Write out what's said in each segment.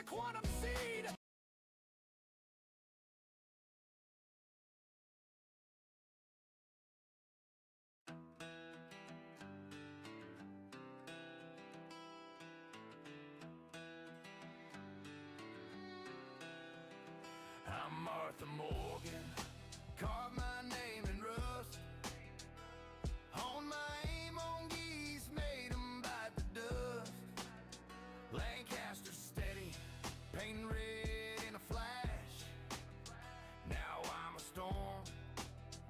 a quantum seed. I'm Martha Morgan, carve my name in rust. Hone my aim on geese, made them bite the dust. Lancaster steady, painting red in a flash. Now I'm a storm,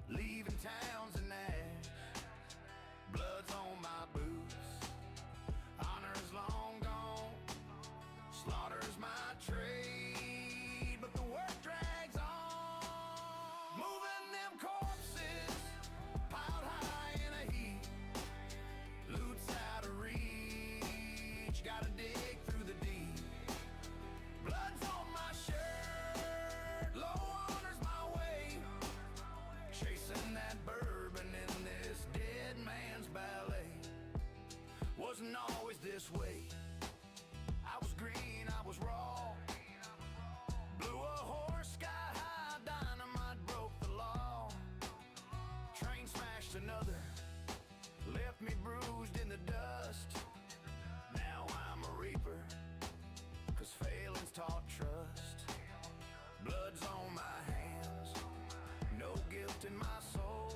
leaving towns in ash. Blood's on my boots, honor's long gone. Slaughter's my trade, but the work drags on. Moving them corpses, piled high in a heap. Loot's out of reach, gotta dig through the deep. Blood's on my shirt, low honor's my way. Chasing that bourbon in this dead man's ballet. Wasn't always this way. I was green, I was raw. Blew a horse sky high, dynamite broke the law. Train smashed another, left me bruised in the dust. Now I'm a reaper, 'cause failing's taught trust. Blood's on my hands, no guilt in my soul.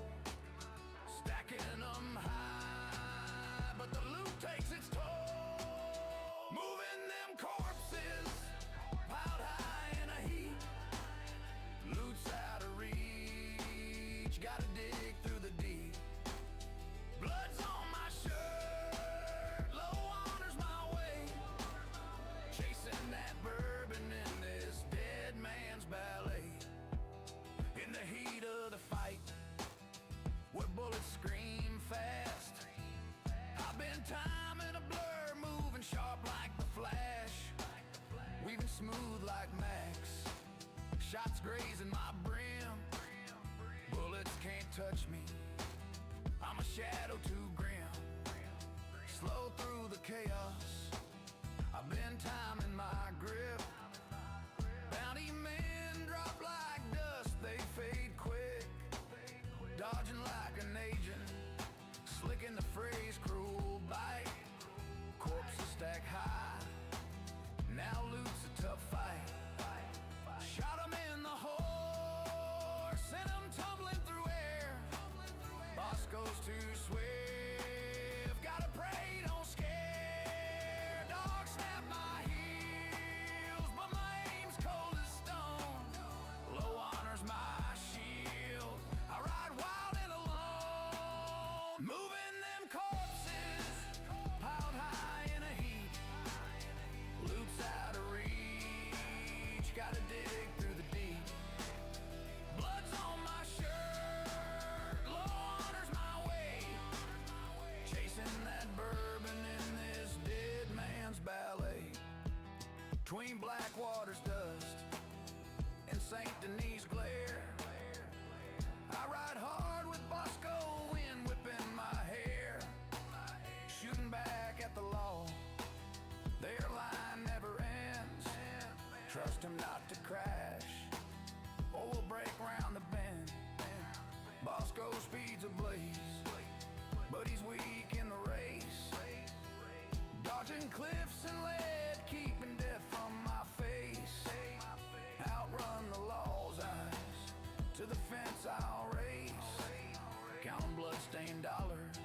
Stacking them high, but the loot takes its toll. Moving them corpses, piled high in a heap. Loot's out of reach, gotta dig through the deep. Blood's on my shirt, low honor's my way. Chasing that bourbon in this dead man's ballet. In the heat of the fight, where bullets scream fast, I've been timing a blur, moving sharp like the Flash, weaving smooth like Max. Shots grazing my brim, bullets can't touch me. I'm a shadow too grim, slow through the chaos. I've been timing my grip. Bounty men drop like dust, they fade quick. Dodging like an agent, slicking the phrase cruel bite. Corpses stack high, now loot's a tough fight. Shot him in the horse, sent him tumbling through air. Boss goes too swift, gotta pray don't scare. Dog snap my heels, but my aim's cold as stone. Low honor's my shield, I ride wild and alone. Moving them corpses, piled high in a heap. Loot's out of reach, gotta dig through the deep. Blood's on my shirt, low honor's my way. Chasing that bourbon in this dead man's ballet. Between Blackwater's dust and St. Denis glare, I ride hard with Bosco, wind whipping my hair. Shooting back at the law, their line never ends. Trust him not to crash, or we'll break round the bend. Bosco speed's ablaze, but he's weak in the race. Dodging cliffs and lead, keeping death from my face. Outrun the law's eyes, to the fence I'll race. Counting blood-stained dollars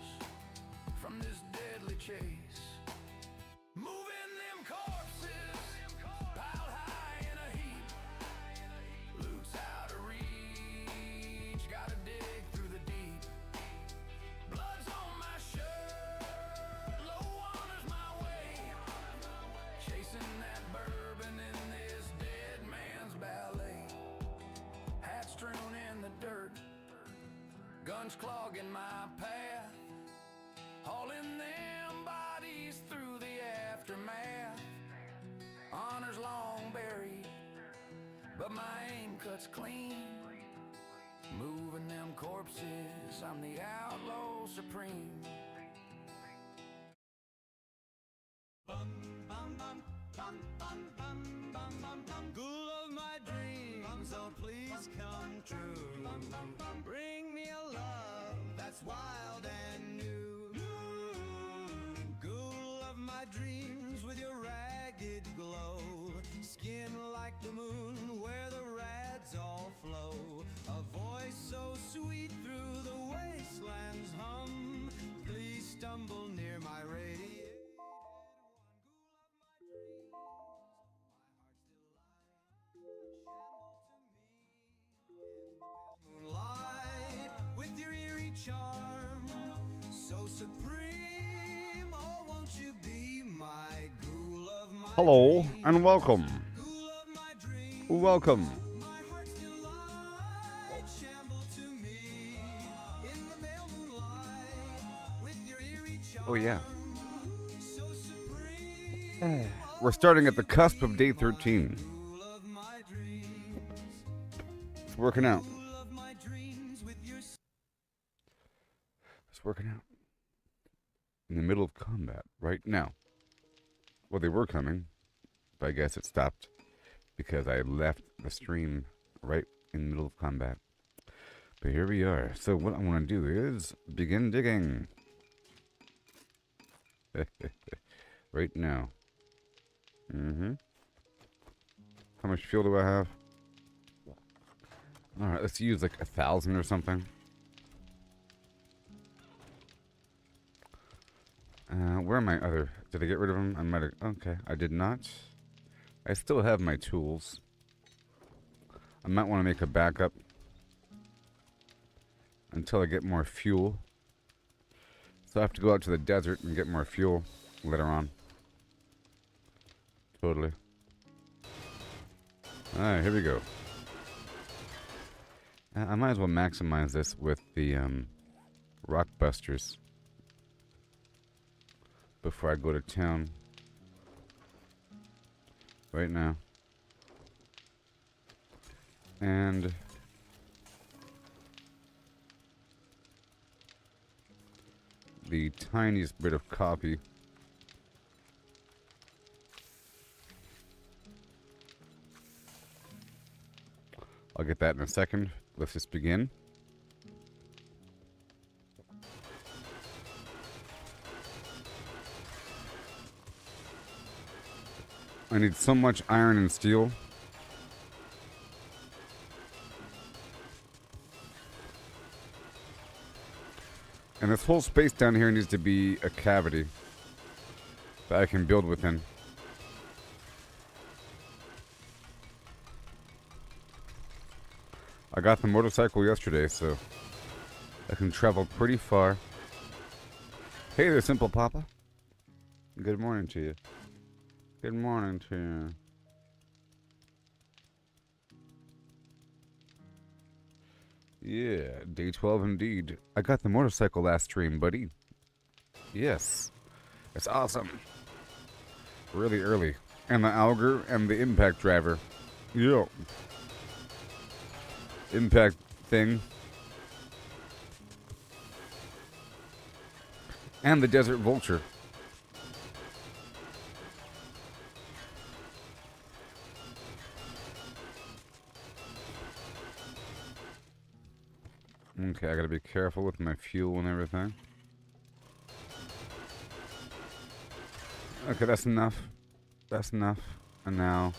from this deadly chase. Moving them corpses, piled high in a heap. Loot's out of reach, gotta dig through the deep. Blood's on my shirt, low honor's my way. Chasing that bourbon in this dead man's ballet. Hat strewn in the dirt, guns clogging my path. Hauling them bodies through the aftermath. Honor's long buried, but my aim cuts clean. Moving them corpses, I'm the outlaw supreme. Bum bum bum bum bum bum. Ghoul of my dreams, oh please come true. Bring me a love that's wild and new. Ghoul of my dreams with your ragged glow. Skin like the moon where the rads all flow. A voice so sweet through the wasteland's hum. Please stumble near my radiated one. Ghoul of my dreams, my heart still lies. Moonlight with your eerie charm, so supreme. Oh, won't you be my ghoul of my Hello dreams? and welcome. Ghoul of my dreams. Welcome. My heart still lies, shamble to me in the pale moonlight with your eerie charm. Oh yeah. So supreme. We're starting at the cusp of day 13. Ghoul of my dreams. It's working out. Ghoul of my dreams with your It's working out. In the middle of combat right now. Well, they were coming, but I guess it stopped because I left the stream right in the middle of combat. But here we are. So what I want to do is begin digging. Right now. How much fuel do I have? Alright, let's use like 1,000 or something. Where are my other... Did I get rid of them? I might have... Okay, I did not. I still have my tools. I might want to make a backup until I get more fuel. So I have to go out to the desert and get more fuel later on. Totally. Alright, here we go. I might as well maximize this with the rock busters before I go to town right now. And the tiniest bit of copy. I'll get that in a second. Let's just begin. I need so much iron and steel. And this whole space down here needs to be a cavity that I can build within. I got the motorcycle yesterday, so I can travel pretty far. Hey there, Simple Papa. Good morning to you. Good morning to you. Yeah, day 12 indeed. I got the motorcycle last stream, buddy. Yes. It's awesome. Really early. And the auger and the impact driver. Yo. Impact thing. And the Desert Vulture. Okay, I gotta be careful with my fuel and everything. Okay, that's enough. That's enough. And now...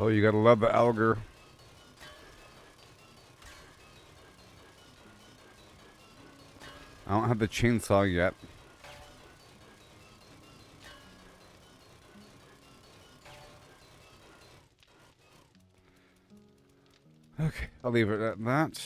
Oh, you gotta love the auger. I don't have the chainsaw yet. Okay, I'll leave it at that.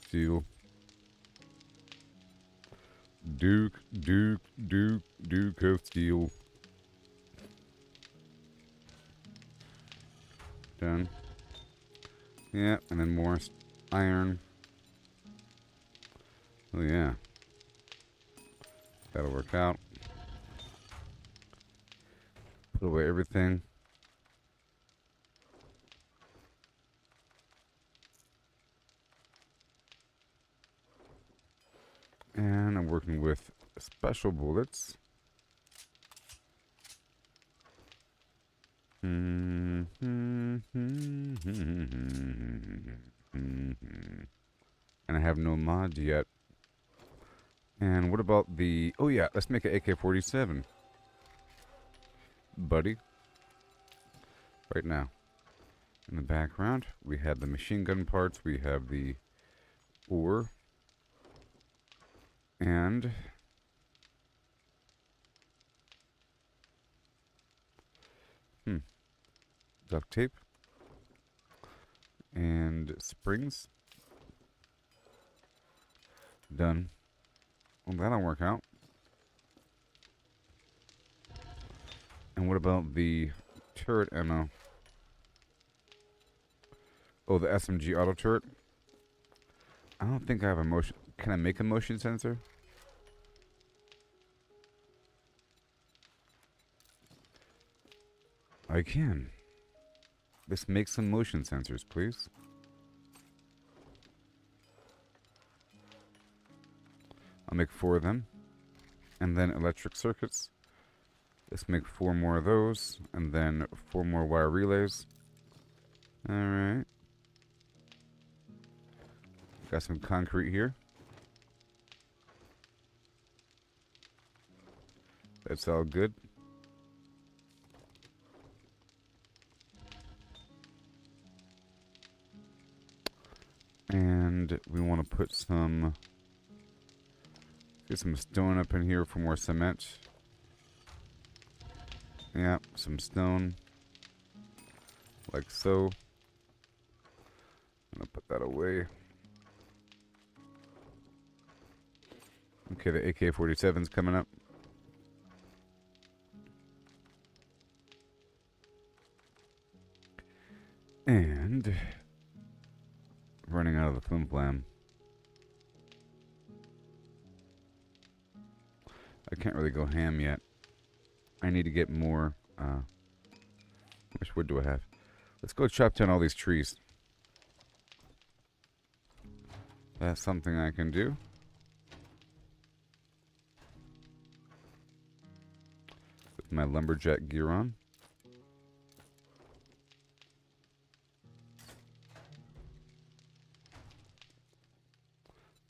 Fuel. Duke of steel. Done. Yeah, and then more iron. Oh yeah. That'll work out. Put away everything. And I'm working with special bullets. And I have no mods yet. And what about the... Oh yeah, let's make an AK-47. Buddy. Right now. In the background, we have the machine gun parts. We have the ore. And... duct tape. And springs. Done. Well, that'll work out. And what about the turret ammo? Oh, the SMG auto turret? I don't think I have a motion... Can I make a motion sensor? I can. Let's make some motion sensors, please. I'll make 4 of them. And then electric circuits. Let's make 4 more of those. And then 4 more wire relays. Alright. Got some concrete here. That's all good. And we want to put some... Get some stone up in here for more cement. Yeah, some stone. Like so. I'm gonna put that away. Okay, the AK-47's coming up. And... running out of the flimflam. I can't really go ham yet. I need to get more, how much wood do I have? Let's go chop down all these trees. That's something I can do. With my lumberjack gear on.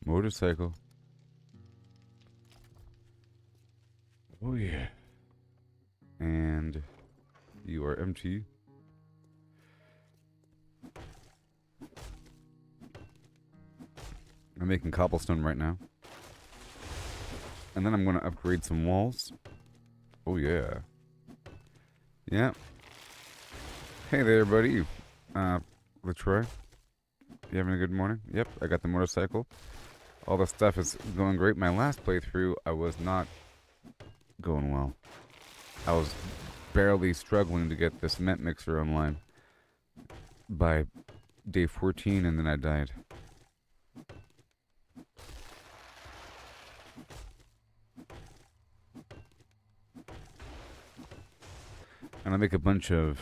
Motorcycle. Oh yeah. And you are empty. I'm making cobblestone right now. And then I'm going to upgrade some walls. Oh yeah. Yeah. Hey there, buddy. LaTroy. You having a good morning? Yep, I got the motorcycle. All the stuff is going great. My last playthrough, I was not going well. I was barely struggling to get the cement mixer online by day 14, and then I died. And I make a bunch of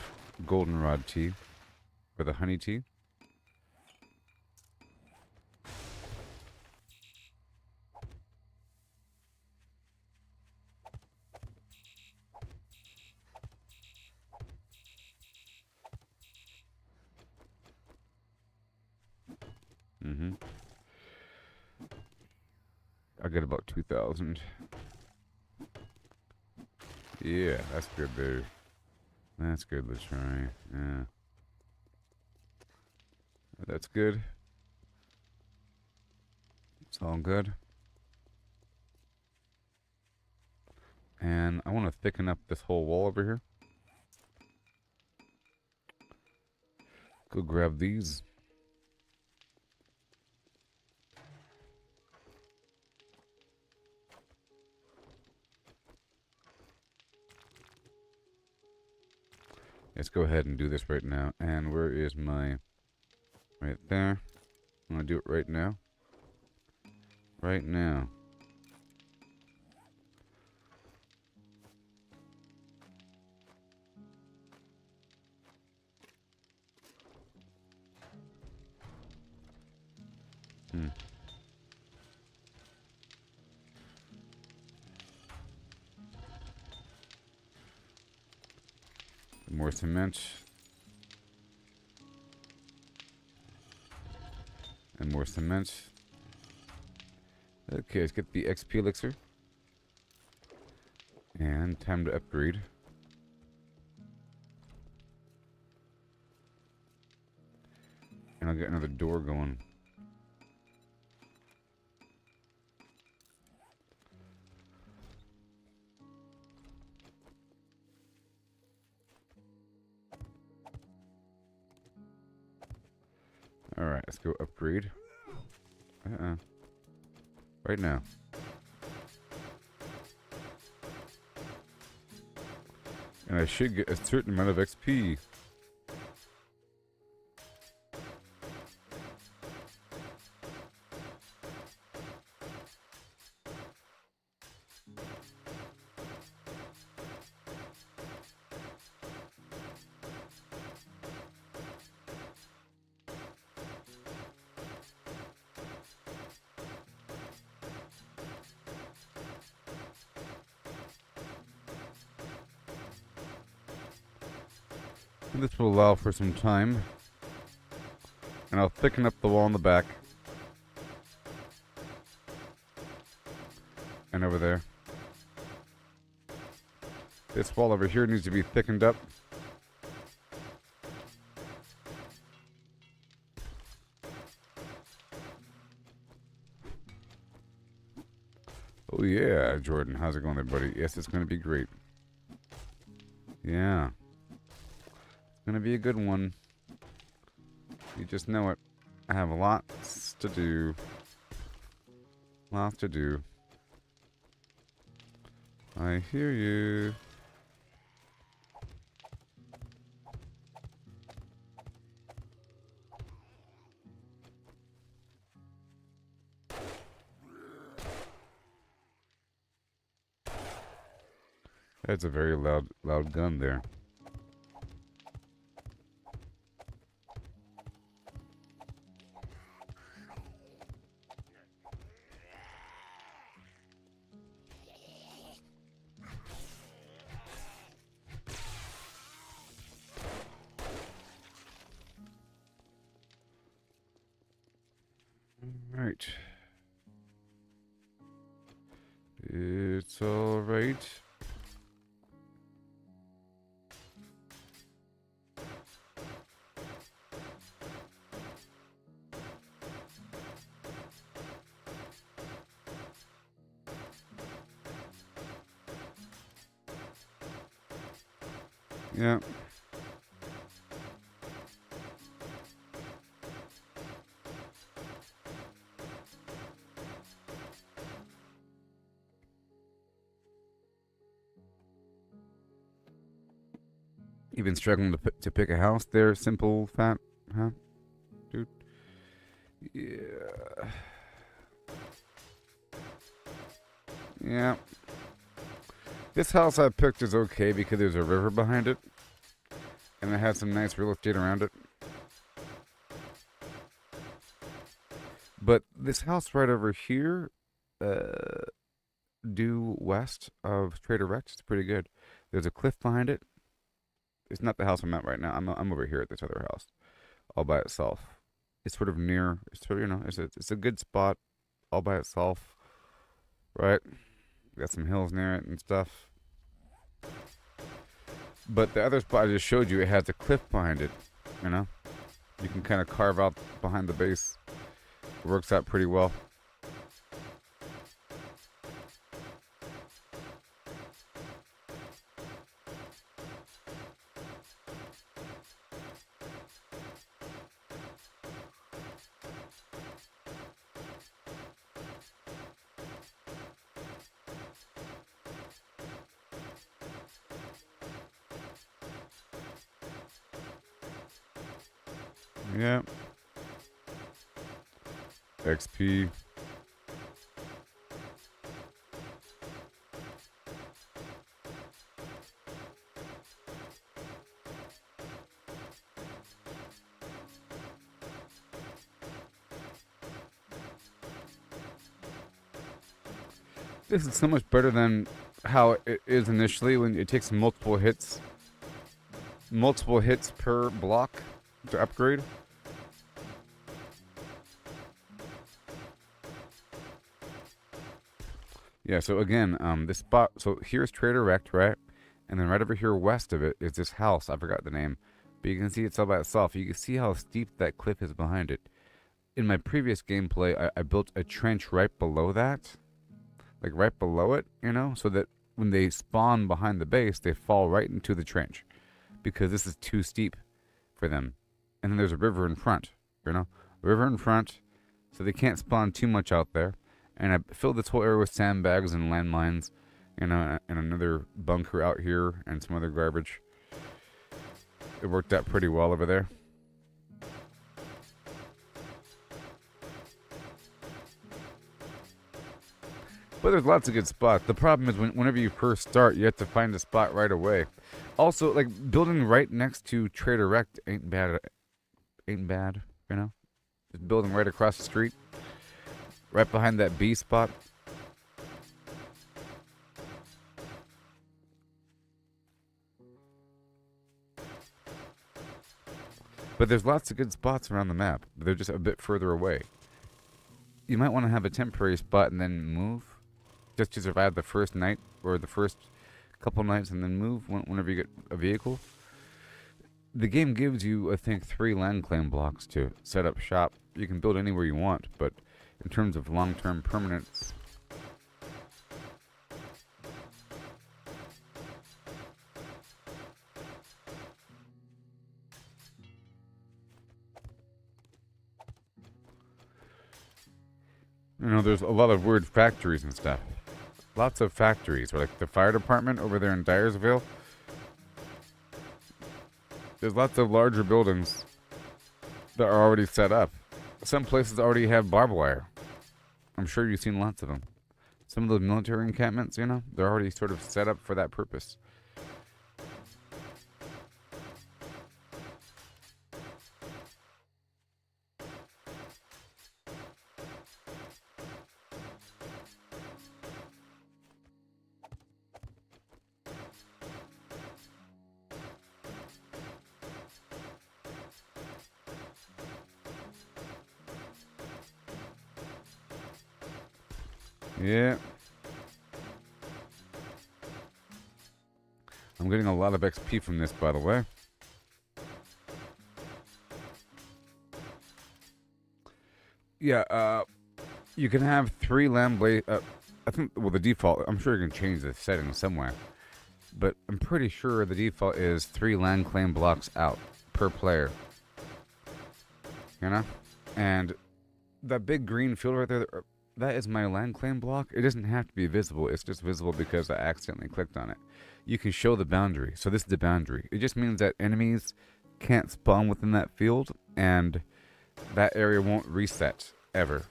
goldenrod tea, or the honey tea. I get about 2,000. Yeah, that's good, dude. That's good, let's try. Yeah. That's good. It's all good. And I want to thicken up this whole wall over here. Go grab these. Let's go ahead and do this right now. And where is my... Right there. I'm going to do it right now. Right now. More cement. And more cement. Okay, let's get the XP elixir. And time to upgrade. And I'll get another door going. Alright, let's go upgrade. Right now. And I should get a certain amount of XP. And this will allow for some time. And I'll thicken up the wall in the back. And over there. This wall over here needs to be thickened up. Oh yeah, Jordan. How's it going there, buddy? Yes, it's going to be great. Yeah. It's going to be a good one. You just know it. I have lots to do. Lots to do. I hear you. That's a very loud gun there. Right. It's all right. Yeah. You've been struggling to pick a house there, simple fat, huh, dude? Yeah. Yeah. This house I picked is okay because there's a river behind it. And it has some nice real estate around it. But this house right over here, due west of Trader Rex, it's pretty good. There's a cliff behind it. It's not the house I'm at right now. I'm over here at this other house, all by itself. It's sort of near. It's sort of, it's a good spot, all by itself, right? Got some hills near it and stuff. But the other spot I just showed you, it has a cliff behind it. You know, you can kind of carve out behind the base. It works out pretty well. Yeah. XP. This is so much better than how it is initially when it takes multiple hits per block to upgrade. Yeah, so again, this spot, so here's Trader Rect, right? And then right over here west of it is this house. I forgot the name. But you can see it's all by itself. You can see how steep that cliff is behind it. In my previous gameplay, I built a trench right below that. Like right below it, you know? So that when they spawn behind the base, they fall right into the trench. Because this is too steep for them. And then there's a river in front, you know? A river in front, so they can't spawn too much out there. And I filled this whole area with sandbags and landmines, you know, and another bunker out here and some other garbage. It worked out pretty well over there. But there's lots of good spots. The problem is whenever you first start, you have to find a spot right away. Also, like, building right next to Trader Rect ain't bad, you know? Just building right across the street. Right behind that B spot. But there's lots of good spots around the map. They're just a bit further away. You might want to have a temporary spot and then move. Just to survive the first night or the first couple nights and then move whenever you get a vehicle. The game gives you, I think, 3 land claim blocks to set up shop. You can build anywhere you want, but in terms of long-term permanence, you know, there's a lot of weird factories and stuff. Lots of factories, or like the fire department over there in Dyersville. There's lots of larger buildings that are already set up. Some places already have barbed wire. I'm sure you've seen lots of them. Some of those military encampments, you know, they're already sort of set up for that purpose. Yeah. I'm getting a lot of XP from this, by the way. Yeah, you can have 3 land blade. I think, well, the default, I'm sure you can change the settings somewhere. But I'm pretty sure the default is 3 land claim blocks out per player. You know? And that big green field right there, that is my land claim block. It doesn't have to be visible. It's just visible because I accidentally clicked on it. You can show the boundary. So this is the boundary. It just means that enemies can't spawn within that field, and that area won't reset ever.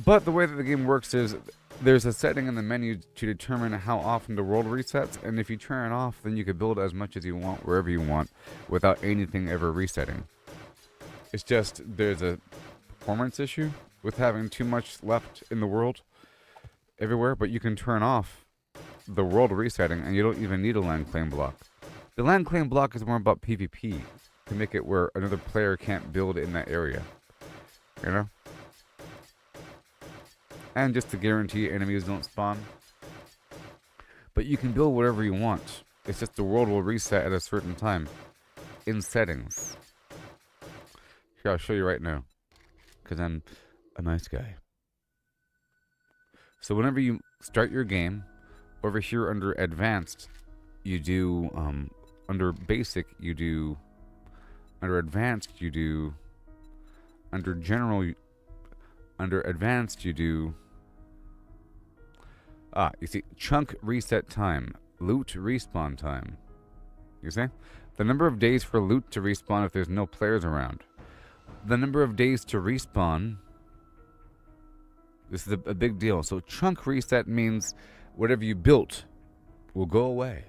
But the way that the game works is there's a setting in the menu to determine how often the world resets, and if you turn it off, then you can build as much as you want wherever you want without anything ever resetting. It's just there's a performance issue with having too much left in the world everywhere, but you can turn off the world resetting and you don't even need a land claim block. The land claim block is more about PvP, to make it where another player can't build in that area, you know? And just to guarantee enemies don't spawn. But you can build whatever you want. It's just the world will reset at a certain time in settings. Here, I'll show you right now, because I'm a nice guy. So whenever you start your game, over here under advanced, you do, under basic, you do, under advanced, you do, under general, under advanced, you do, you see, chunk reset time, loot respawn time. You see? The number of days for loot to respawn if there's no players around. the number of days to respawn. This is a big deal. So chunk reset means whatever you built will go away.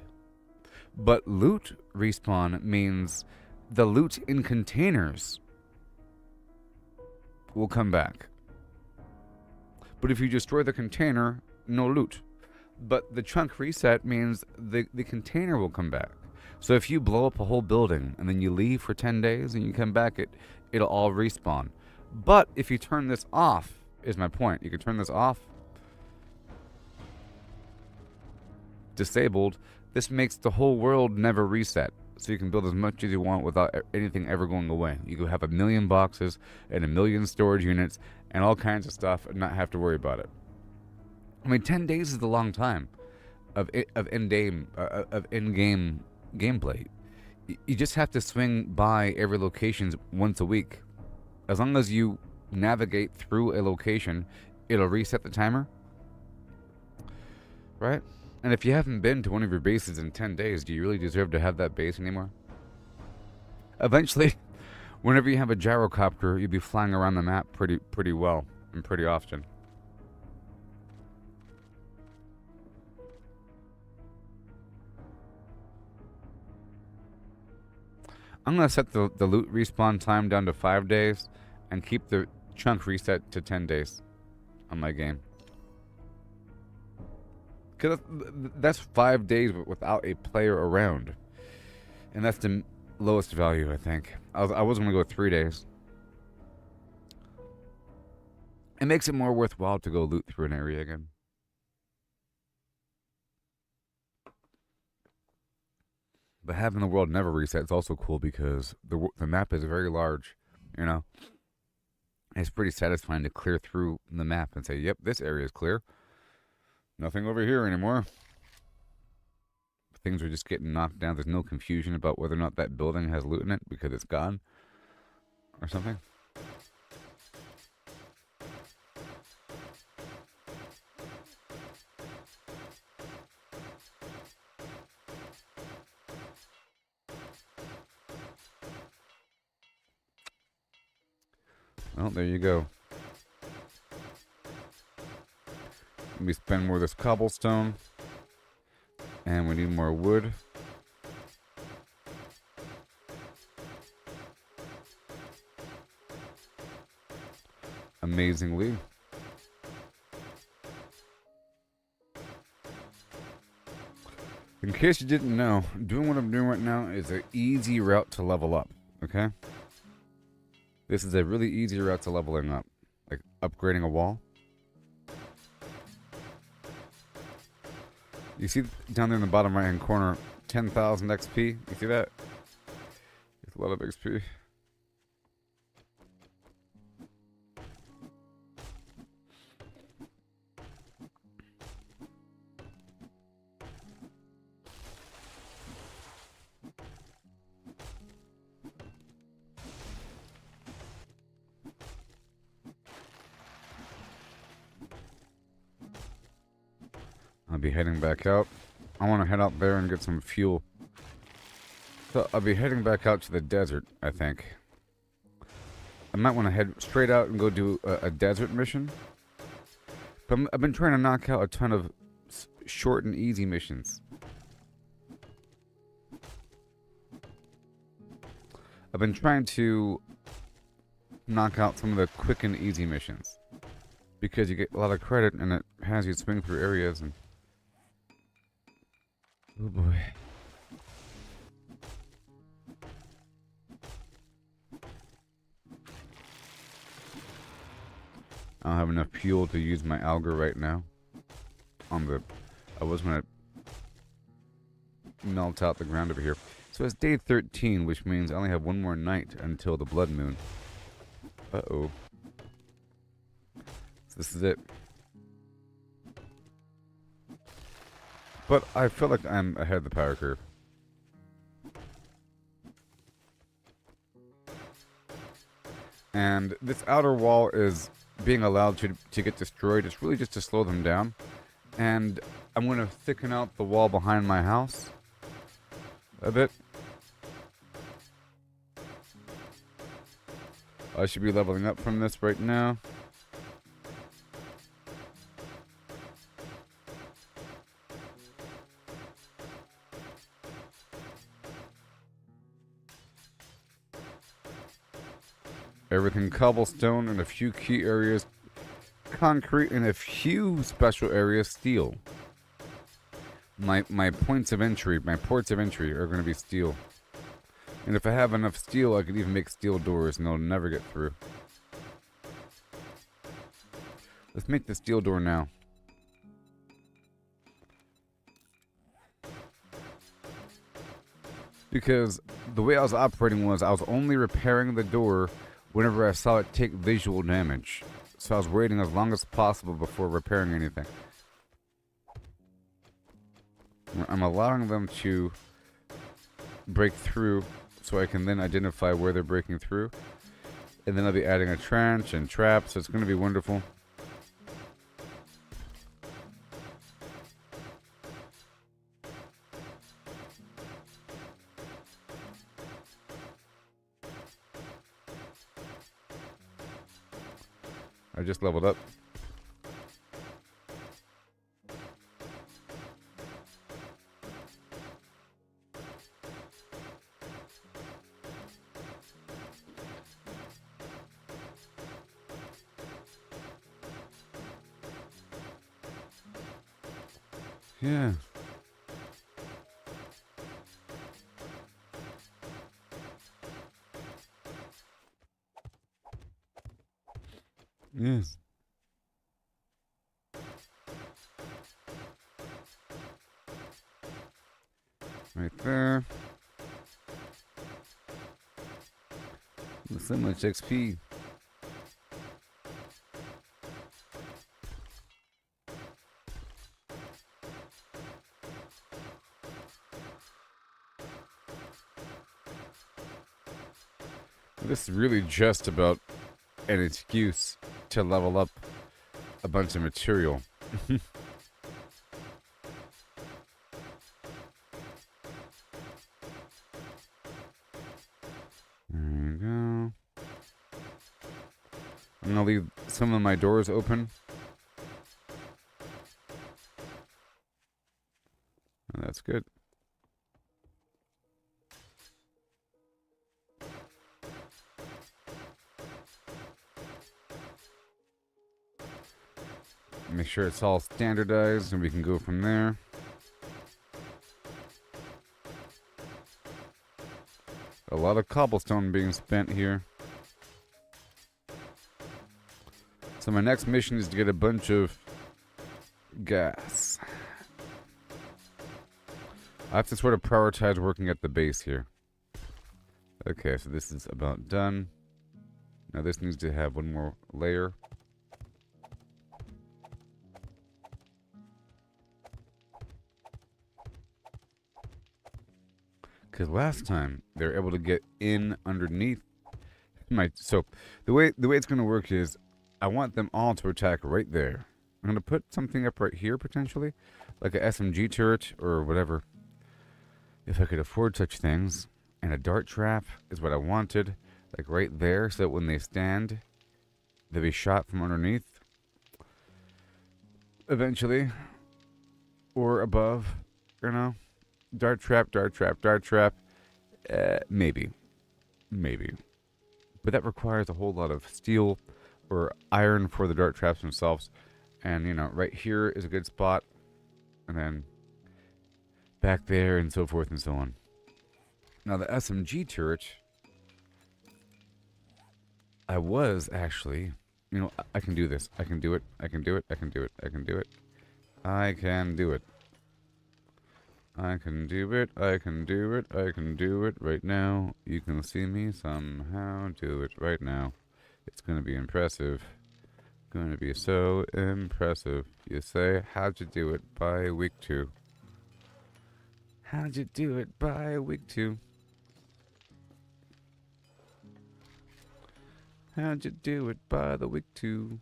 But loot respawn means the loot in containers will come back. But if you destroy the container, no loot. But the chunk reset means the container will come back. So if you blow up a whole building and then you leave for 10 days and you come back, it'll all respawn. But if you turn this off, is my point. You can turn this off. Disabled. This makes the whole world never reset. So you can build as much as you want without anything ever going away. You could have 1 million boxes and 1 million storage units and all kinds of stuff and not have to worry about it. I mean, 10 days is a long time of in-game gameplay. You just have to swing by every location once a week. As long as you navigate through a location, it'll reset the timer. Right? And if you haven't been to one of your bases in 10 days, do you really deserve to have that base anymore? Eventually, whenever you have a gyrocopter, you'll be flying around the map pretty well and pretty often. I'm going to set the loot respawn time down to 5 days and keep the chunk reset to 10 days on my game. Because that's 5 days without a player around. And that's the lowest value, I think. I was going to go 3 days. It makes it more worthwhile to go loot through an area again. But having the world never reset is also cool because the map is very large, you know. It's pretty satisfying to clear through the map and say, yep, this area is clear. Nothing over here anymore. Things are just getting knocked down. There's no confusion about whether or not that building has loot in it because it's gone or something. Well, there you go. We spend more of this cobblestone. And we need more wood. Amazingly. In case you didn't know, doing what I'm doing right now is an easy route to level up, okay? This is a really easy route to leveling up. Like upgrading a wall. You see down there in the bottom right hand corner, 10,000 XP? You see that? It's a lot of XP. I'll be heading back out. I want to head out there and get some fuel. So I'll be heading back out to the desert, I think. I might want to head straight out and go do a desert mission. But I've been trying to knock out a ton of short and easy missions. I've been trying to knock out some of the quick and easy missions. Because you get a lot of credit and it has you swing through areas and... Oh boy. I don't have enough fuel to use my auger right now. I was gonna melt out the ground over here. So it's day 13, which means I only have one more night until the blood moon. Uh-oh. So this is it. But I feel like I'm ahead of the power curve. And this outer wall is being allowed to get destroyed. It's really just to slow them down. And I'm going to thicken out the wall behind my house a bit. I should be leveling up from this right now. Everything cobblestone and a few key areas concrete and a few special areas steel. My points of entry, my ports of entry are going to be steel. And if I have enough steel, I could even make steel doors and they'll never get through. Let's make the steel door now. Because the way I was operating was I was only repairing the door whenever I saw it take visual damage. So I was waiting as long as possible before repairing anything. I'm allowing them to break through so I can then identify where they're breaking through. And then I'll be adding a trench and traps, so it's going to be wonderful. I just leveled up. Yeah. Yes. Right there. So much XP. This is really just about an excuse to level up a bunch of material. There we go. I'm gonna leave some of my doors open. And that's good. Make sure it's all standardized and we can go from there. A lot of cobblestone being spent here. So my next mission is to get a bunch of gas. I have to sort of prioritize working at the base here. Okay, so this is about done. Now this needs to have one more layer. Because last time they were able to get in underneath my. So the way it's going to work is, I want them all to attack right there. I'm going to put something up right here potentially, like a SMG turret or whatever, if I could afford such things. And a dart trap is what I wanted, like right there, so that when they stand, they'll be shot from underneath. Eventually, or above, you know. Dart trap, dart trap, dart trap. Maybe. But that requires a whole lot of steel or iron for the dart traps themselves. And, you know, right here is a good spot. And then back there and so forth and so on. Now, the SMG turret, I was actually, you know, I can do this. I can do it. I can do it. I can do it. I can do it. I can do it. I can do it, I can do it, I can do it right now. You can see me somehow do it right now. It's going to be impressive. Going to be so impressive. You say, how'd you do it by week 2? How'd you do it by week 2? How'd you do it by the week 2?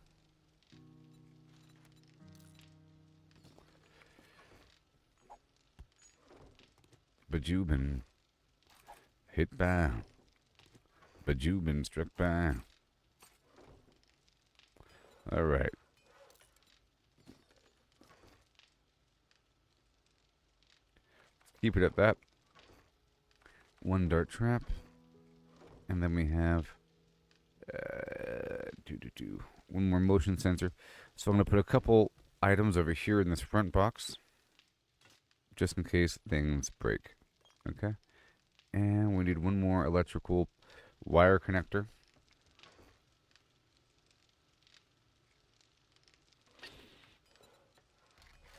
But you've been hit by. But you've been struck by. All right. Keep it at that. One dart trap. And then we have one more motion sensor. So I'm going to put a couple items over here in this front box, just in case things break. Okay. And we need one more electrical wire connector.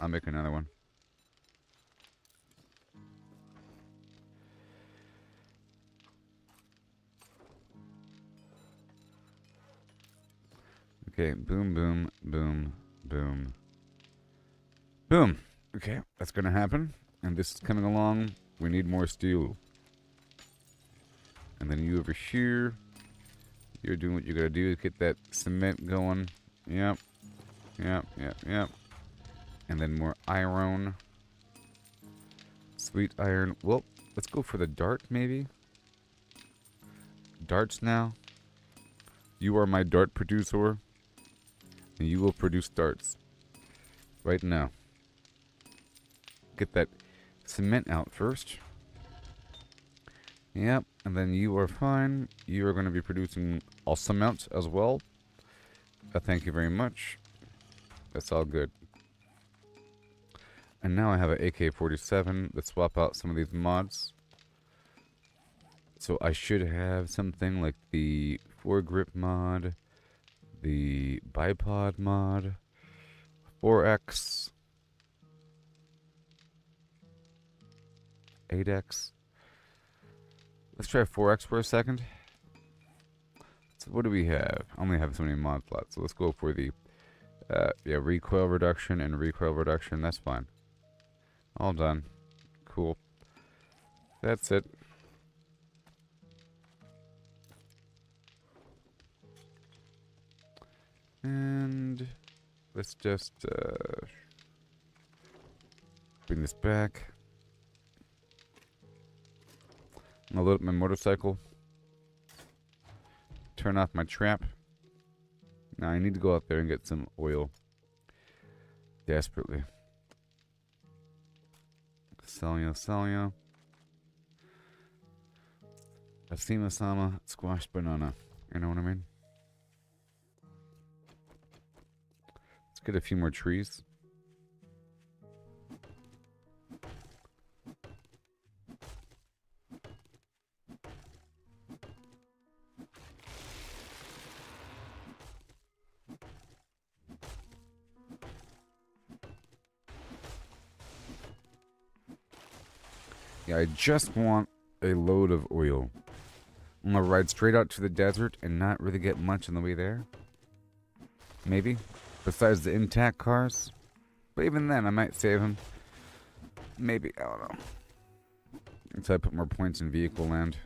I'll make another one. Okay, boom, boom, boom, boom, boom. Okay, that's gonna happen. And this is coming along. We need more steel. And then you over here, you're doing what you gotta do to get that cement going. Yep, yep, yep, yep. And then more iron. Sweet iron. Well, let's go for the dart, maybe. Darts now. You are my dart producer. And you will produce darts. Right now. Get that cement out first. Yep. And then you are fine. You are going to be producing awesome amounts as well. Thank you very much. That's all good. And now I have an AK-47. Let's swap out some of these mods. So I should have something like the foregrip mod, the bipod mod, 4X, 8X. Let's try 4X for a second. So what do we have? I only have so many mod slots. So let's go for the recoil reduction and recoil reduction. That's fine. All done. Cool. That's it. And let's just bring this back. I'm gonna load up my motorcycle. Turn off my trap. Now I need to go out there and get some oil. Desperately. Salio. Asima Sama, squash banana. You know what I mean? Let's get a few more trees. Yeah, I just want a load of oil. I'm gonna ride straight out to the desert and not really get much on the way there. Maybe. Besides the intact cars. But even then, I might save them. Maybe. I don't know. Until I put more points in vehicle land.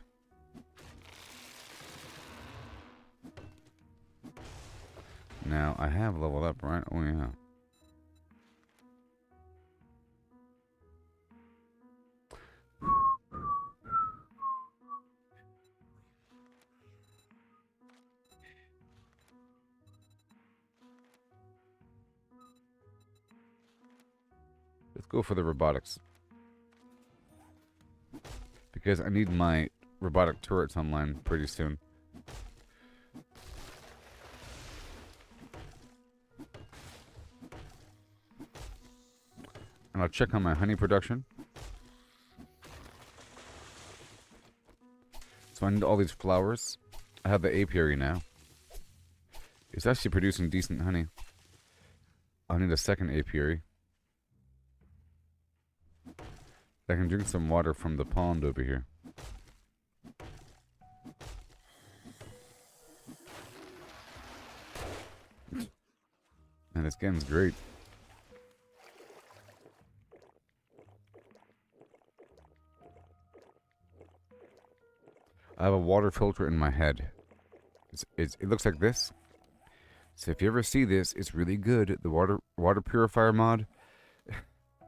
Now, I have leveled up, right? Oh, yeah. Let's go for the robotics. Because I need my robotic turrets online pretty soon. And I'll check on my honey production. So I need all these flowers. I have the apiary now. It's actually producing decent honey. I'll need a second apiary. I can drink some water from the pond over here. And this game's great. I have a water filter in my head. It looks like this. So if you ever see this, it's really good. The water purifier mod.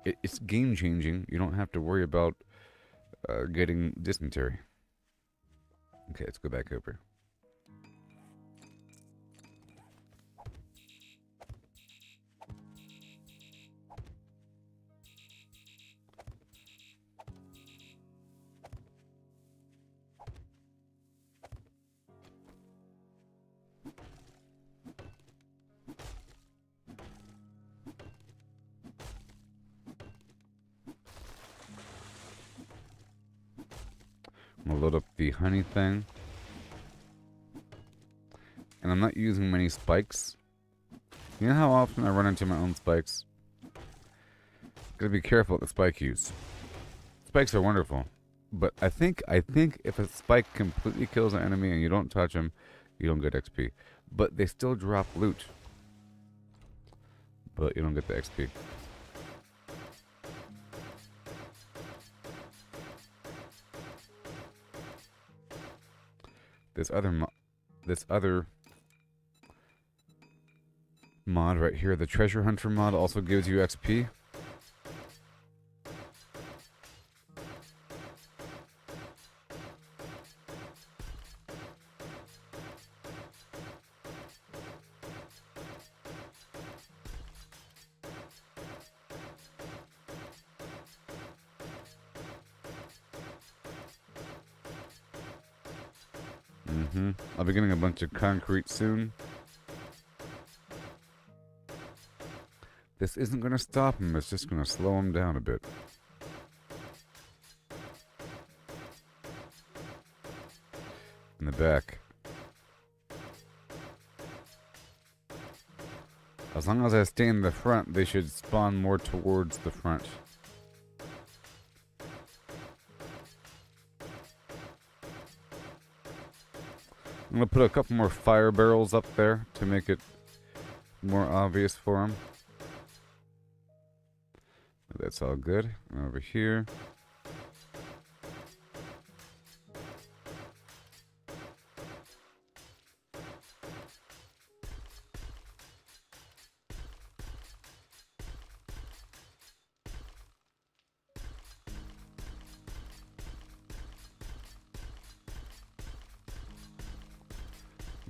It's game changing. You don't have to worry about getting dysentery. Okay, let's go back over. I'm gonna load up the honey thing. And I'm not using many spikes. You know how often I run into my own spikes? Gotta be careful with the spike use. Spikes are wonderful. But I think if a spike completely kills an enemy and you don't touch them, you don't get XP. But they still drop loot. But you don't get the XP. This other mod right here, the treasure hunter mod, also gives you XP. I'll be getting a bunch of concrete soon. This isn't going to stop him, it's just going to slow him down a bit. In the back. As long as I stay in the front, they should spawn more towards the front. I'm going to put a couple more fire barrels up there to make it more obvious for them. That's all good. And over here.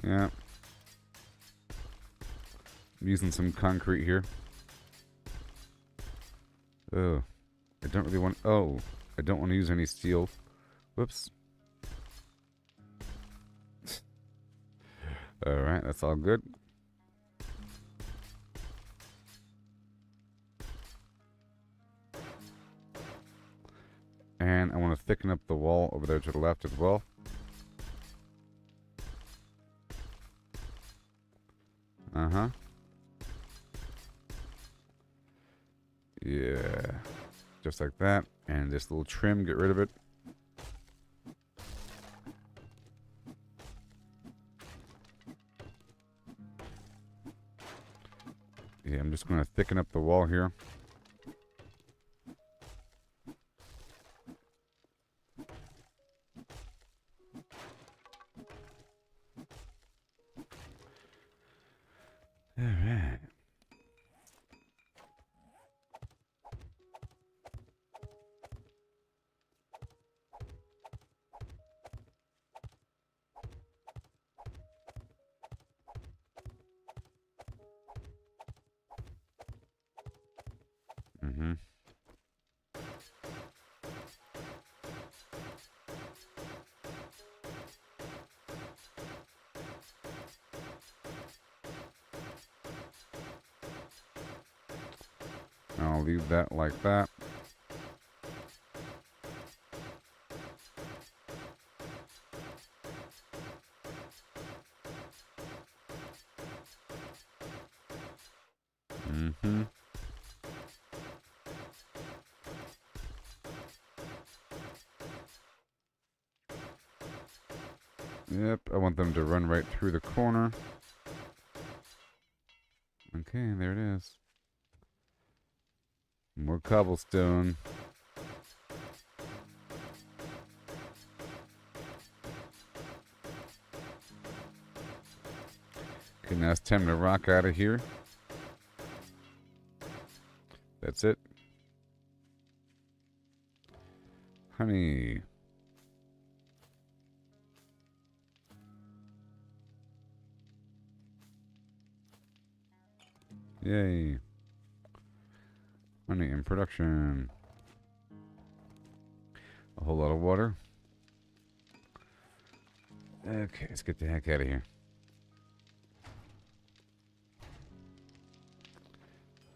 Yeah. I'm using some concrete here. Oh. I don't really want... Oh. I don't want to use any steel. Whoops. Alright, that's all good. And I want to thicken up the wall over there to the left as well. Uh-huh. Yeah. Just like that. And this little trim, get rid of it. Yeah, I'm just going to thicken up the wall here. All right. Mm-hmm. I'll leave that like that. Mm-hmm. Yep, I want them to run right through the corner. Okay, there it is. More cobblestone. Okay, now it's time to rock out of here. That's it. Honey. Yay. Honey in production. A whole lot of water. Okay, let's get the heck out of here.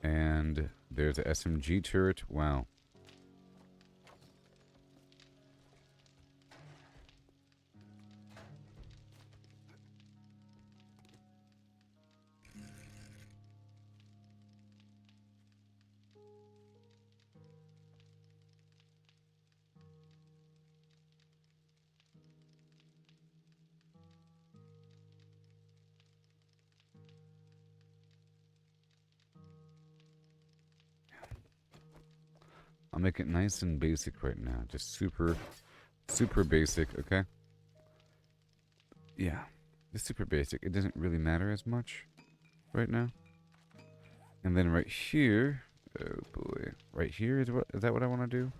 And there's a SMG turret. Wow. make it nice and basic right now. Just super, super basic, okay? Yeah, just super basic. It doesn't really matter as much right now. And then right here, oh boy, right here is that what I want to do?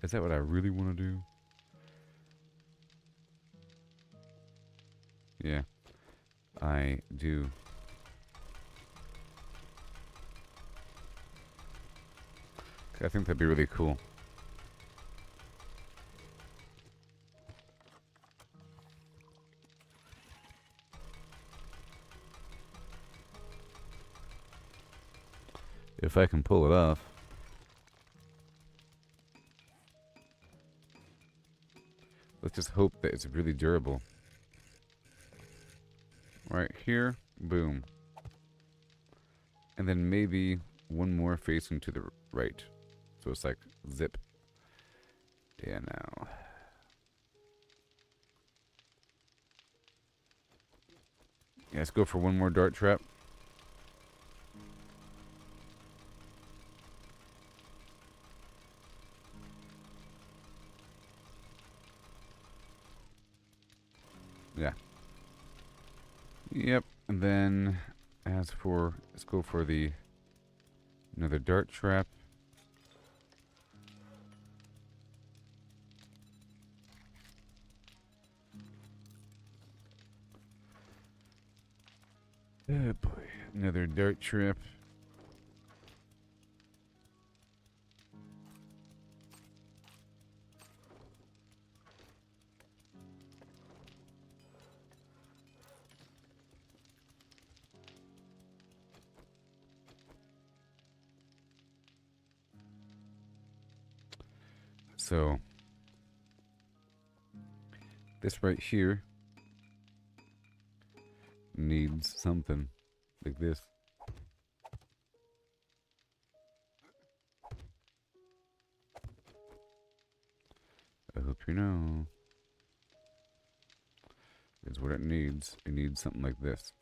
Is that what I really want to do? Yeah, I do. I think that'd be really cool. If I can pull it off. Let's just hope that it's really durable. Right here, boom. And then maybe one more facing to the right. So it's like zip. Yeah, now. Yeah, let's go for one more dart trap. Yeah. Yep. And then as for, let's go for another dart trap. Oh boy, another dart trap. So this right here needs something like this. I hope you know. Is what it needs. It needs something like this.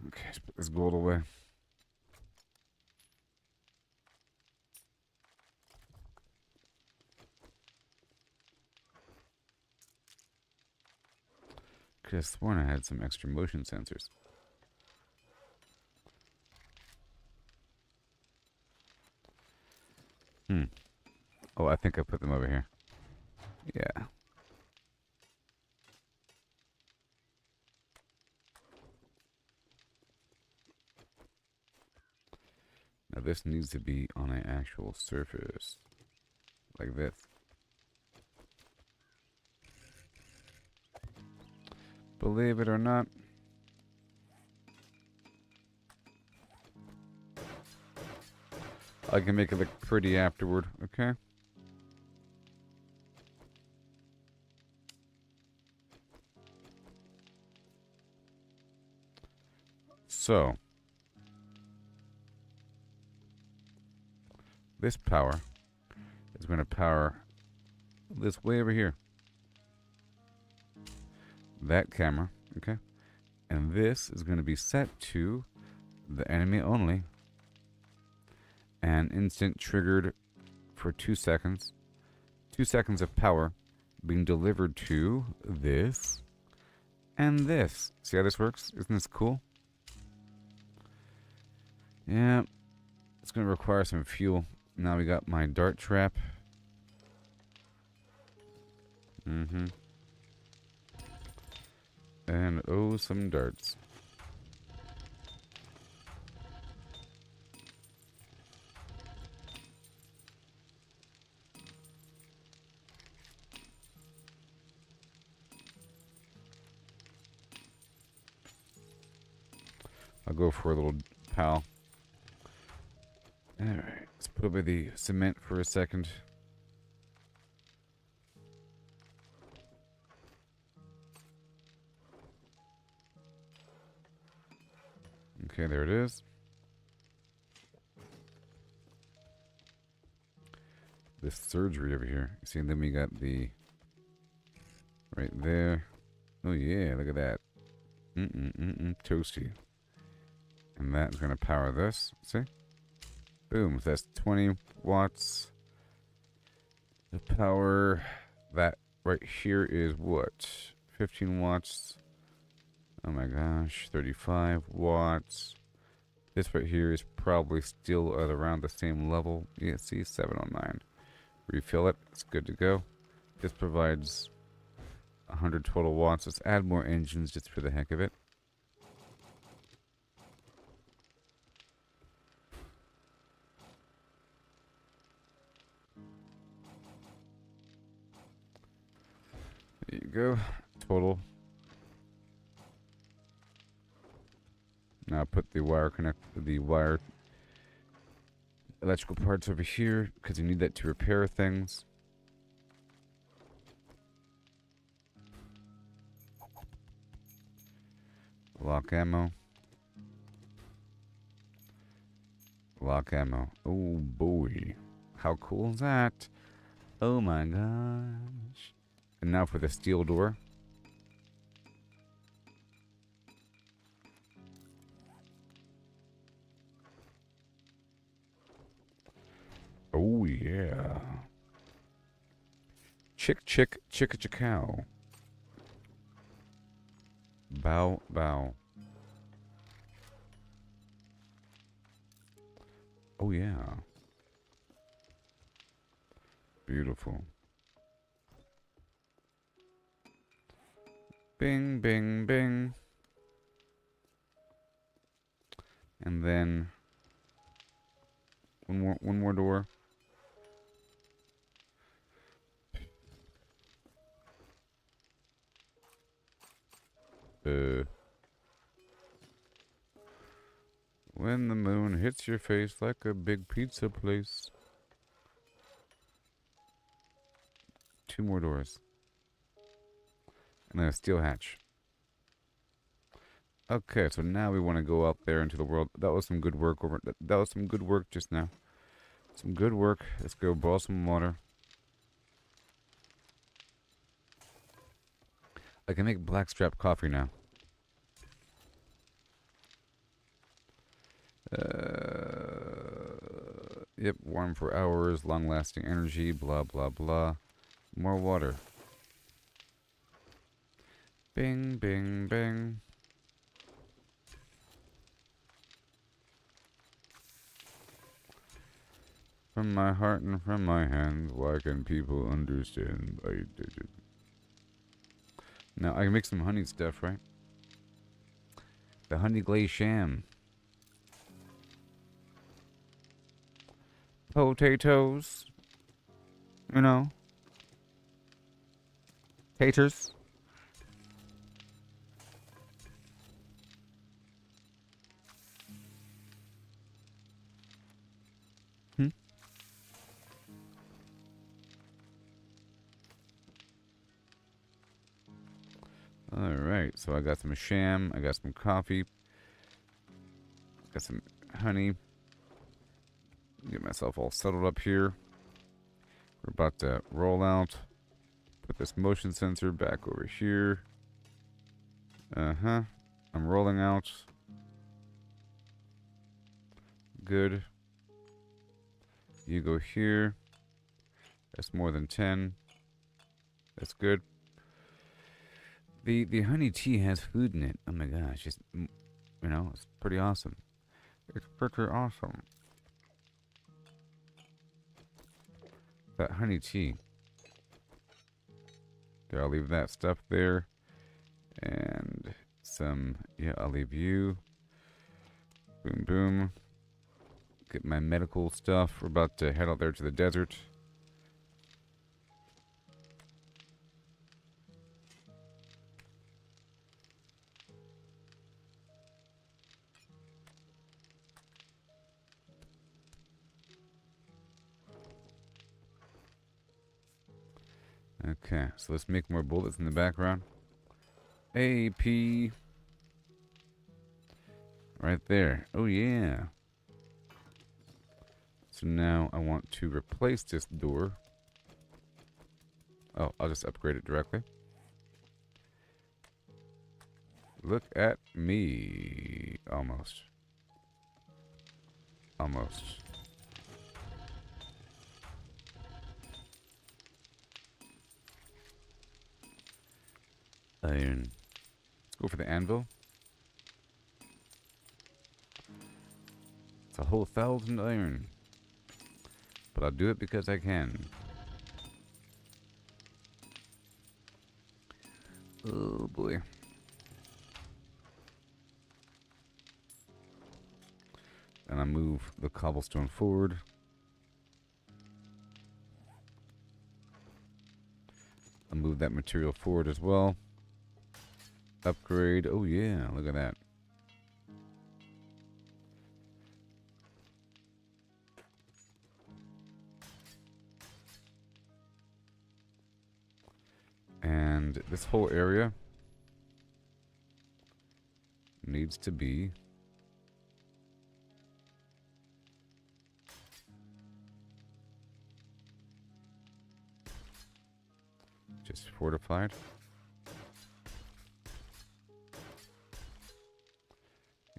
Okay, let's put this gold away. Could have sworn I had some extra motion sensors. Oh, I think I put them over here. Yeah. Now this needs to be on an actual surface. Like this. Believe it or not. I can make it look pretty afterward, okay? So, this power is going to power this way over here. That camera, okay? And this is going to be set to the enemy only. And instant triggered for 2 seconds. 2 seconds of power being delivered to this and this. See how this works? Isn't this cool? Yeah. It's going to require some fuel. Now we got my dart trap. And oh, some darts. I'll go for a little pal. Alright, let's put away the cement for a second. Okay, there it is. This surgery over here. You see, and then we got the right there. Oh yeah, look at that. Toasty. And that's gonna power this. See? Boom. So that's 20 watts. The power that right here is what? 15 watts. Oh my gosh. 35 watts. This right here is probably still at around the same level. Yeah, see, 709. Refill it. It's good to go. This provides 100 total watts. Let's add more engines just for the heck of it. There you go. Total. Now put the wire electrical parts over here because you need that to repair things. Lock ammo. Lock ammo. Oh boy. How cool is that? Oh my gosh. And now for the steel door. Oh yeah. Chicka-chicka-cow. Bow, bow. Oh yeah. Beautiful. Bing, bing, bing. And then one more door. When the moon hits your face like a big pizza place. 2 more doors. And then a steel hatch. Okay, so now we want to go out there into the world. That was some good work that was some good work just now. Some good work. Let's go boil some water. I can make blackstrap coffee now. Yep, warm for hours, long-lasting energy, blah, blah, blah. More water. Bing, bing, bing. From my heart and from my hand, why can people understand? I did it. Now, I can make some honey stuff, right? The honey glaze sham. Potatoes. You know. Taters. Alright, so I got some sham, I got some coffee, got some honey. Get myself all settled up here. We're about to roll out. Put this motion sensor back over here. I'm rolling out. Good. You go here. That's more than 10. That's good. The honey tea has food in it. Oh my gosh, it's, you know, it's pretty awesome. It's pretty awesome. That honey tea. There, I'll leave that stuff there. And some, yeah, I'll leave you. Boom, boom. Get my medical stuff. We're about to head out there to the desert. Okay, so let's make more bullets in the background. AP. Right there. Oh, yeah. So now I want to replace this door. Oh, I'll just upgrade it directly. Look at me. Almost. Almost. Iron. Let's go for the anvil. It's a whole 1,000 iron. But I'll do it because I can. Oh boy. And I move the cobblestone forward. I move that material forward as well. Upgrade. Oh yeah, look at that. And this whole area needs to be just fortified.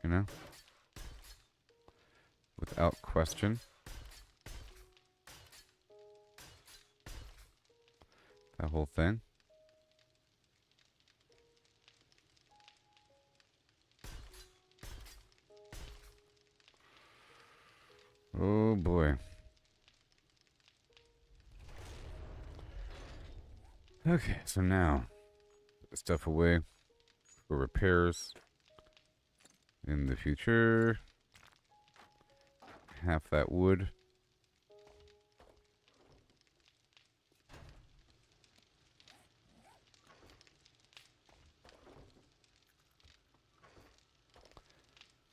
You know? Without question. That whole thing. Oh boy. Okay, so now put the stuff away for repairs in the future. Half that wood.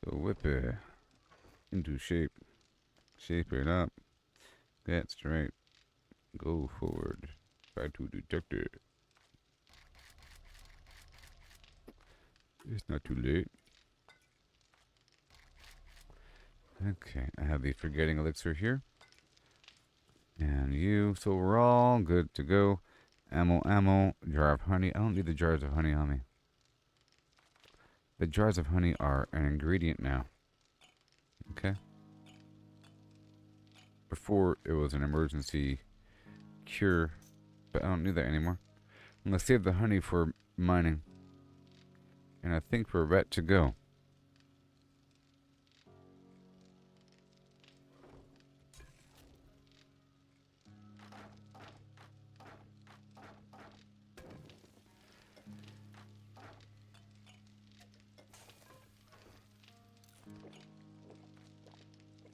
So whip it into shape. Shape it up. Get straight. Go forward. Try to detect it. It's not too late. Okay, I have the forgetting elixir here. And you, so we're all good to go. Ammo, jar of honey. I don't need the jars of honey on me. The jars of honey are an ingredient now. Okay. Before it was an emergency cure, but I don't need that anymore. I'm gonna save the honey for mining. And I think we're ready to go.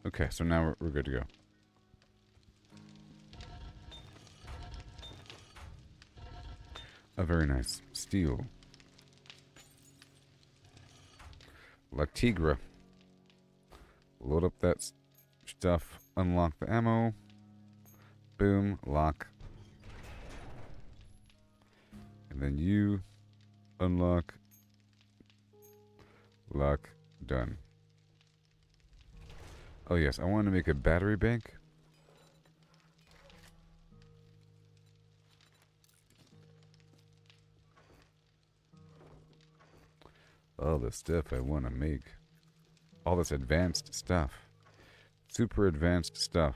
Okay, so now we're good to go. A very nice steel. La Tigra. Load up that stuff. Unlock the ammo. Boom. Lock. And then you unlock. Lock. Done. Oh yes, I want to make a battery bank. All the stuff I want to make. All this advanced stuff. Super advanced stuff.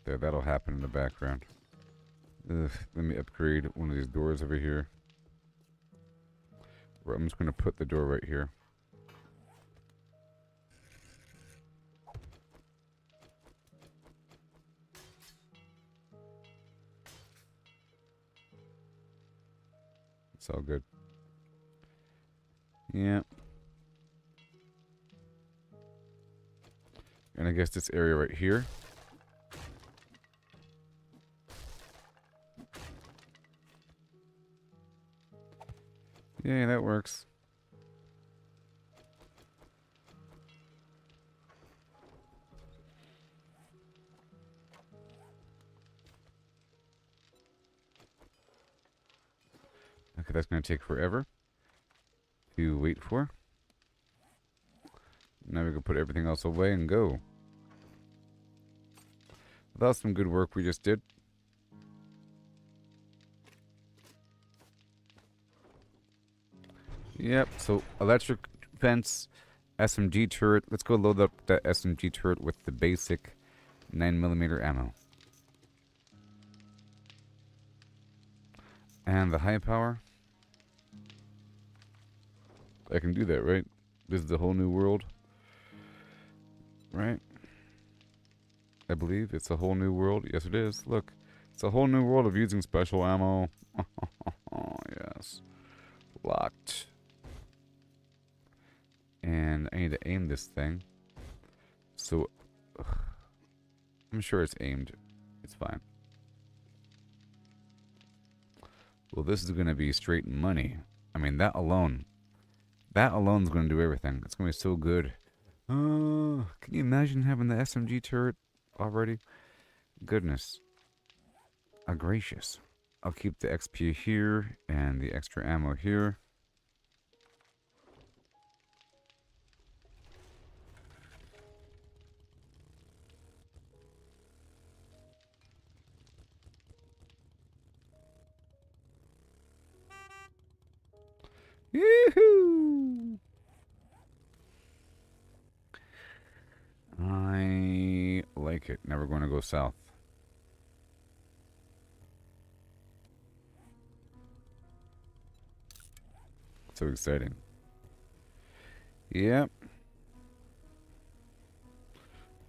There, that'll happen in the background. Ugh, let me upgrade one of these doors over here. I'm just going to put the door right here. It's all good. Yeah. And I guess this area right here. Yeah, that works. that's going to take forever to wait for. Now we can put everything else away and go. That was some good work we just did. Yep, so electric fence, SMG turret. Let's go load up that SMG turret with the basic 9mm ammo. And the high power. I can do that, right? This is the whole new world. Right? I believe it's a whole new world. Yes, it is. Look, it's a whole new world of using special ammo. Oh, yes. Locked. And I need to aim this thing. So, I'm sure it's aimed. It's fine. Well, this is going to be straight money. I mean, that alone is going to do everything. It's going to be so good. Can you imagine having the SMG turret already? Goodness. Gracious. I'll keep the XP here and the extra ammo here. Yoo-hoo! I like it. Now we're going to go south. So exciting. Yep.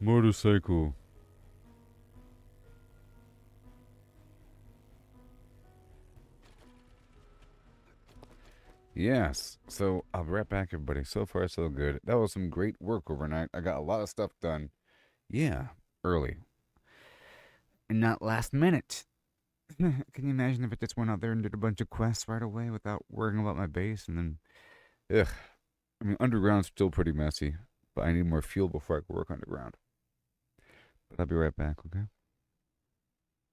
Motorcycle. Yes. So I'll be right back, everybody. So far, so good. That was some great work overnight. I got a lot of stuff done. Yeah. Early. And not last minute. Can you imagine if I just went out there and did a bunch of quests right away without worrying about my base? And then, ugh. I mean, underground's still pretty messy. But I need more fuel before I can work underground. But I'll be right back, okay?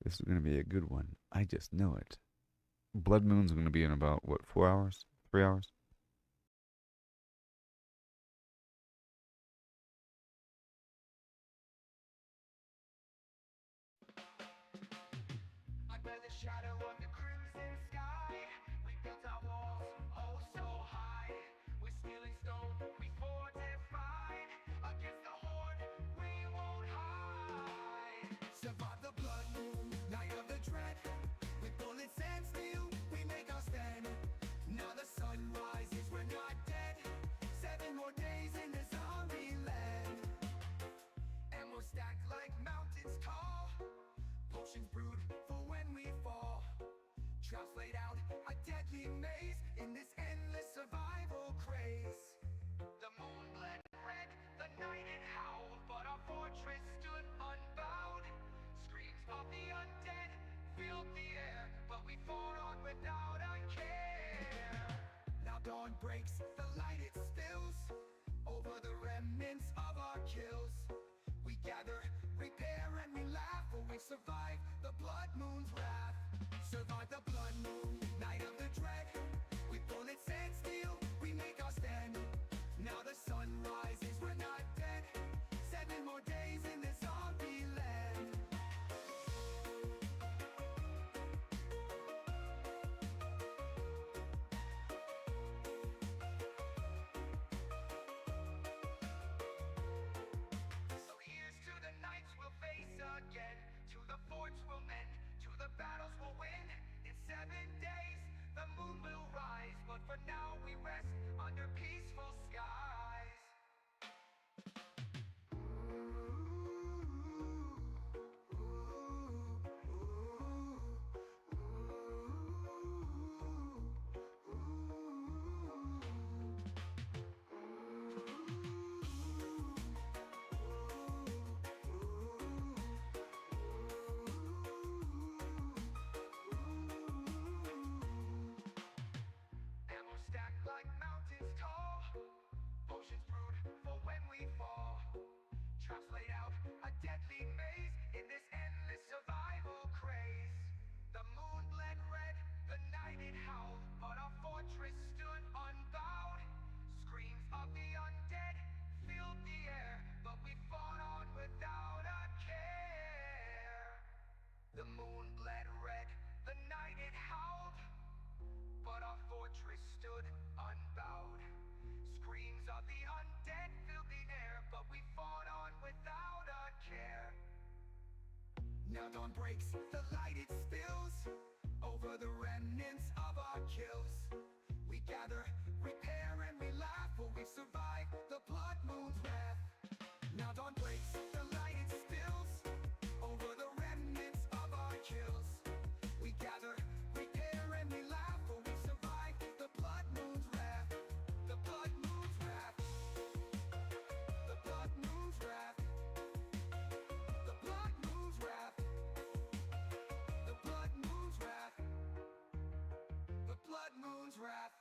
This is going to be a good one. I just know it. Blood Moon's going to be in about, what, 4 hours? 3 hours? Under the shadow of the crimson sky, we built our walls, oh so high. We're stealing stone, we fortified. Against the horde, we won't hide. Survive the blood moon, night of the dread. With bullets and steel, we make our stand. Now the sun rises, we're not dead. 7 more days in the zombie land. And we're stacked like mountains tall. Potions brewed for when we fall. Traps laid out, a deadly maze in this endless survival craze. The moon bled red, the night it howled, but our fortress stood unbowed. Screams of the undead filled the air, but we fought on without a care. Now dawn breaks, the light it spills over the remnants of our kills. We gather, repair, and we laugh, for we survive the blood moon's wrath. Survive the blood moon, night of the dread. With bullets and steel, we make our stand. Now the sun rises, we're not dead. 7 more days in the zombie land. So here's to the nights we'll face again, to the forts we'll mend, to the battles we'll win. In 7 days, the moon will rise, but for now we rest under peaceful skies. Now dawn breaks, the light it spills over the remnants of our kills. We gather, repair, and we laugh, for we survive the blood moon's wrath. Now dawn breaks, the light it spills over the remnants of our kills. We gather, repair, and we laugh, for we survive the blood moon's wrath. The blood moon's wrath. The blood moon's wrath. The blood moon's wrath. The blood moon's wrath. The blood moon's wrath.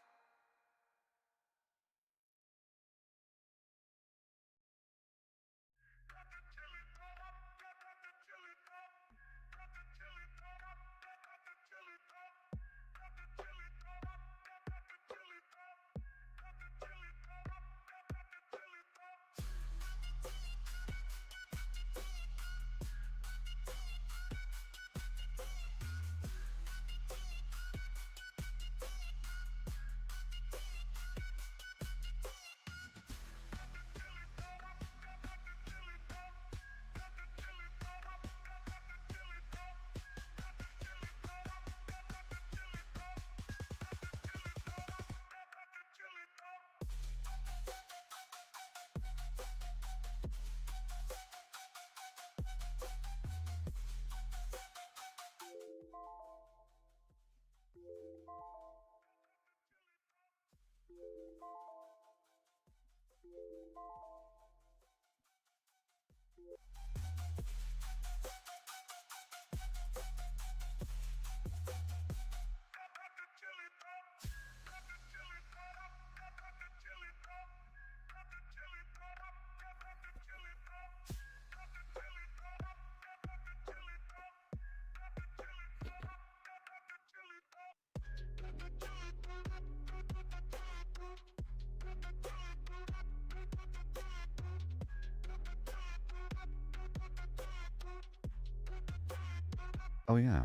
Oh, yeah.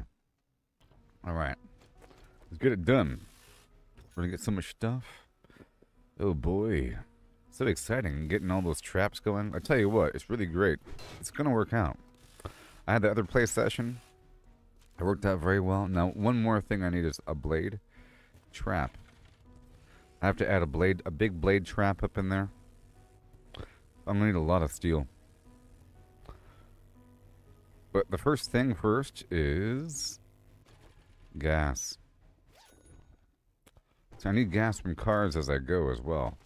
Alright. Let's get it done. We're gonna get so much stuff. Oh, boy. So exciting getting all those traps going. I tell you what, it's really great. It's gonna work out. I had the other play session. It worked out very well. Now, one more thing I need is a blade trap. I have to add a big blade trap up in there. I'm gonna need a lot of steel. But the first thing first is gas. So I need gas from cars as I go as well.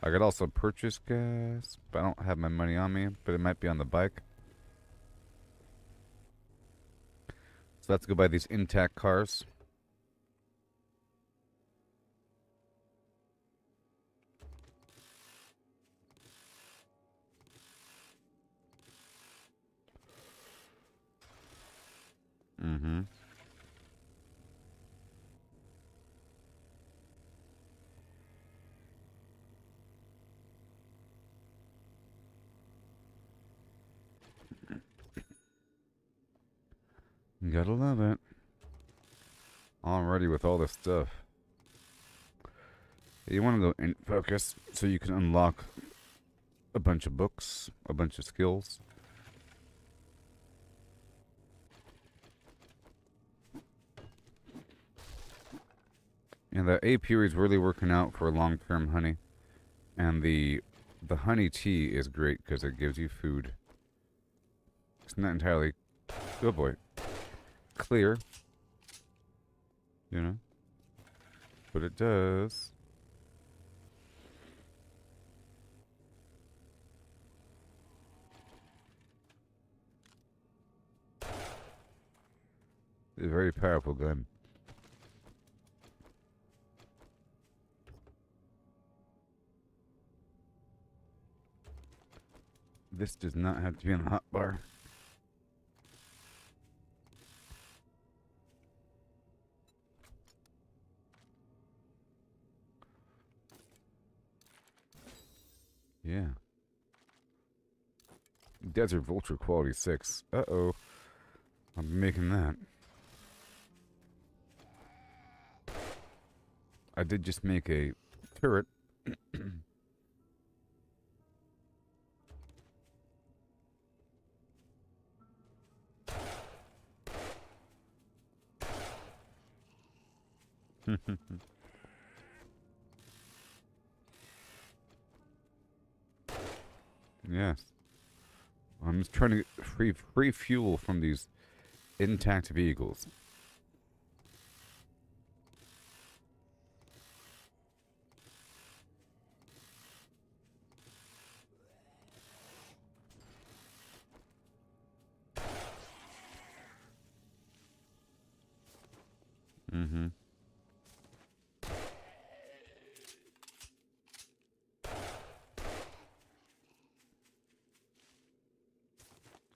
I could also purchase gas, but I don't have my money on me, but it might be on the bike. So let's go buy these intact cars. Mm-hmm. You gotta love it. Already with all this stuff. You want to go in focus so you can unlock a bunch of books, a bunch of skills. And the apiary is really working out for long-term honey. And the honey tea is great because it gives you food. It's not entirely, oh boy, clear, you know, but it does. It's a very powerful gun. This does not have to be on the hot bar. Yeah. Desert Vulture Quality 6. Uh-oh. I'm making that. I did just make a turret. Yes. I'm just trying to get free fuel from these intact vehicles. Mm-hmm.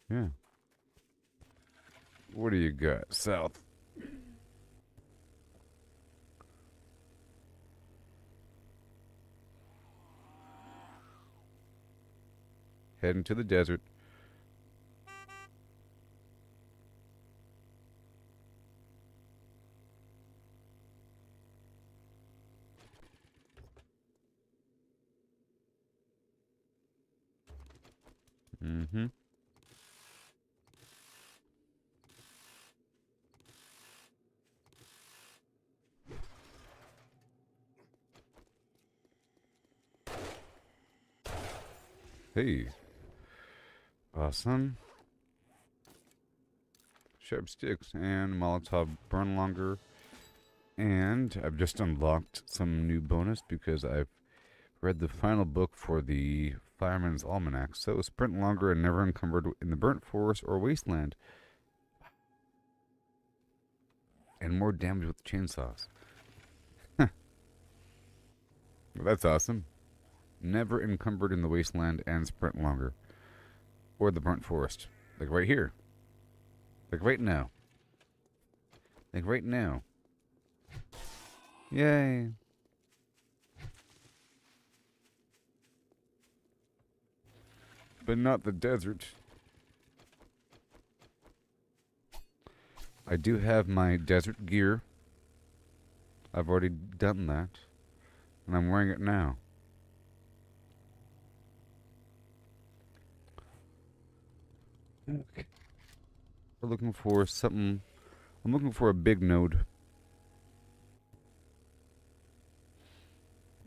Yeah. What do you got? South. Heading to the desert. Mm-hmm. Hey. Awesome. Sharp sticks and Molotov burn longer. And I've just unlocked some new bonus because I've read the final book for the Fireman's Almanac. So sprint longer and never encumbered in the burnt forest or wasteland. And more damage with chainsaws. Well, that's awesome. Never encumbered in the wasteland and sprint longer. Or the burnt forest. Like right here. Like right now. Like right now. Yay. But not the desert. I do have my desert gear. I've already done that. And I'm wearing it now. Okay. We're looking for something. I'm looking for a big node.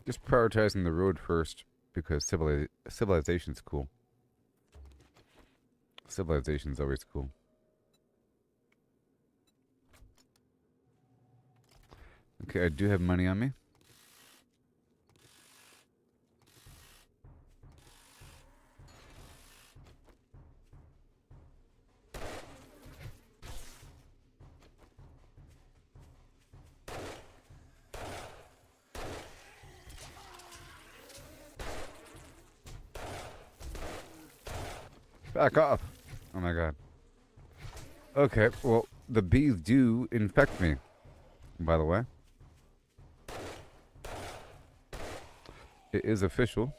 Just prioritizing the road first because civilization's cool. Civilization's always cool. Okay, I do have money on me. Back off. Oh my god. Okay, well, the bees do infect me, by the way. It is official.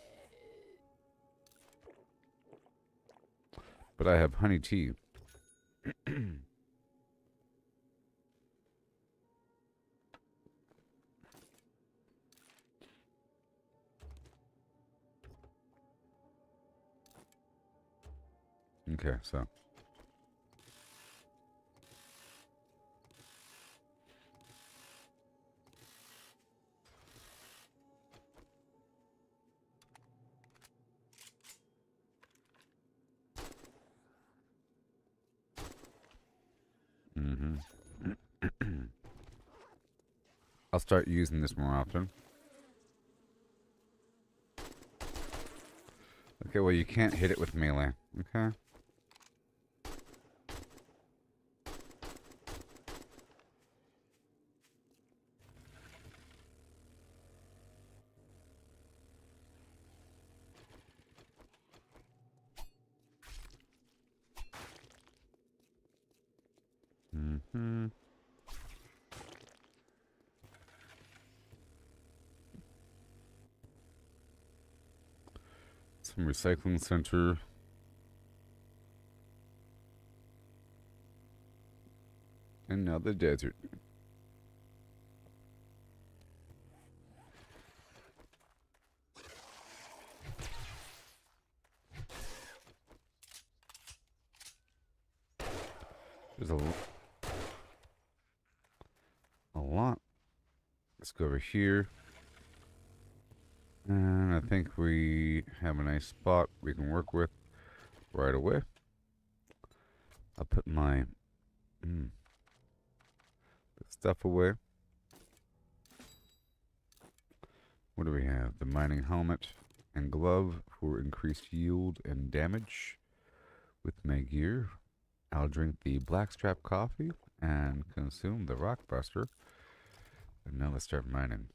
But I have honey tea. Okay, so. Mm-hmm. I'll start using this more often. Okay, well, you can't hit it with melee. Okay. Mm-hmm. Some recycling center. And now the desert. There's a lot. go over here. And I think we have a nice spot we can work with right away. I'll put my stuff away. What do we have? The mining helmet and glove for increased yield and damage. With my gear, I'll drink the blackstrap coffee and consume the rock buster. And now let's start mining.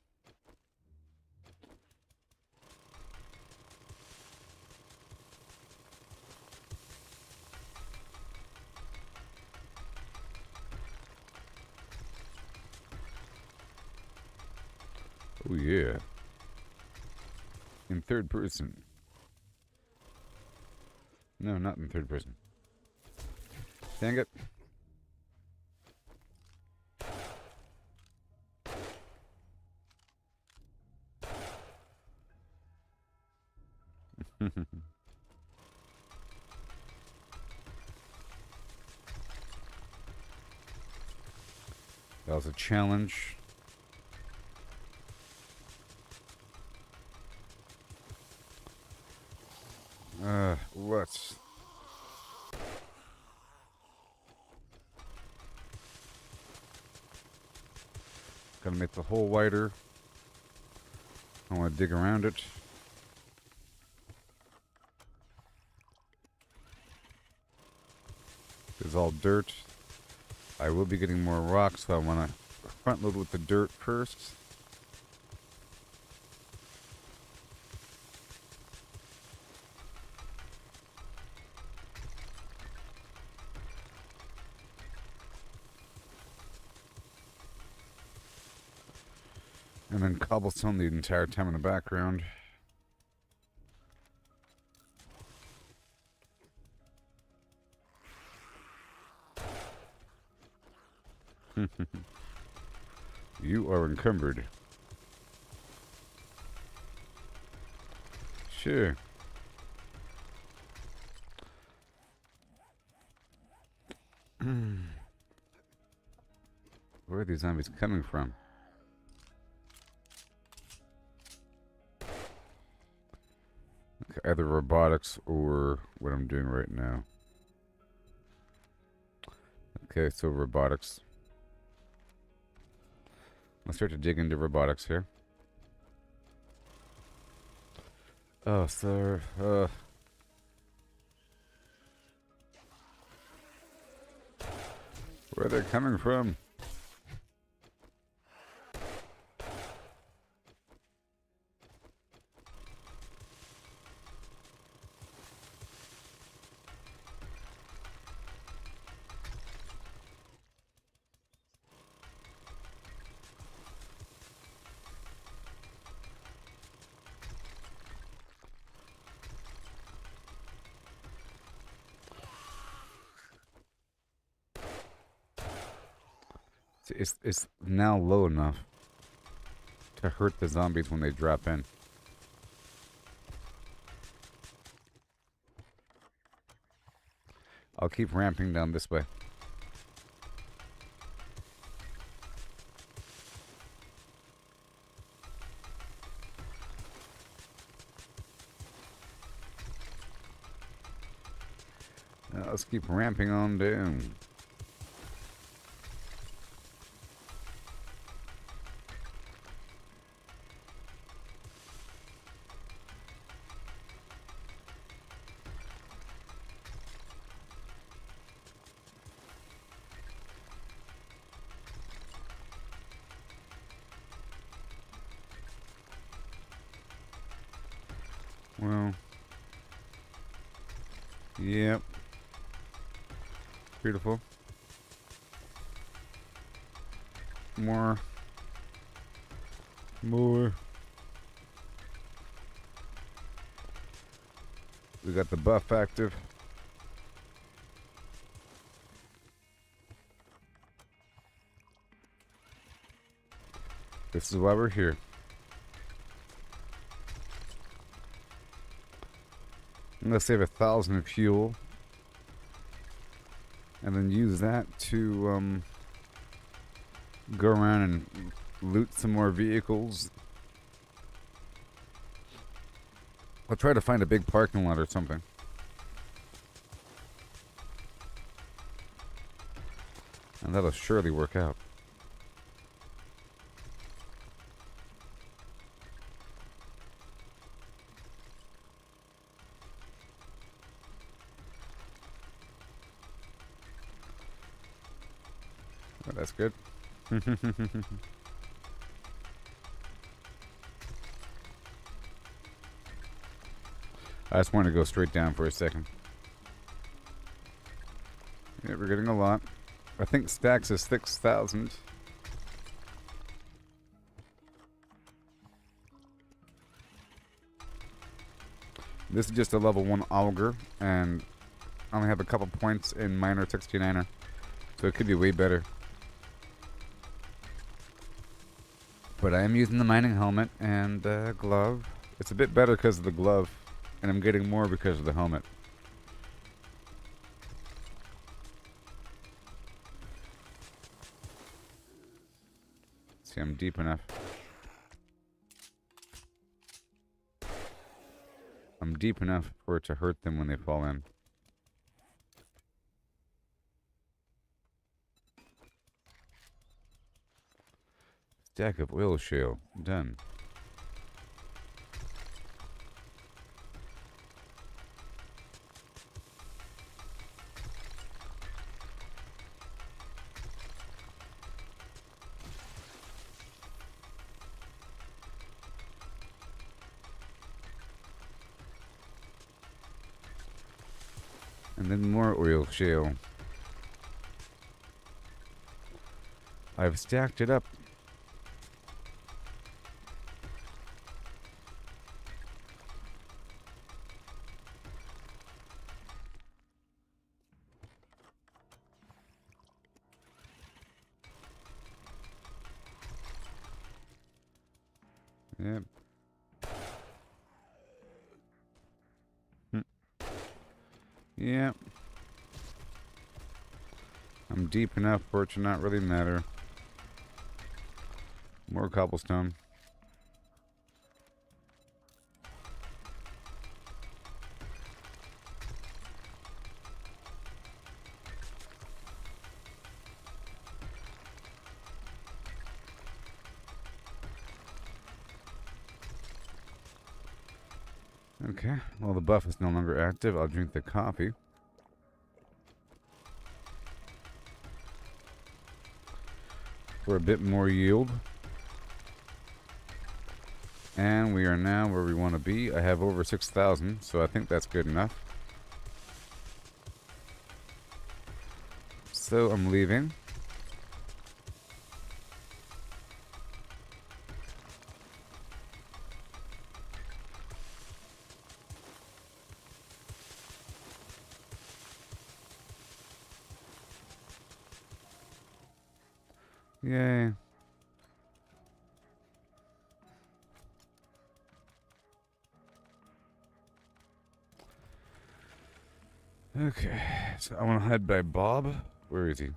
Oh yeah. In third person. No, not in third person. Dang it. That was a challenge. Let's... Gotta make the hole wider. I want to dig around it. It's all dirt. I will be getting more rocks, so I want to front load with the dirt first. And then cobblestone the entire time in the background. You are encumbered. Sure. Where are these zombies coming from? Okay, either robotics or what I'm doing right now. Okay, so robotics. Let's start to dig into robotics here. Oh, sir. Where are they coming from? It's now low enough to hurt the zombies when they drop in. I'll keep ramping down this way. Now let's keep ramping on down. Well, yep. Beautiful. More. We got the buff active. This is why we're here. I'm gonna save 1,000 fuel, and then use that to go around and loot some more vehicles. I'll try to find a big parking lot or something. And that'll surely work out. Oh, that's good. I just wanted to go straight down for a second. Yeah, we're getting a lot. I think stacks is 6,000. This is just a level 1 auger, and I only have a couple points in minor 69er, so it could be way better. But I am using the mining helmet and glove. It's a bit better because of the glove, and I'm getting more because of the helmet. See, I'm deep enough. I'm deep enough for it to hurt them when they fall in. Stack of oil shale. Done. And then more oil shale. I've stacked it up. Yep. Yeah. I'm deep enough for it to not really matter. More cobblestone. Okay, well the buff is no longer active. I'll drink the coffee. For a bit more yield. And we are now where we want to be. I have over 6,000, so I think that's good enough. So I'm leaving. Yay. Okay, so I want to head by Bob. Where is he?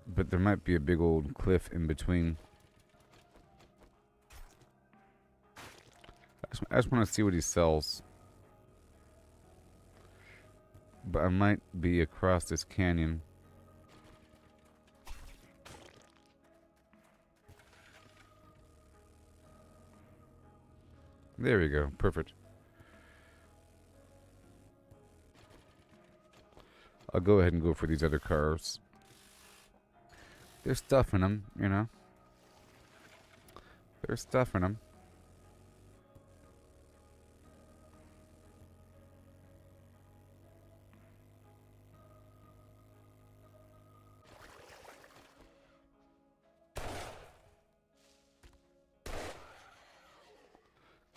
But there might be a big old cliff in between. I just want to see what he sells. But I might be across this canyon. There we go. Perfect. I'll go ahead and go for these other cars. There's stuff in them, you know. There's stuff in them.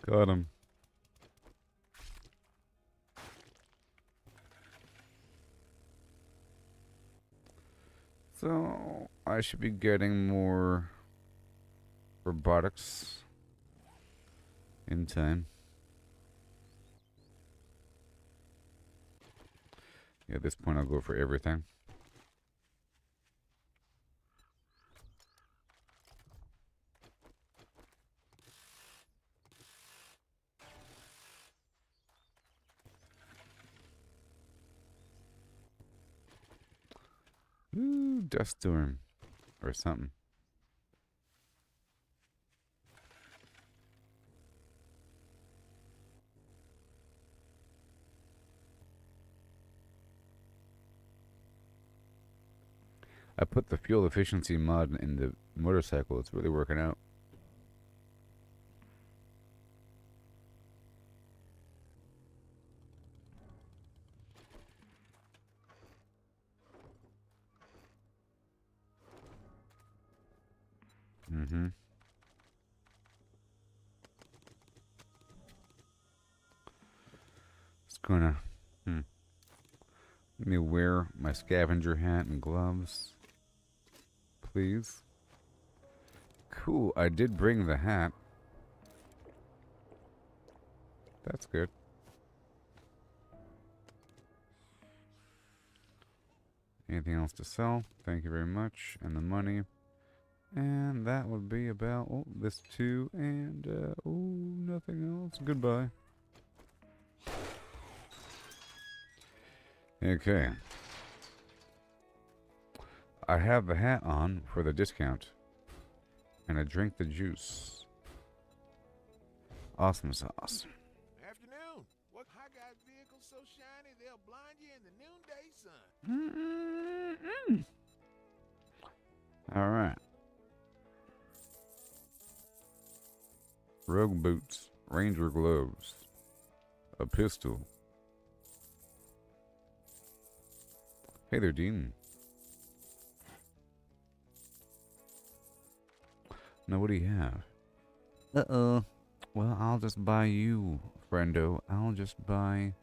Got him. So, I should be getting more robotics in time. Yeah, at this point I'll go for everything. dust storm or something. I put the fuel efficiency mod in the motorcycle. It's really working out. Mm-hmm. It's gonna... Let me wear my scavenger hat and gloves. Please. Cool, I did bring the hat. That's good. Anything else to sell? Thank you very much. And the money. And that would be about, oh, this too. And, oh, nothing else. Goodbye. Okay. I have the hat on for the discount. And I drink the juice. Awesome sauce. Afternoon. What? I got vehicles so shiny they'll blind you in the noonday sun. All right. Rogue boots, ranger gloves, a pistol. Hey there, Dean. Now, what do you have? Uh-oh. Well, I'll just buy you, friendo. I'll just buy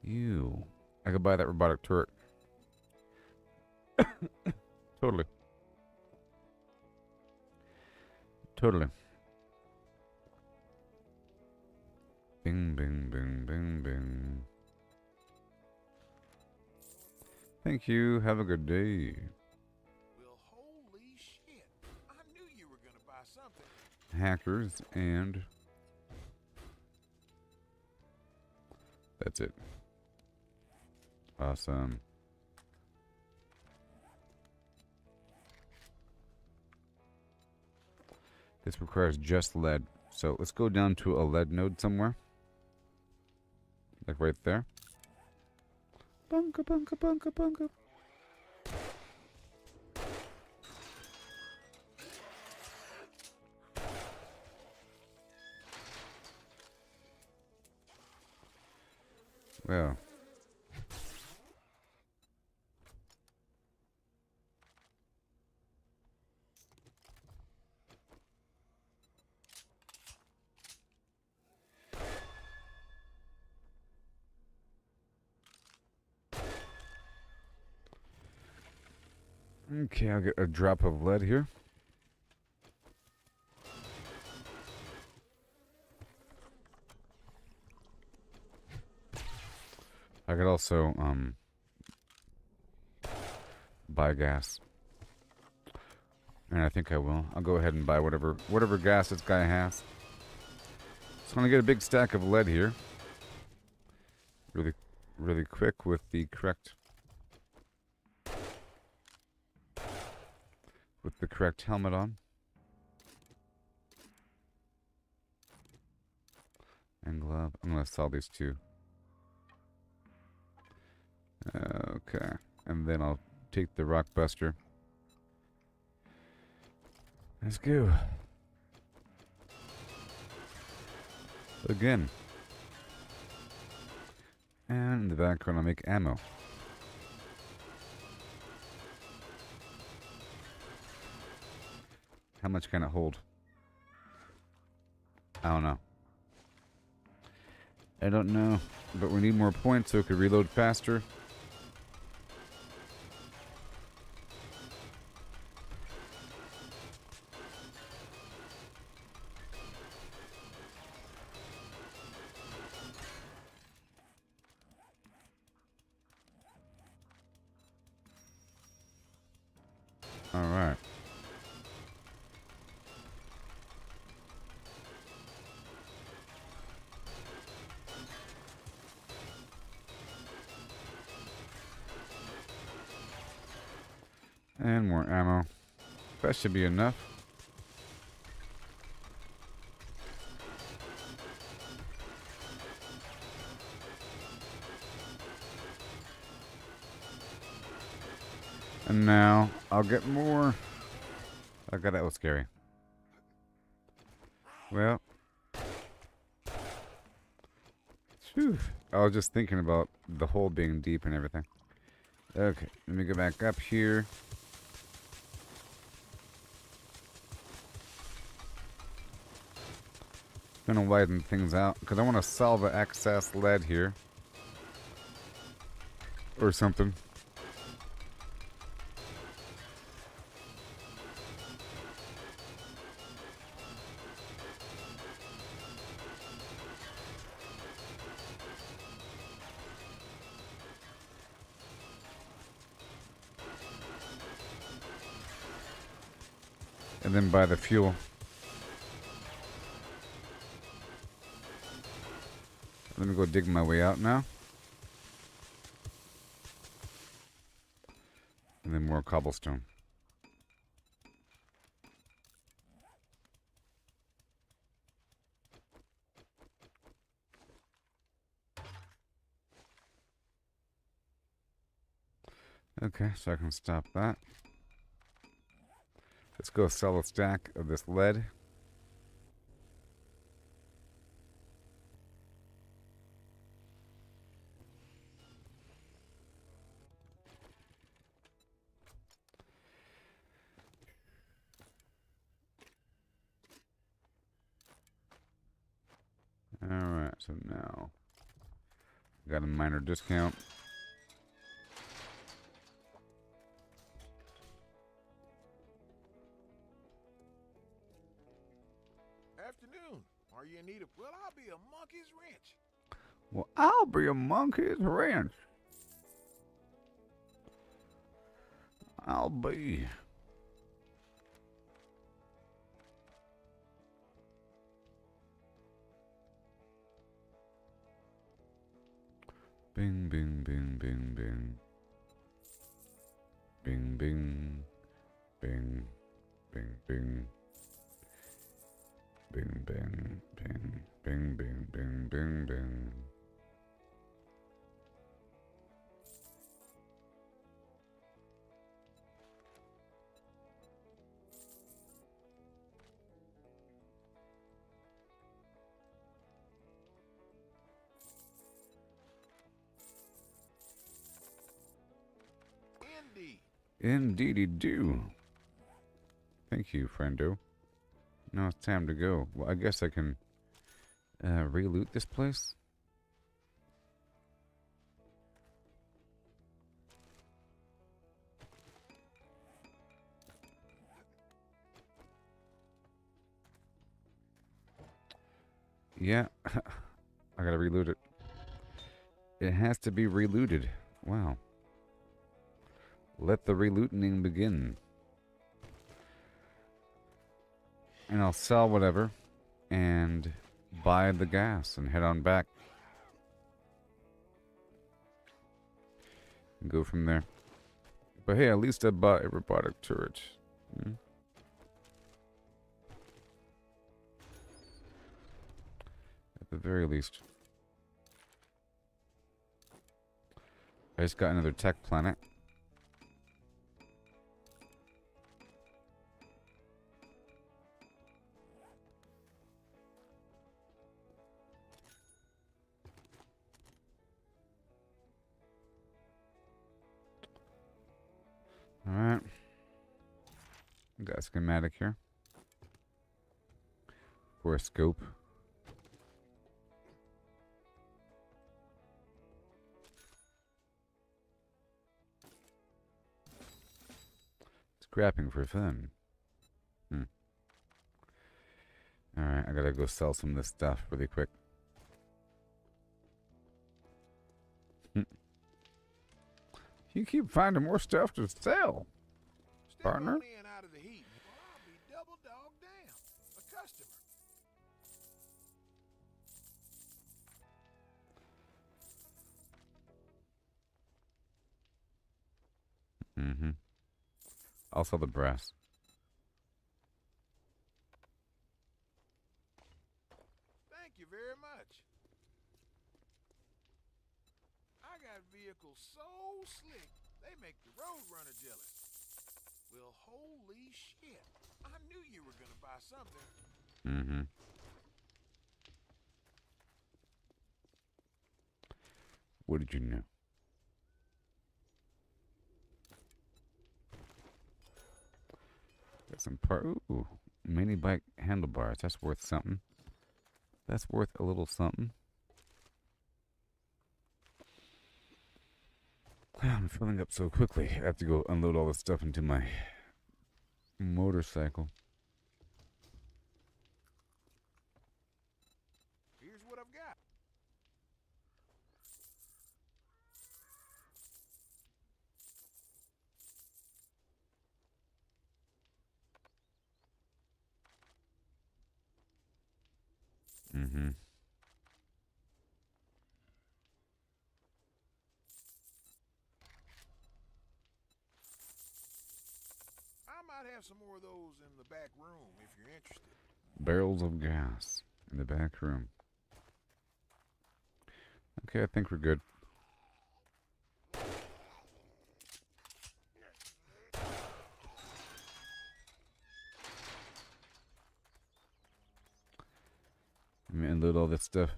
you. I could buy that robotic turret. Totally. Totally. Bing, bing, bing, bing, bing. Thank you. Have a good day. Well, holy shit. I knew you were gonna buy something. Hackers and... That's it. Awesome. This requires just lead. So let's go down to a lead node somewhere. Like right there. Bunka, bunka, bunka, bunka. Well. Okay, I'll get a drop of lead here. I could also buy gas. And I think I will. I'll go ahead and buy whatever gas this guy has. So I'm gonna get a big stack of lead here. Really quick with the correct helmet on. And glove. I'm gonna sell these two. Okay. And then I'll take the rock buster. Let's go. Again. And in the background I'll make ammo. How much can it hold? I don't know. I don't know. But we need more points so it could reload faster. Alright. And more ammo. That should be enough. And now I'll get more. Oh god, that was scary. Well. Phew. I was just thinking about the hole being deep and everything. Okay, let me go back up here. Gonna widen things out because I want to sell the excess lead here or something. And then buy the fuel. Let me go dig my way out now. And then more cobblestone. Okay, so I can stop that. Let's go sell a stack of this lead. Alright, so now got a minor discount. Afternoon. Are you in need of... Well, I'll be a monkey's wrench. Well, I'll be a monkey's wrench. I'll be. Bing, bing, bing, bing, bing. Bing, bing. Bing, bing, bing. Bing, bing, bing, bing, bing, bing, bing, bing. Indeed. Indeedy do. Thank you, friendo. Now it's time to go. Well, I guess I can re-loot this place. Yeah, I gotta reloot it. It has to be relooted. Wow. Let the relooting begin. And I'll sell whatever and buy the gas and head on back. And go from there. But hey, at least I bought a robotic turret. Hmm? At the very least. I just got another tech planet. Alright. Got a schematic here. For a scope. Scrapping for fun. Alright, I gotta go sell some of this stuff really quick. You keep finding more stuff to sell, Step partner. on in out of the heat, or I'll be double dog down. A customer. Mm-hmm. I'll sell the brass. Thank you very much. I got vehicles so slick, they make the roadrunner jealous. Well, holy shit. I knew you were gonna buy something. Mm-hmm. What did you know? Got some ooh, mini bike handlebars. That's worth something. That's worth a little something. I'm filling up so quickly. I have to go unload all this stuff into my motorcycle. Here's what I've got. Mm-hmm. I might have some more of those in the back room if you're interested. Barrels of gas in the back room. Okay, I think we're good. Let me unload all this stuff.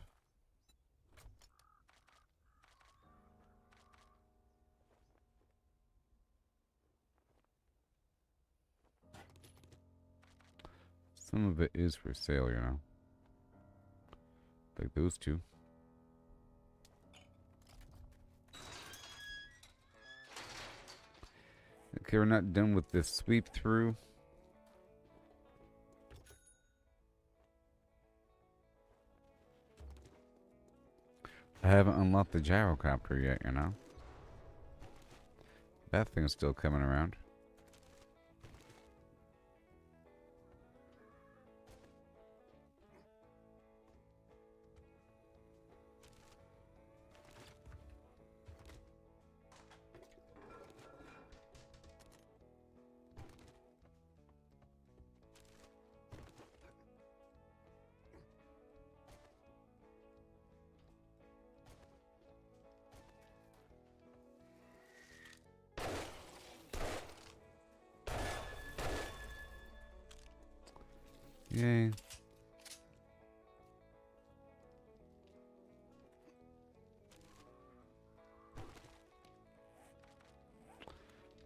Some of it is for sale, you know. Like those two. Okay, we're not done with this sweep through. I haven't unlocked the gyrocopter yet, you know. That thing's still coming around. Yay.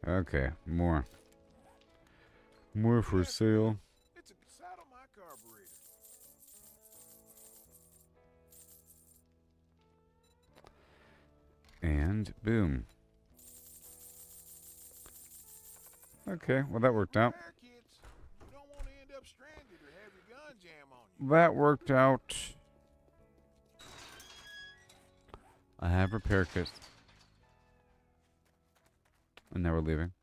Okay, more. More for sale. It's a saddle my carburetor. And boom. Okay, well that worked out. Repair kits. You don't want to end up stranded or have your gun jam on you. That worked out. I have repair kits. And now we're leaving.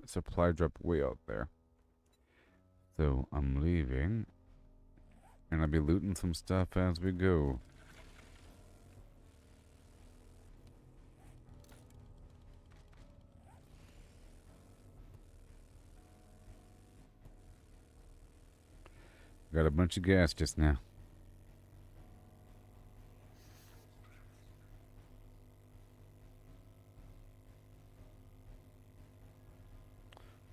Supply drop way out there. So I'm leaving. And I'll be looting some stuff as we go. Got a bunch of gas just now.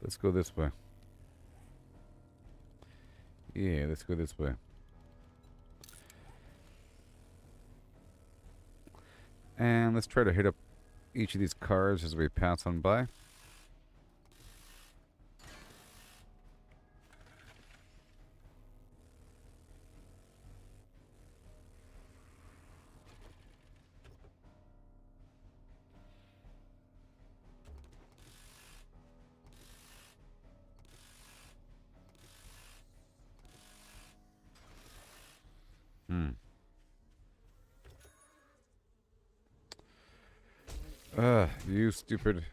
Let's go this way. Yeah, let's go this way. And let's try to hit up each of these cars as we pass on by. You stupid.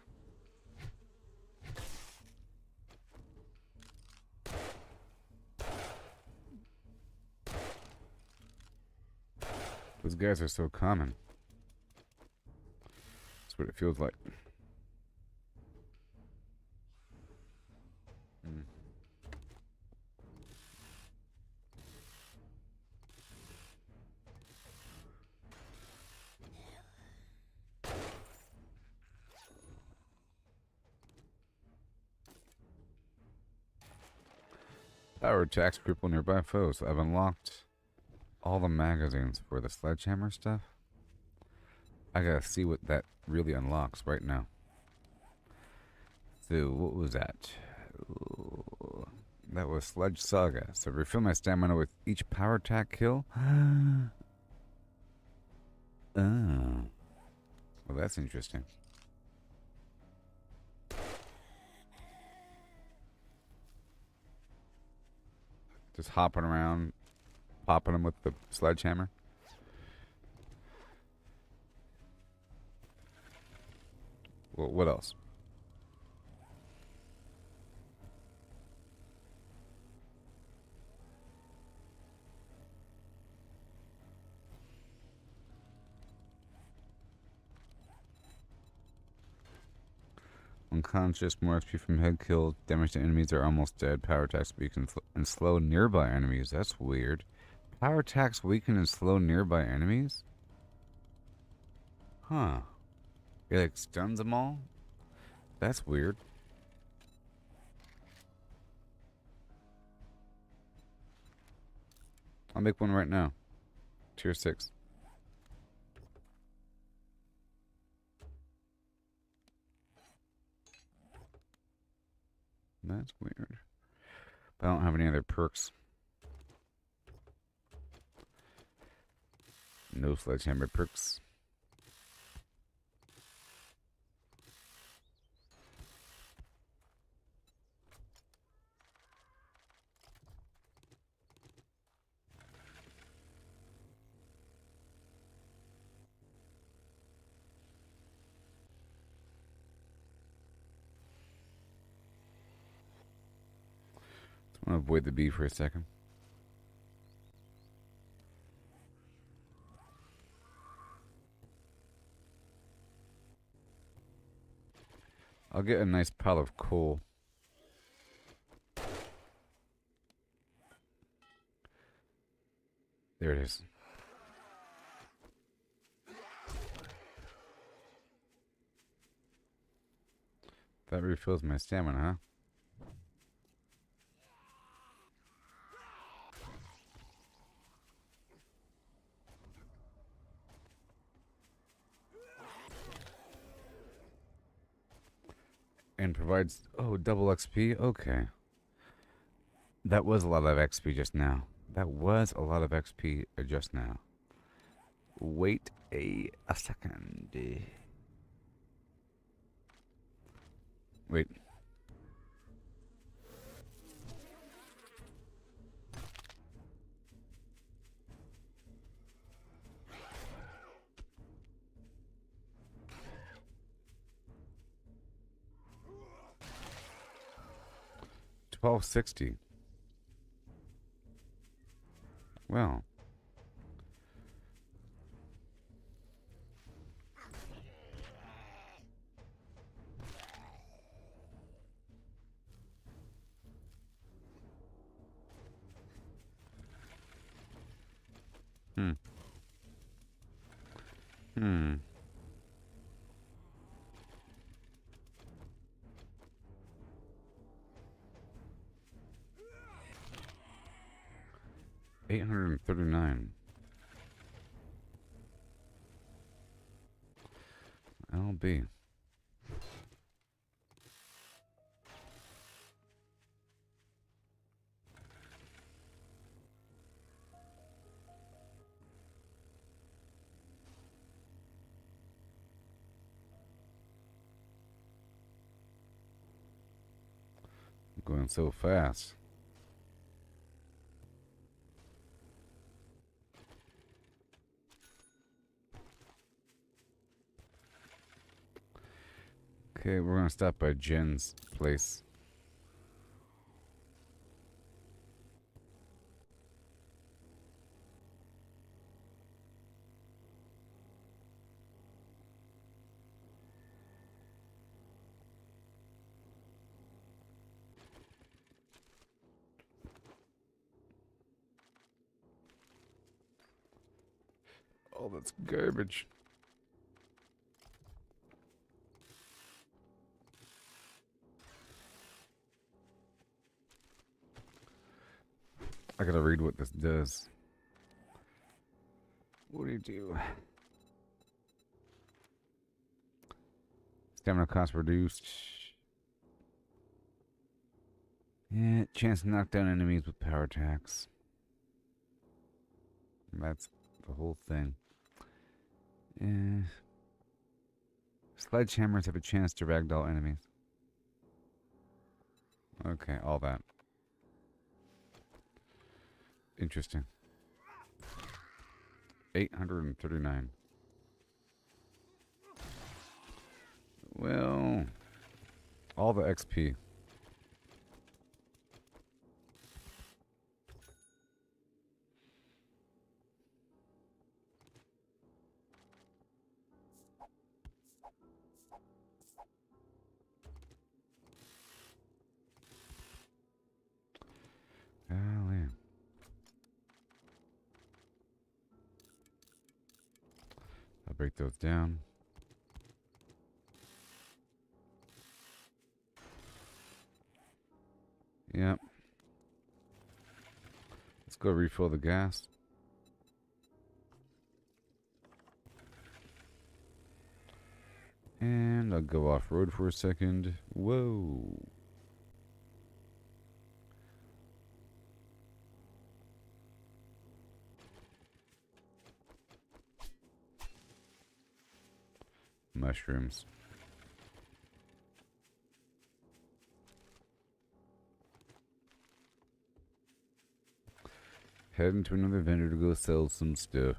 Those guys are so common. That's what it feels like. Hmm. Power attacks cripple nearby foes. I've unlocked all the magazines for the sledgehammer stuff. I gotta see what that really unlocks right now. So, what was that? Ooh, that was Sledge Saga. So, refill my stamina with each power attack kill. Oh. Well, that's interesting. Just hopping around, popping them with the sledgehammer. Well, what else? Unconscious, more XP from head kill. Damage to enemies are almost dead. Power attacks weaken and slow nearby enemies. That's weird. Power attacks weaken and slow nearby enemies? Huh. It like stuns them all? That's weird. I'll make one right now. Tier 6. That's weird. But I don't have any other perks. No sledgehammer perks. I'm gonna avoid the bee for a second. I'll get a nice pile of coal. There it is. That refills my stamina, huh? And provides, oh, double XP? Okay. That was a lot of XP just now. That was a lot of XP just now. Wait a second. Wait. $12.60. Well. Hmm. 839. LB. Going so fast. Okay, we're gonna stop by Jen's place. all that's garbage. I gotta read what this does. What do you do? Stamina cost reduced. Yeah, chance to knock down enemies with power attacks. That's the whole thing. Yeah. Sledgehammers have a chance to ragdoll enemies. Okay, all that. Interesting. 839. Well, all the XP. Golly. I'll break those down. Yep. Let's go refill the gas. And I'll go off-road for a second. Whoa. Mushrooms. Heading to another vendor to go sell some stuff.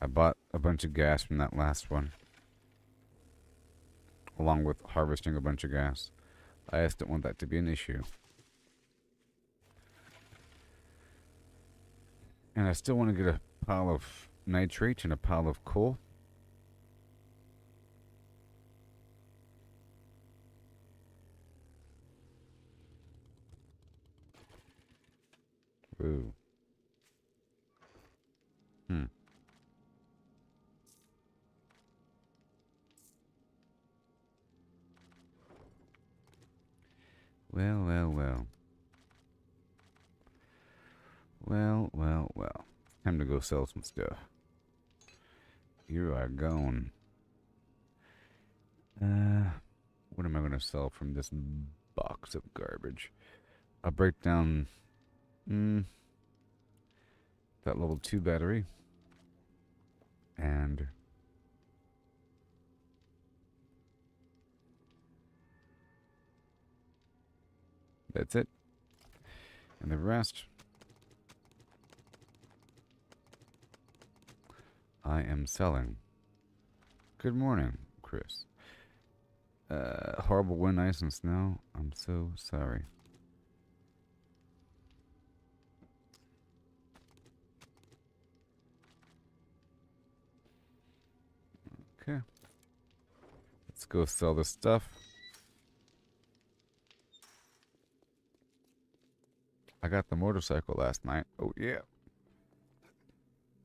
I bought a bunch of gas from that last one, along with harvesting a bunch of gas. I just don't want that to be an issue. And I still want to get a pile of nitrate and a pile of coal. Ooh. Well, well, well. Well, well, well. Time to go sell some stuff. You are gone. What am I going to sell from this box of garbage? I'll break down that level 2 battery. And that's it. And the rest I am selling. Good morning, Chris. Horrible wind, ice, and snow. I'm so sorry. Okay. Let's go sell this stuff. I got the motorcycle last night. Oh, yeah.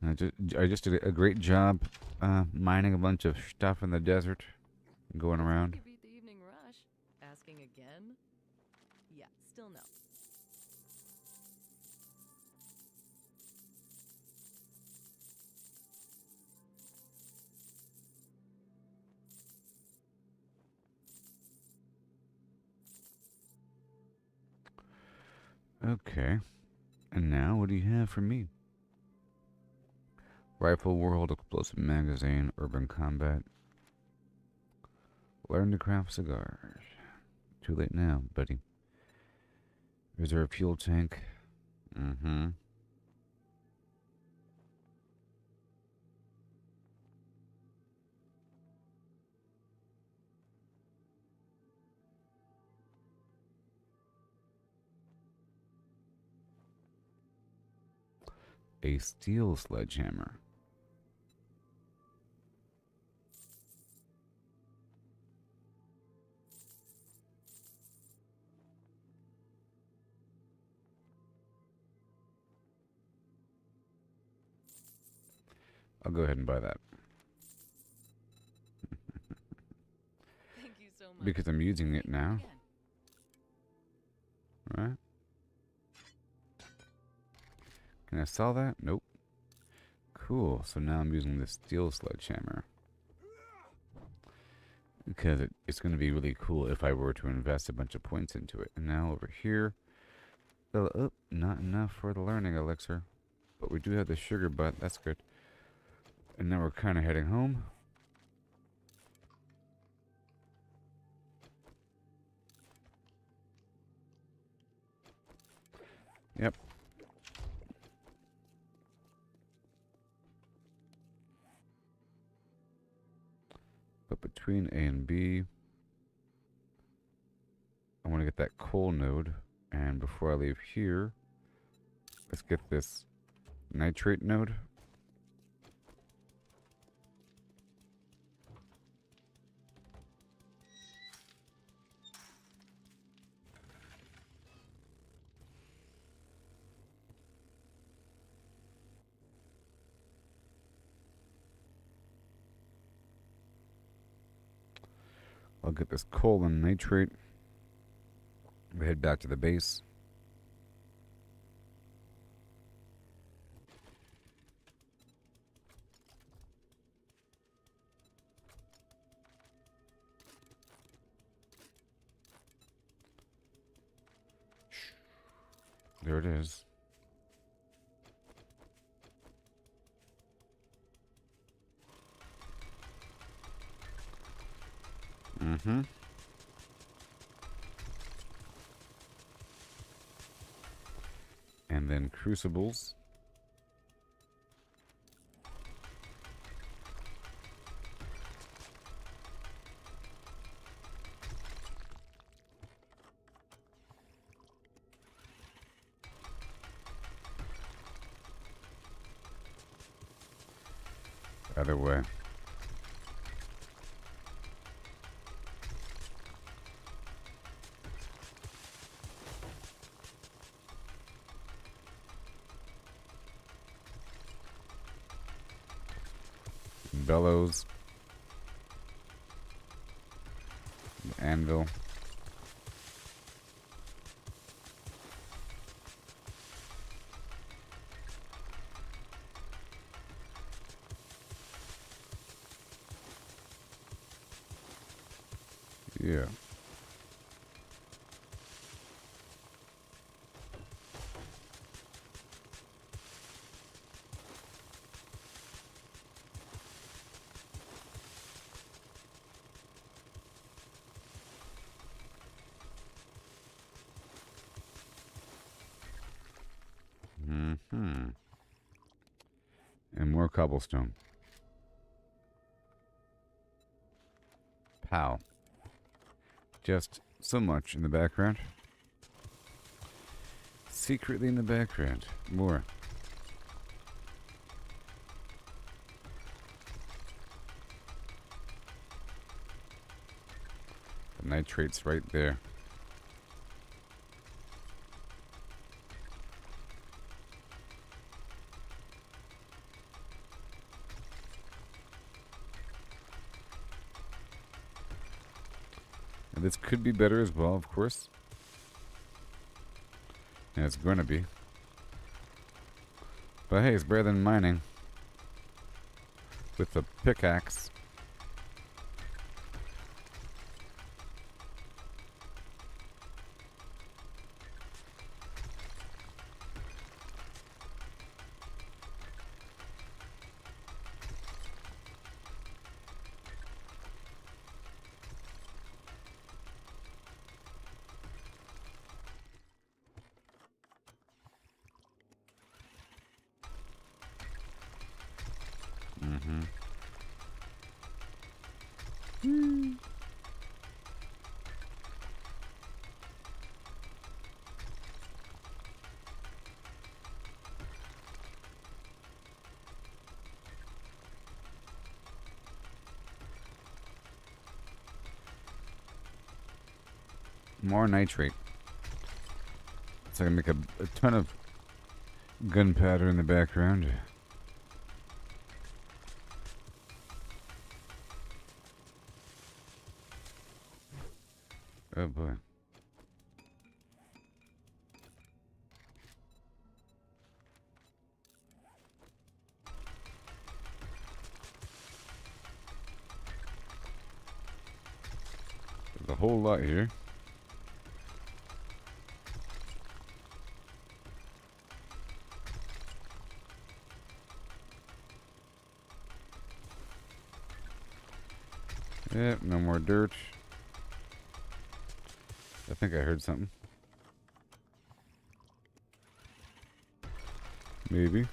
I just did a great job mining a bunch of stuff in the desert and going around. You beat the evening rush. Asking again? Yeah, still no. Okay. And now, what do you have for me? Rifle World, Explosive Magazine, Urban Combat. Learn to craft cigars. Too late now, buddy. Reserve fuel tank. A steel sledgehammer. I'll go ahead and buy that. Thank you so much. Because I'm using it now. Again. Right? Can I sell that? Nope. Cool. So now I'm using the steel sledgehammer. Because it's going to be really cool if I were to invest a bunch of points into it. And now over here, oh, not enough for the learning elixir. But we do have the sugar butt. That's good. And now we're kind of heading home. Yep. But between A and B, I want to get that coal node. And before I leave here, let's get this nitrate node. I'll get this coal and nitrate. We head back to the base. There it is. Mm-hmm. And then crucibles. Other way. Bellows. Anvil. Yeah. Mm-hmm. And more cobblestone. Pow. Just so much in the background. Secretly in the background. More. The nitrate's right there. This could be better as well, of course. And it's going to be. But hey, it's better than mining. With the pickaxe. More nitrate. So I can make a ton of gunpowder in the background. Oh boy. There's a whole lot here. Yep, no more dirt. I think I heard something. Maybe.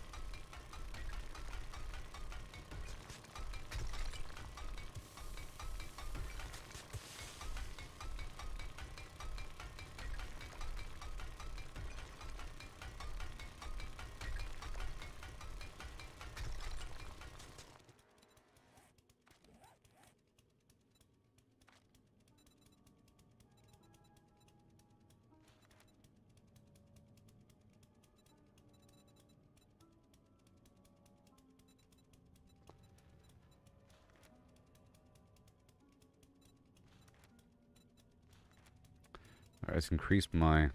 Alright, let's increase my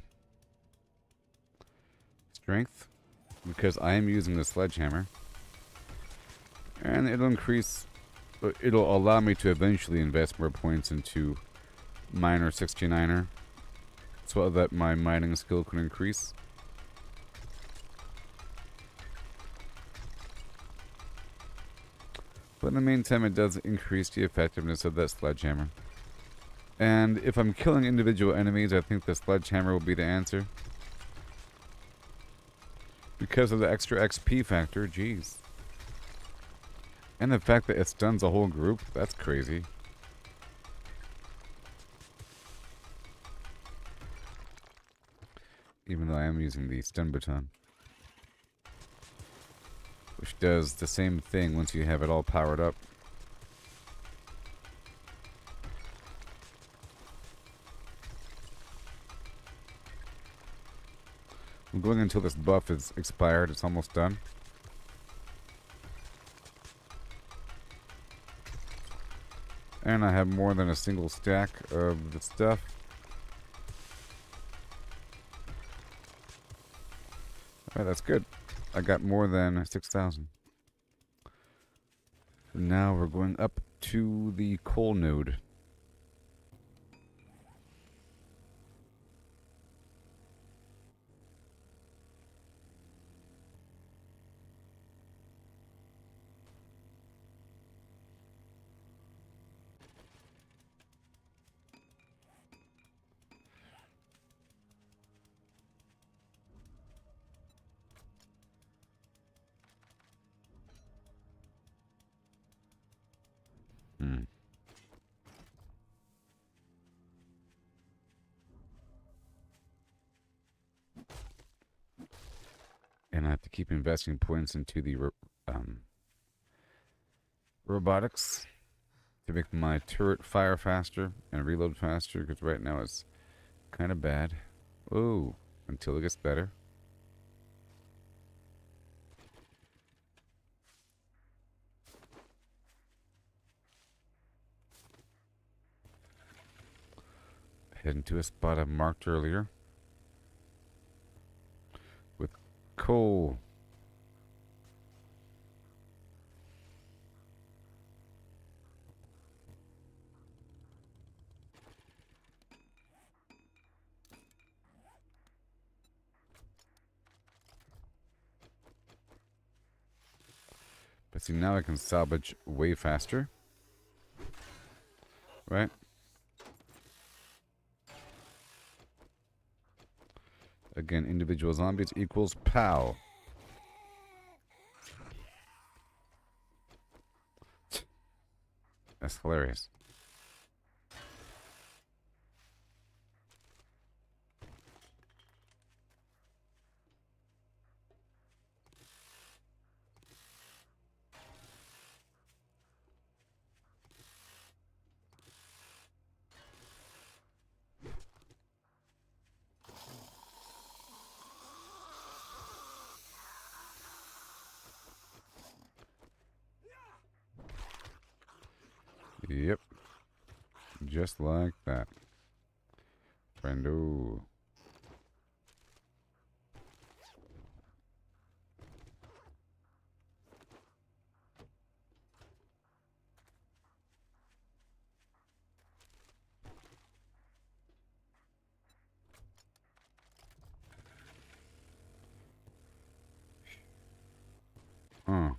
strength because I am using the sledgehammer. And it'll increase, it'll allow me to eventually invest more points into miner 69er so that my mining skill can increase. But in the meantime, it does increase the effectiveness of that sledgehammer. And if I'm killing individual enemies, I think the sledgehammer will be the answer. Because of the extra XP factor, jeez. And the fact that it stuns a whole group, that's crazy. Even though I am using the stun baton. Which does the same thing once you have it all powered up. I'm going until this buff is expired. It's almost done. And I have more than a single stack of the stuff. Alright, that's good. I got more than 6,000. Now we're going up to the coal node. And I have to keep investing points into the robotics to make my turret fire faster and reload faster, because right now it's kind of bad. Oh, until it gets better. Heading to a spot I marked earlier with coal. But see, now I can salvage way faster. Right? Again, individual zombies equals POW. That's hilarious. Yep. Just like that. friendo. Huh.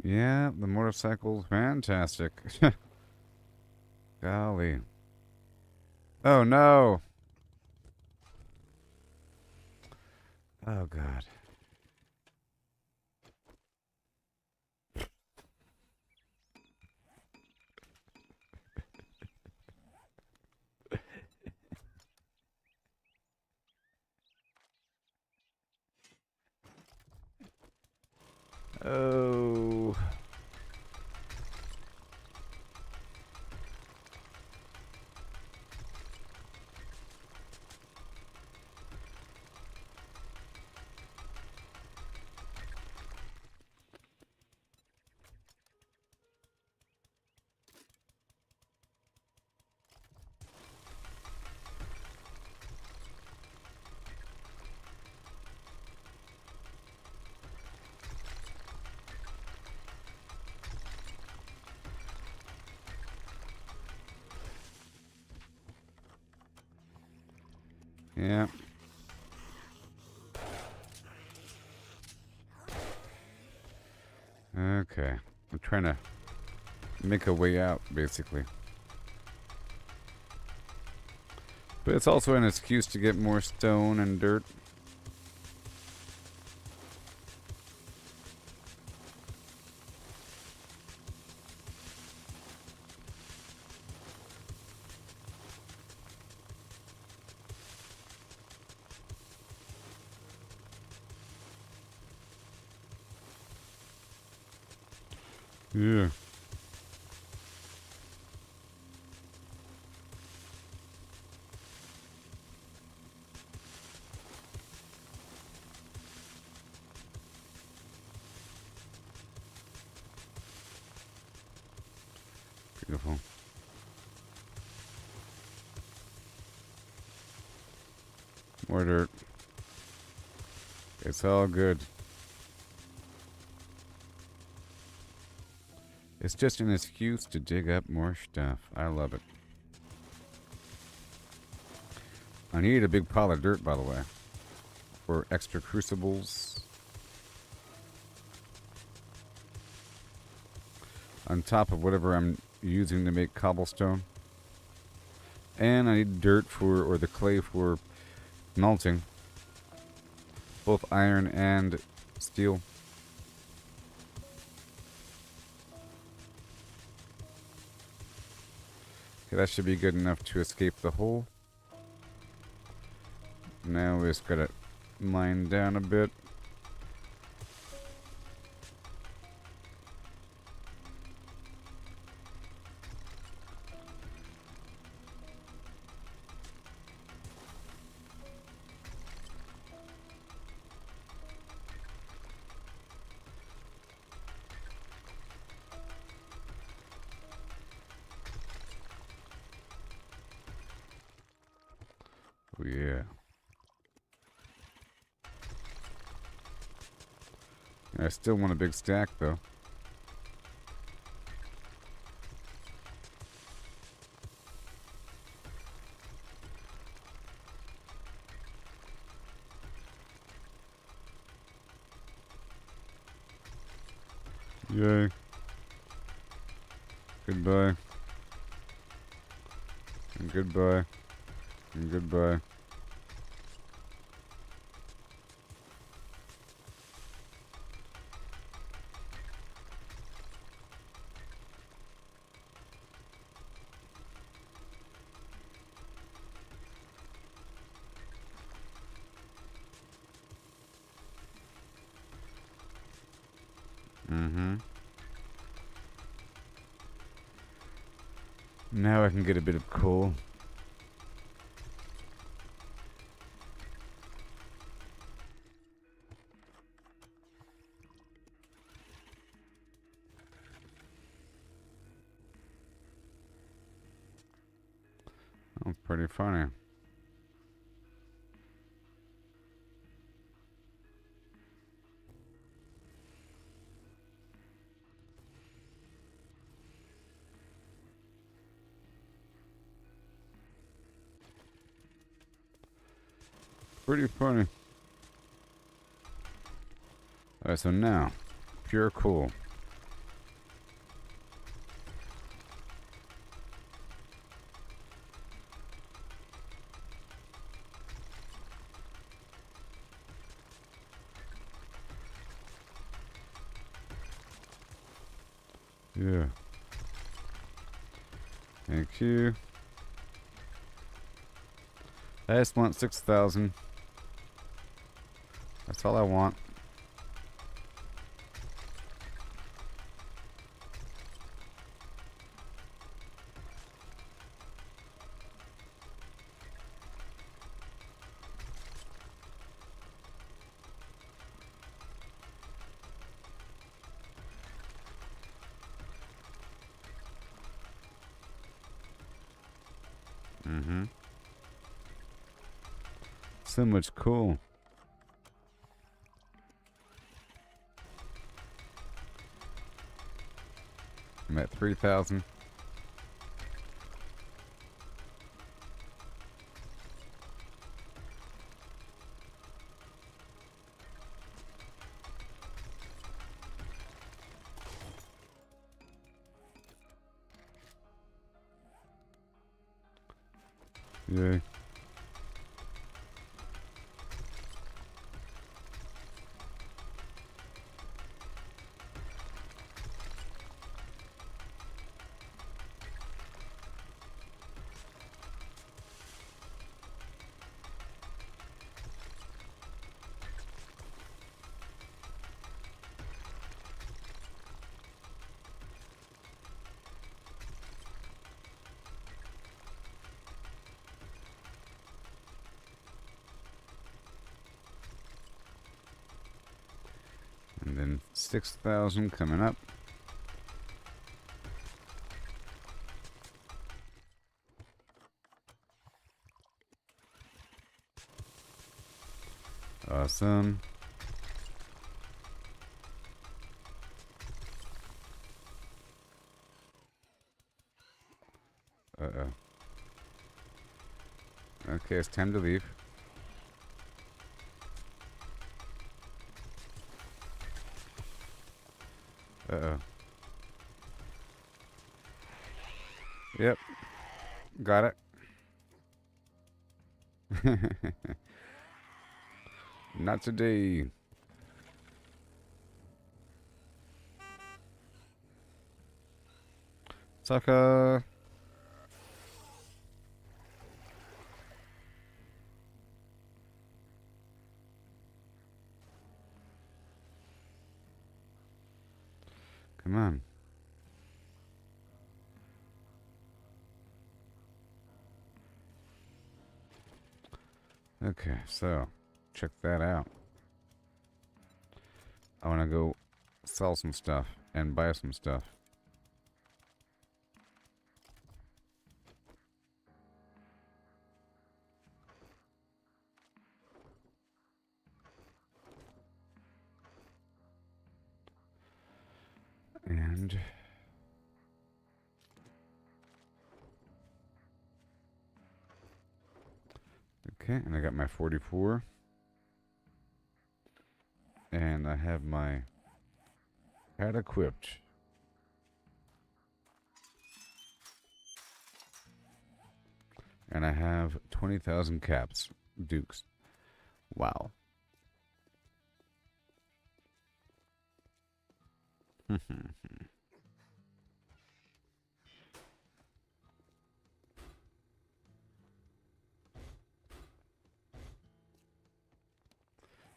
Yeah, the motorcycle's fantastic. Golly. Oh no. Oh God. Oh. Yeah. Okay. I'm trying to make a way out, basically. But it's also an excuse to get more stone and dirt. Yeah. Beautiful. More dirt. It's all good. It's just an excuse to dig up more stuff. I love it. I need a big pile of dirt, by the way, for extra crucibles. On top of whatever I'm using to make cobblestone. And I need dirt for, or the clay for melting. Both iron and steel. Okay, that should be good enough to escape the hole. Now we just gotta mine down a bit. Oh yeah. I still want a big stack though. Yay. Goodbye. And goodbye. And goodbye. Mm-hmm. Now I can get a bit of coal. Oh, pretty funny. Pretty funny. Alright, so now, pure cool. Yeah. Thank you. I just want 6,000. That's all I want. Mm-hmm. So much cool. I'm at 3,000. Yay. And then 6,000 coming up. Awesome. Uh-oh. Okay, it's time to leave. Uh-oh. Yep. Got it. Not today. Sucker. Come on. Okay, so check that out. I want to go sell some stuff and buy some stuff. And okay, and I got my 44. And I have my hat equipped. And I have 20,000 caps. Dukes. Wow.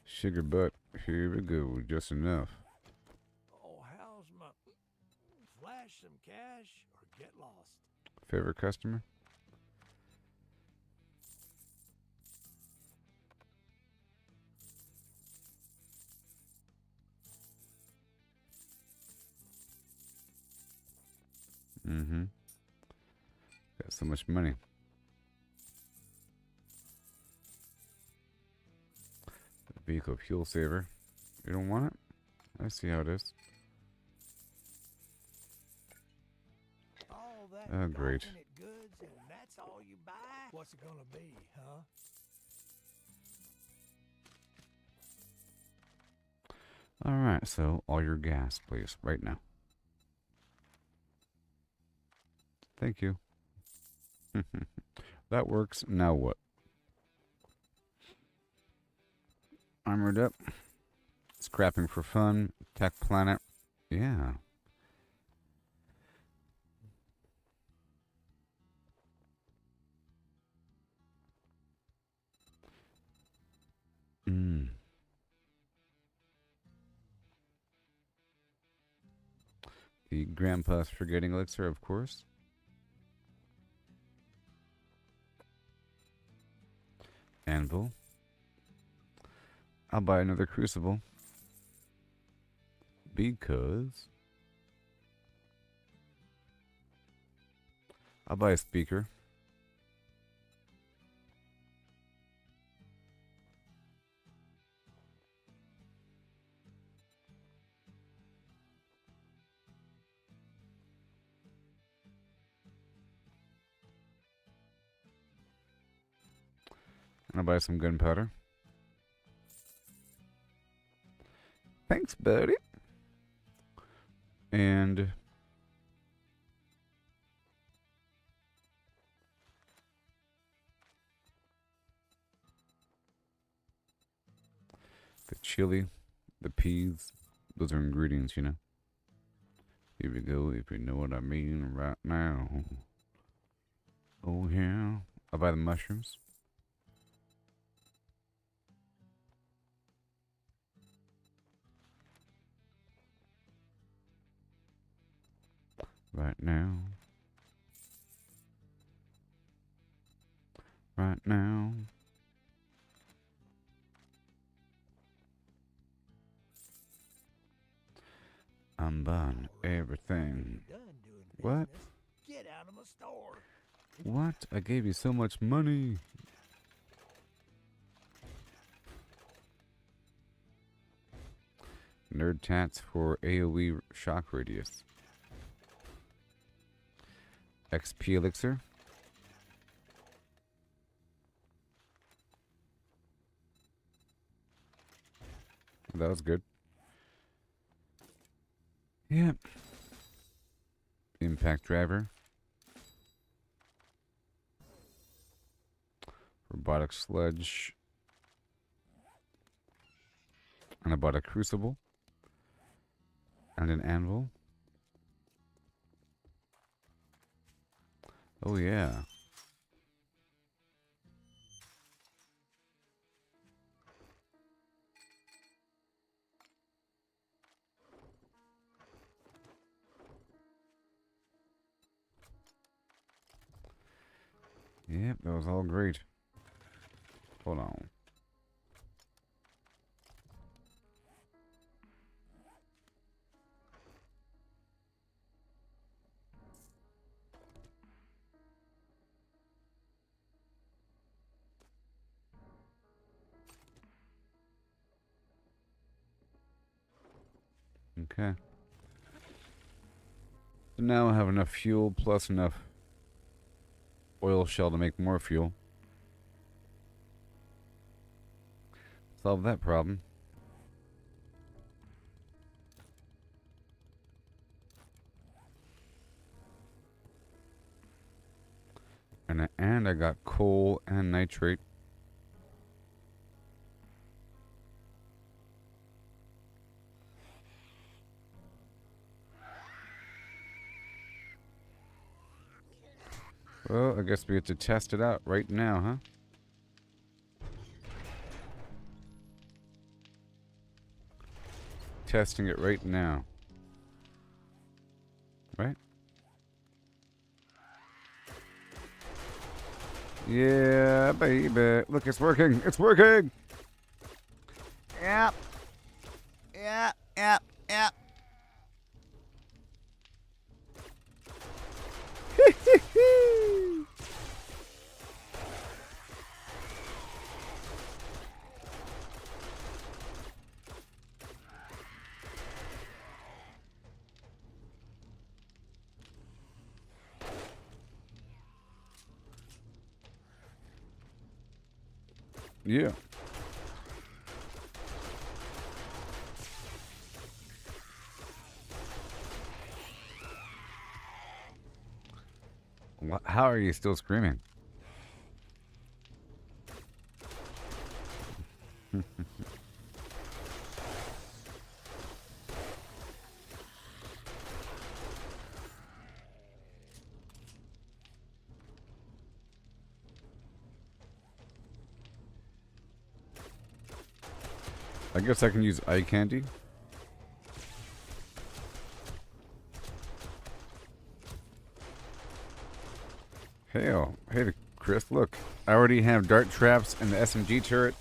Sugar butt. Here we go. Just enough. Oh, favorite customer. Mm-hmm. Got so much money. Vehicle fuel saver. You don't want it? I see how it is. All that Oh, great. alternate goods, and that's all you buy? What's it gonna be, huh? Alright, so all your gas, please, right now. Thank you. That works. Now what? Armored up. Scrapping for fun. Tech planet. Yeah. The Grandpa's Forgetting Elixir, of course. Anvil. I'll buy another Crucible. Because I'll buy a speaker. And I'll buy some gunpowder. Thanks, buddy. And the chili, the peas, those are ingredients, you know. Here we go, if you know what I mean right now. Oh, yeah. I'll buy the mushrooms. Right now. Right now. I'm buying everything. Done doing What? business. Get out of my store. What? I gave you so much money. Nerd tats for AoE shock radius. XP elixir. That was good. Yep. Impact driver. Robotic sludge. And I bought a crucible. And an anvil. Oh yeah. Yep, that was all great. Hold on. Okay. So now I have enough fuel plus enough oil shell to make more fuel. Solve that problem. And I got coal and nitrate. Well, I guess we get to test it out right now, huh? Testing it right now. Right? Yeah, baby. Look, it's working. It's working. Yep. Yep. Yep. Yep. Yeah. How are you still screaming? I guess I can use eye candy. Hey, Chris, look. I already have dart traps and the SMG turret.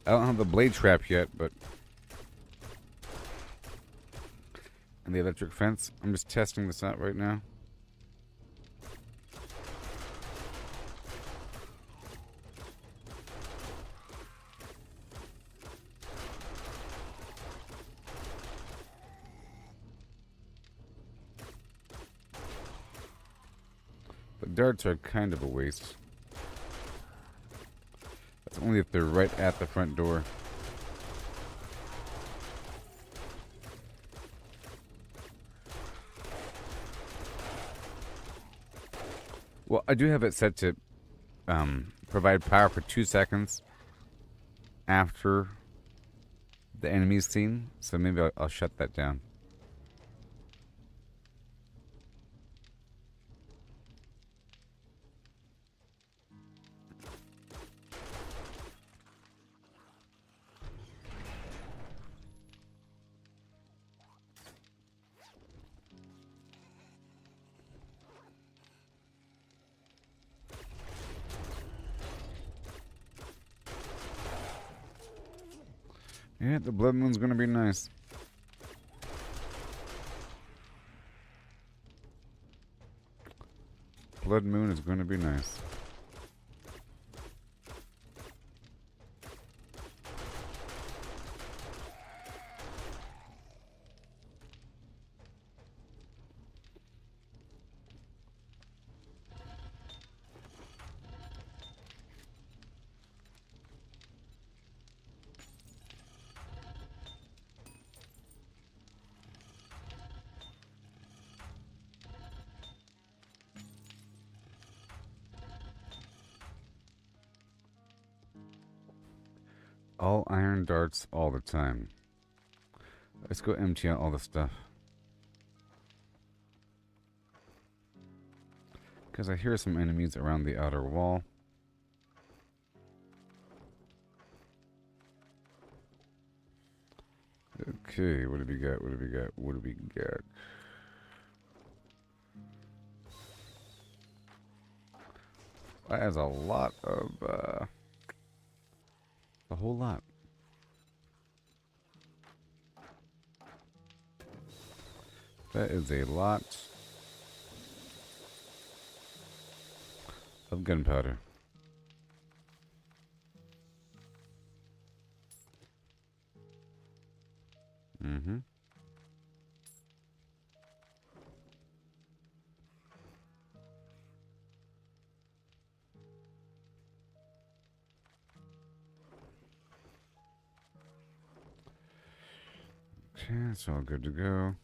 I don't have the blade trap yet, but... And the electric fence. I'm just testing this out right now. The darts are kind of a waste. That's only if they're right at the front door. Well, I do have it set to provide power for 2 seconds after the enemy's seen, so maybe I'll shut that down. Yeah, the blood moon's gonna be nice. Blood moon is gonna be nice. All iron darts all the time. Let's go empty out all the stuff. Because I hear some enemies around the outer wall. Okay, what do we got? What do we got? What do we got? That has a lot of, a whole lot. That is a lot of gunpowder. Mm-hmm. Okay, it's all good to go.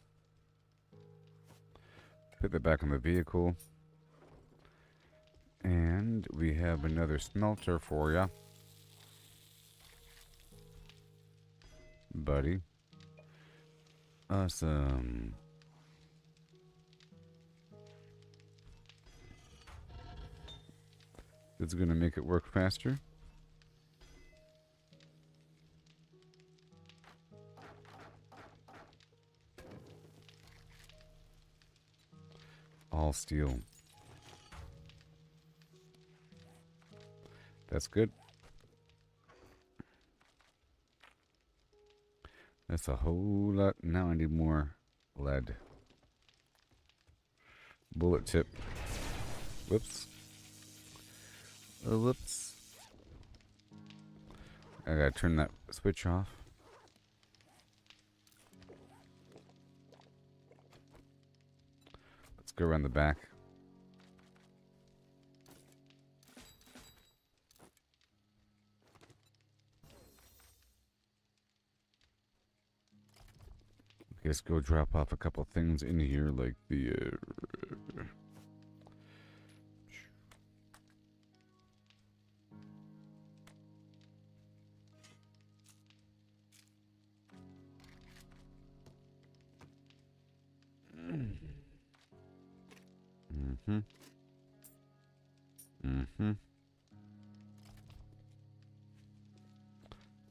Put that back on the vehicle. And we have another smelter for ya, buddy. Awesome. This is gonna make it work faster. All steel. That's good. That's a whole lot. Now I need more lead. Bullet tip. Whoops. Oh, whoops. I gotta turn that switch off. Let's go around the back. Let's go drop off a couple things in here, like the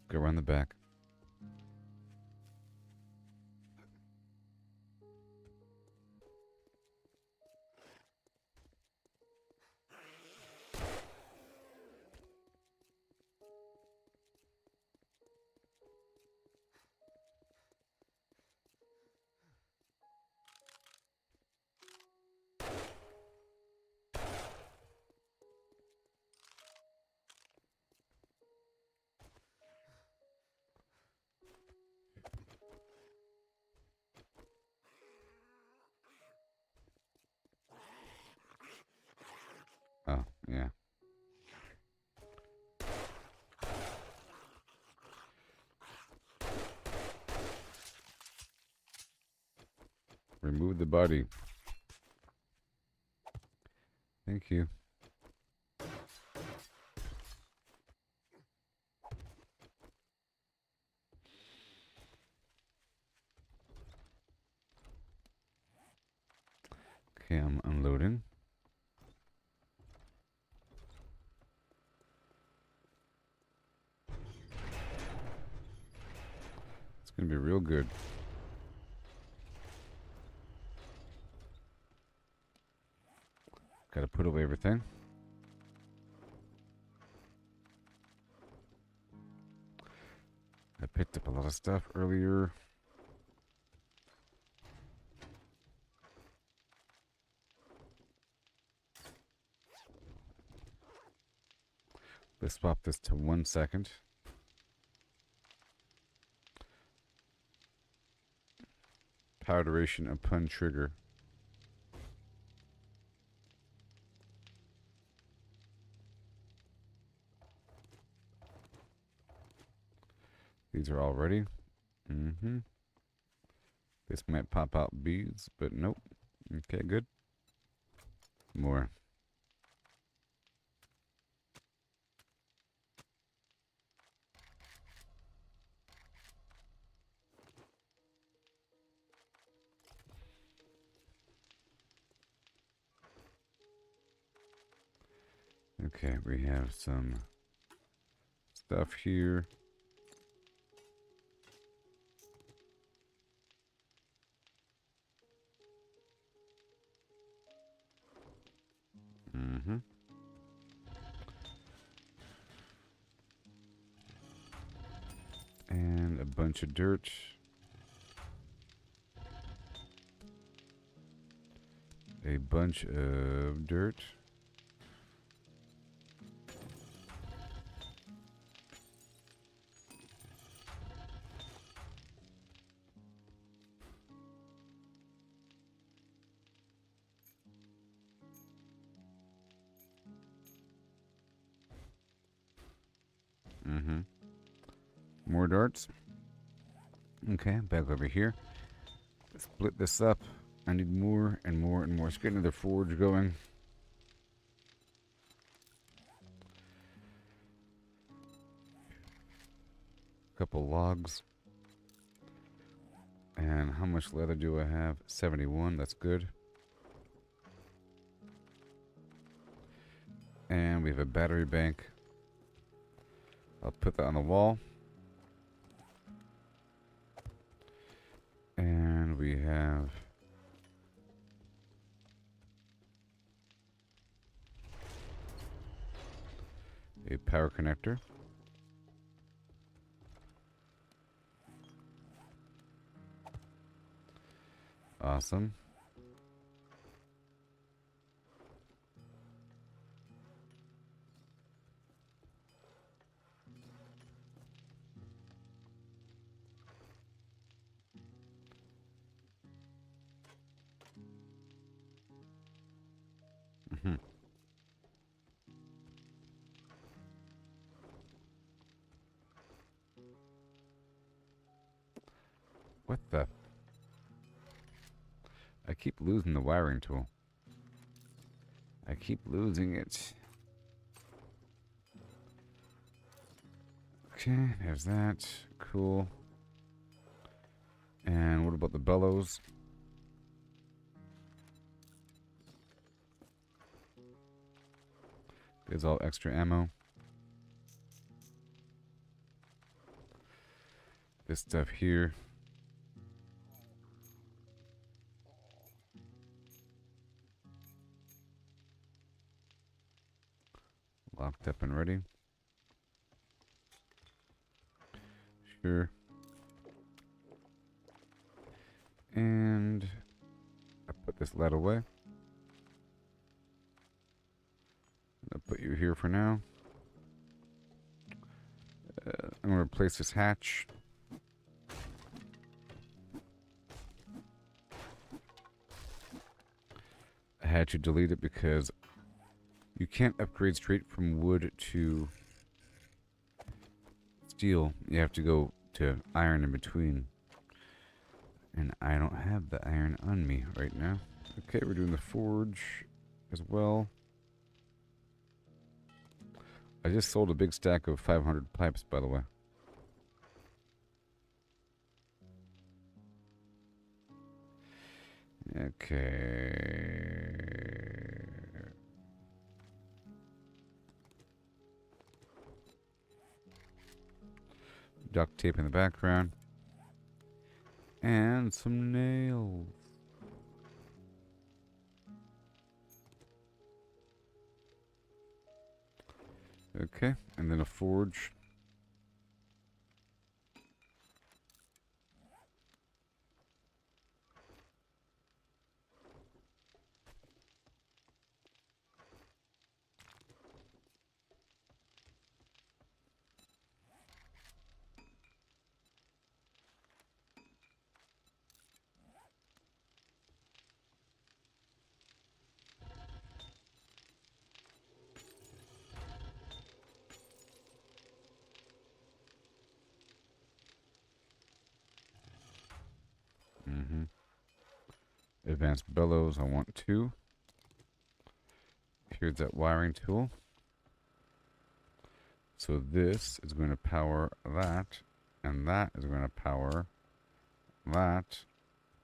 Go around the back. Oh, yeah. Remove the body. Thank you. Okay, I'm unloading. It's gonna be real good. Gotta put away everything. I picked up a lot of stuff earlier. Let's swap this to 1 second. Power duration upon trigger. These are all ready. This might pop out beads, but nope. Okay, good. More. Okay, we have some stuff here. And a bunch of dirt. A bunch of dirt. More darts. Okay, back over here. Let's split this up. I need more and more and more. Let's get another forge going. Couple logs. And how much leather do I have? 71, that's good. And we have a battery bank. I'll put that on the wall. And we have A power connector. Awesome. What the? I keep losing the wiring tool. I keep losing it. Okay, there's that. Cool. And what about the bellows? There's all extra ammo. This stuff here. Locked up and ready. Sure. And I put this lead away. I'll put you here for now. I'm going to replace this hatch. I had to delete it because you can't upgrade straight from wood to steel. You have to go to iron in between. And I don't have the iron on me right now. Okay, we're doing the forge as well. I just sold a big stack of 500 pipes, by the way. Okay. Duct tape in the background. And some nails. Okay, and then a forge. Advanced bellows, I want 2. Here's that wiring tool. So this is going to power that, and that is going to power that,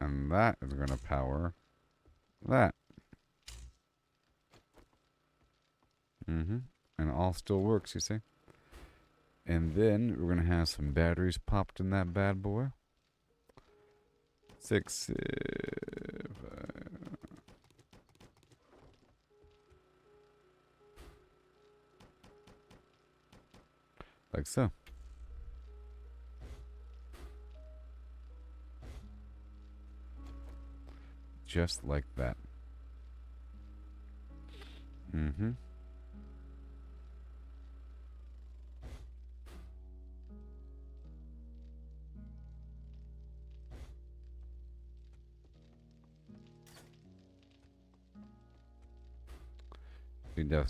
and that is going to power that. And it all still works, you see. And then we're going to have some batteries popped in that bad boy. 6, 5. Like so. Just like that.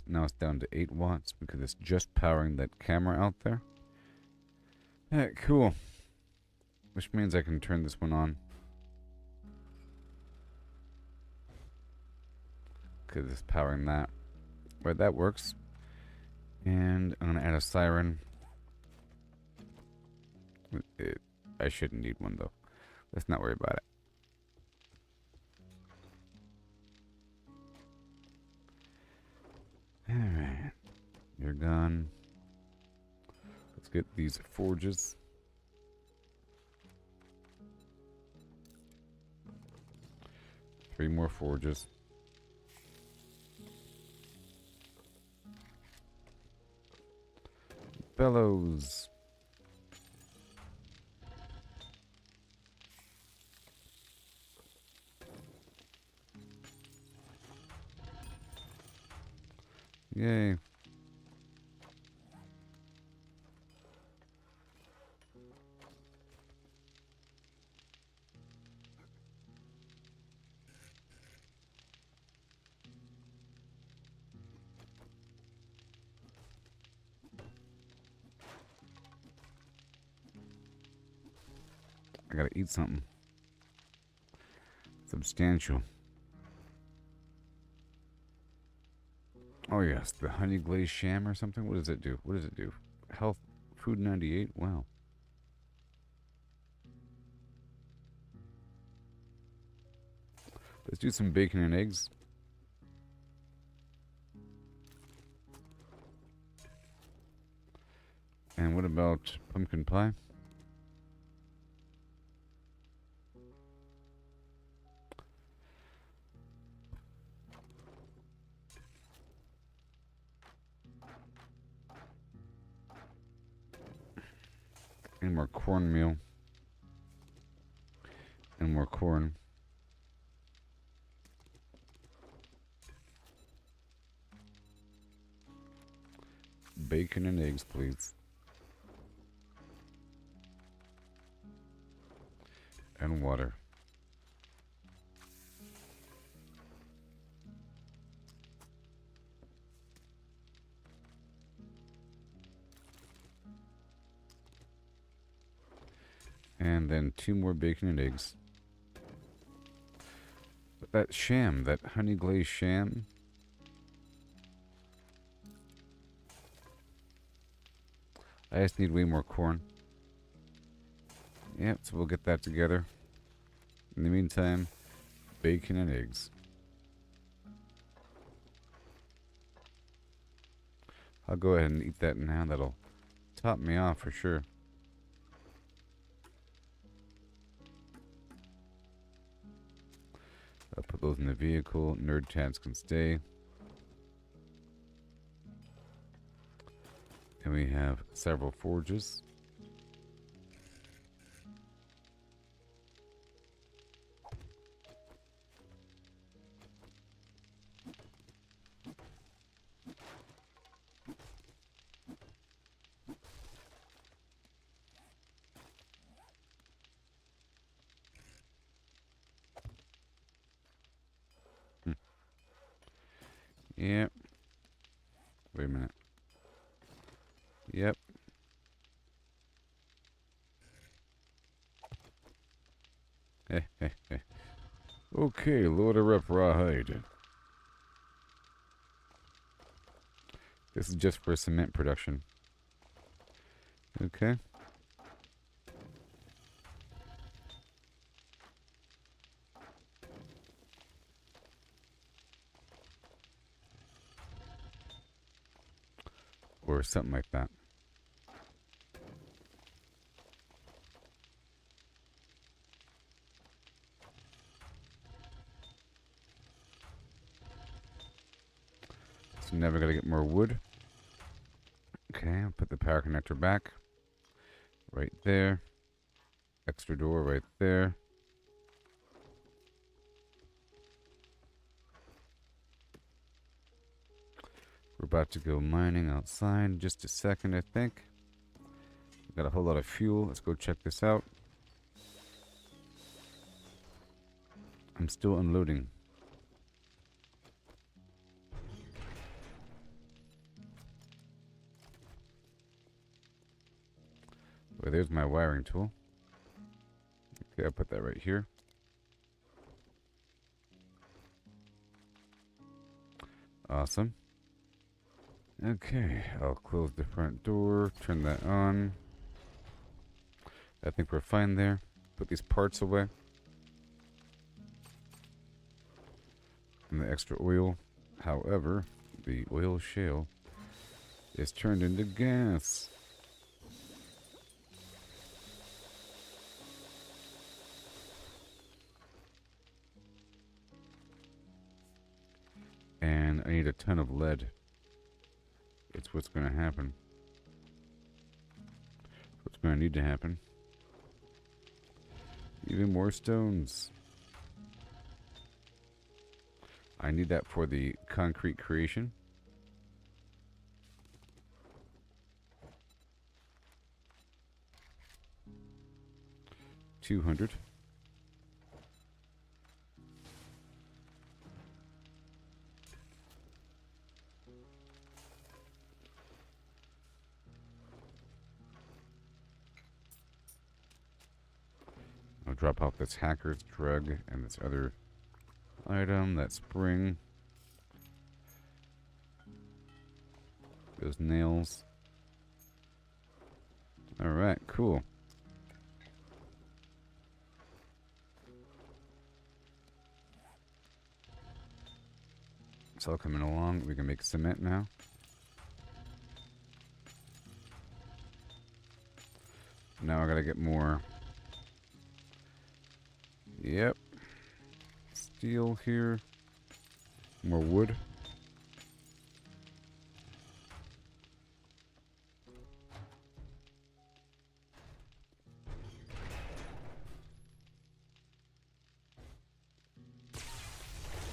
Now it's down to 8 watts because it's just powering that camera out there. Alright, cool. Which means I can turn this one on. Because it's powering that. Right, that works. And I'm going to add a siren. I shouldn't need one though. Let's not worry about it. Alright. You're gone. Let's get these forges. Three more forges. bellows. Yay. I gotta eat something substantial. Oh yes, the honey glazed sham or something. What does it do? What does it do? Health, food 98. Wow. Let's do some bacon and eggs. And what about pumpkin pie? And more cornmeal. And more corn. Bacon and eggs, please. And water. And then 2 more bacon and eggs. But that sham, that honey glazed sham. I just need way more corn. Yep, so we'll get that together. In the meantime, bacon and eggs. I'll go ahead and eat that now. That'll top me off for sure. I'll put those in the vehicle. Nerd tats can stay. And we have several forges. Yep. Wait a minute. Yep. Okay, load her up rawhide. This is just for cement production. Okay. Or something like that. So now we gotta get more wood. Okay, I'll put the power connector back. Right there. Extra door right there. We're about to go mining outside in just a second, I think. Got a whole lot of fuel. Let's go check this out. I'm still unloading. Well, there's my wiring tool. Okay, I'll put that right here. Awesome. Okay, I'll close the front door, turn that on. I think we're fine there. Put these parts away. And the extra oil. However, the oil shale is turned into gas. And I need a ton of lead. It's what's going to happen. going to need to happen. Even more stones. I need that for the concrete creation. $200. I'll drop off this hacker's drug and this other item, that spring. Those nails. Alright, cool. It's all coming along. We can make cement now. Now I gotta get more. Yep. Steel here. More wood.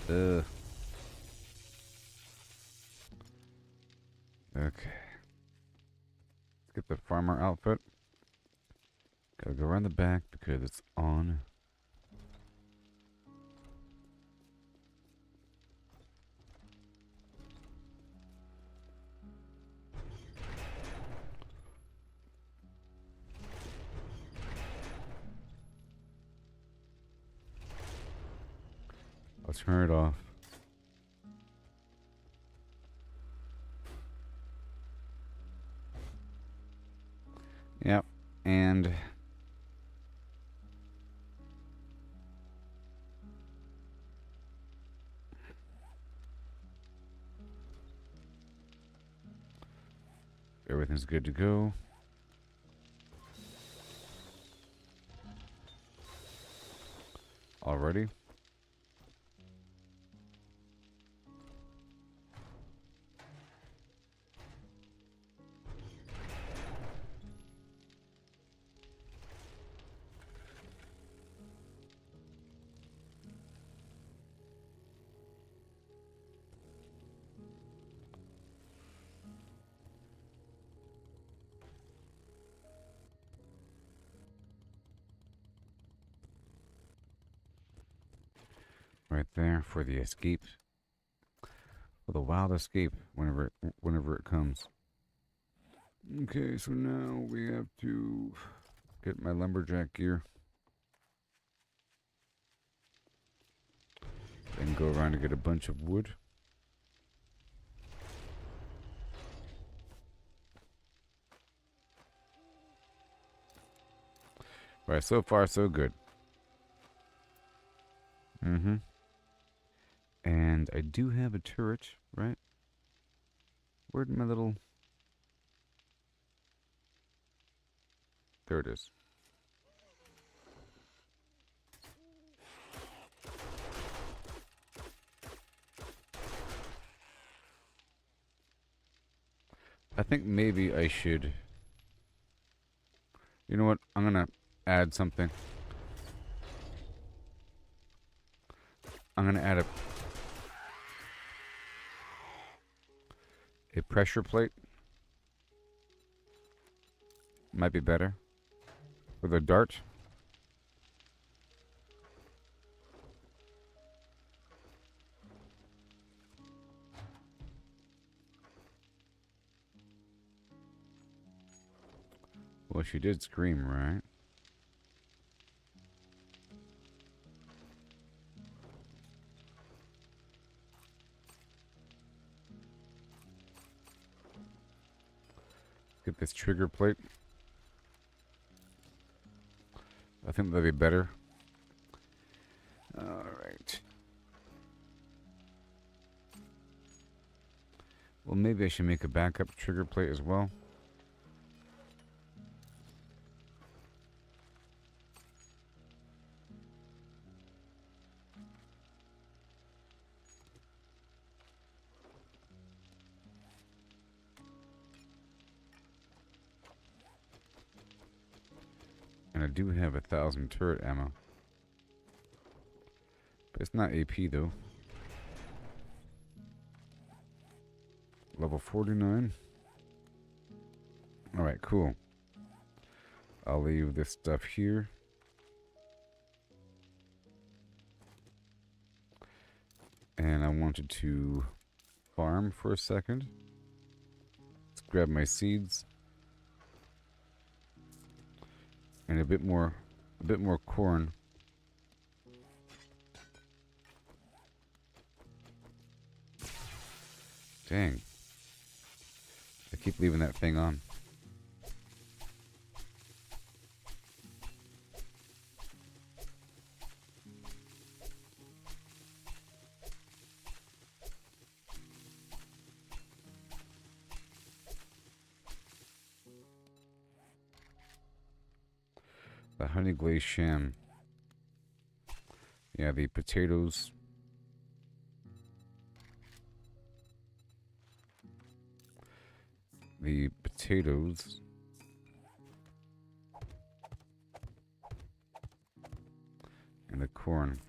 Ugh. Okay. Let's get the farmer outfit. Gotta go around the back because it's on. I'll turn it off. Yep, and everything's good to go. Already. Right there for the escape. For the wild escape whenever it comes. Okay, so now we have to get my lumberjack gear. Then go around and get a bunch of wood. Alright, so far so good. And I do have a turret, right? Where'd my little... There it is. I think maybe I should... You know what? I'm gonna add something. I'm gonna add a pressure plate. Might be better. With a dart. Well, she did scream, right? Get this trigger plate. I think that'd be better. Alright. Well, maybe I should make a backup trigger plate as well. And I do have 1,000 turret ammo. But it's not AP though. Level 49. Alright, cool. I'll leave this stuff here. And I wanted to farm for a second. Let's grab my seeds. And a bit more corn. Dang. I keep leaving that thing on. The honey glazed sham. Yeah, the potatoes. The potatoes. And the corn.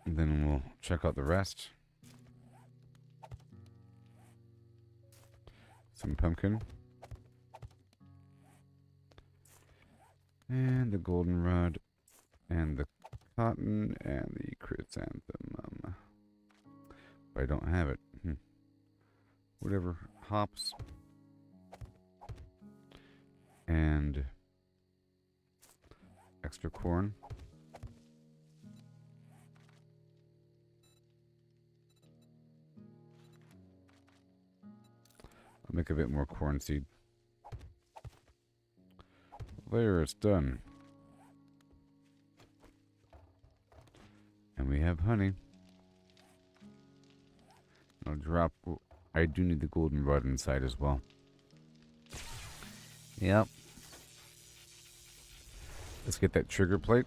And then we'll check out the rest. Some pumpkin. And the goldenrod. And the cotton. And the chrysanthemum. But I don't have it. Whatever. Hops. And extra corn. I'll make a bit more corn seed. There, it's done. And we have honey. I'll drop. I do need the goldenrod inside as well. Yep. Let's get that trigger plate.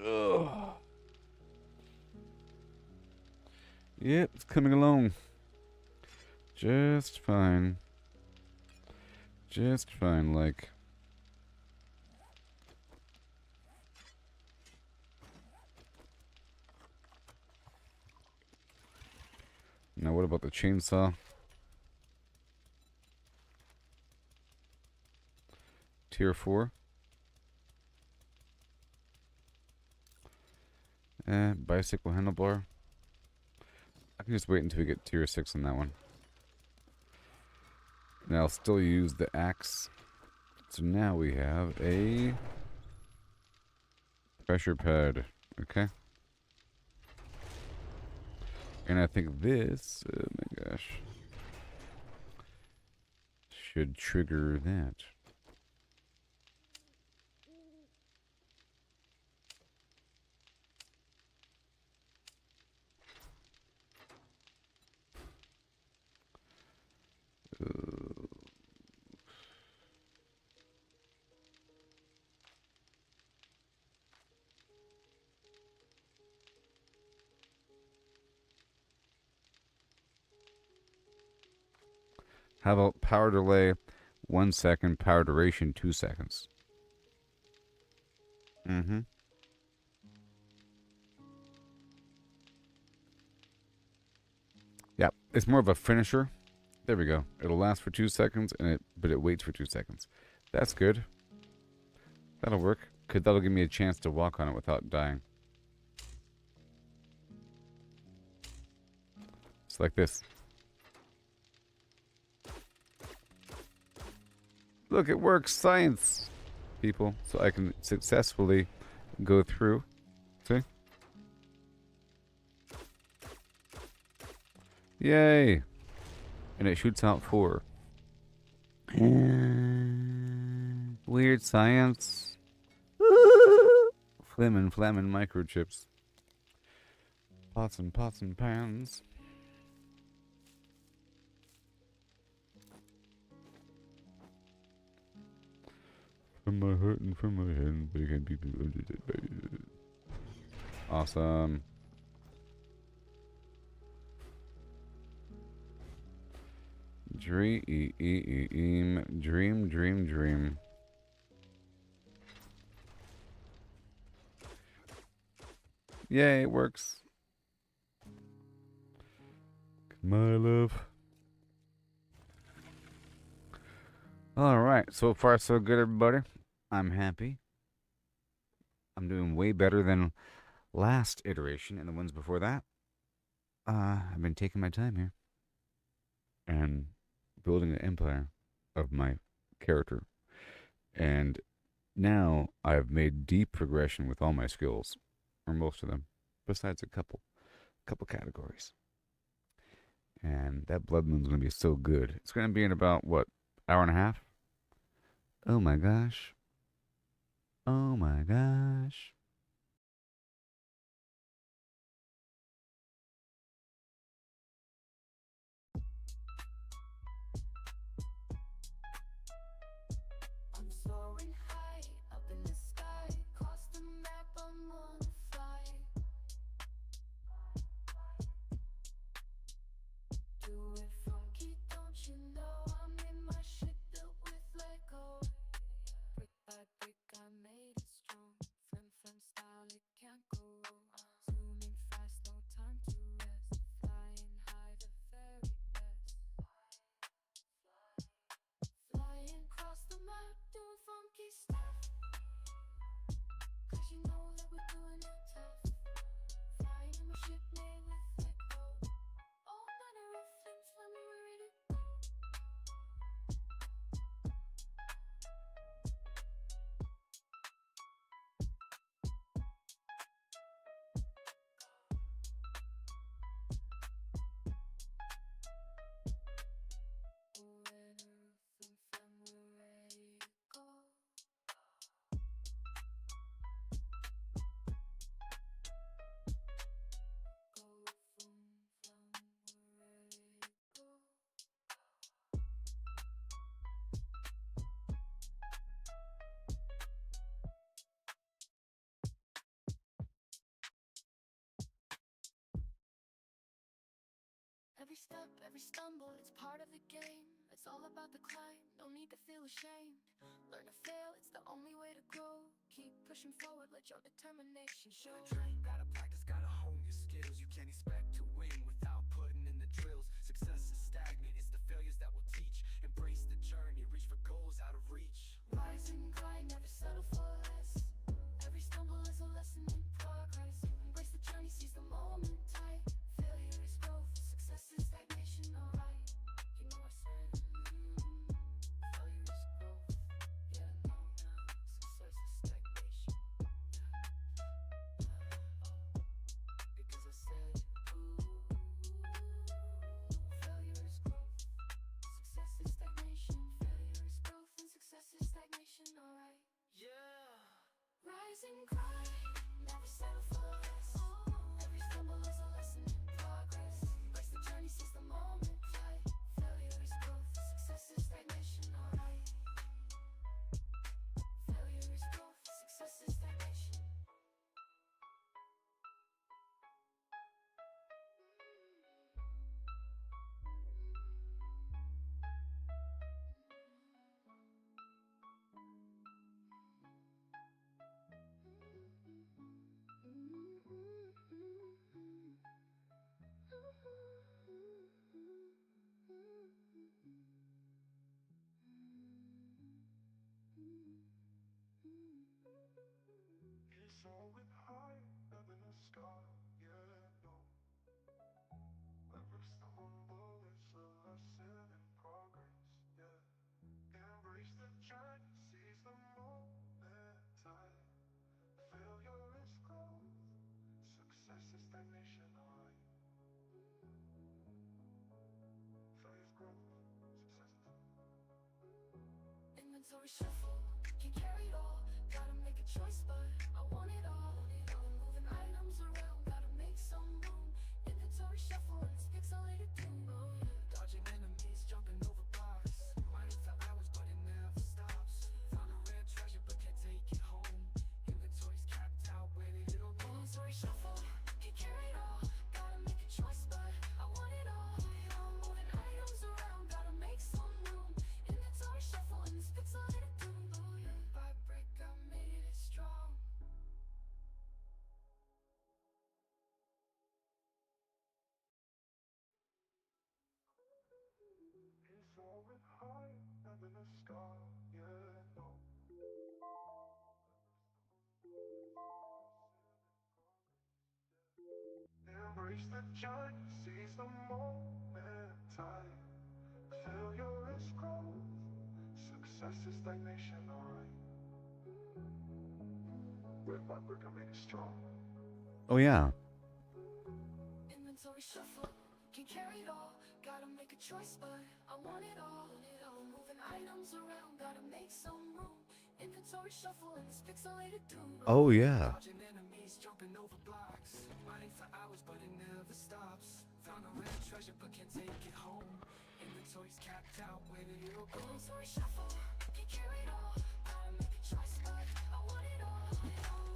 Ugh. Yep, it's coming along. Just fine. Just fine, like. Now what about the chainsaw? Tier 4. Bicycle handlebar. I can just wait until we get tier 6 on that one. And I'll still use the axe. So now we have a pressure pad. Okay. And I think this, oh my gosh, should trigger that. How about power delay 1 second, power duration 2 seconds? Yeah, it's more of a finisher. There we go. It'll last for 2 seconds, but it waits for 2 seconds. That's good. That'll work, because that'll give me a chance to walk on it without dying. It's like this. Look, it works. Science, people. So I can successfully go through. See? Yay. And it shoots out 4. Weird science. Flimmin' microchips. Pots and pans. From my heart and from my head, they can be awesome. Dream. Yay, it works. My love. Alright, so far so good, everybody. I'm happy. I'm doing way better than last iteration and the ones before that. I've been taking my time here and building an empire of my character. And now I've made deep progression with all my skills, or most of them, besides a couple categories. And that blood moon's going to be so good. It's going to be in about, what, hour and a half? Oh my gosh. Oh my gosh. I'm soaring high up in the sky. Cross the map, I'm on a flight. Do it funky, don't you know? I'm in my ship built with Lego. Brick by brick, I made it strong. Flim style, it can't go wrong. Zooming fast, no time to rest. Flying high, the very best. Flying across the map, doing funky stuff. 'Cause you know that we're doing it tough. Flying in my ship made with Lego. All manner of flim-flam, we're ready to go. Every step, every stumble, it's part of the game. It's all about the climb, no need to feel ashamed. Learn to fail, it's the only way to grow. Keep pushing forward, let your determination show. Gotta train, gotta practice, gotta hone your skills. You can't expect to win without putting in the drills. Success is stagnant, it's the failures that will teach. Embrace the journey, reach for goals out of reach. Rise and grind, never settle for less. Every stumble is a lesson in progress. Embrace the journey, seize the moment tight. Failure is growth, success is stagnation, alright. You know I said, failure is growth. Yeah, no, success is stagnation. Because I said, failure is growth, success is stagnation. Failure is growth and success is stagnation, alright. Yeah. Rise and grind, never settle for less. Every stumble is a lesson in progress. Embrace the journey, seize the moment tight. Failure is growth, success is stagnation, alright. Failure is growth, success is stagnation. It's always high up in the sky, yeah, no. Every stumble is a lesson in progress, yeah. Embrace the journey, seize the moment tight. Failure is growth, success is stagnation, alright. Failure is growth, success is... Inventory shuffle, can't carry it all. Gotta make a choice, but I want it all. Embrace the journey, seize the moment, time. Failure is growth, success is stagnation, alright. With my brick, I made it strong. Oh yeah. Inventory shuffle, can carry it all. Gotta make a choice, but I want it all. Moving items around, gotta make some room. Inventory shuffle in this pixelated doom. Oh yeah. Dodging enemies, jumping over blocks. Mining for hours, but it never stops. Found a rare treasure, but can't take it home. Inventory's capped out, where did it all go? Inventory shuffle, can carry it all. Gotta make a choice, but I want it all.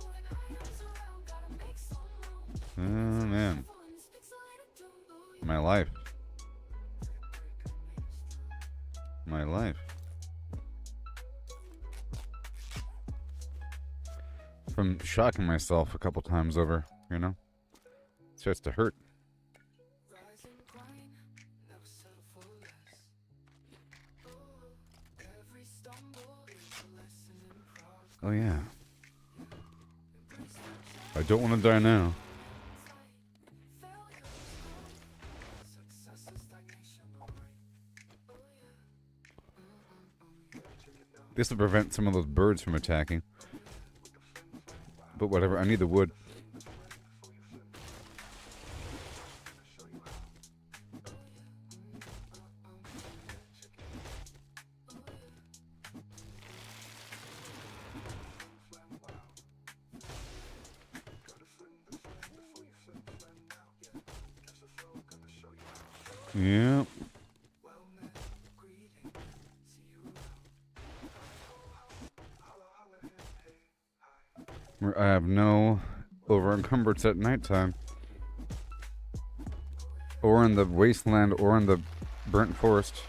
Moving items around, gotta make some room. Oh man. Shuffle in this pixelated doom. My life. My life. From shocking myself a couple times over, you know? It starts to hurt. Rise and grind, never settle for less. Every stumble is a lesson in progress. Oh yeah. I don't want to die now. Failure, success is stagnation, alright. Oh yeah. This will prevent some of those birds from attacking. But whatever, I need the wood. Yeah. I have no over encumbrance at nighttime. Or in the wasteland or in the burnt forest.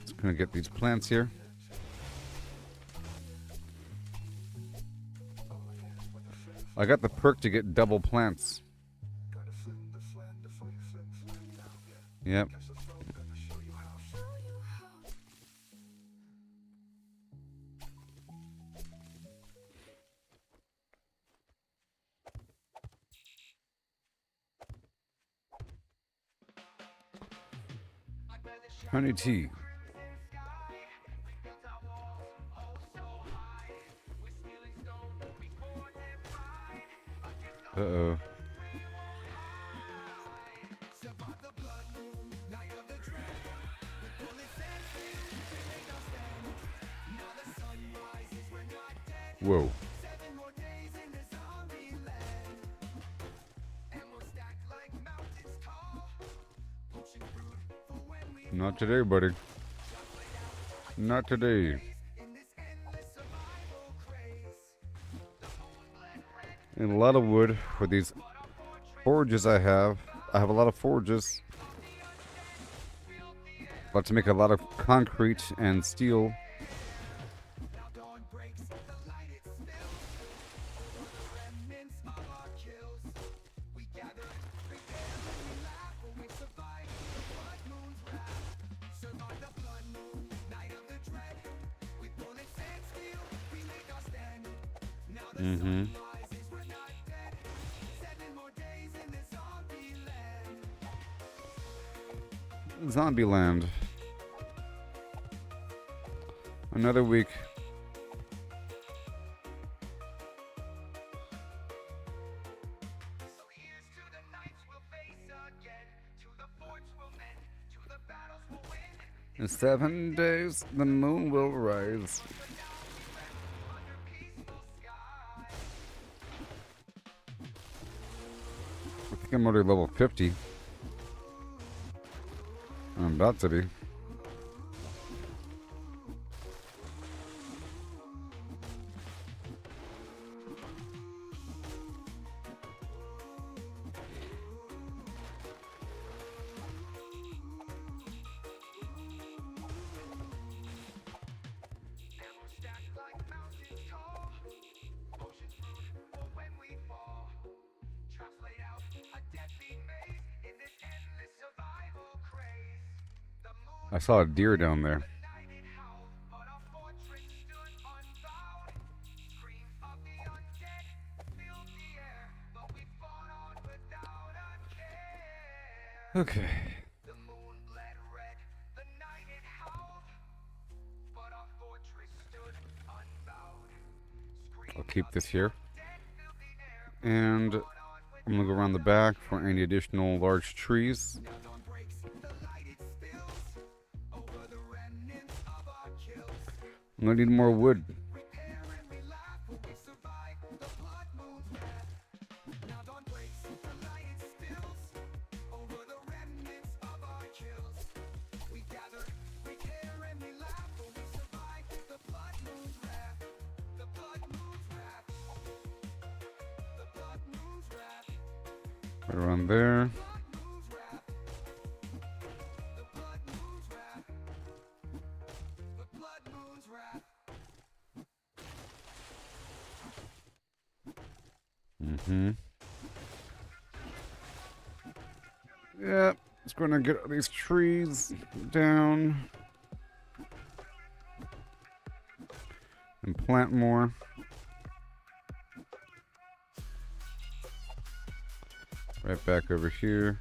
Just gonna get these plants here. I got the perk to get double plants. Yep. Honey tea. Uh-oh. Whoa. Not today, buddy. Not today. And a lot of wood for these forges I have. I have a lot of forges. About to make a lot of concrete and steel. Mm-hmm. Zombie land. Another week. In 7 days, the moon will rise. I think I'm already level 50. I'm about to be. I saw a deer down there. Okay. I'll keep this here. And I'm going to go around the back for any additional large trees. I'm going to need more wood. Right around there. Yeah, it's going to get these trees down and plant more. Right back over here.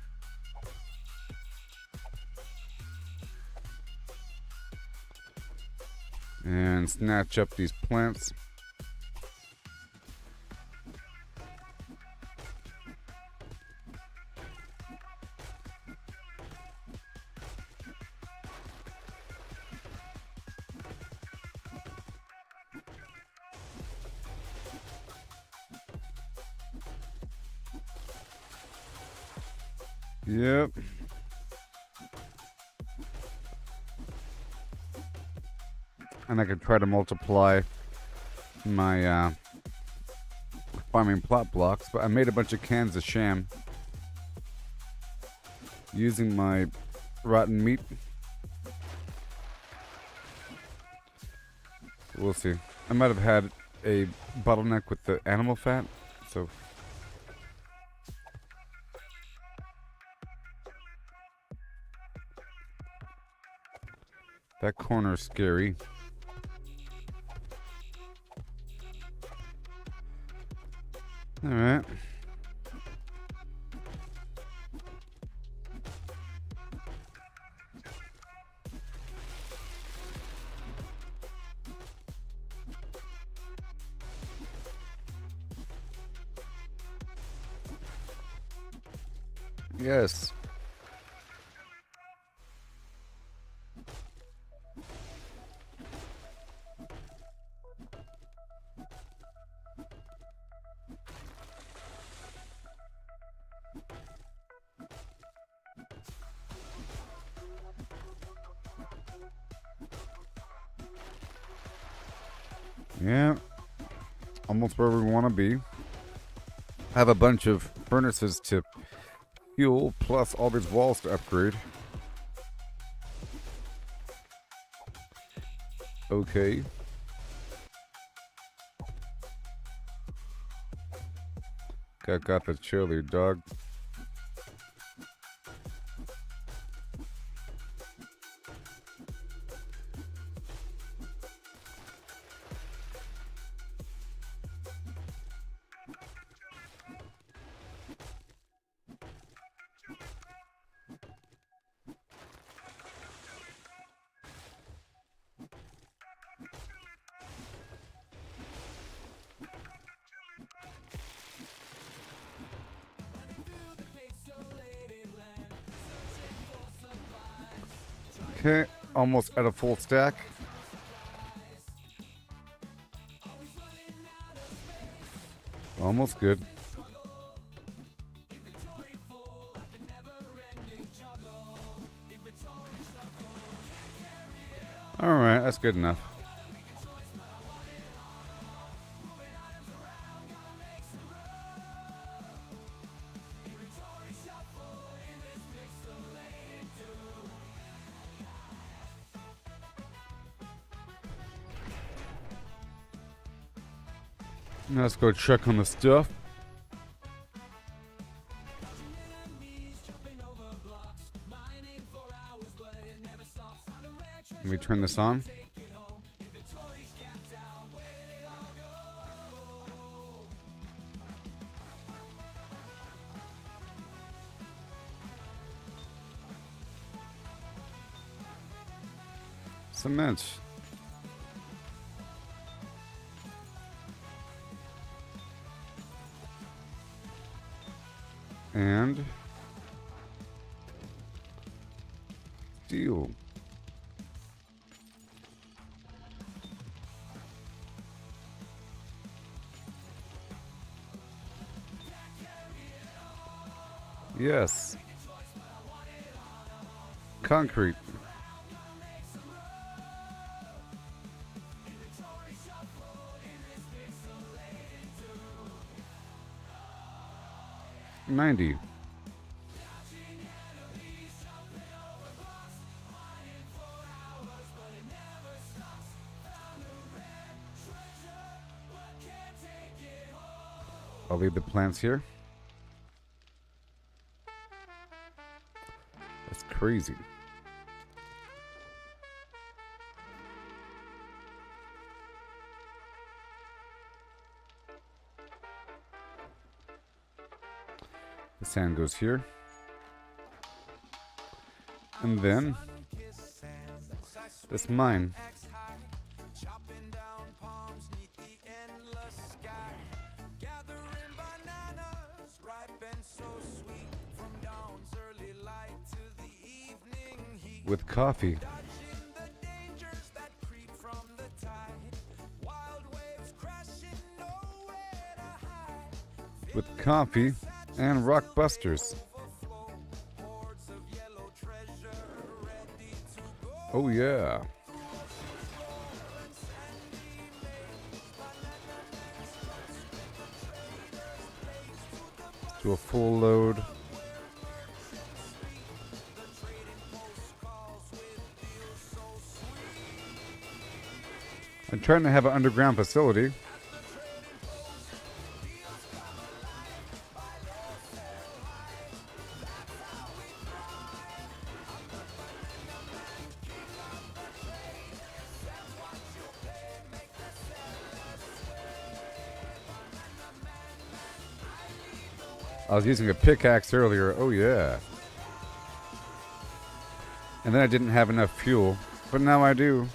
And snatch up these plants. Yep. And I could try to multiply my farming plot blocks, but I made a bunch of cans of sham using my rotten meat. We'll see. I might have had a bottleneck with the animal fat, so... That corner's scary. All right. Yes. Yeah, almost where we want to be. I have a bunch of furnaces to fuel, plus all these walls to upgrade. Okay. Got the chili, dog. Okay, almost at a full stack. Almost good. All right, that's good enough. Now let's go check on the stuff. turn this on. Cement. And steel. Yes. Concrete. $90. I'll leave the plants here. That's crazy. The sand goes here. And then this mine. With coffee. With coffee and rock busters. Oh yeah. To a full load. I'm trying to have an underground facility. I was using a pickaxe earlier. Oh yeah. And then I didn't have enough fuel, but now I do.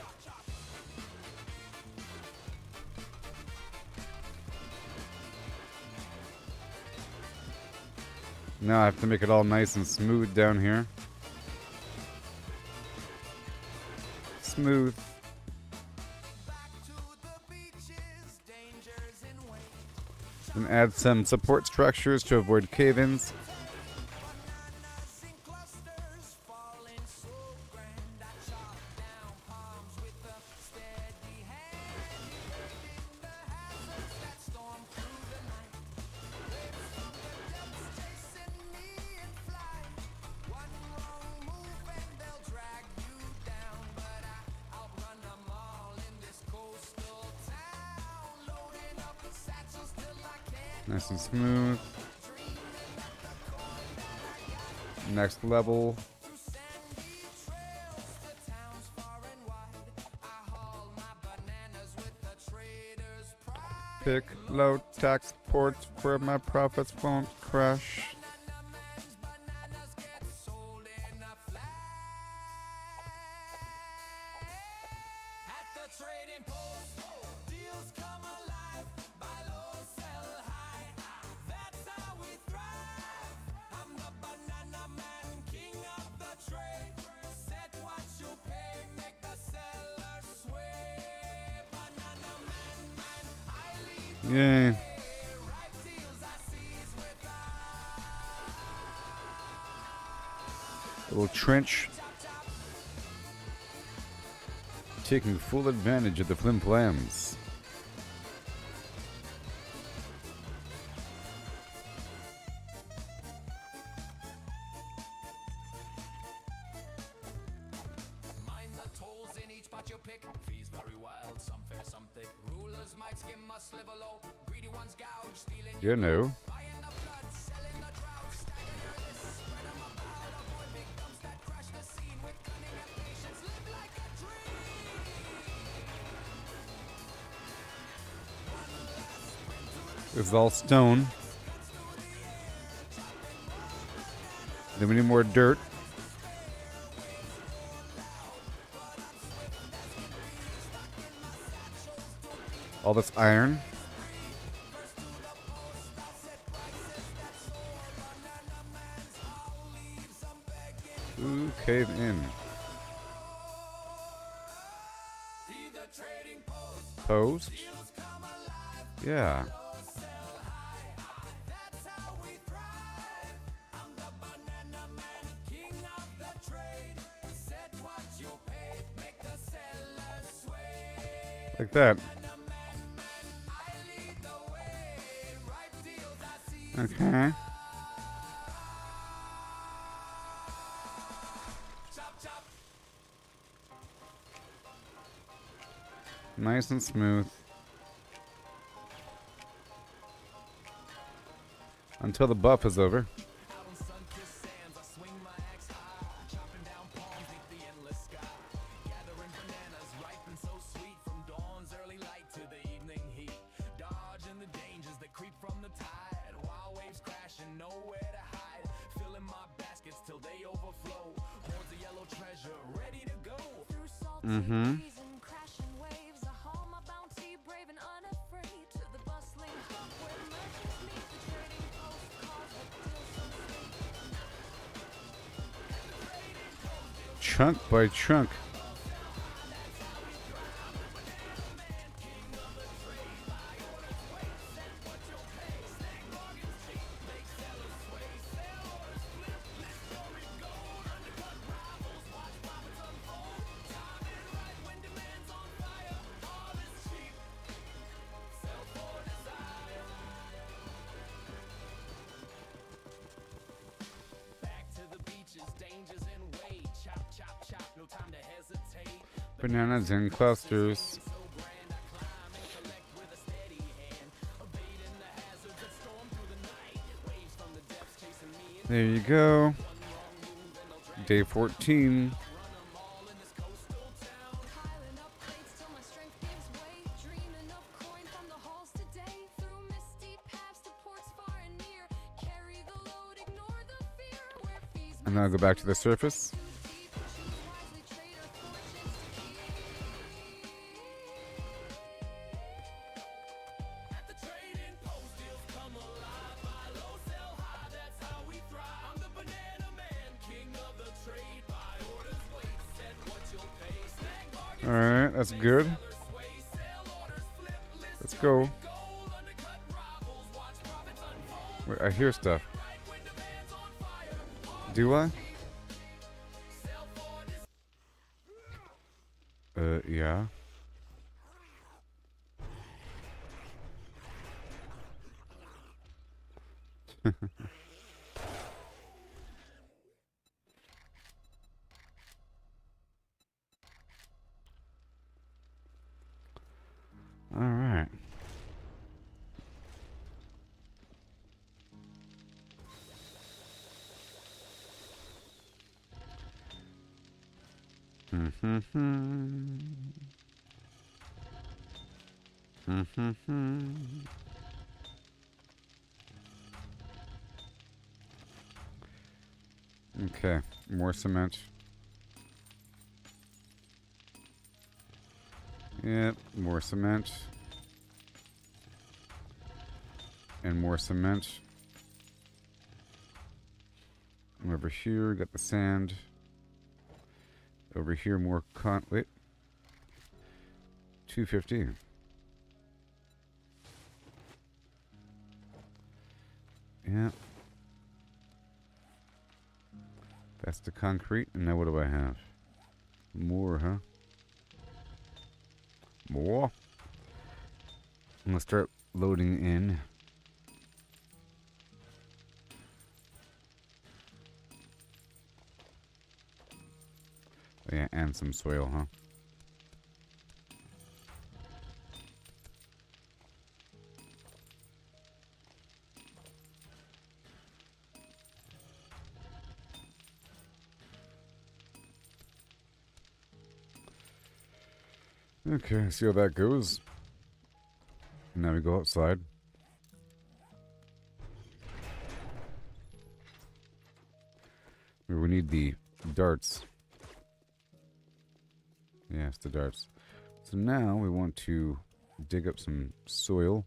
Now I have to make it all nice and smooth down here. Smooth. And add some support structures to avoid cave-ins. Nice and smooth. Next level. Pick low tax ports where my profits won't crash. Yay. Little trench. Taking full advantage of the flimflams. You know. This is all stone. Then we need more dirt. All this iron. Ooh, cave in. Post? Yeah. Like that. Okay. Nice and smooth. Until the buff is over. Mm-hmm. Chunk by chunk. Bananas in clusters. There you go. Day 14. And then I'll go back to the surface. Alright, that's good. Let's go. Wait, I hear stuff. Do I? Yeah. All right. Okay, more cement. Yep, more cement. And more cement. And over here, got the sand. Over here, more wait. 250. Yeah. That's the concrete. And now what do I have? More, huh? More. I'm gonna start loading in. Yeah, and some soil, huh? Okay, see how that goes. Now we go outside. We need the darts. Yes, the darts. So now we want to dig up some soil.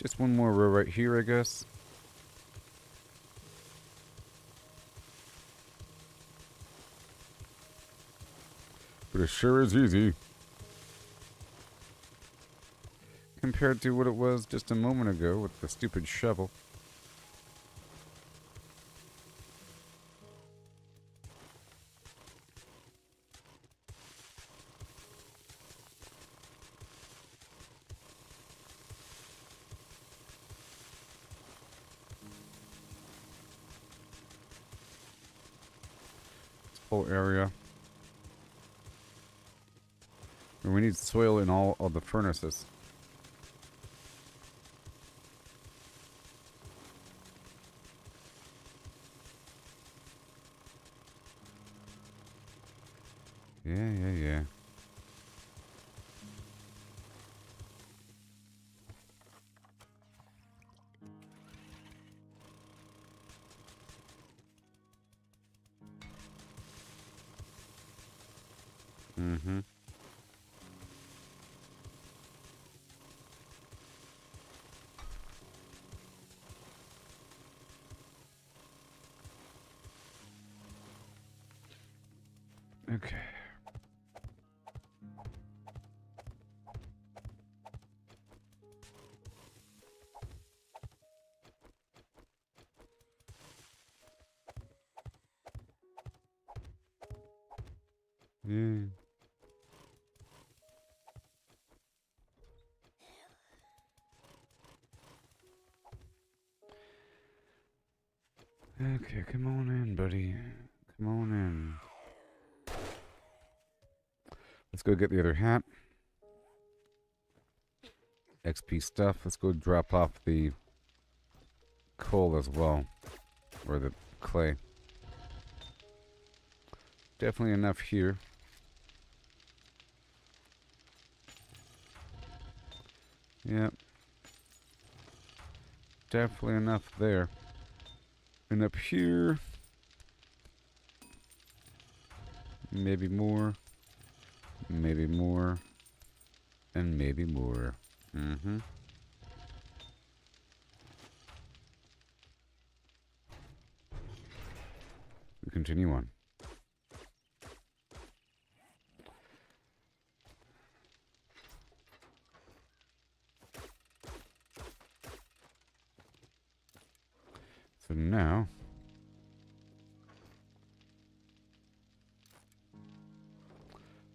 Just one more row right here, I guess. But it sure is easy. Compared to what it was just a moment ago with the stupid shovel. This whole area. And we need soil in all of the furnaces. Yeah. Mm-hmm. Okay. Yeah. Okay, come on in, buddy. Come on in. Let's go get the other hat. XP stuff. Let's go drop off the coal as well. Or the clay. Definitely enough here. Yep. Definitely enough there. And up here. Maybe more. Maybe more. And maybe more. Mm-hmm. We continue on.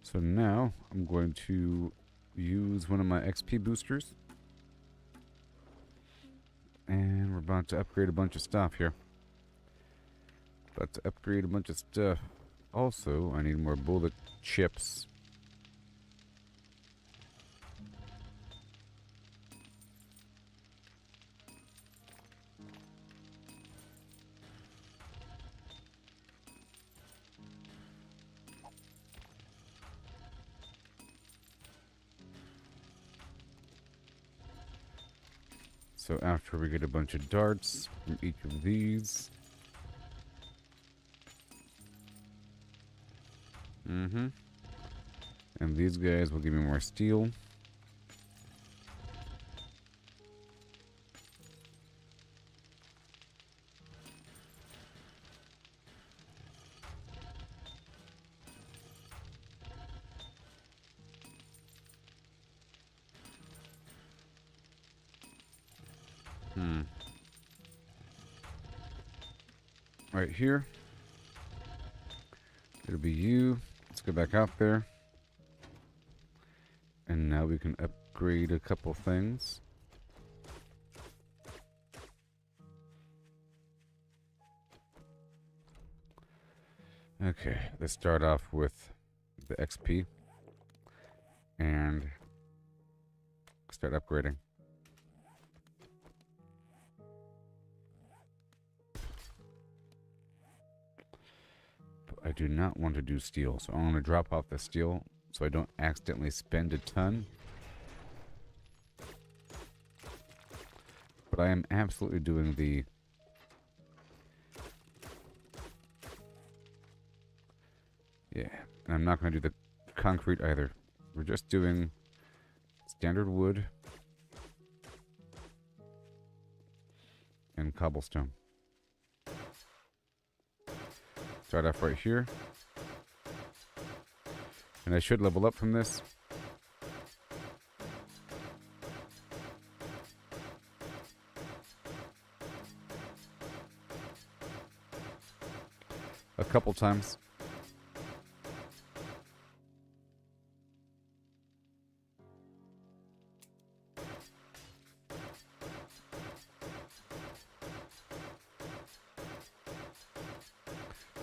So now I'm going to use one of my XP boosters. And we're about to upgrade a bunch of stuff here. Also, I need more bullet chips. So after we get a bunch of darts from each of these. And these guys will give me more steel. Right here. It'll be you. Let's go back out there. And now we can upgrade a couple things. Okay, let's start off with the XP. And start upgrading. I do not want to do steel, so I'm going to drop off the steel so I don't accidentally spend a ton. but I am absolutely doing the yeah, and I'm not going to do the concrete either. We're just doing standard wood and cobblestone. Start off right here. And I should level up from this. A couple times.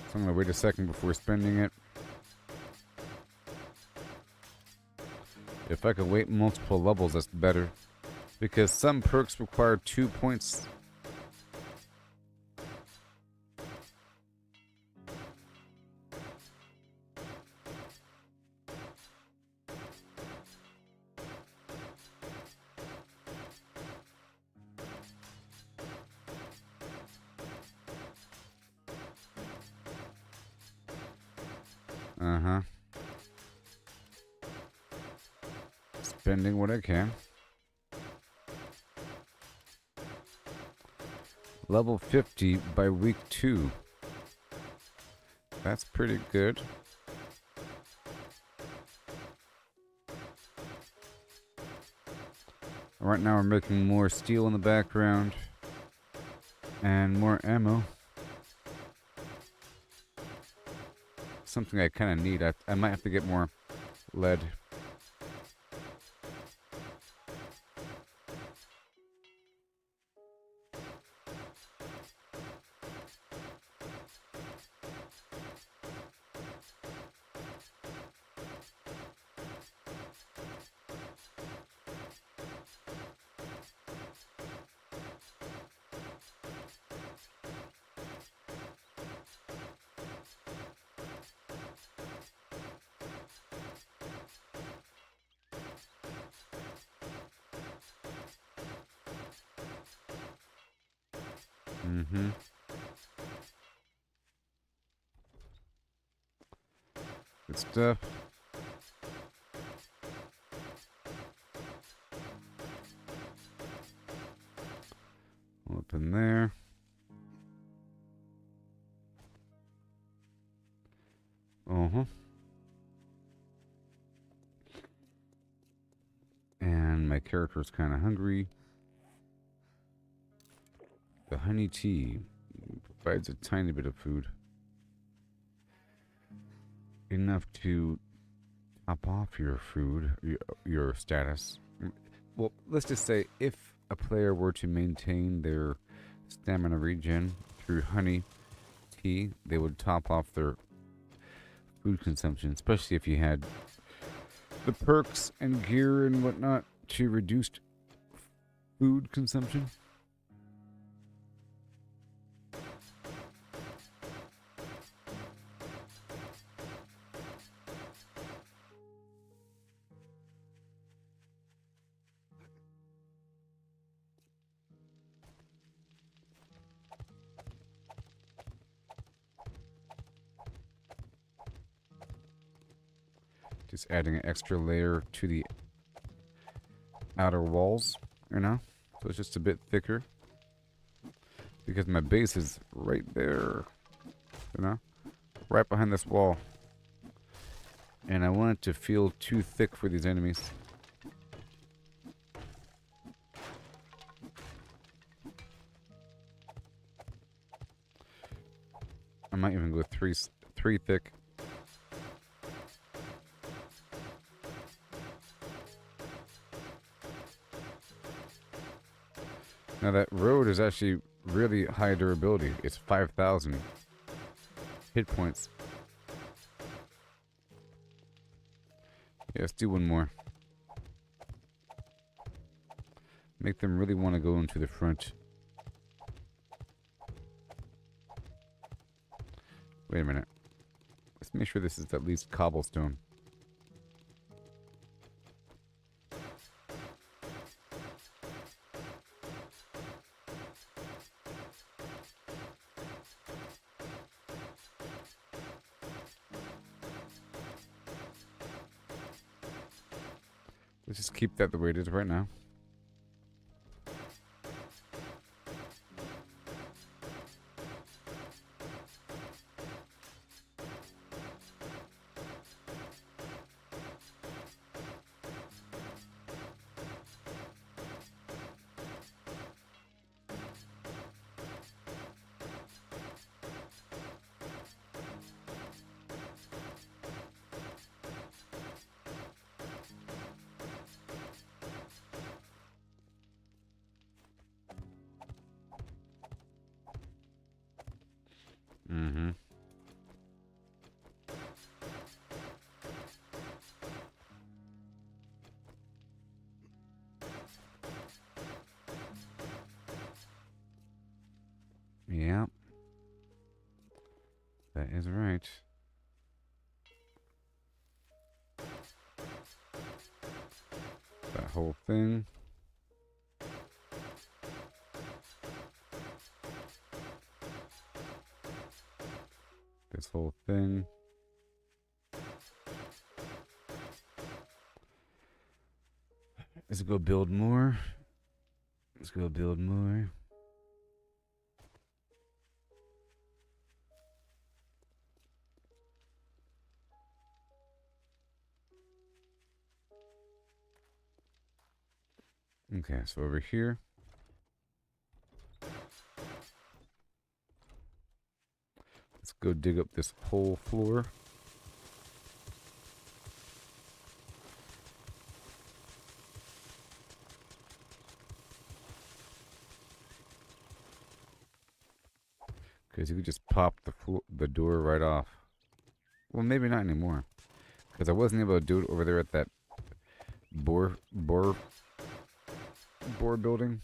So I'm going to wait a second before spending it. If I could wait multiple levels, that's better. Because some perks require 2 points. Uh-huh. Spending what I can. Level 50 by week 2. That's pretty good. Right now we're making more steel in the background. And more ammo. Something I kind of need. I might have to get more lead. Mm-hmm. Good stuff. Up in there. Uh-huh. And my character's kind of hungry. The honey tea provides a tiny bit of food. Enough to top off your food, your status. Well, let's just say if a player were to maintain their stamina regen through honey tea, they would top off their food consumption, especially if you had the perks and gear and whatnot to reduced food consumption. Just adding an extra layer to the outer walls, you know? So it's just a bit thicker. Because my base is right there, you know? Right behind this wall. And I want it to feel too thick for these enemies. I might even go three thick. Now that road is actually really high durability. It's 5,000 hit points. Yeah, let's do one more. Make them really want to go into the front. Wait a minute. Let's make sure this is at least cobblestone. Let's just keep that the way it is right now. Mm-hmm. Yeah. That is right. That whole thing. This whole thing. Let's go build more. Let's go build more. Okay, so over here. Let's go dig up this whole floor. Because you could just pop the door right off. Well, maybe not anymore. Because I wasn't able to do it over there at that boar building.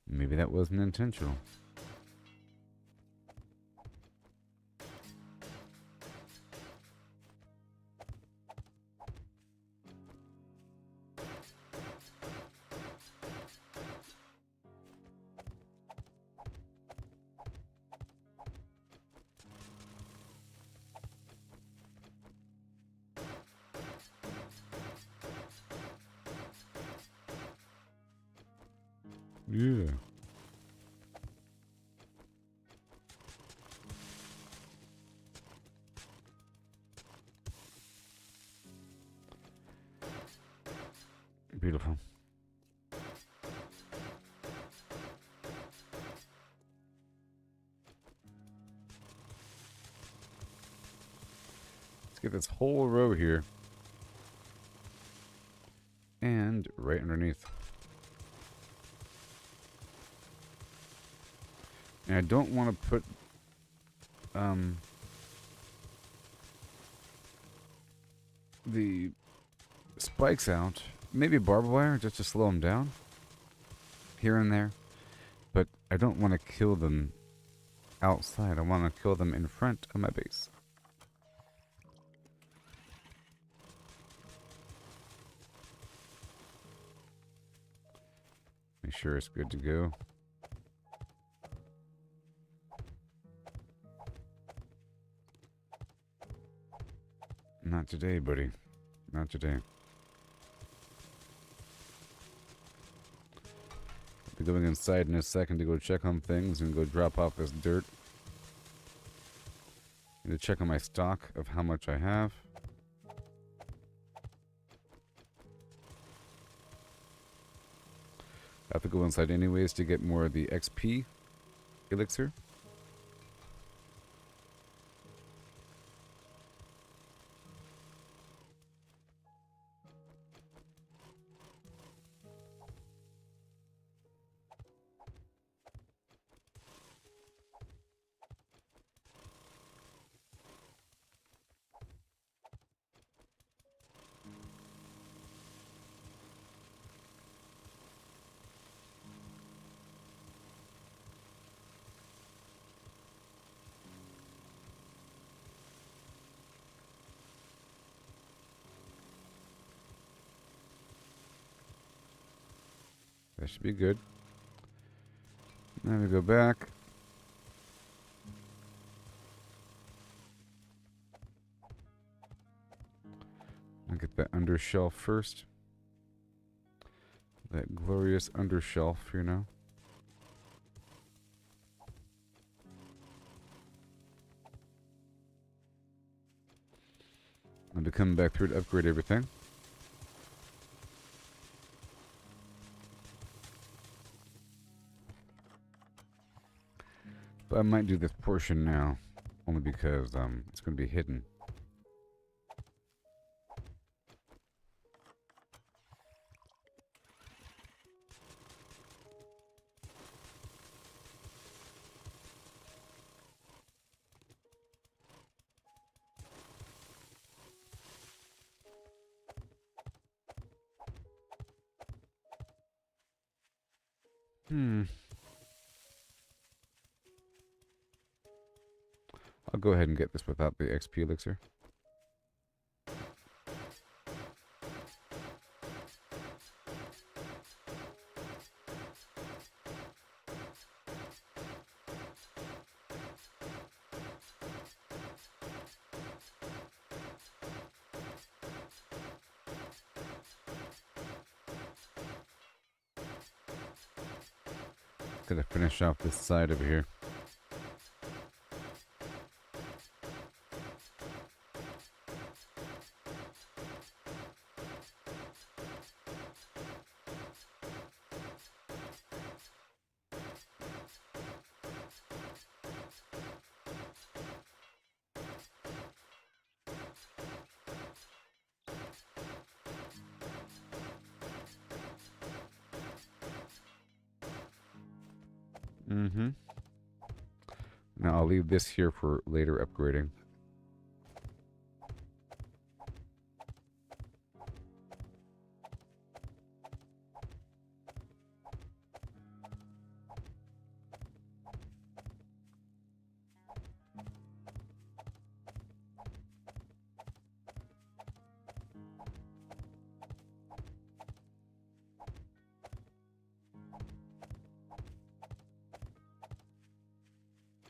Maybe that wasn't intentional. Yeah. Beautiful. Let's get this whole row here. And right underneath. And I don't want to put the spikes out. Maybe barbed wire just to slow them down here and there. But I don't want to kill them outside. I want to kill them in front of my base. Make sure it's good to go. Not today, buddy. Not today. I'll be going inside in a second to go check on things and go drop off this dirt. And to check on my stock of how much I have. I have to go inside anyways to get more of the XP elixir. That should be good. Now we go back. I'll get that undershelf first. That glorious undershelf, you know. I'll be coming back through to upgrade everything. But I might do this portion now, only because it's going to be hidden. I'll go ahead and get this without the XP elixir. Gotta finish off this side over here. Now I'll leave this here for later upgrading.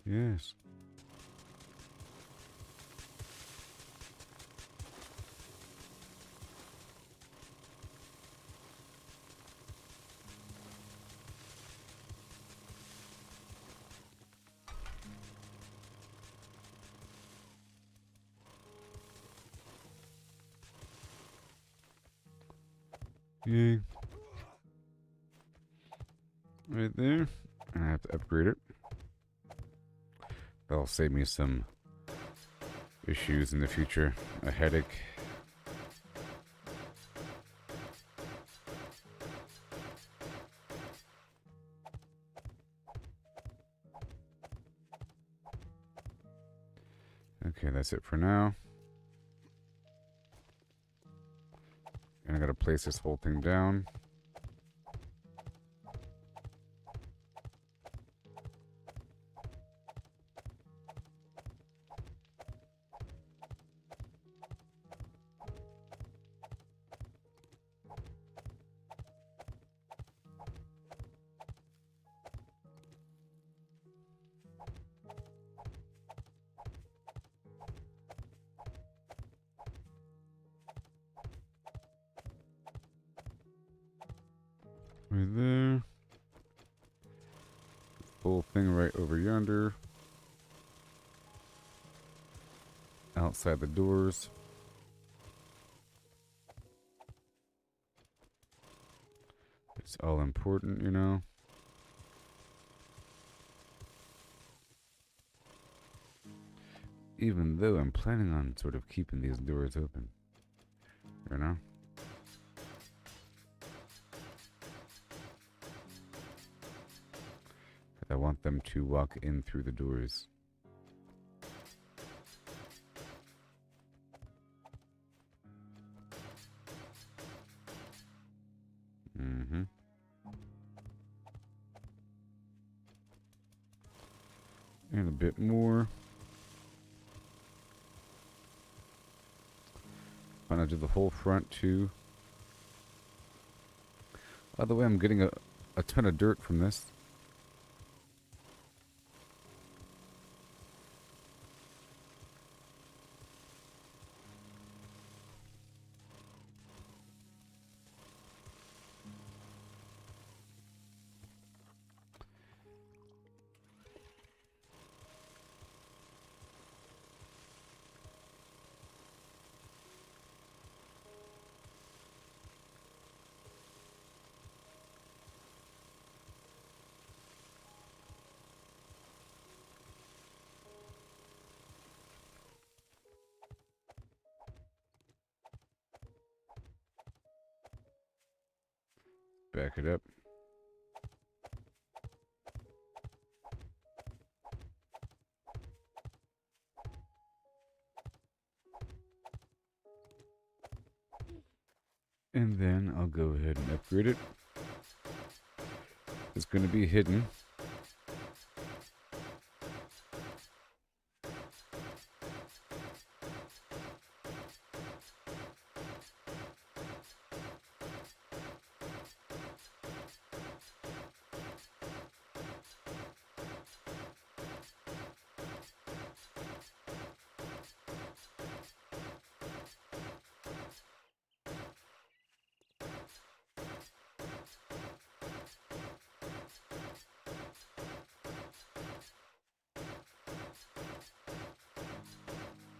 Yes. Yay. Right there. And I have to upgrade it. That'll save me some issues in the future. A headache. Okay, that's it for now. And I gotta place this whole thing down. Right there. Whole thing right over yonder. Outside the doors. It's all important, you know. Even though I'm planning on sort of keeping these doors open. You know? I want them to walk in through the doors. And a bit more. I'm gonna do the whole front too. By the way, I'm getting a ton of dirt from this. back it up. And then I'll go ahead and upgrade it. It's going to be hidden.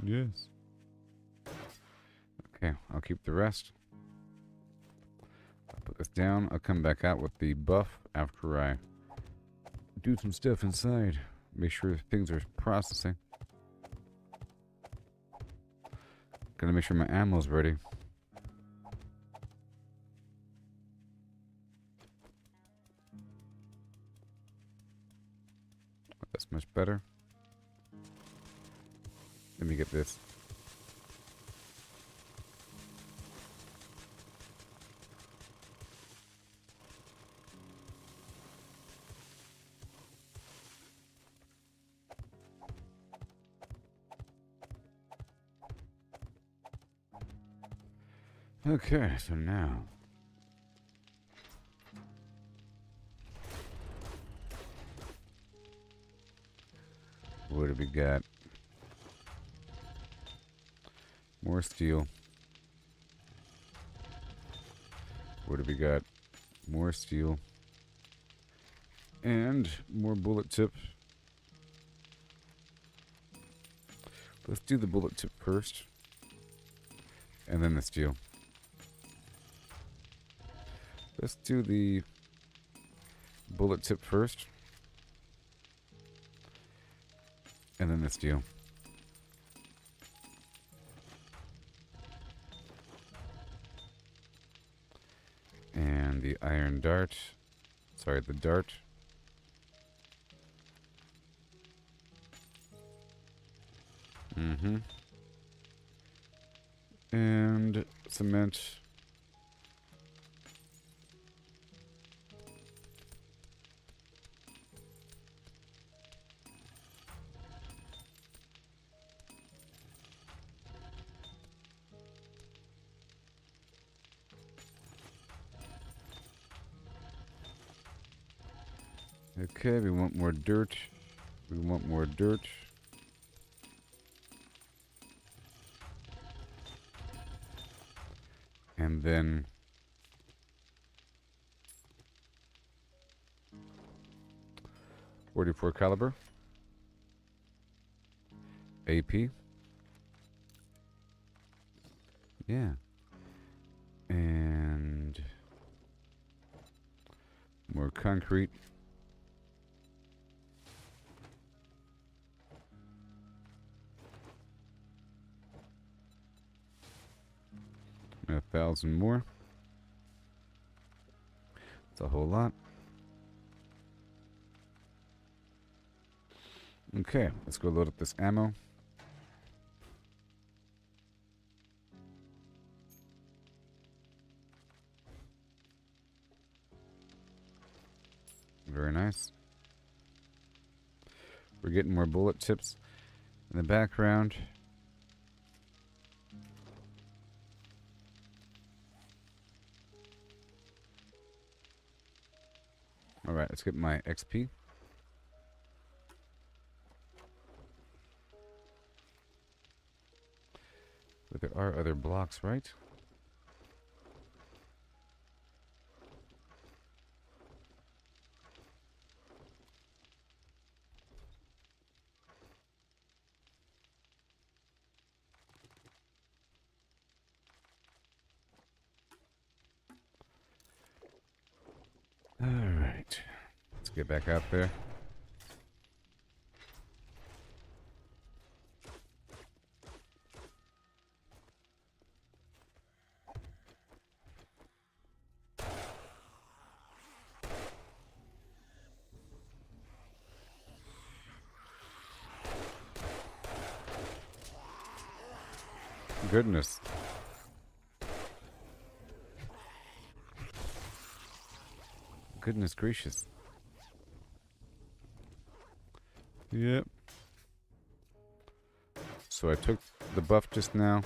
Yes. Okay, I'll keep the rest. I'll put this down. I'll come back out with the buff after I do some stuff inside. Make sure things are processing. Gotta make sure my ammo's ready. That's much better. Let me get this. Okay, so now what do we got? More steel. What do we got? More steel. And more bullet tip. Let's do the bullet tip first. And then the steel. Let's do the bullet tip first. And then the steel. And the iron dart. Sorry, the dart. And cement. Okay, we want more dirt. We want more dirt. And then .44 caliber. AP. Yeah. And more concrete. And 1,000 more. It's a whole lot. Okay, let's go load up this ammo. Very nice. We're getting more bullet tips in the background. Alright, let's get my XP. But there are other blocks, right? Alright. Let's get back out there. Goodness. Goodness gracious. Yep. So I took the buff just now.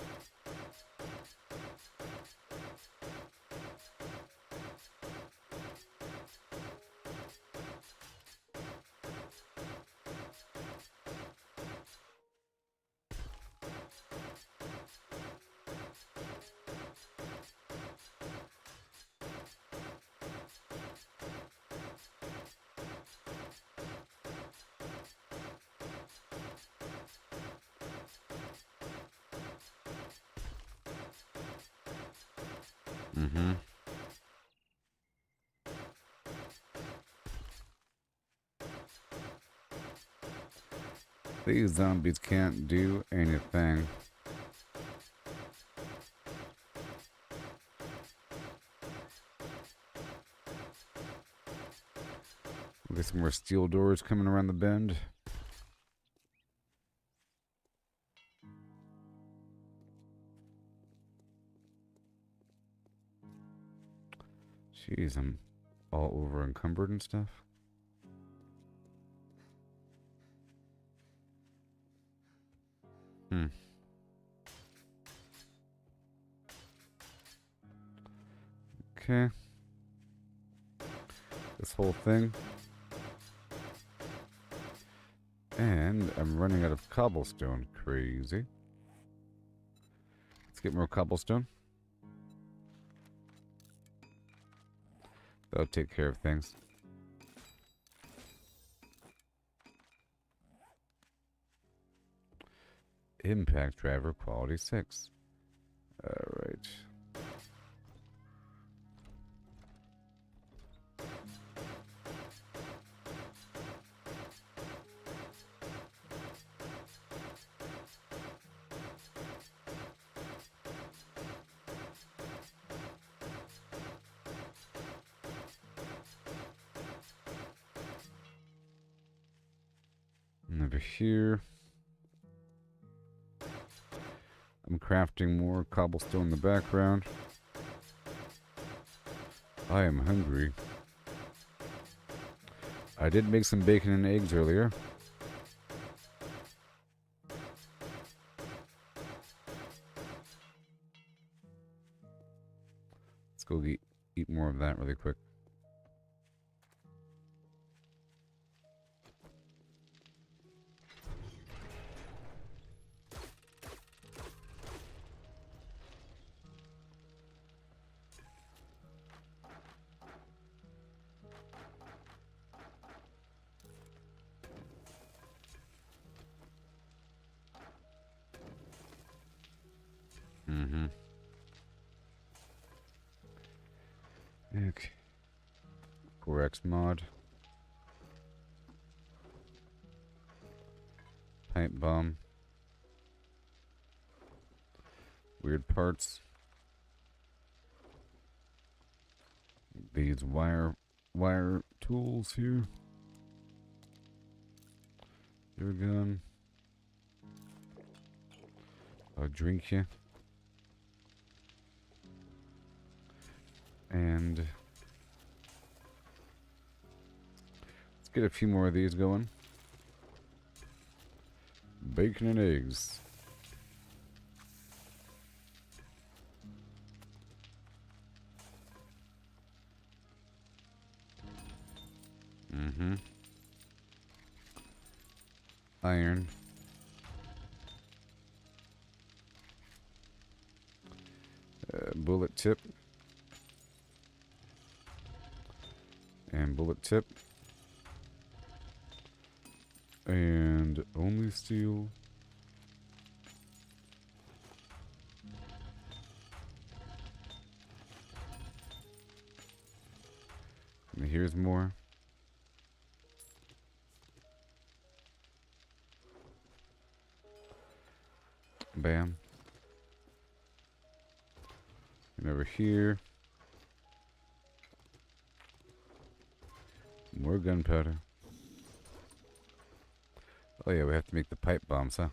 Mm-hmm. These zombies can't do anything. We got some more steel doors coming around the bend. Jeez, I'm all over encumbered and stuff. Okay. This whole thing. And I'm running out of cobblestone. Crazy. Let's get more cobblestone. That'll take care of things. Impact driver quality 6. Alright. And over here, I'm crafting more cobblestone in the background. I am hungry. I did make some bacon and eggs earlier. Let's go eat more of that really quick. Okay. 4X mod. Pipe bomb. Weird parts. These wire tools here. Your gun. I'll drink you. And let's get a few more of these going. Bacon and eggs. Iron. Bullet tip. And bullet tip. And only steel. And here's more. Bam. And over here. More gunpowder. Oh yeah, we have to make the pipe bombs, huh?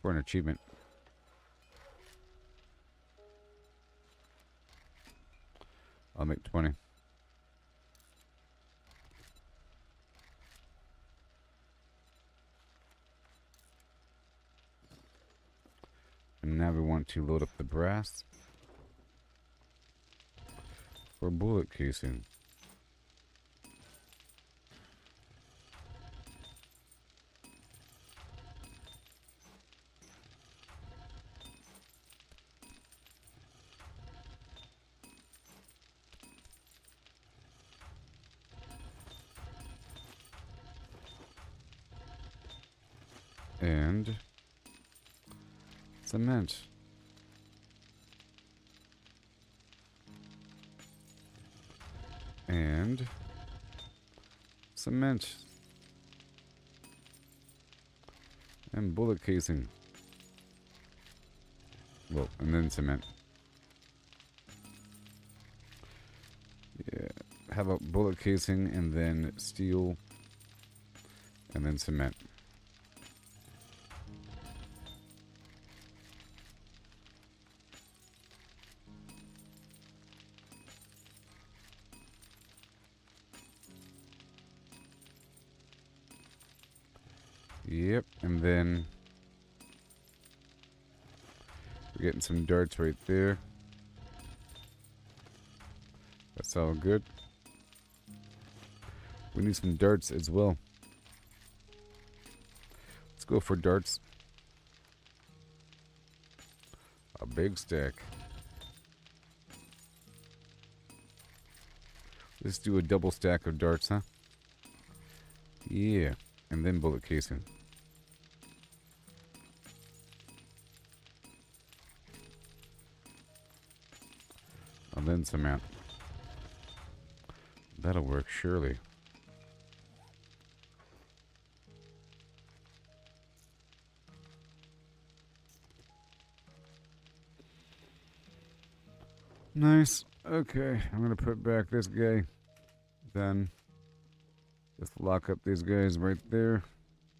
for an achievement. I'll make 20. And now we want to load up the brass for bullet casing. And cement. And cement. And bullet casing. Well, and then cement. Yeah. How about bullet casing and then steel and then cement? Yep, and then we're getting some darts right there. That's all good. We need some darts as well. Let's go for darts. A big stack. Let's do a double stack of darts, huh? Yeah, and then bullet casing. And then cement. That'll work, surely. Nice. Okay, I'm gonna put back this guy. Then just lock up these guys right there.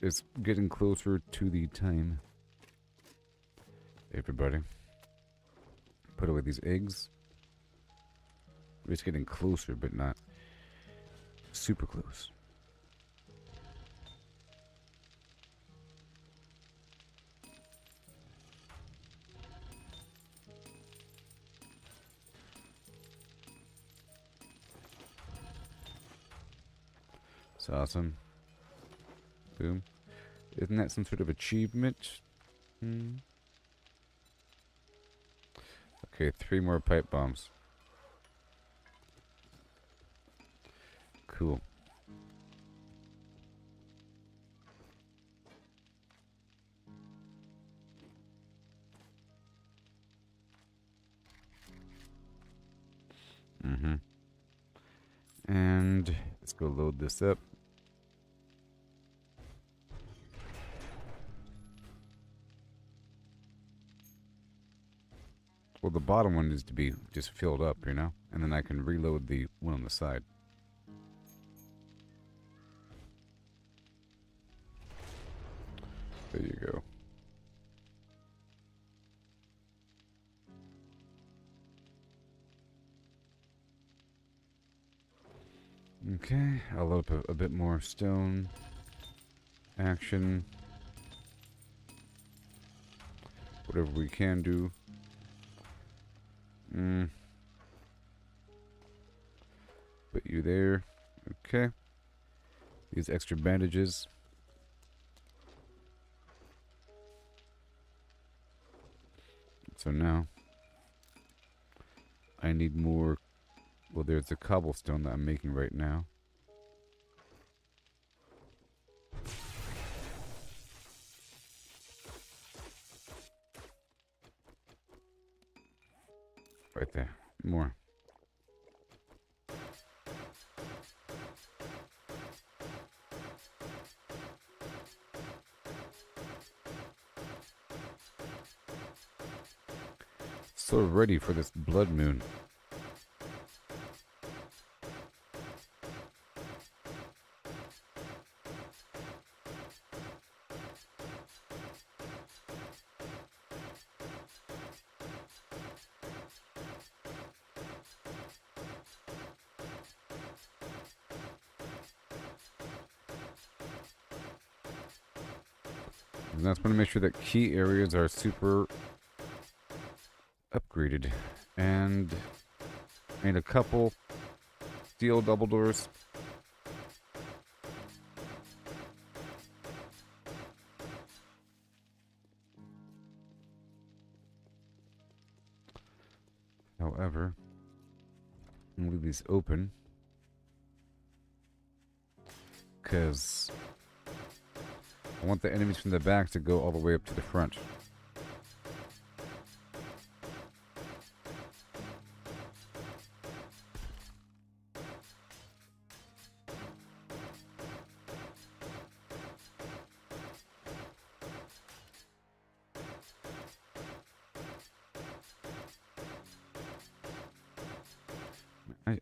It's getting closer to the time. Everybody, put away these eggs. It's getting closer, but not super close. It's awesome. Boom. Isn't that some sort of achievement? Okay, 3 more pipe bombs. Cool. And let's go load this up. Well, the bottom one needs to be just filled up, you know? And then I can reload the one on the side. There you go. Okay, I'll load up a bit more stone action. Whatever we can do. Put you there. Okay. These extra bandages. So now I need more. Well, there's the cobblestone that I'm making right now. Right there. More. So ready for this blood moon. And I just want to make sure that key areas are super upgraded. And made a couple steel double doors. However, I'm going to leave these open because I want the enemies from the back to go all the way up to the front.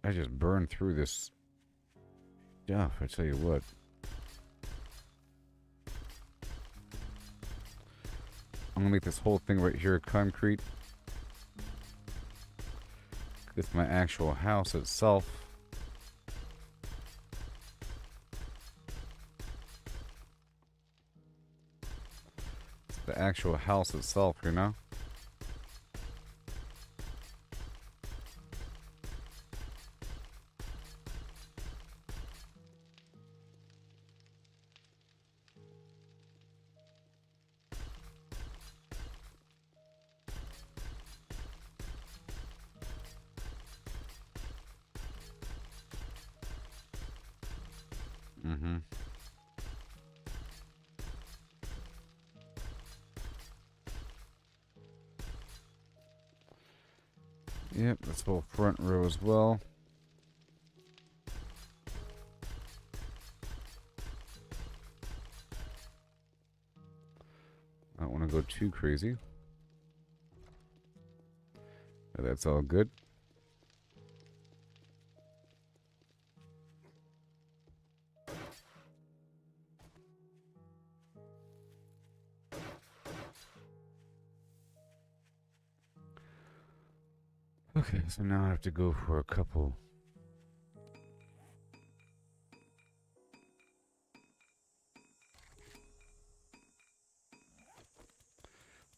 I just burned through this stuff, I tell you what. I'm gonna make this whole thing right here concrete. It's my actual house itself. It's the actual house itself, you know? Mm-hmm. Yep, this whole front row as well. I don't want to go too crazy. But that's all good. Okay, so now I have to go for a couple.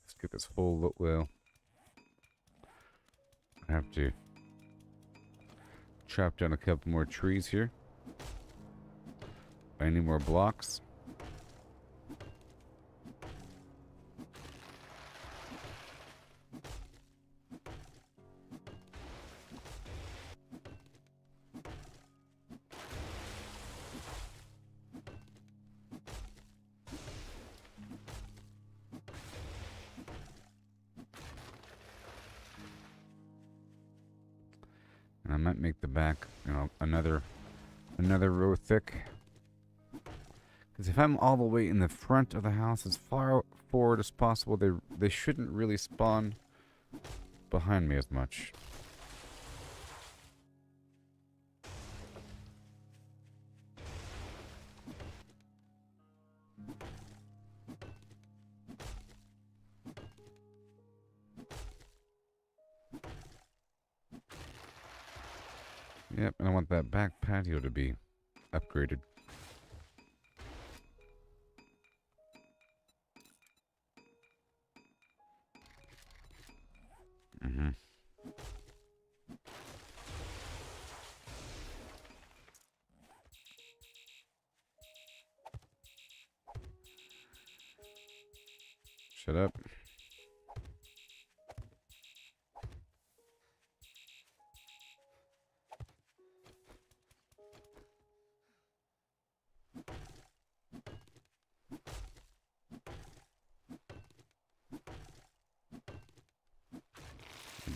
Let's get this whole well. I have to chop down a couple more trees here. I need more blocks. And I might make the back, you know, another row thick. Because if I'm all the way in the front of the house, as far forward as possible, they shouldn't really spawn behind me as much. Yep, and I want that back patio to be upgraded. Mm-hmm. Shut up.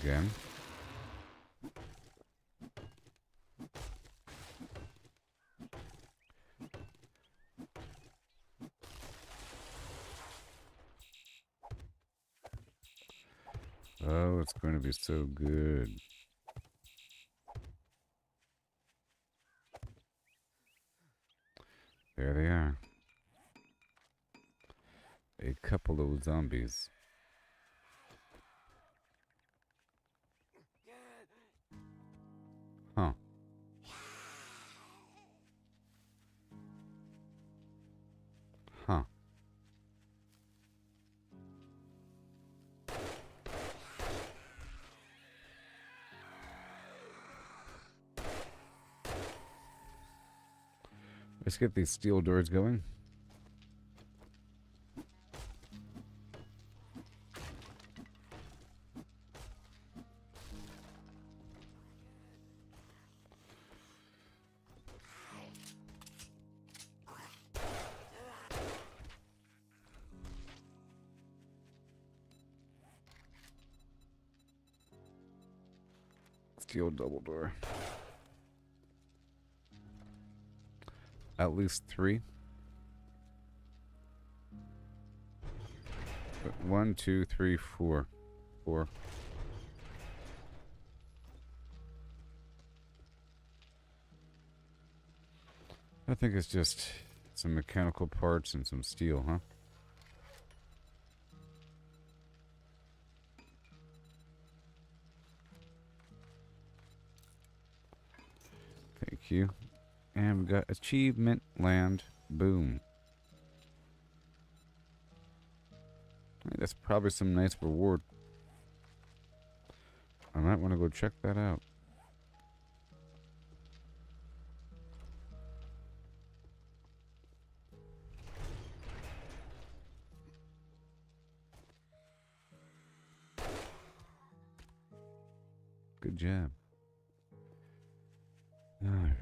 Again. Oh, it's going to be so good. There they are. A couple of zombies. Huh. Huh. Let's get these steel doors going. Steel double door. At least 3. 1, 2, 3, 4. 4. I think it's just some mechanical parts and some steel, huh? Thank you. And we got achievement land. Boom. That's probably some nice reward. I might want to go check that out. Good job. All right.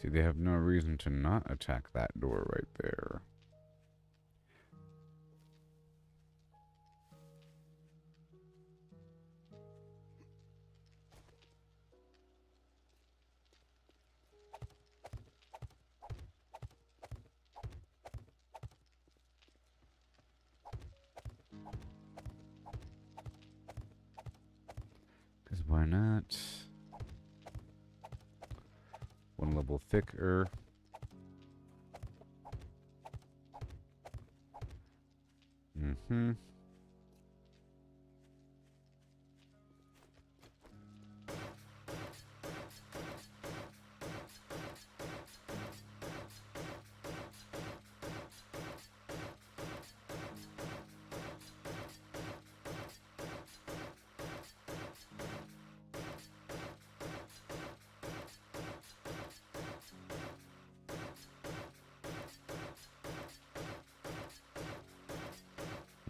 See, they have no reason to not attack that door right there. Because why not? One level thicker. Mm-hmm.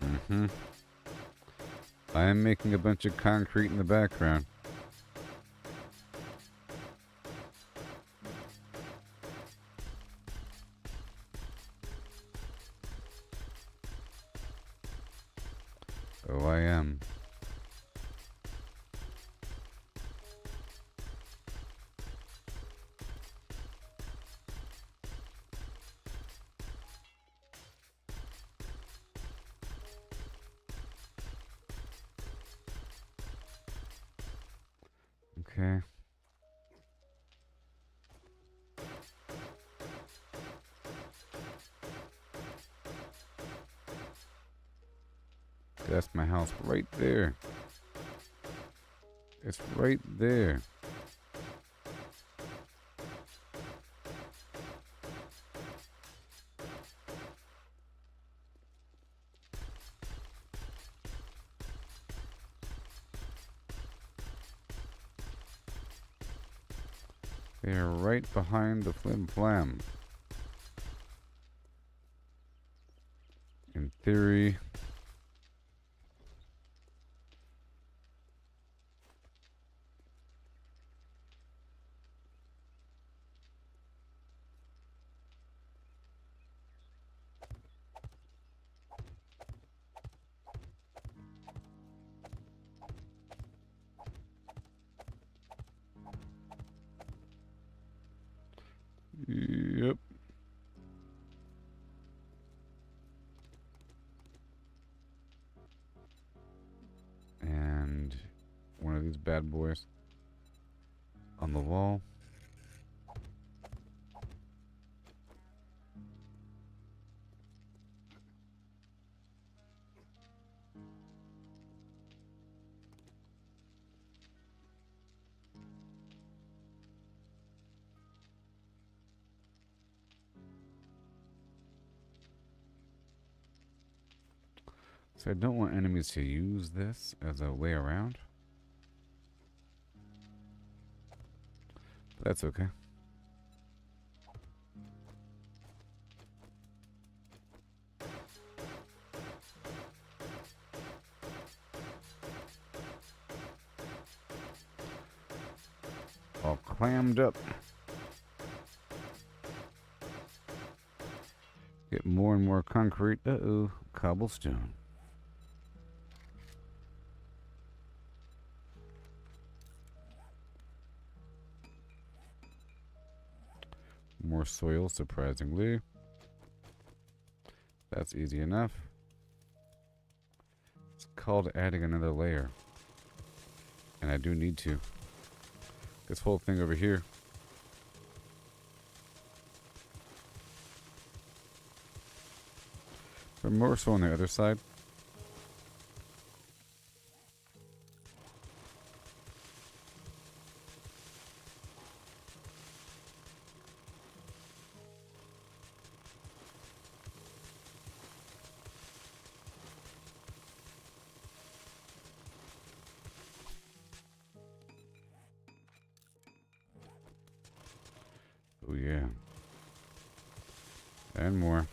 Mm-hmm. I am making a bunch of concrete in the background. Oh, I am. Okay. That's my house right there. It's right there. They're right behind the Flimflam. In theory. Yep. And one of these bad boys on the wall. So I don't want enemies to use this as a way around. But that's okay. All clammed up. Get more and more concrete. Uh-oh. Cobblestone. More soil, surprisingly. That's easy enough. It's called adding another layer. And I do need to. This whole thing over here. But more so on the other side. Oh yeah. And more.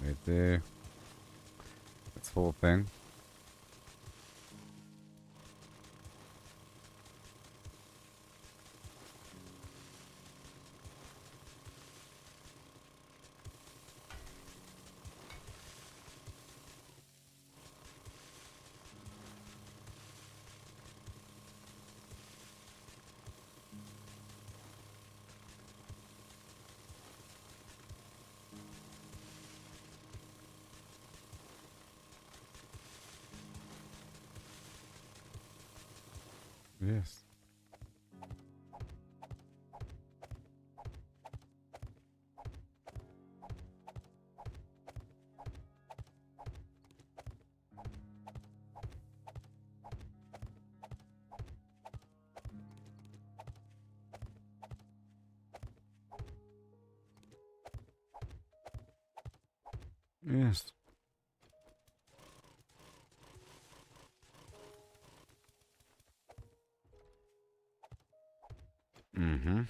Right there. This whole thing. Yes. Yes. Mm-hmm.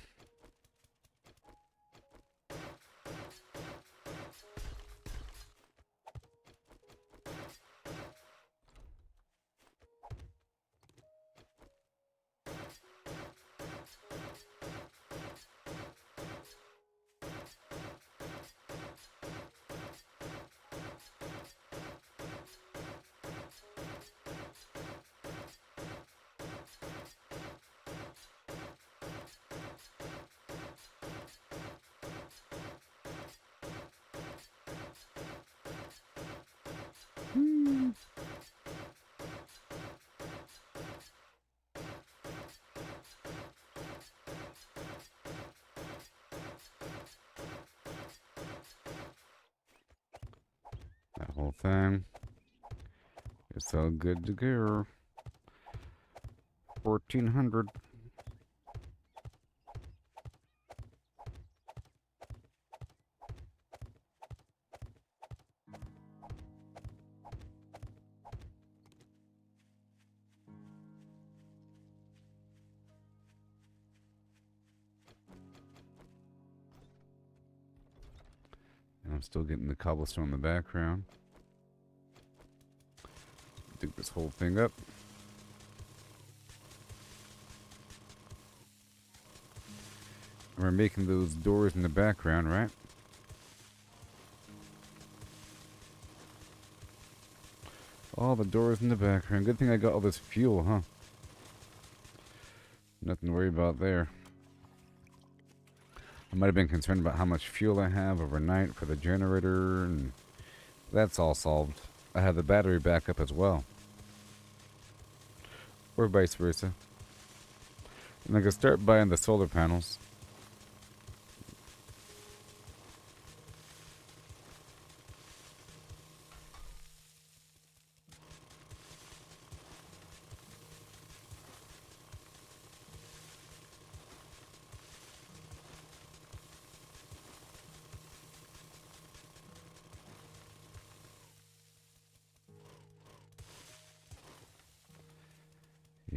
That whole thing. It's all good to go. 1400. And I'm still getting the cobblestone in the background. Dig this whole thing up. And we're making those doors in the background, right? All the doors in the background. Good thing I got all this fuel, huh? Nothing to worry about there. I might have been concerned about how much fuel I have overnight for the generator, and that's all solved. I have the battery backup as well. Or vice versa. And I can start buying the solar panels.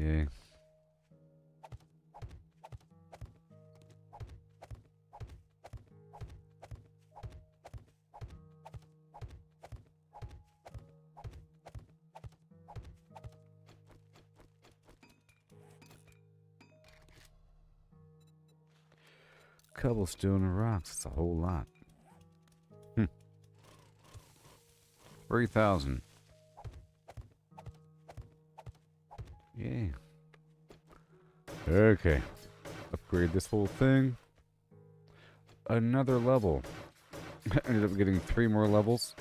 Yay. Cobblestone and rocks. It's a whole lot. 3,000. Yay. Okay. Upgrade this whole thing. Another level. Ended up getting 3 more levels.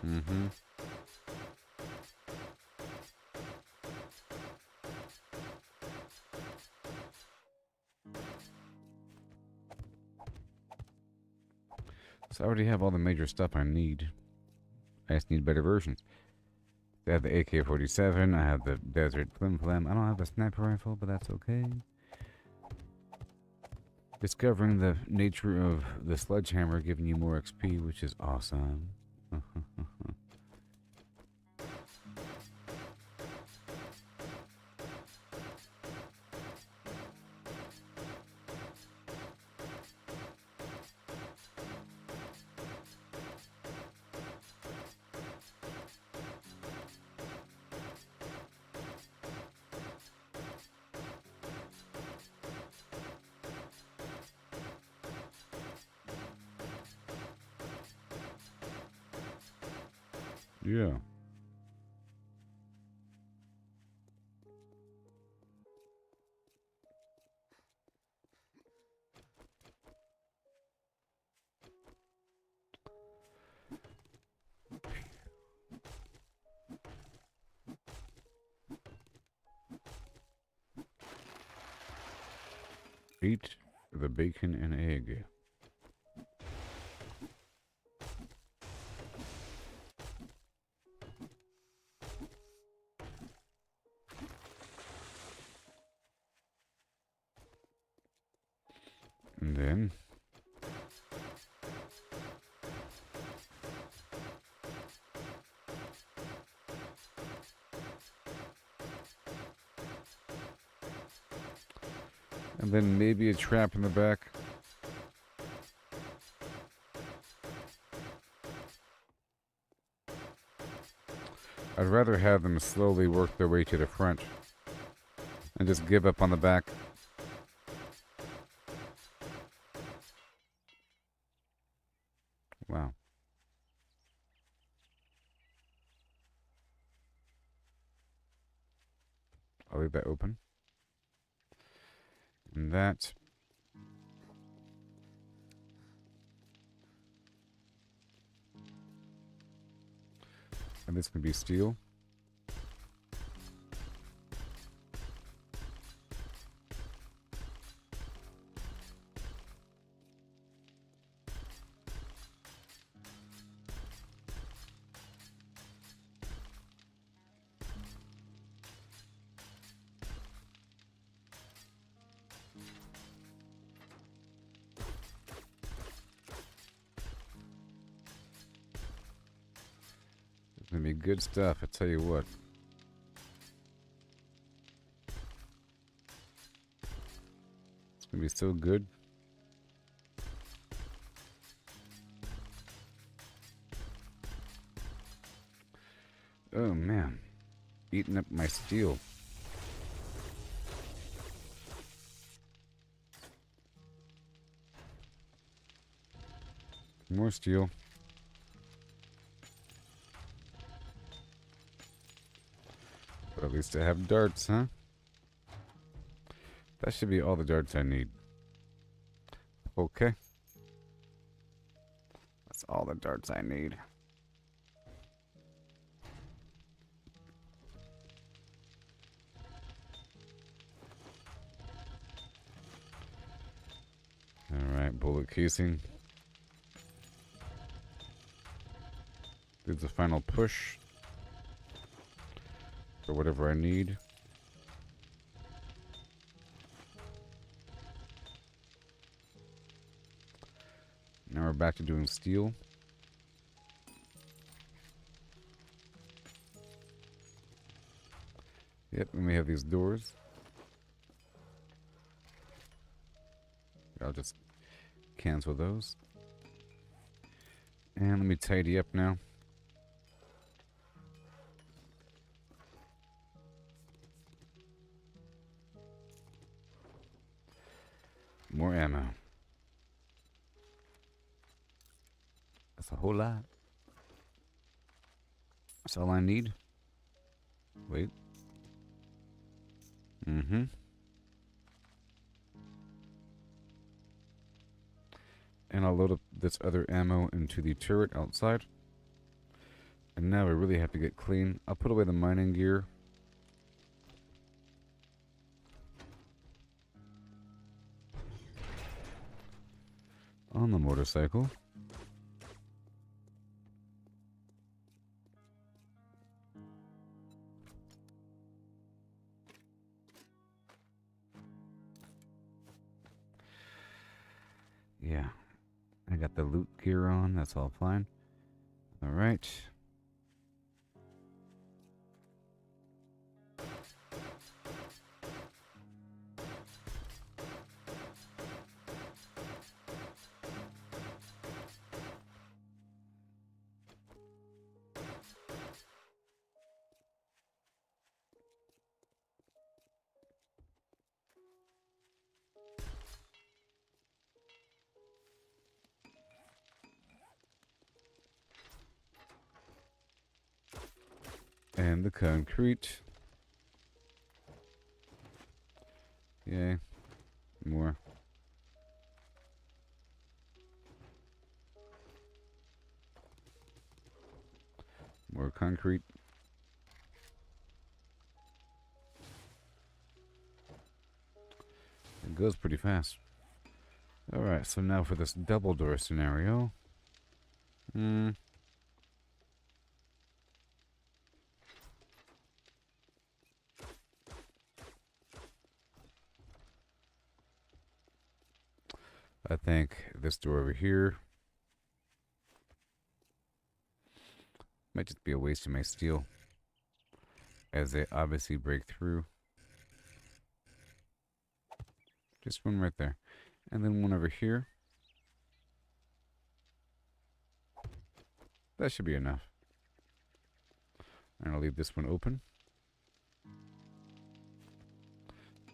Mm-hmm. So I already have all the major stuff I need. I just need better versions. I have the AK-47. I have the Desert Flimflam. I don't have a sniper rifle, but that's okay. Discovering the nature of the sledgehammer giving you more XP, which is awesome. Yeah. Eat the bacon and egg. And then maybe a trap in the back. I'd rather have them slowly work their way to the front and just give up on the back. Wow. I'll leave that open. And that. And this can be steel. It's gonna be good stuff, I tell you what. It's gonna be so good. Oh man, eating up my steel. More steel. But at least I have darts, huh? That should be all the darts I need. Okay. That's all the darts I need. Alright, bullet casing. Do the final push for whatever I need. we're back to doing steel. Yep, and we have these doors. I'll just cancel those. And let me tidy up now. More ammo. That's a whole lot. That's all I need. Wait. Mm-hmm. And I'll load up this other ammo into the turret outside. And now we really have to get clean. I'll put away the mining gear. On the motorcycle. Yeah. I got the loot gear on. That's all fine. All right. And the concrete. Yay. More. More concrete. It goes pretty fast. Alright, so now for this double door scenario. I think this door over here might just be a waste of my steel, as they obviously break through. Just one right there. And then one over here. That should be enough. And I'll leave this one open.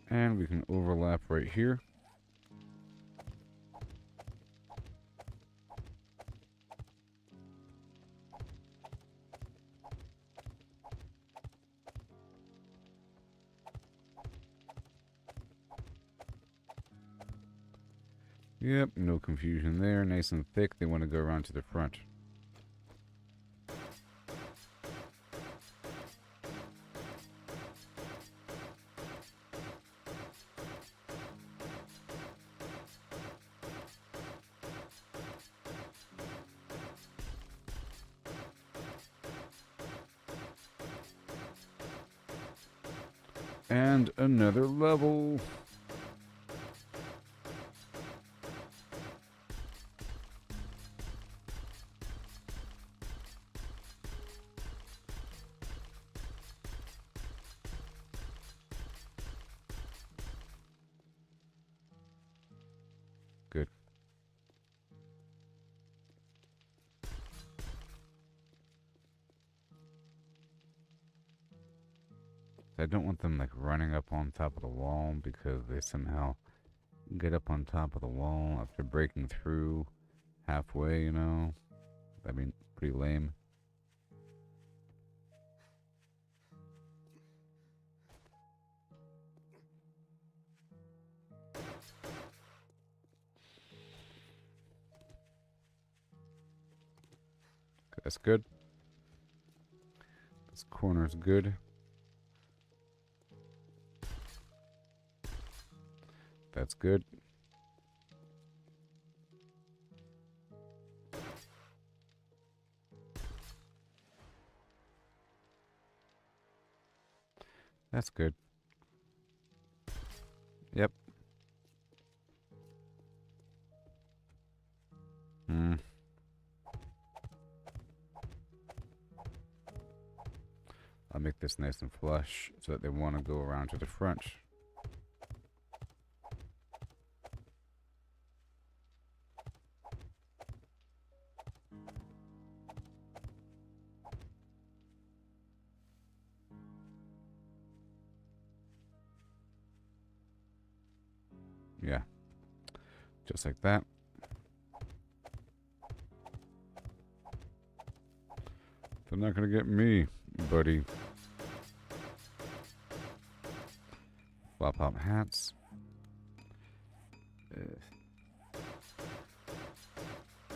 And we can overlap right here. Yep, no confusion there. Nice and thick. They want to go around to the front. And another level. Good. I don't want them like running up on top of the wall because they somehow get up on top of the wall after breaking through halfway, you know. That'd be pretty lame. That's good. This corner's good. That's good. That's good. Yep. I'll make this nice and flush so that they want to go around to the front. Yeah, just like that. They're not gonna get me, buddy. Flop hop hats.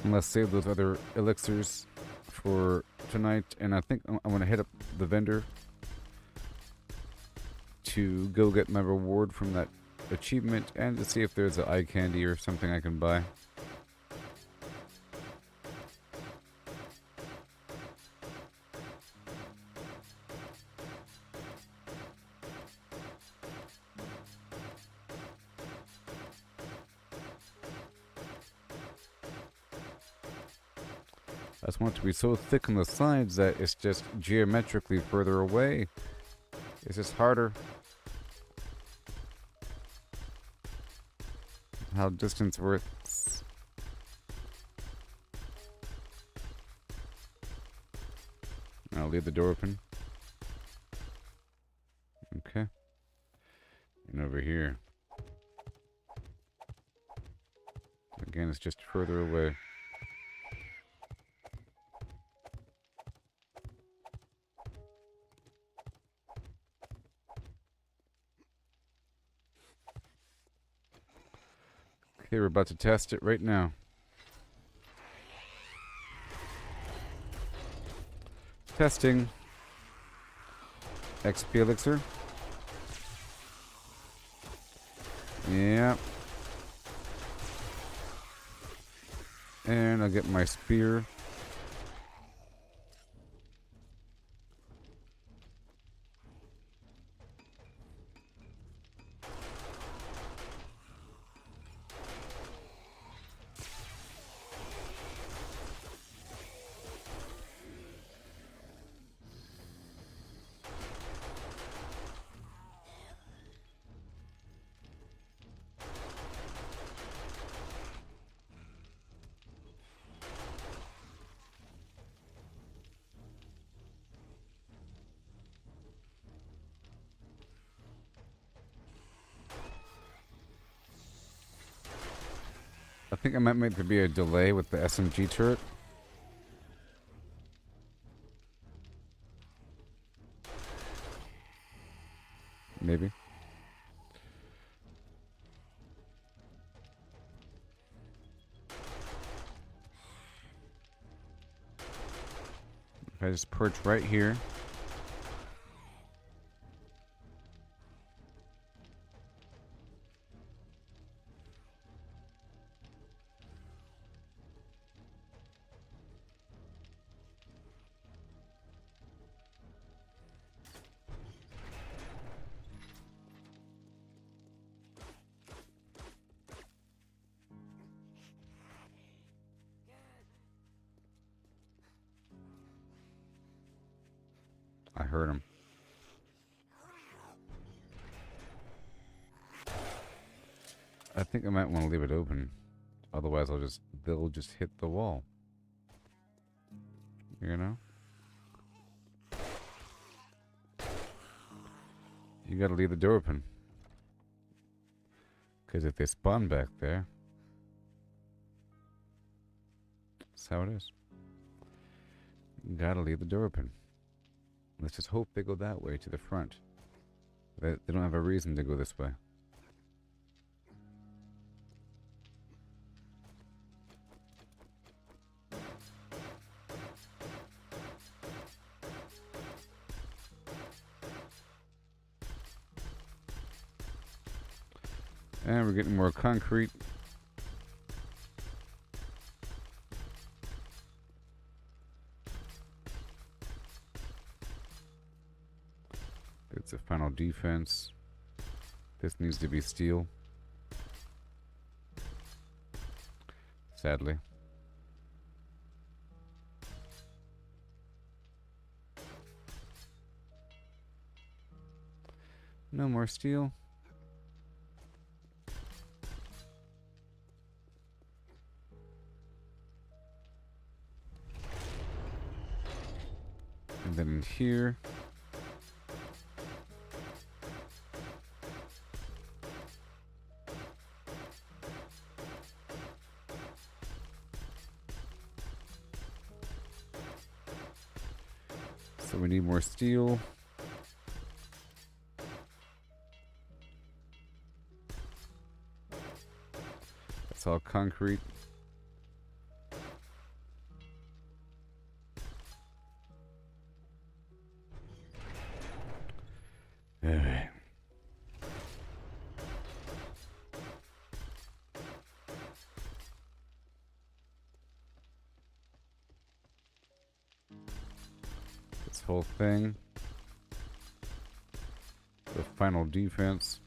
Let's save those other elixirs for tonight, and I think I'm gonna hit up the vendor to go get my reward from that achievement and to see if there's an eye candy or something I can buy. I just want it to be so thick on the sides that it's just geometrically further away. It's just harder. How distance works. I'll leave the door open. Okay. And over here. Again, it's just further away. Okay, we're about to test it right now. Testing. XP elixir. Yeah. And I'll get my spear. I think I might make there be a delay with the SMG turret. Maybe. If I just perch right here. I heard him. I think I might want to leave it open. Otherwise they'll just hit the wall. You know? You gotta leave the door open. Because if they spawn back there, that's how it is. You gotta leave the door open. Let's just hope they go that way to the front. They don't have a reason to go this way. And we're getting more concrete. It's a final defense. This needs to be steel. Sadly. No more steel. And then in here. So we need more steel. That's all concrete. All right. This whole thing. The final defense.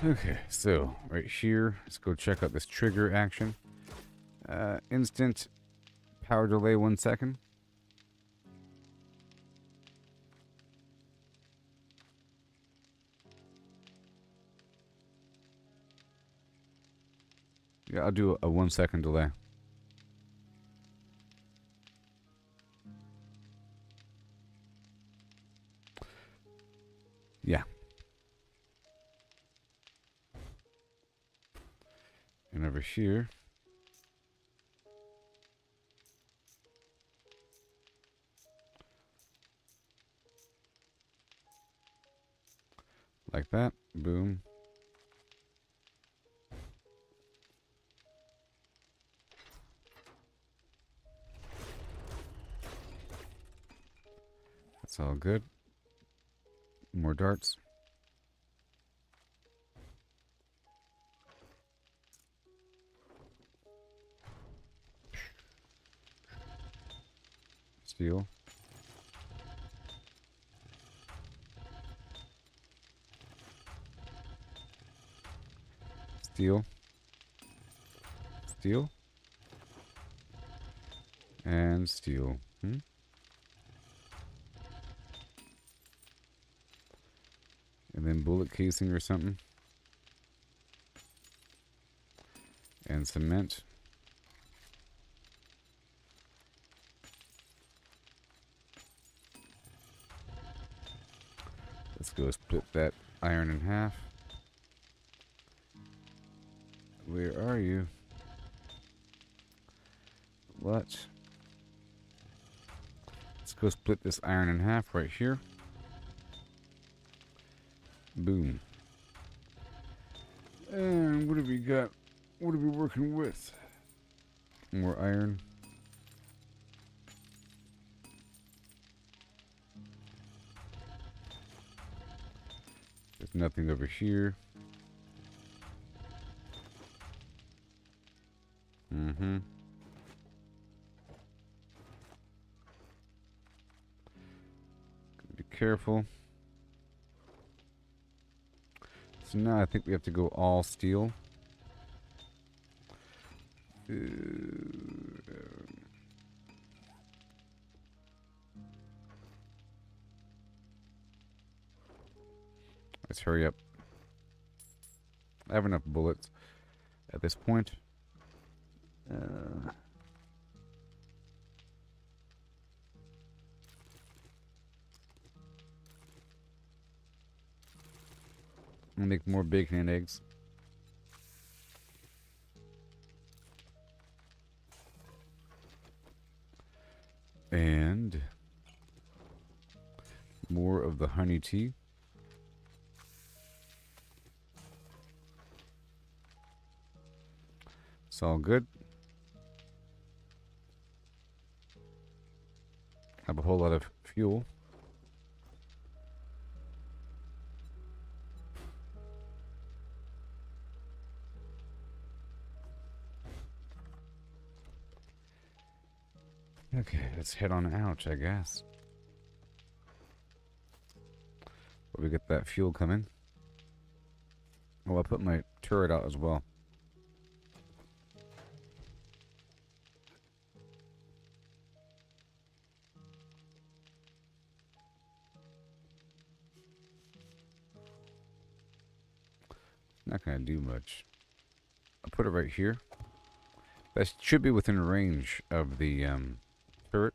Okay, so right here, let's go check out this trigger action. Instant power delay 1 second. Yeah, I'll do a 1 second delay. Yeah. And over here. Like that. Boom. That's all good. More darts. Steel. Steel. Steel. And steel. And then bullet casing or something. And cement. Let's go split that iron in half. Where are you? What? Let's go split this iron in half right here. Boom. And what have we got? What are we working with? More iron. There's nothing over here. Be careful. So now I think we have to go all steel. Let's hurry up. I have enough bullets at this point. I'll make more bacon and eggs. And more of the honey tea. It's all good. Have a whole lot of fuel. Okay, let's head on out, I guess. But we get that fuel coming. Oh, I'll put my turret out as well. Not gonna do much. I'll put it right here. That should be within range of the turret.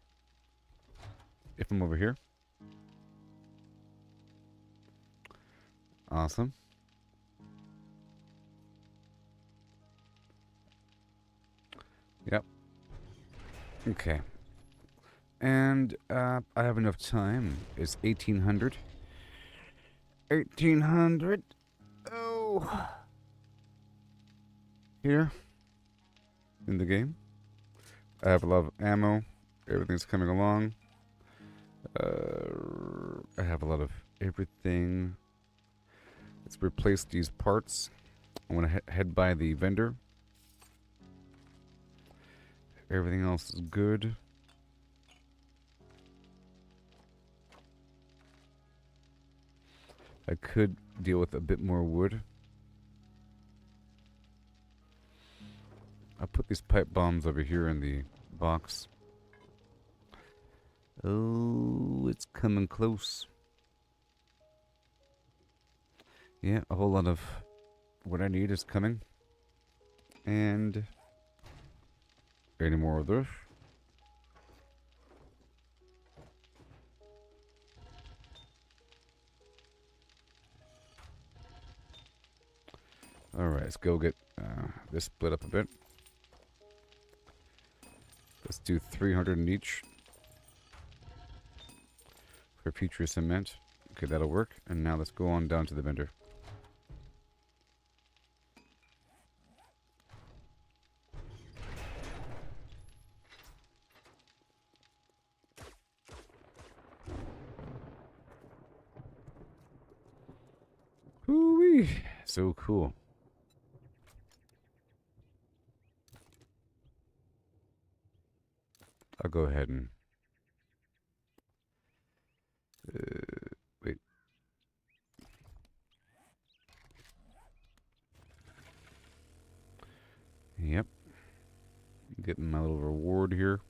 If I'm over here. Awesome. Yep. Okay. And I have enough time. It's 1800. 1800. Oh. Here. In the game. I have a lot of ammo. Everything's coming along. I have a lot of everything. Let's replace these parts. I want to head by the vendor. Everything else is good. I could deal with a bit more wood. I'll put these pipe bombs over here in the box. Oh, it's coming close. Yeah, a whole lot of what I need is coming. And any more of this? Alright, let's go get this split up a bit. Let's do 300 in each. For future cement. Okay, that'll work. And now let's go on down to the vendor. Hoo-wee! So cool. I'll go ahead and wait. Yep. Getting my little reward here.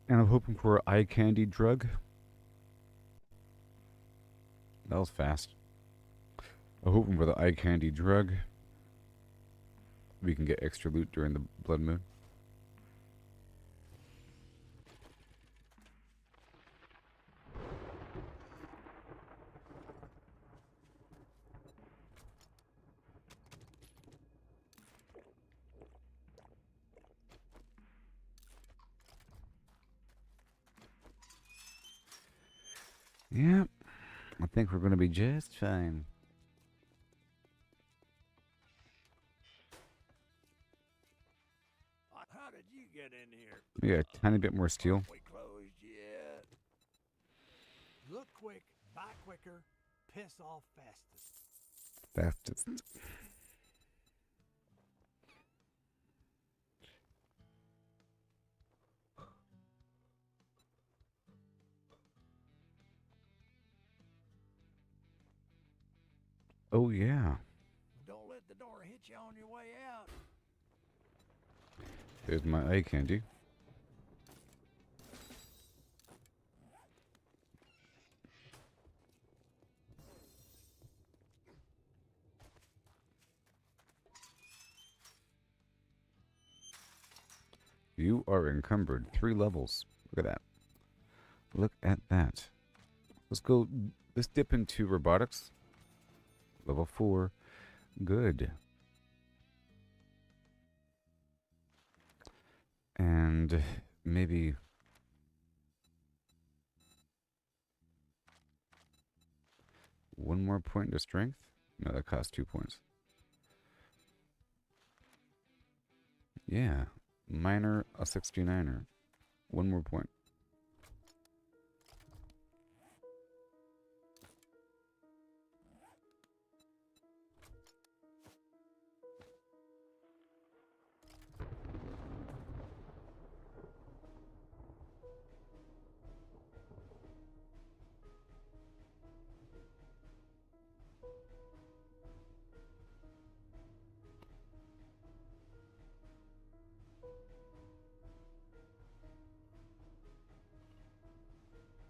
And I'm hoping for an eye candy drug. That was fast. I'm hoping for the eye candy drug. We can get extra loot during the blood moon. Yep. I think we're going to be just fine. How did you get in here? We got a tiny bit more steel. We closed yet? Look quick, buy quicker, piss off fastest. Fastest. Oh, yeah. Don't let the door hit you on your way out. There's my eye candy. You are encumbered. 3 levels. Look at that. Look at that. Let's go. Let's dip into robotics. Level 4. Good. And maybe one more point to strength? No, that costs 2 points. Yeah. Minor, a 69er. One more point.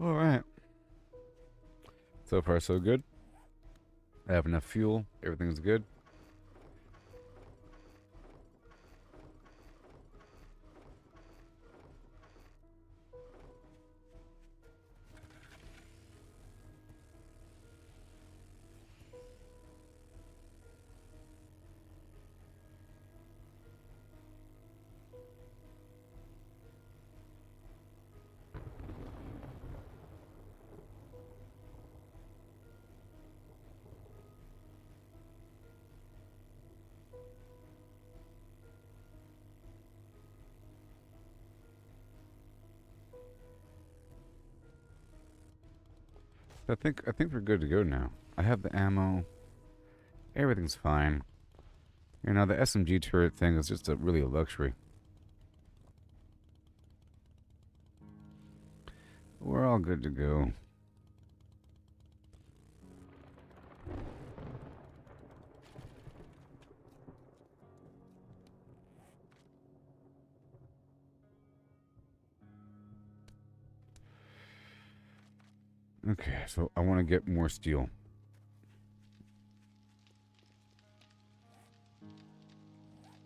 All right. So far, so good. I have enough fuel. Everything's good. I think we're good to go now. I have the ammo. Everything's fine. You know, the SMG turret thing is just really a luxury. We're all good to go. Okay, so I want to get more steel.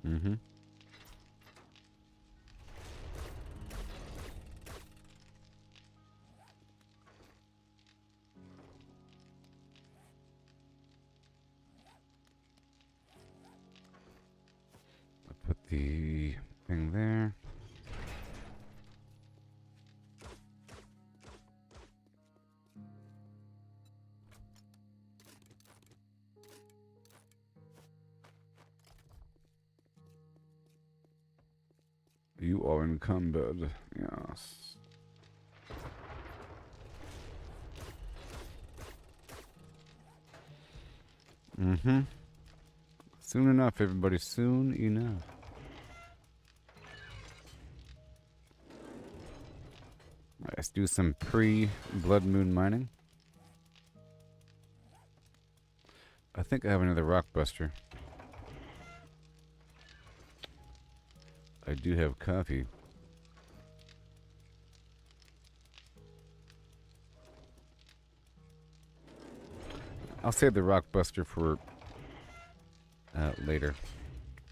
Mm-hmm. I'll put the thing there. You are in combat, yes. Mm-hmm. Soon enough, everybody, soon enough. Let's do some pre-blood moon mining. I think I have another rock buster. I do have coffee. I'll save the rock buster for later.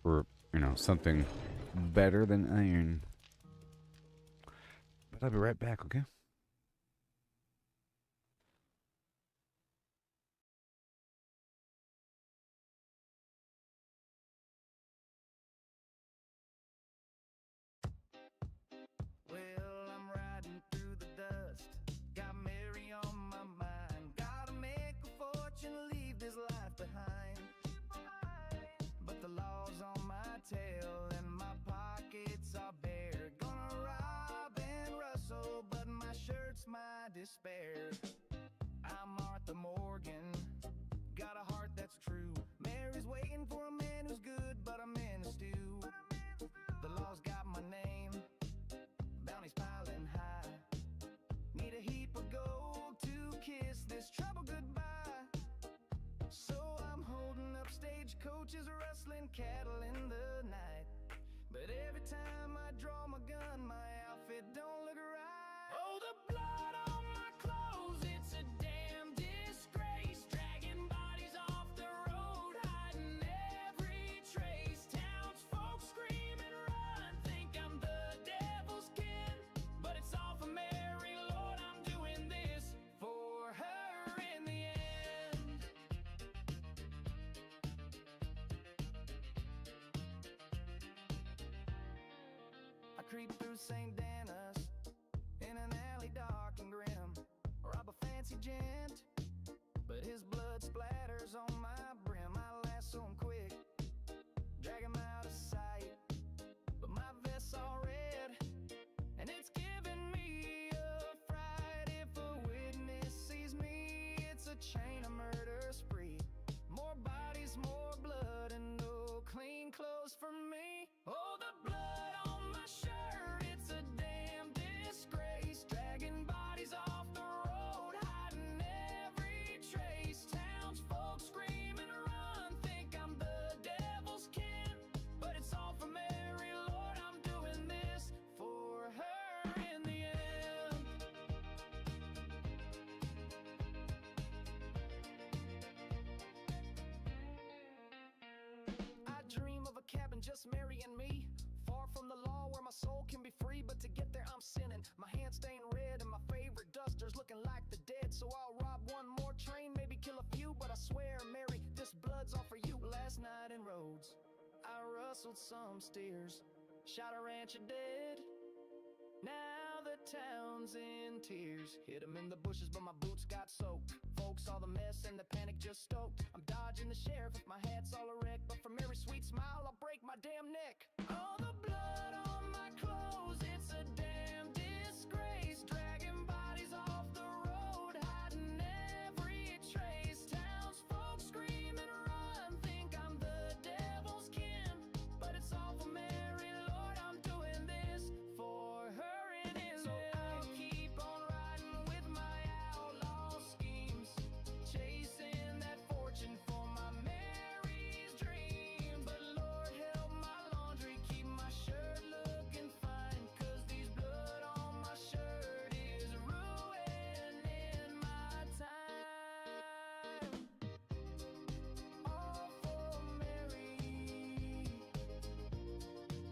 For, you know, something better than iron. But I'll be right back, okay? Well, I'm riding through the dust. Got Mary on my mind. Gotta make a fortune, leave this life behind. But the law's on my tail and my pockets are bare. Gonna rob and rustle, but my shirt's my despair. I'm Martha Morgan, got a heart that's true. Mary's waiting for a man who's good, but I'm in a stew. The law's got my name, bounty's piling high. Need a heap of gold to kiss this trouble goodbye. So I'm holding up stagecoaches, rustling cattle in the night. But every time I draw my gun, my outfit don't look right. Oh, the blood on my clothes, it's a damn disgrace. Dragging bodies off the road, hiding every trace. Townsfolk scream and run, think I'm the devil's kin. But it's all for Mary, Lord, I'm doing this for her in the end. I creep through St. Denis in an alley dark and grim. Rob a fancy gent, but his blood splatters on my brim. I lasso him quick, drag him out of sight. But my vest's all red, and it's giving me a fright. If a witness sees me, it's a chain of murder spree. More bodies, more blood, and no clean clothes for me. Oh, the blood on my shirt, it's a damn disgrace. Dragging bodies off the road, hiding every trace. Townsfolk scream just Mary and me. Far from the law where my soul can be free, but to get there I'm sinning. My hands stained red and my favorite duster's looking like the dead. So I'll rob one more train, maybe kill a few, but I swear, Mary, this blood's all for you. Last night in Rhodes, I rustled some steers, shot a rancher dead. Now the town's in tears. Hit 'em in the bushes, but my boots got soaked. Folks saw the mess and the panic just stoked. I'm dodging the sheriff if my hat's all a wreck, but for Mary's sweet smile, I'll break my damn neck. All the blood on my clothes, it's a damn disgrace. Dragging bodies off the road, hiding every trace. Townsfolk scream and run, think I'm the devil's kin, but it's all for Mary, Lord, I'm doing this for her and his. So I'll keep on riding with my outlaw schemes, chasing that fortune for my Mary's dream. But Lord help my laundry, keep my shirt looking fine, 'cause these blood on my shirt is ruining my time. All for Mary,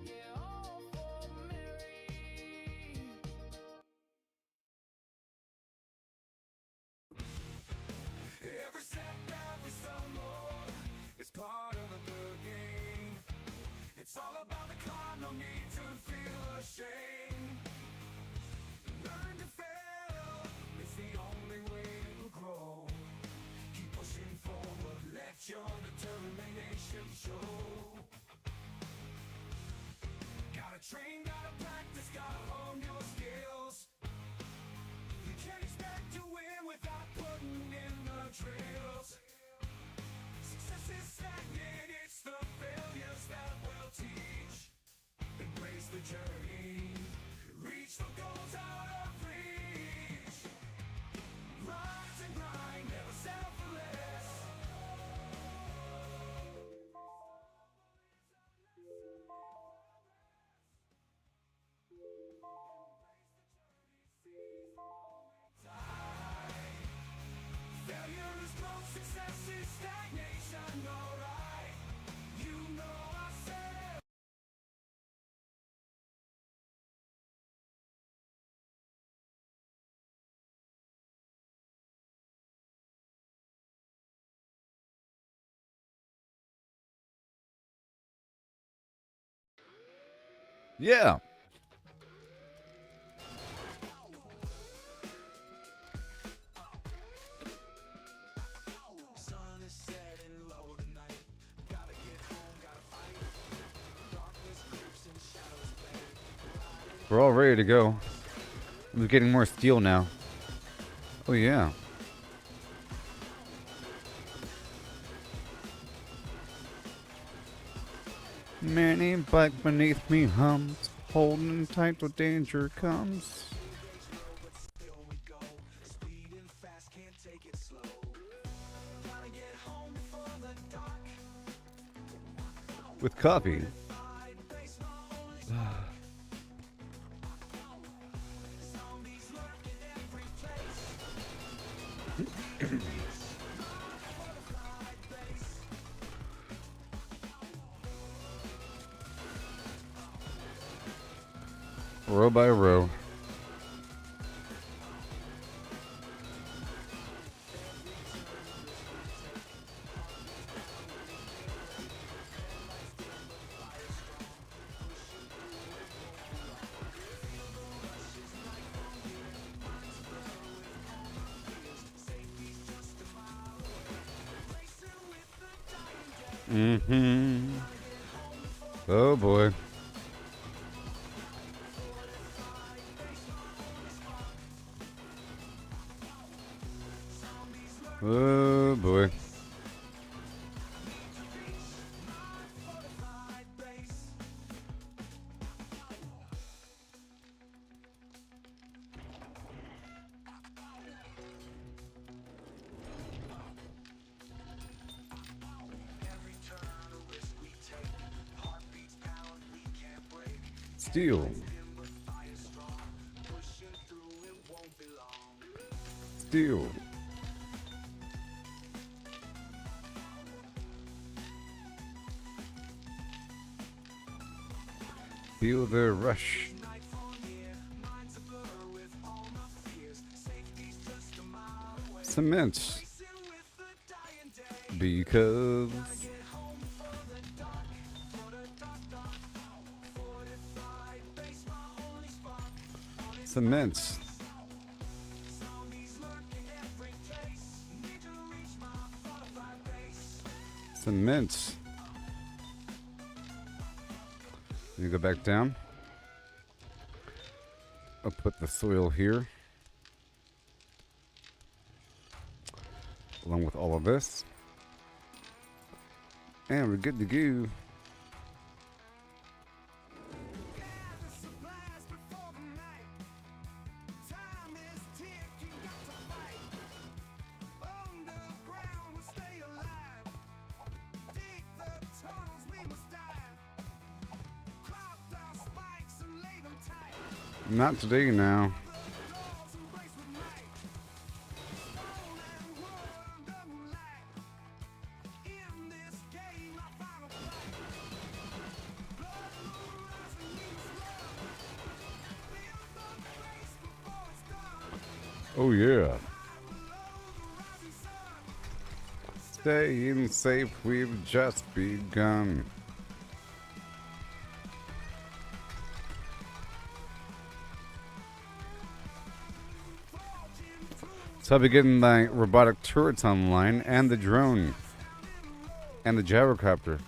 yeah, all for Mary. Every step that we stumble is part of the game. It's all about the climb, no need to feel ashamed. Learn to fail, it's the only way to grow. Keep pushing forward, let your determination show. Gotta train, gotta practice, gotta hone your skills. You can't expect to win without putting in the drills. Success is stagnant, it's the failures that will teach. Embrace the journey, reach the goals out of reach. Rise and grind, never settle for less. Failure is growth, success is stagnation, alright. You know I said. Yeah. Sun is setting low tonight. Gotta get home, gotta fight. Darkness creeps and shadows play. We're all ready to go. I'm getting more steel now. Oh, yeah. Many black beneath me hums, holding tight till danger comes. But still we go. Speeding fast, can't take it slow. Gotta get home before the dark. With coffee. Fight, face my only zombies lurk in every place. Row by row. Mm-hmm. Oh boy. Oh boy. Steel. Steel. Feel the rush. Cement. Because cement. Cement. You go back down. I'll put the soil here, along with all of this. And we're good to go. Not today now. Oh yeah. Staying safe, we've just begun. So I'll be getting my robotic turrets online, and the drone, and the gyrocopter.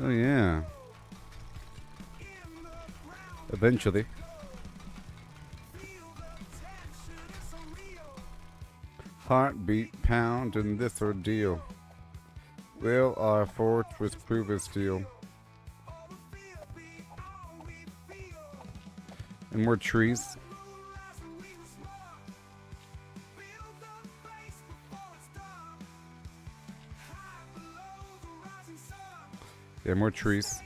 Oh yeah. Eventually. Heartbeat pound in this ordeal. Will our fortress prove its steel? And more trees. Yeah, more trees.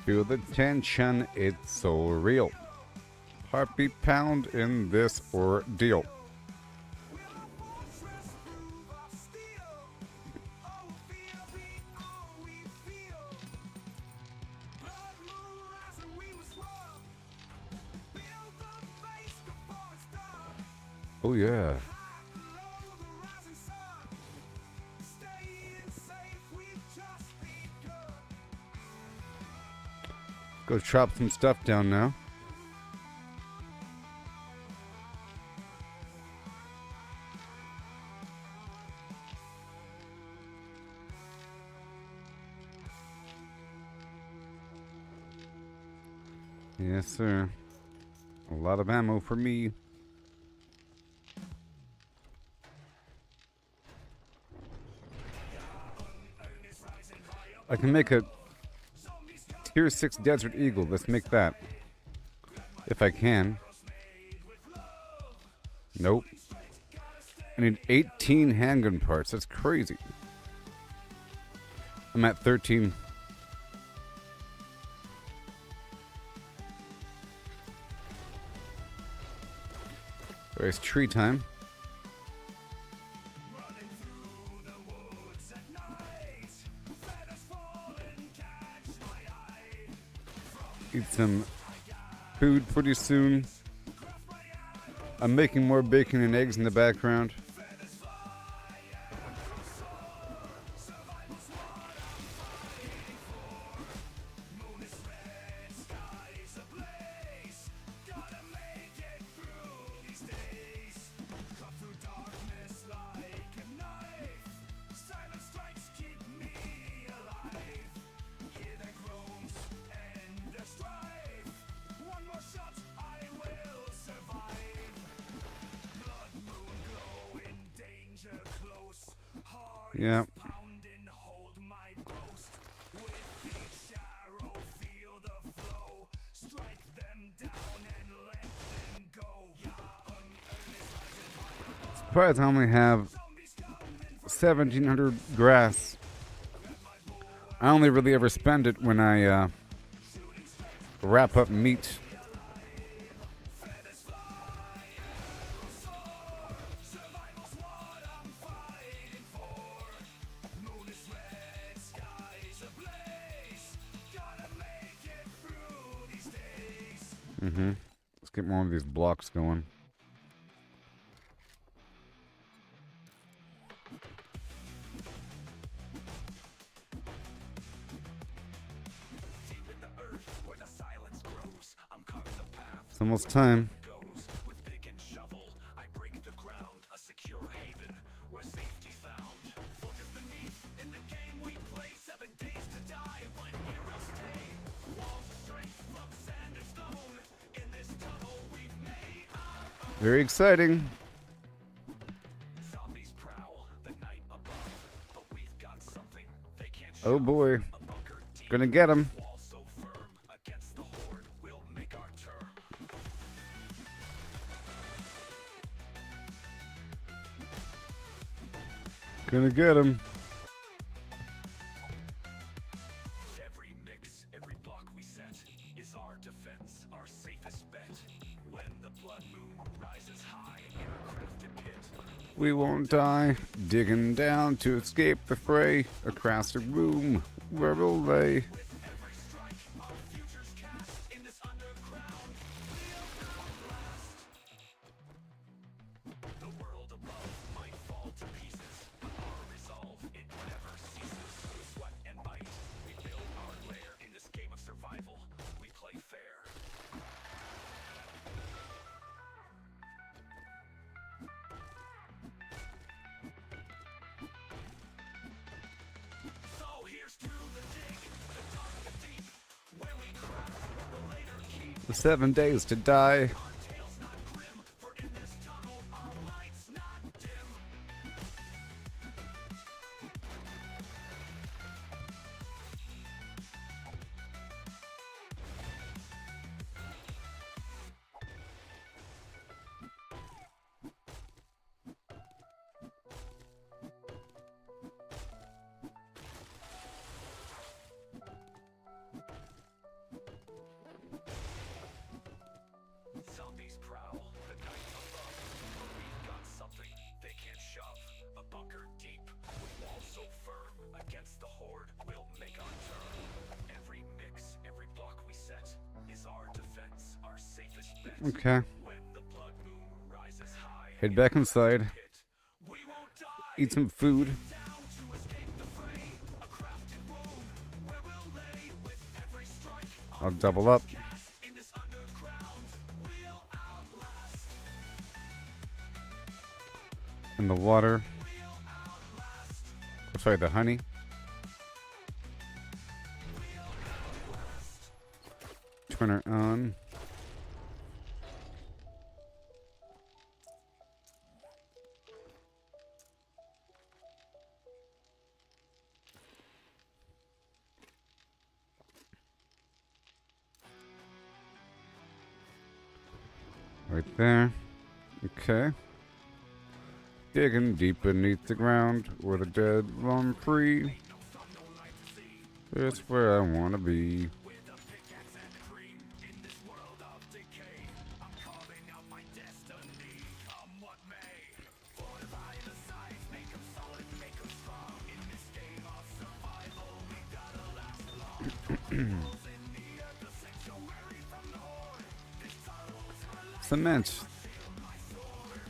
Feel the tension, it's so real. Heartbeat pound in this ordeal. Oh yeah. Go chop some stuff down now. Yes, sir. A lot of ammo for me. I can make a Tier 6 Desert Eagle. Let's make that. If I can. Nope. I need 18 handgun parts. That's crazy. I'm at 13. Alright, it's tree time. Eat some food pretty soon. I'm making more bacon and eggs in the background. Yeah. Surprised I only have 1,700 grass. I only really ever spend it when I wrap up meat. Let's get more of these blocks going. It's almost time. Very exciting. Oh boy. Gonna get him. Gonna get him. Every mix, every block we set is our defense, our safest bet. When the blood moon rises high in our crafted pit, We won't die. Digging down to escape the fray. Across the room where we'll lay. every strike our futures cast in this underground, we'll outlast. The world above might fall to pieces, but our resolve, it never ceases. With sweat and might, we build our lair. In this game of survival, we play fair. So here's to the dig, the dark, the deep, where we craft, the later keep. The 7 days to die. Our tales not grim, for in this tunnel our lights not dim. Zombies prowl, the night above, but we've got something they can't shove. A bunker deep, with walls so firm, against the horde we'll make our turn. Every mix, every block we set is our defense, our safest bet. Okay. When the blood moon rises high, Head back inside. pit, we won't die. Eat some food. Down to escape the fray, a crafted room where we'll lay with every strike. I'll double up. Cast in this underground, we'll outlast. In the water. Oh, sorry, the honey. Turn her on. Right there. Okay. Digging deep beneath the ground where the dead roam free. That's where I want to be. With a pickaxe and cream in this world of decay, I'm carving out my destiny, come what may. Fortify the sides, make 'em solid, make 'em strong. In this game of survival, we gotta last long. Holes in the earth, the sanctuary from the horde. This tunnel's my life, Cement. my sword.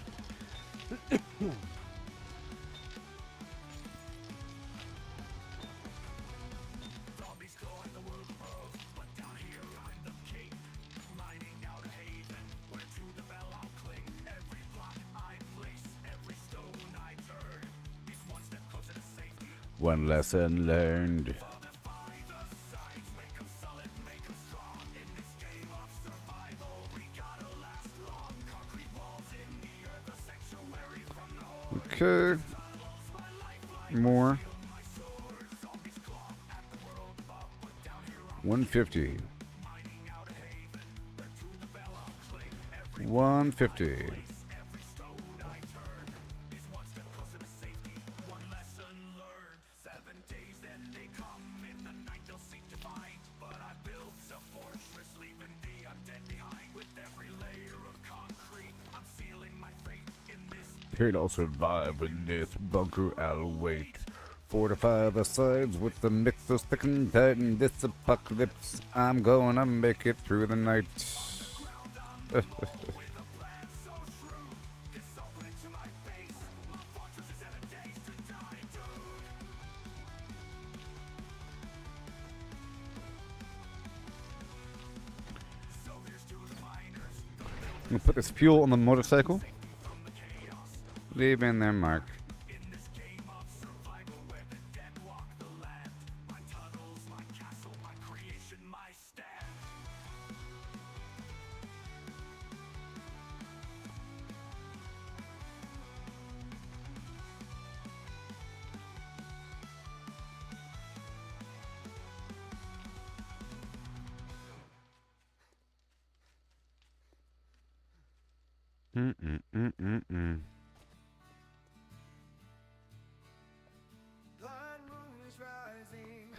Zombies clawing the world above, but down here I'm the king. Mining out a haven, where to the bell I'll cling. Every block I place, every stone I turn, is one step closer to safety. One lesson learned. Fortify the sides, make 'em solid, make 'em strong. In this game of survival, we gotta last long. Concrete walls in the earth, a sanctuary from the horde. Okay. More. 150. 150. Every stone I turn is one step closer to safety. One lesson learned. 7 days, then they come in Here I'll survive in this bunker, I'll wait. Fortify the sides with the mix so thick and tight in this apocalypse. I'm gonna make it through the night. I'm gonna put this fuel on the motorcycle. Leave in there, Mark. Mm-mm-mm-mm-mm.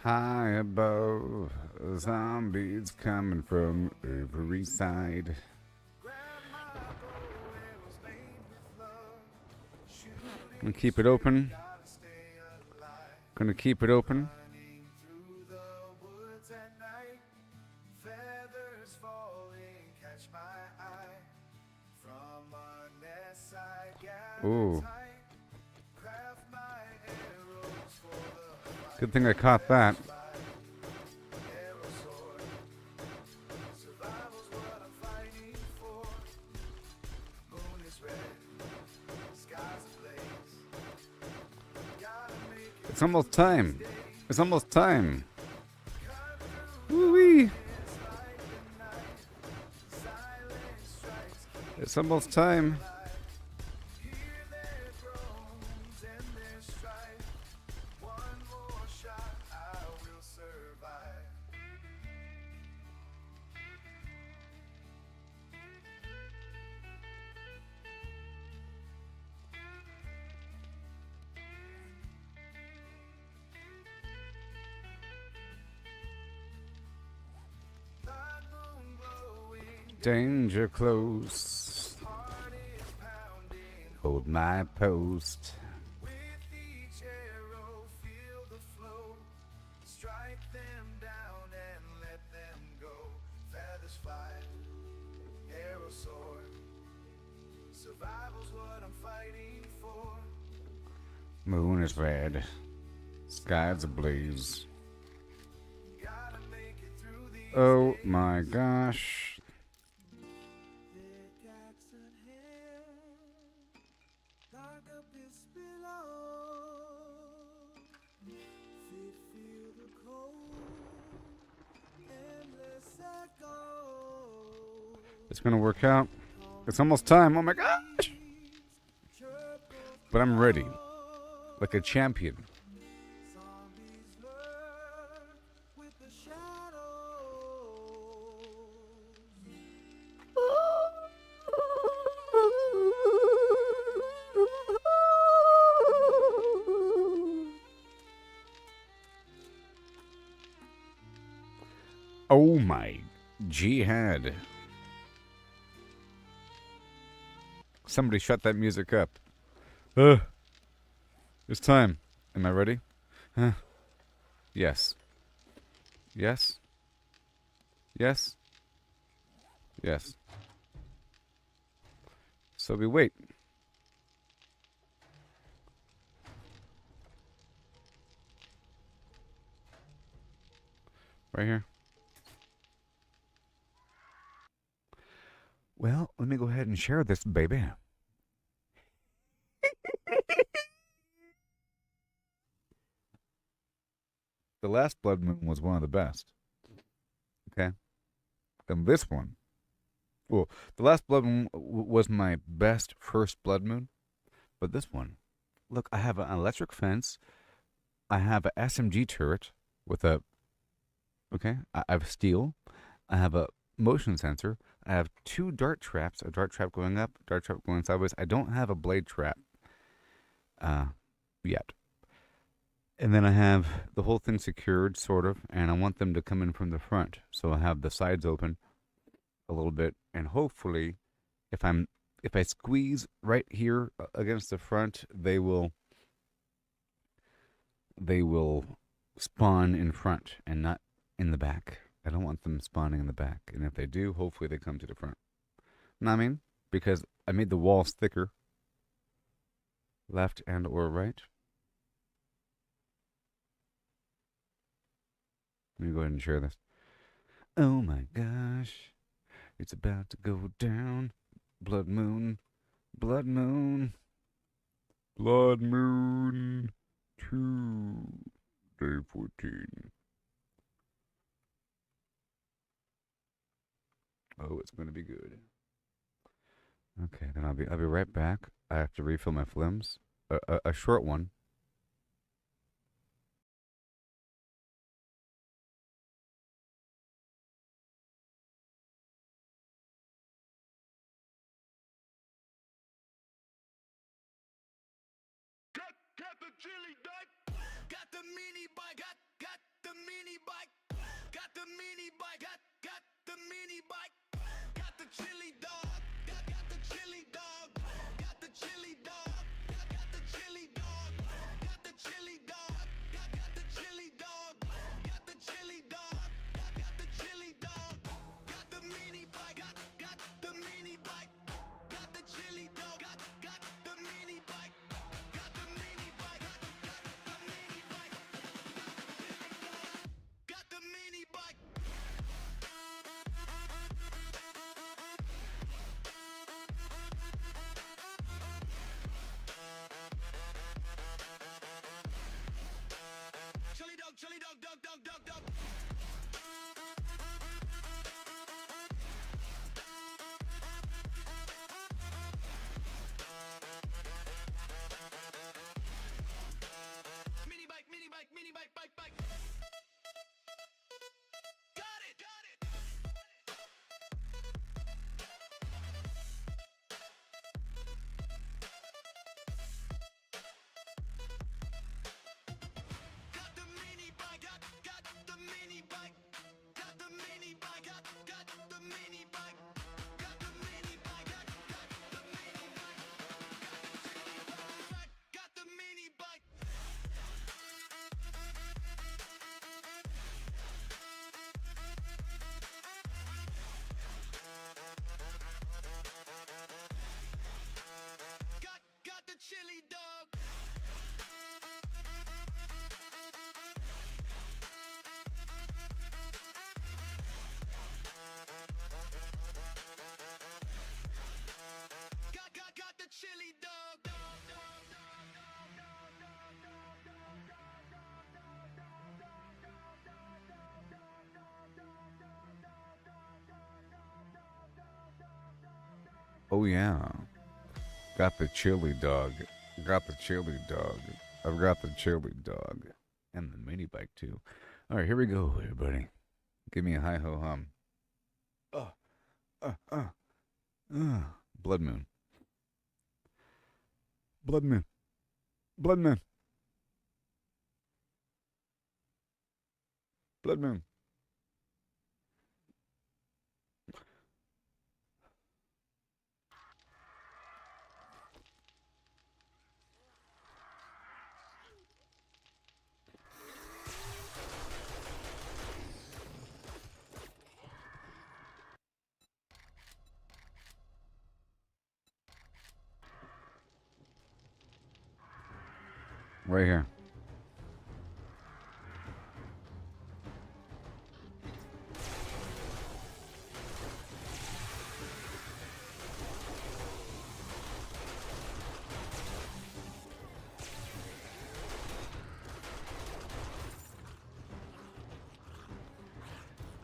High above, zombies coming from every side. Gonna keep it open. Gonna keep it open. Ooh. Good thing I caught that. It's almost time. It's almost time. Woo-wee. It's almost time. Danger close. Hold my post. Moon is red. Sky's ablaze. Oh my gosh. It's gonna work out. It's almost time. Oh my gosh! But I'm ready. Like a champion. Oh my jihad. Somebody shut that music up. It's time. Am I ready? Yes. Yes. Yes. Yes. So we wait. Right here. Well, let me go ahead and share this, baby. The last blood moon was one of the best. Okay? And this one, well, the last blood moon was my best first blood moon. But this one, look, I have an electric fence. I have an SMG turret with a, okay, I have steel. I have a motion sensor. I have 2 dart traps, a dart trap going up, dart trap going sideways. I don't have a blade trap yet. And then I have the whole thing secured, sort of, and I want them to come in from the front. So I have the sides open a little bit, and hopefully, if I'm if I squeeze right here against the front, they will spawn in front and not in the back. I don't want them spawning in the back. And if they do, hopefully they come to the front. Know what I mean? Because I made the walls thicker. Left and or right. Let me go ahead and share this. Oh my gosh. It's about to go down. Blood moon. Blood moon. Blood moon. 2. Day 14. Oh, it's going to be good. Okay, then I'll be right back. I have to refill my flims. A short one. Got the chili dog. Got the mini bike. Got the mini bike. Got the mini bike. Got the mini bike. Got the chili dog. Got the chili dog. Got the chili dog. Got the chili dog. Got the chili dog. Got the chili dog. Got the chili dog. Got the chili dog. Got the mini bike. Got the mini bike. Got the chili dog. Got the mini bike. Got the mini bike. Got the mini bike. Got the mini bike. Chili dog. Mini bike. Got it. Got the mini bike. Got the mini bike. Got the mini bike. Got the mini bike. Got the mini bike. Got the mini bike. Got the mini bike. Got the chili dog. Got the chili dog. Oh yeah. Got the chili dog. Got the chili dog. I've got the chili dog. And the mini bike too. Alright, here we go, everybody. Give me a hi ho hum. Blood moon. Blood moon. Blood moon. Blood moon. Right here.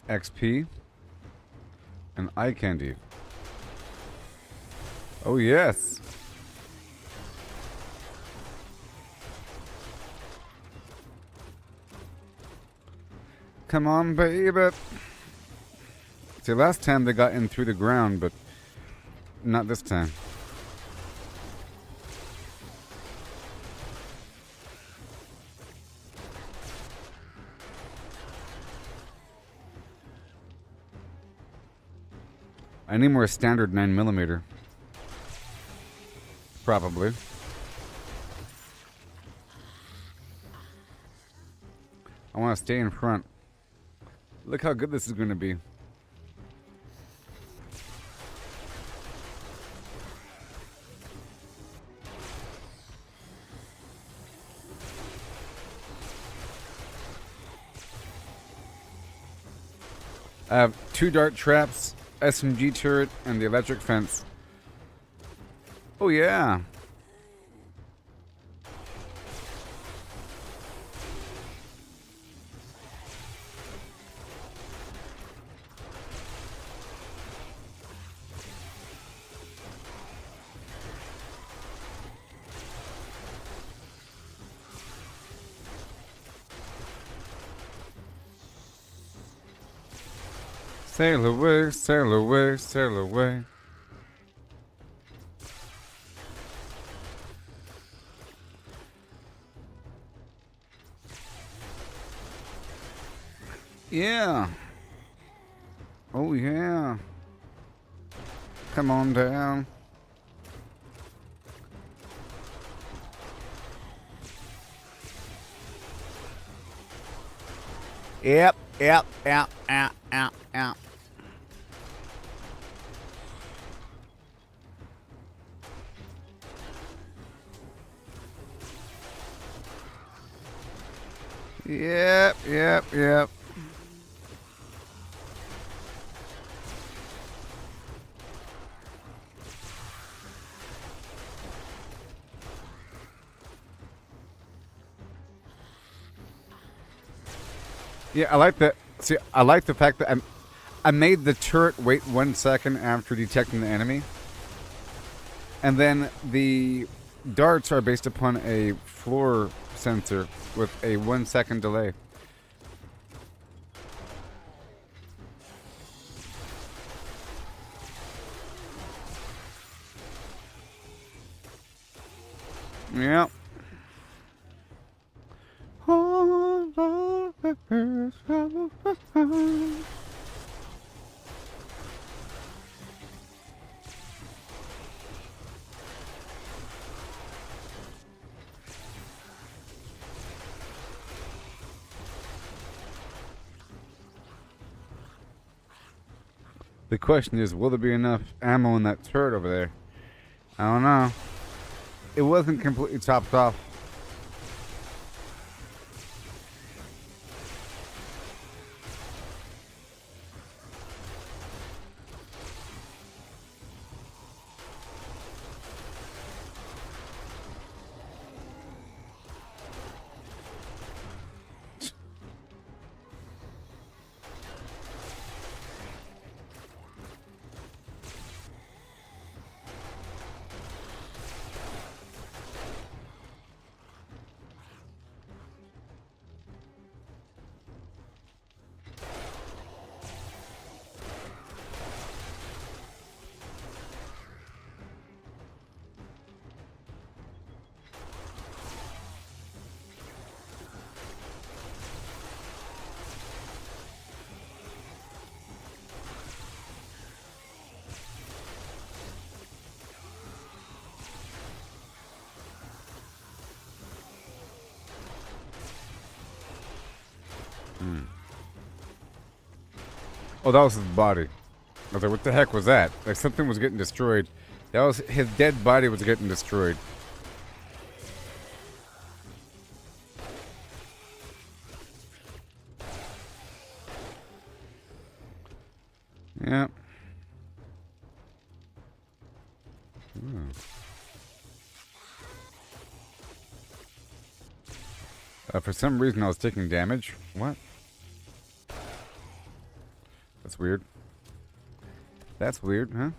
XP and eye candy. Oh yes. Come on, baby. See, last time they got in through the ground, but not this time. I need more standard 9mm. Probably. I want to stay in front. Look how good this is going to be. I have 2 dart traps, SMG turret, and the electric fence. Oh yeah. Sail away, sail away, sail away. Yeah. Oh yeah. Come on down. Yep, yep, yep, yep, yep, yep. Yep, yep, yep. Yeah, I like that. See, I like the fact that I made the turret wait 1 second after detecting the enemy. And then the darts are based upon a floor sensor with a 1 second delay. Yep. The question is, will there be enough ammo in that turret over there? I don't know. It wasn't completely topped off. Oh, that was his body. I was like, what the heck was that? Like, something was getting destroyed. That was his dead body was getting destroyed. Yeah. For some reason, I was taking damage. What? That's weird. That's weird, huh?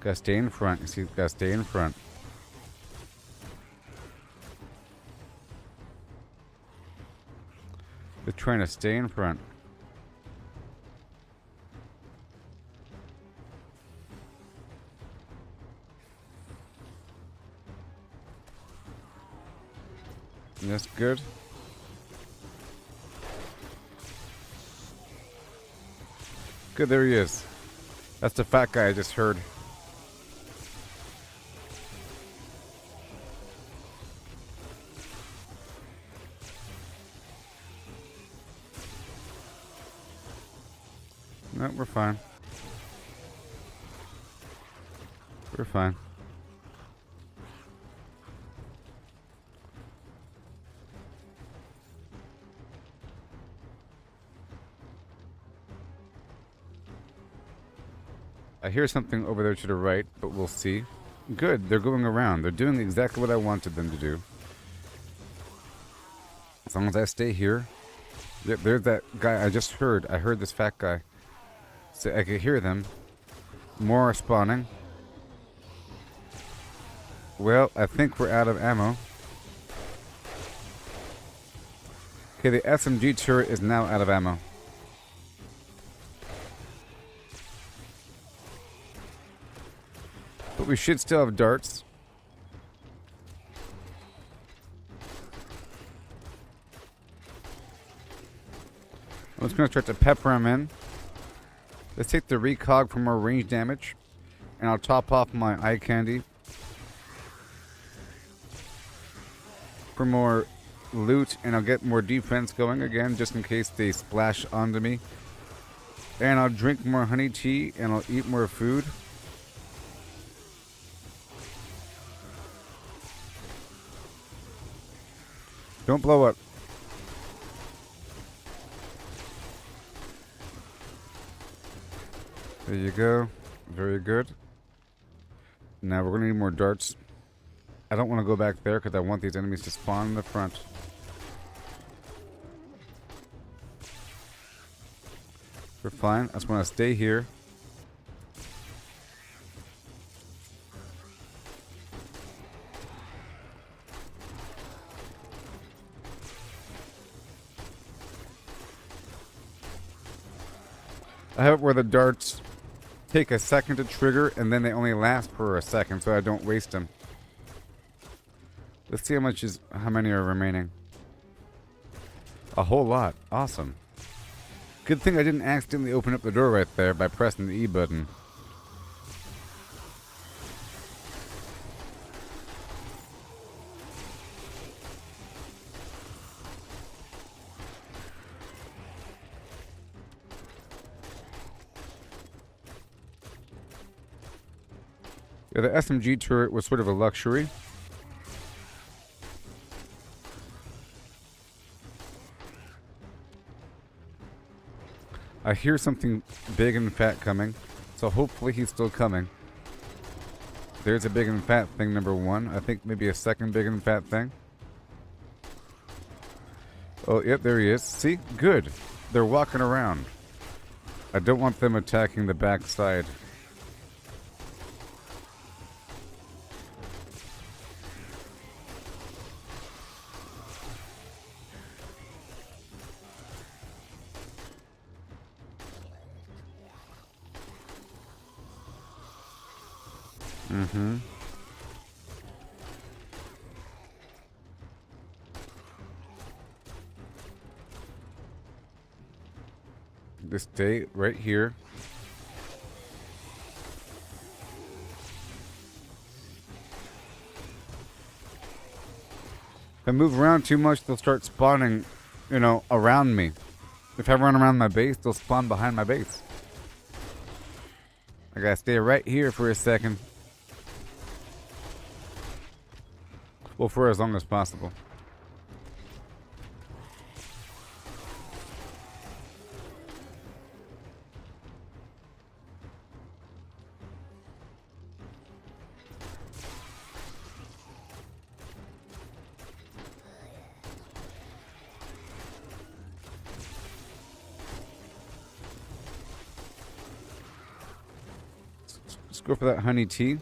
Gotta stay in front. You see, gotta stay in front. They're trying to stay in front. That's good. Good, there he is. That's the fat guy I just heard. No, we're fine. We're fine. I hear something over there to the right, but we'll see. Good, they're going around. They're doing exactly what I wanted them to do. As long as I stay here. Yep, there's that guy I just heard. I heard this fat guy. So I could hear them. More are spawning. Well, I think we're out of ammo. Okay, the SMG turret is now out of ammo. But we should still have darts. I'm just going to start to pepper them in. Let's take the recog for more range damage. And I'll top off my eye candy for more loot. And I'll get more defense going again, just in case they splash onto me. And I'll drink more honey tea. And I'll eat more food. Don't blow up. There you go. Very good. Now we're going to need more darts. I don't want to go back there because I want these enemies to spawn in the front. We're fine. I just want to stay here. I have it where the darts take a second to trigger and then they only last for a second, so I don't waste them. Let's see how many are remaining. A whole lot. Awesome. Good thing I didn't accidentally open up the door right there by pressing the E button. Yeah, the SMG turret was sort of a luxury. I hear something big and fat coming, so hopefully he's still coming. There's a big and fat thing, number one. I think maybe a second big and fat thing. Oh, yep, there he is. See? Good. They're walking around. I don't want them attacking the back side. Mm-hmm. Just stay right here. If I move around too much, they'll start spawning, around me. If I run around my base, they'll spawn behind my base. I gotta stay right here for a second. Well, for as long as possible. Let's go for that honey tea.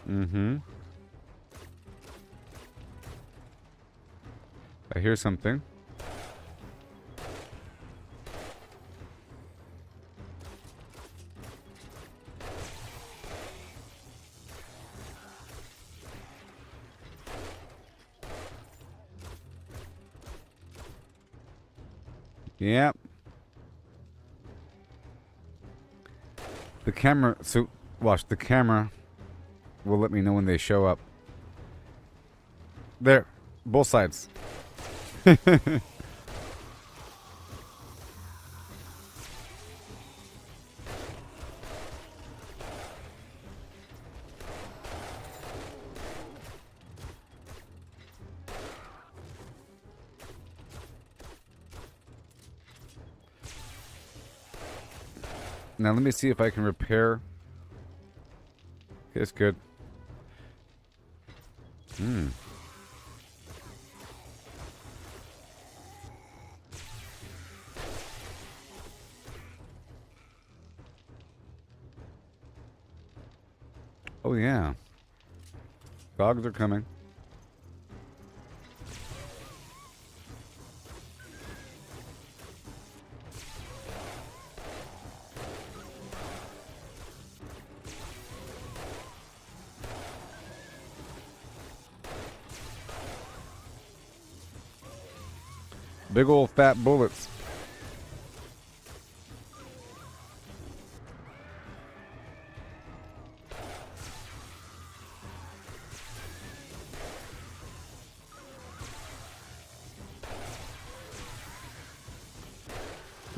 Mm-hmm. I hear something. Yep. The camera, so watch, the camera will let me know when they show up. There, both sides. Now let me see if I can repair. Okay, it's good. Oh yeah. Dogs are coming. Big old fat bullets.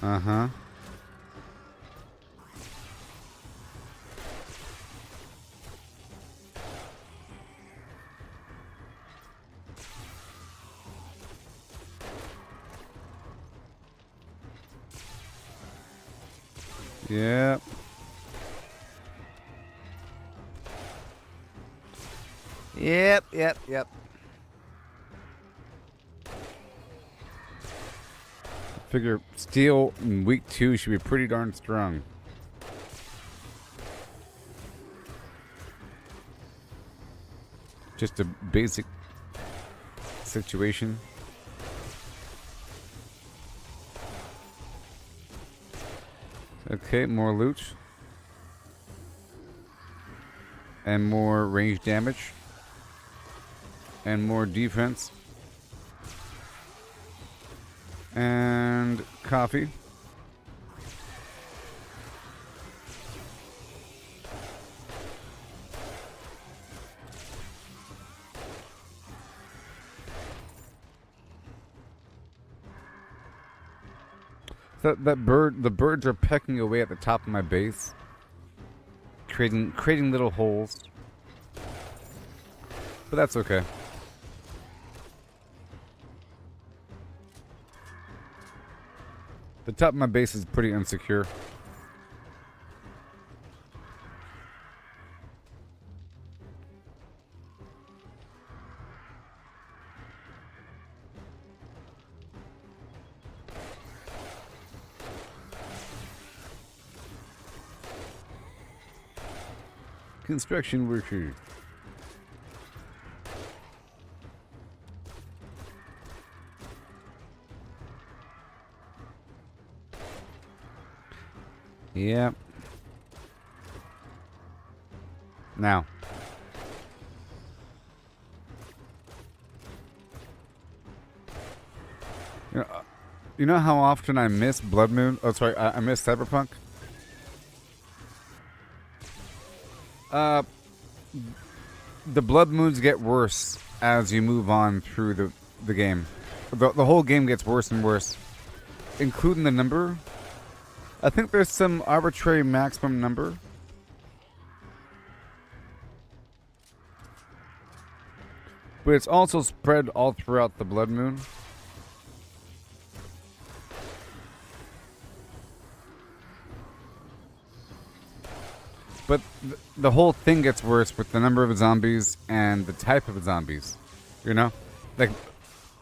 Uh-huh. Yep. Yep. Figure steel in week 2 should be pretty darn strong. Just a basic situation. Okay, more loot. And more range damage. And more defense. And coffee. That bird, the birds are pecking away at the top of my base, creating little holes. But that's okay. The top of my base is pretty insecure. Construction worker. Yep. Now. You know how often I miss Blood Moon? Oh, sorry, I miss Cyberpunk. The blood moons get worse as you move on through the game. The whole game gets worse and worse, including the number. I think there's some arbitrary maximum number. But it's also spread all throughout the blood moon. But the whole thing gets worse with the number of zombies and the type of zombies. You know? Like,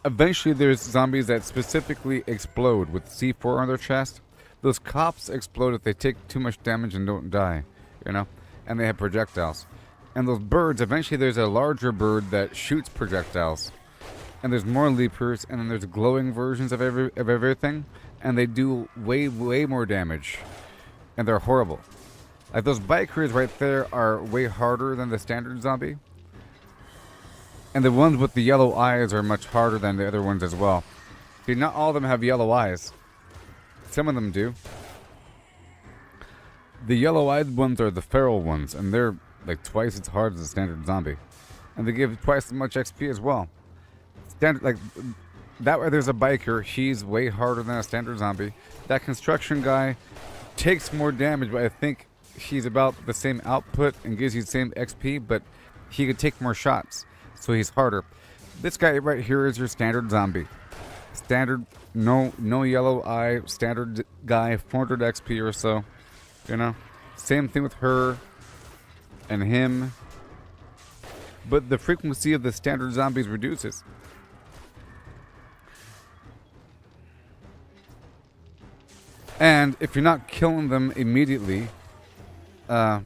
eventually there's zombies that specifically explode with C4 on their chest. Those cops explode if they take too much damage and don't die. You know? And they have projectiles. And those birds, eventually there's a larger bird that shoots projectiles. And there's more leapers, and then there's glowing versions of everything. And they do way more damage. And they're horrible. Like those bikers right there are way harder than the standard zombie. And the ones with the yellow eyes are much harder than the other ones as well. See, not all of them have yellow eyes. Some of them do. The yellow-eyed ones are the feral ones, and they're like twice as hard as a standard zombie. And they give twice as much XP as well. Standard, like, that way there's a biker, he's way harder than a standard zombie. That construction guy takes more damage, but I think he's about the same output and gives you the same XP, but he could take more shots, so he's harder. This guy right here is your standard zombie. Standard, no yellow eye, standard guy, 400 XP or so. You know? Same thing with her and him. But the frequency of the standard zombies reduces. And if you're not killing them immediately, it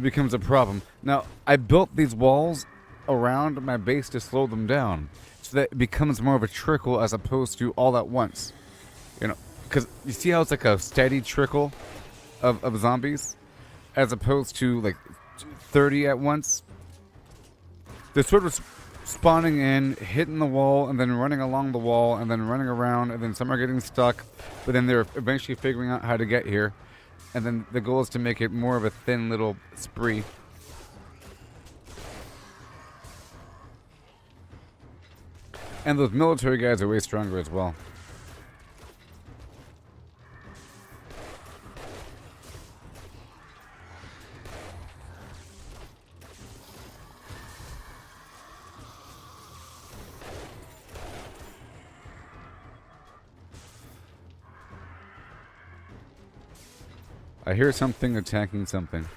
becomes a problem. Now, I built these walls around my base to slow them down, so that it becomes more of a trickle as opposed to all at once. You know, because you see how it's like a steady trickle of zombies, as opposed to like 30 at once. They're sort of spawning in, hitting the wall, and then running along the wall, and then running around, and then some are getting stuck, but then they're eventually figuring out how to get here. And then the goal is to make it more of a thin little spree. And those military guys are way stronger as well. I hear something attacking something.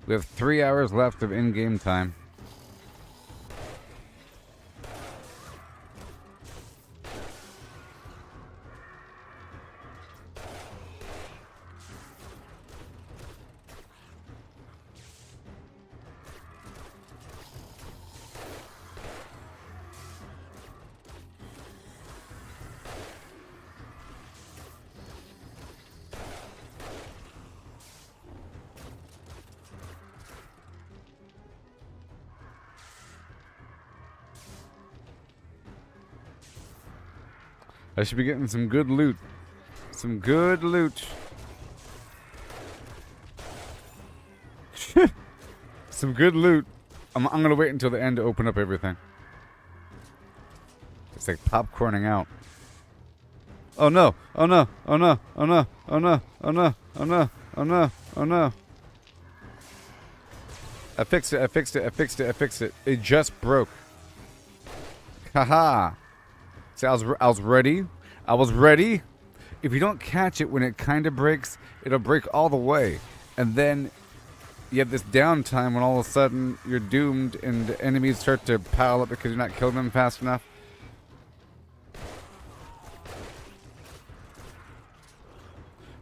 We have 3 hours left of in-game time. I should be getting some good loot. Some good loot. Some good loot. I'm going to wait until the end to open up everything. It's like popcorning out. Oh no. Oh no. Oh no. Oh no. Oh no. Oh no. Oh no. Oh no. Oh no. I fixed it. I fixed it. I fixed it. I fixed it. It just broke. Haha. See, I was ready. I was ready. If you don't catch it when it kind of breaks, it'll break all the way. And then you have this downtime when all of a sudden you're doomed and the enemies start to pile up because you're not killing them fast enough.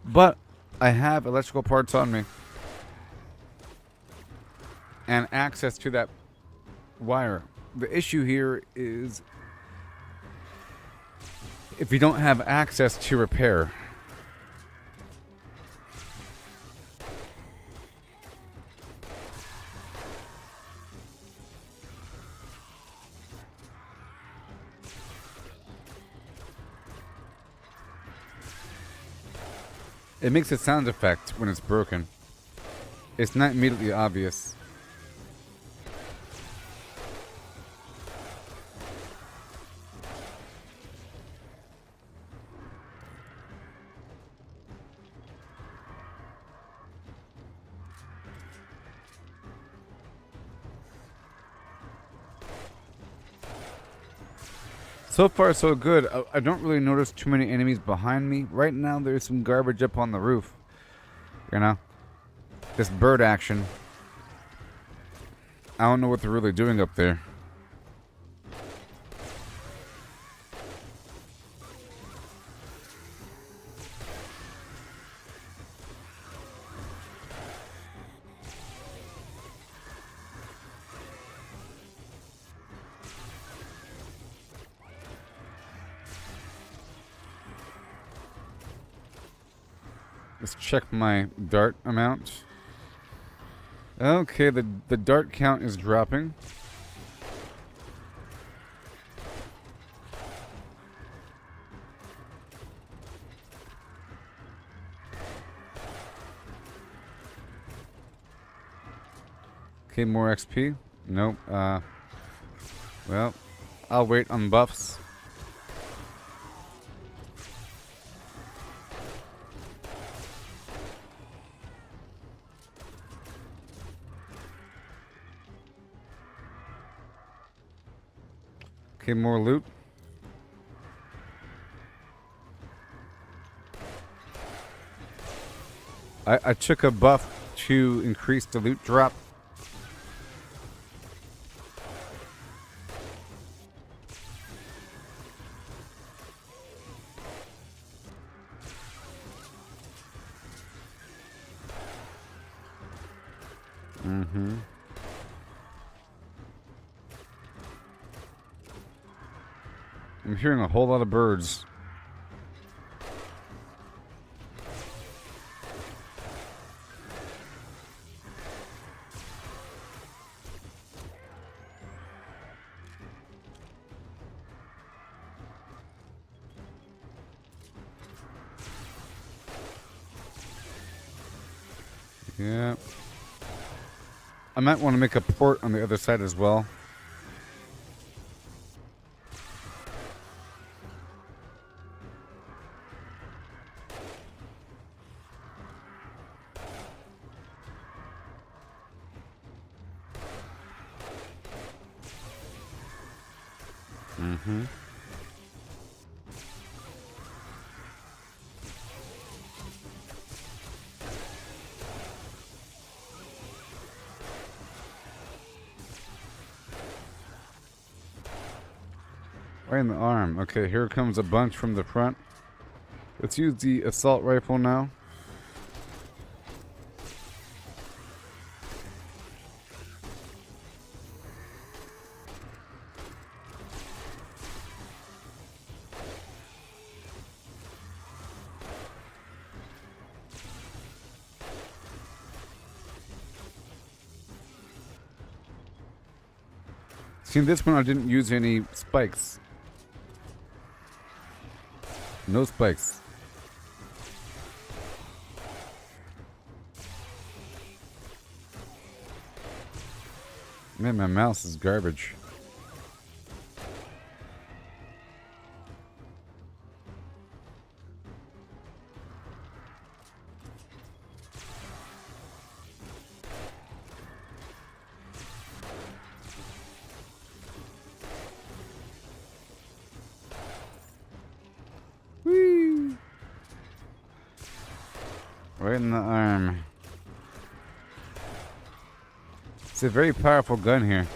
But I have electrical parts on me. And access to that wire. The issue here is if you don't have access to repair. It makes a sound effect when it's broken. It's not immediately obvious. So far, so good. I don't really notice too many enemies behind me. Right now, there's some garbage up on the roof. You know? This bird action. I don't know what they're really doing up there. Let's check my dart amount. Okay, the dart count is dropping. Okay, more XP. Nope. Well, I'll wait on buffs. Okay, more loot. I took a buff to increase the loot drop. I'm hearing a whole lot of birds. Yeah. I might want to make a port on the other side as well. Right in the arm. Okay, here comes a bunch from the front. Let's use the assault rifle now. See, this one I didn't use any spikes. No spikes. Man, my mouse is garbage. Whee! Right in the arm. It's a very powerful gun here.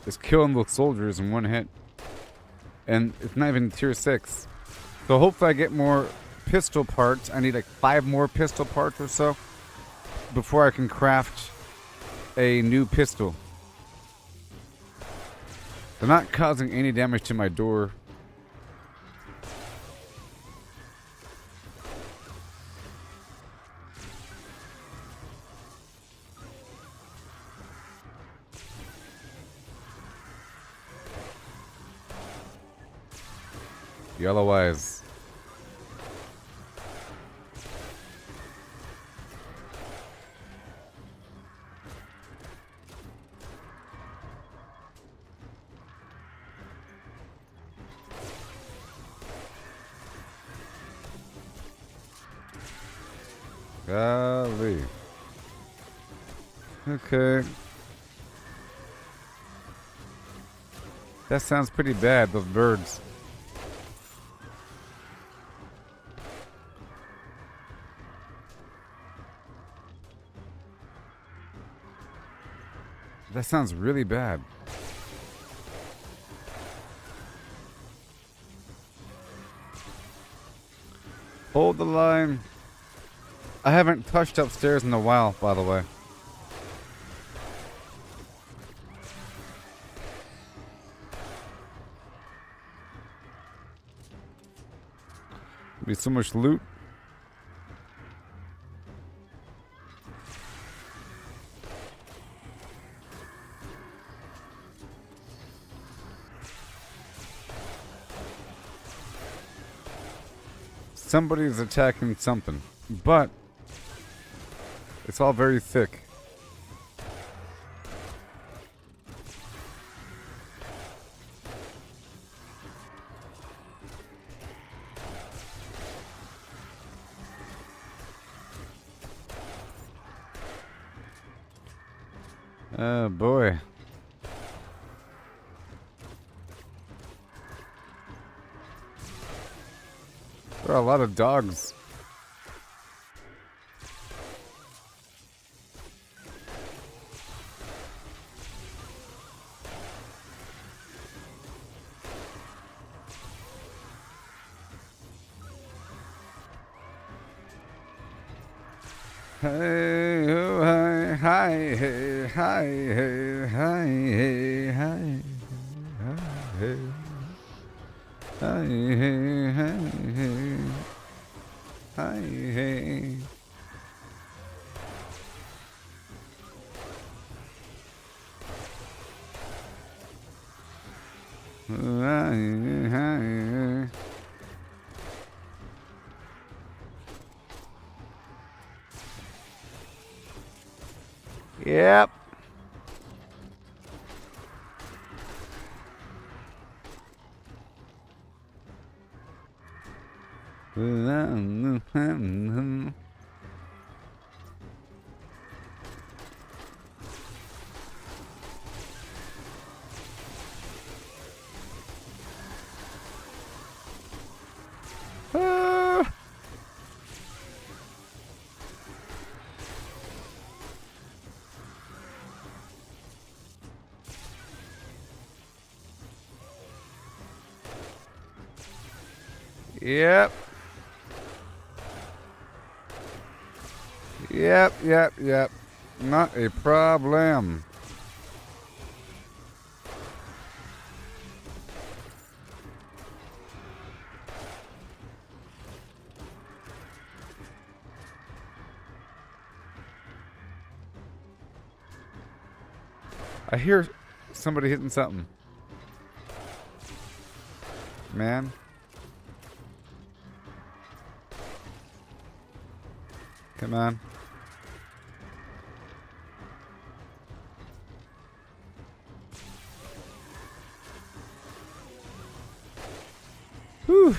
It's killing those soldiers in one hit. And it's not even tier 6. So hopefully I get more pistol parts. I need like 5 more pistol parts or so before I can craft a new pistol. They're not causing any damage to my door. Yellow eyes. Golly. Okay. That sounds pretty bad, those birds. That sounds really bad. Hold the line. I haven't touched upstairs in a while, by the way. Be so much loot. Somebody's attacking something. But it's all very thick. Oh boy. There are a lot of dogs. Hey, oh, hi, hi, hey, hi, hey, hi, hey, hi, hi, hey, hi, hey, hi, hey, hi, hey. Hi, hi. Yep. Ah. Yep. Yep. Not a problem. I hear somebody hitting something. Man. Come on. Whew.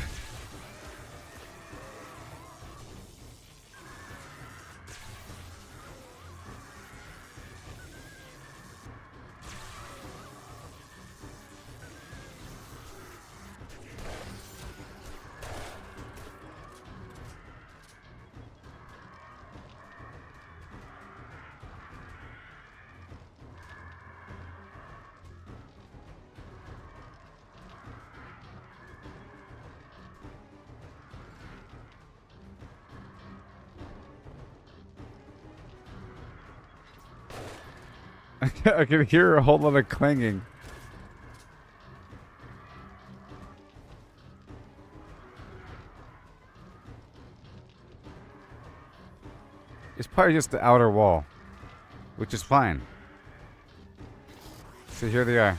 I can hear a whole lot of clanging. It's probably just the outer wall, which is fine. So here they are.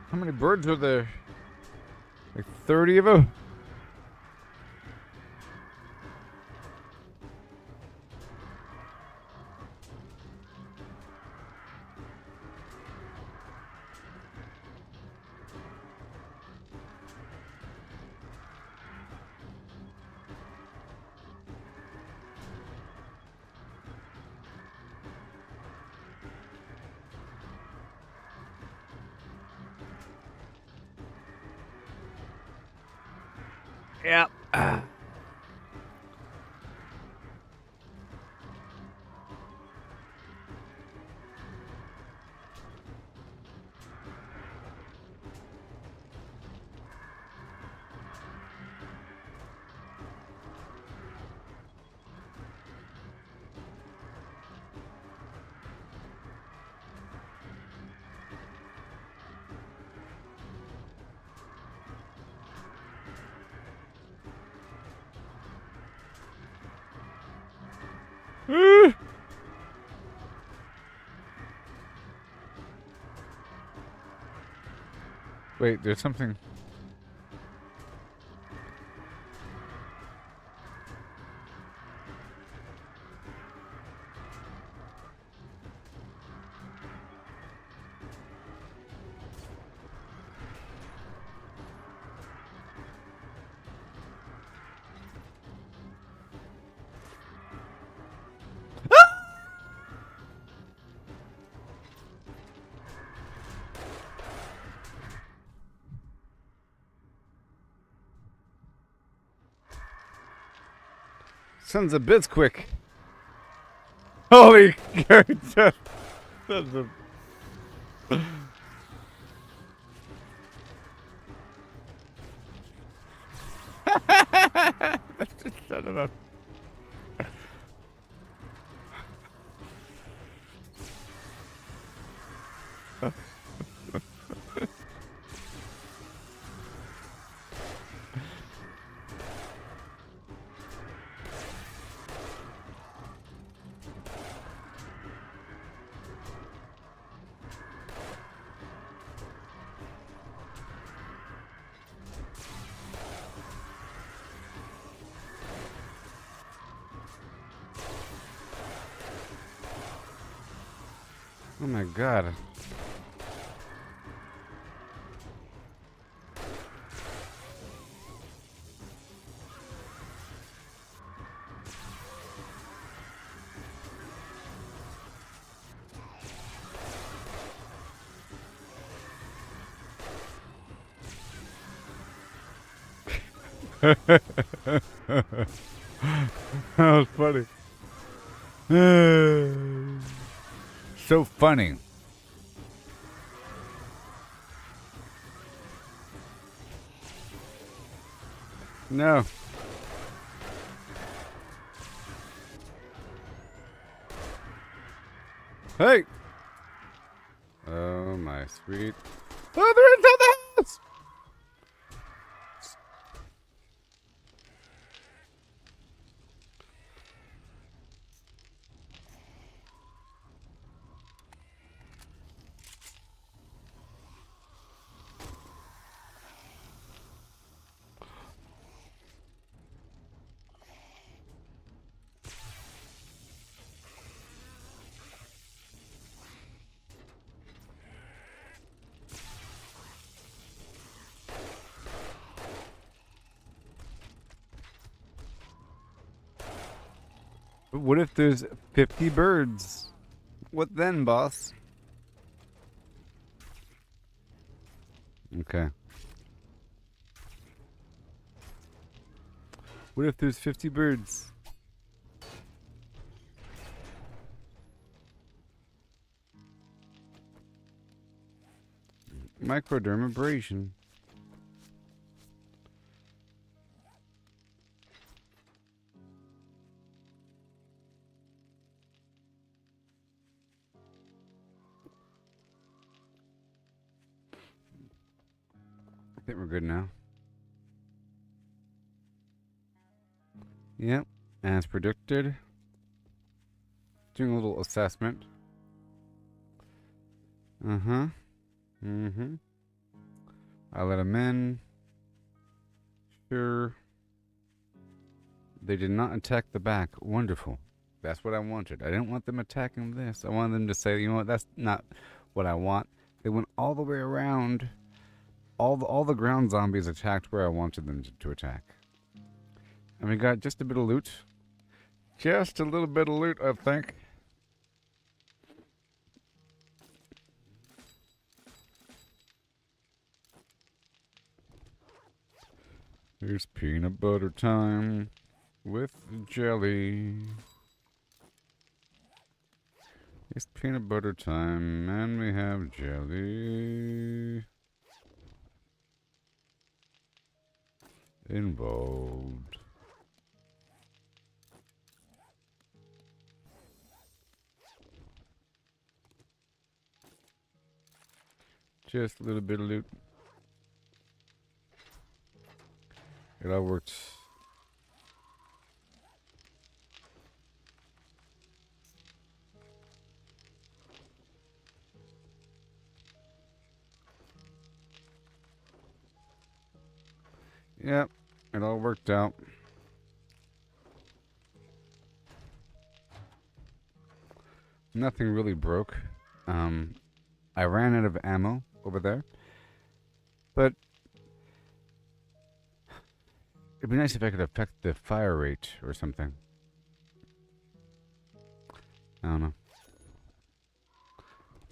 How many birds were there? Like 30 of them? Yep. Wait, there's something. Sons of bits quick. Holy character. Sons of... Son of a... Oh my god. That was funny. So funny. No. Hey! Oh my sweet. Oh, they're inside the house! What if there's 50 birds? What then, boss? Okay. What if there's 50 birds? Microdermabrasion. I think we're good now. Yep, as predicted. Doing a little assessment. I let them in. Sure. They did not attack the back. Wonderful. That's what I wanted. I didn't want them attacking this. I wanted them to say, you know what, that's not what I want. They went all the way around. All the ground zombies attacked where I wanted them to attack. And we got just a bit of loot. Just a little bit of loot, I think. Here's peanut butter time with jelly. It's peanut butter time, and we have jelly involved. Just a little bit of loot. It all worked. Yep, it all worked out. Nothing really broke. I ran out of ammo over there, but it'd be nice if I could affect the fire rate or something. I don't know.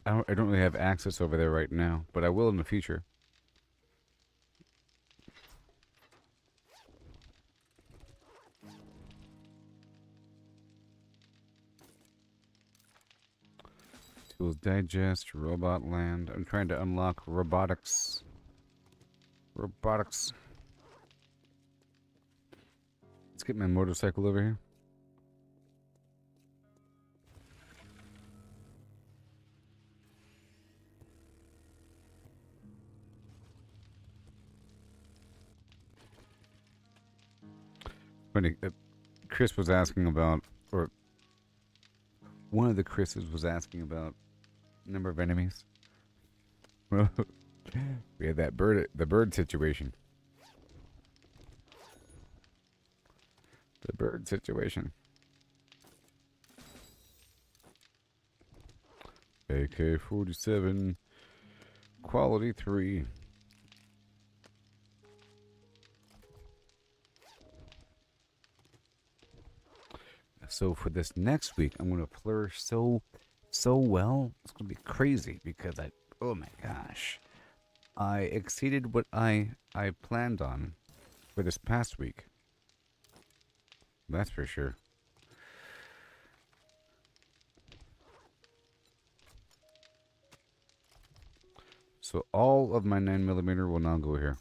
I don't really have access over there right now, but I will in the future. Tools digest, robot land. I'm trying to unlock robotics. Robotics. Let's get my motorcycle over here. Funny, Chris was asking about, or one of the Chris's was asking about number of enemies. Well, we had that the bird situation. The bird situation. AK-47, quality 3. So for this next week, I'm going to flourish so well. It's going to be crazy because oh my gosh. I exceeded what I planned on for this past week. That's for sure. So all of my 9mm will now go here.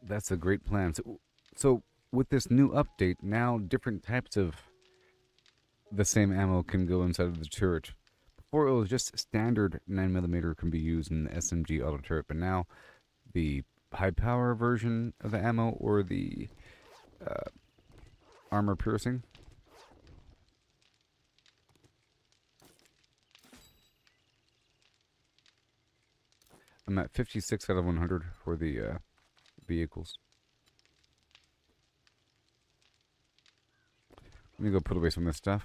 That's a great plan. So with this new update, now different types of the same ammo can go inside of the turret. Before it was just standard 9mm can be used in the SMG auto turret, but now the high power version of the ammo or the armor piercing. I'm at 56 out of 100 for the vehicles. Let me go put away some of this stuff.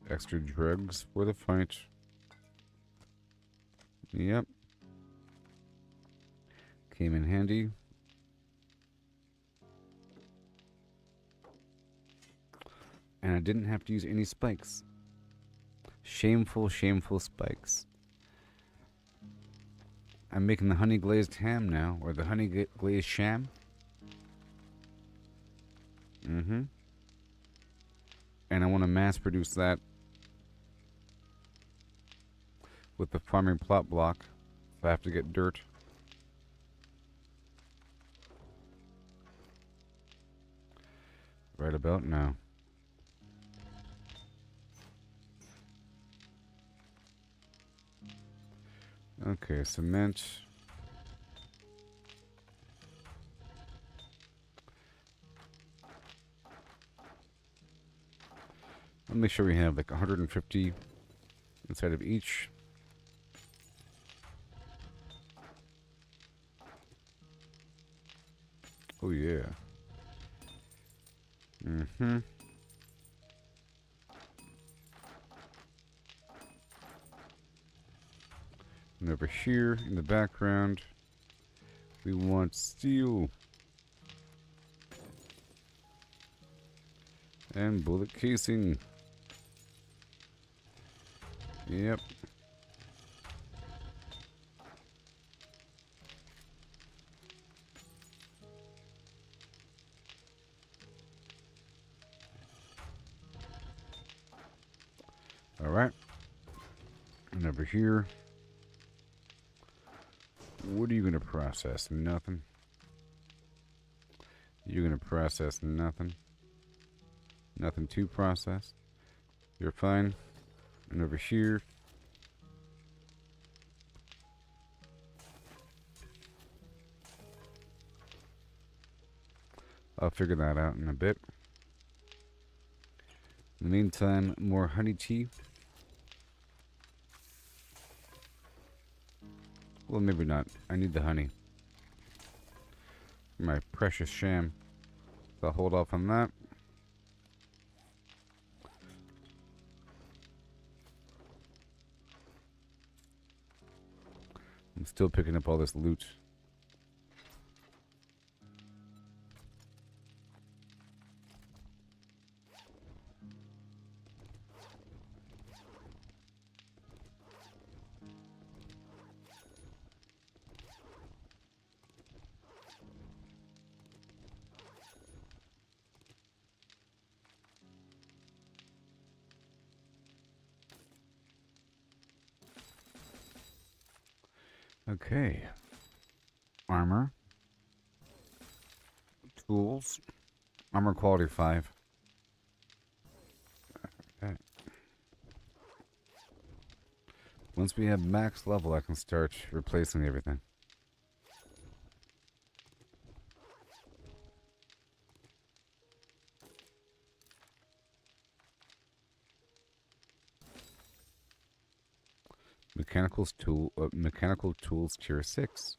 Extra drugs for the fight. Yep. Came in handy. And I didn't have to use any spikes. Shameful, shameful spikes. I'm making the honey glazed ham now, or the honey glazed sham. And I want to mass produce that with the farming plot block. So I have to get dirt. Right about now. Okay, cement. I'll make sure we have like 150 inside of each. Oh yeah. And over here in the background, we want steel. And bullet casing. Yep. All right. And over here, what are you going to process? Nothing. You're going to process nothing. Nothing to process. You're fine. And over here, I'll figure that out in a bit. In the meantime, more honey tea. Well, maybe not. I need the honey. My precious sham. So I'll hold off on that. I'm still picking up all this loot. Okay. Armor. Tools. Armor quality 5. Okay. Once we have max level, I can start replacing everything. Mechanical tools tier 6.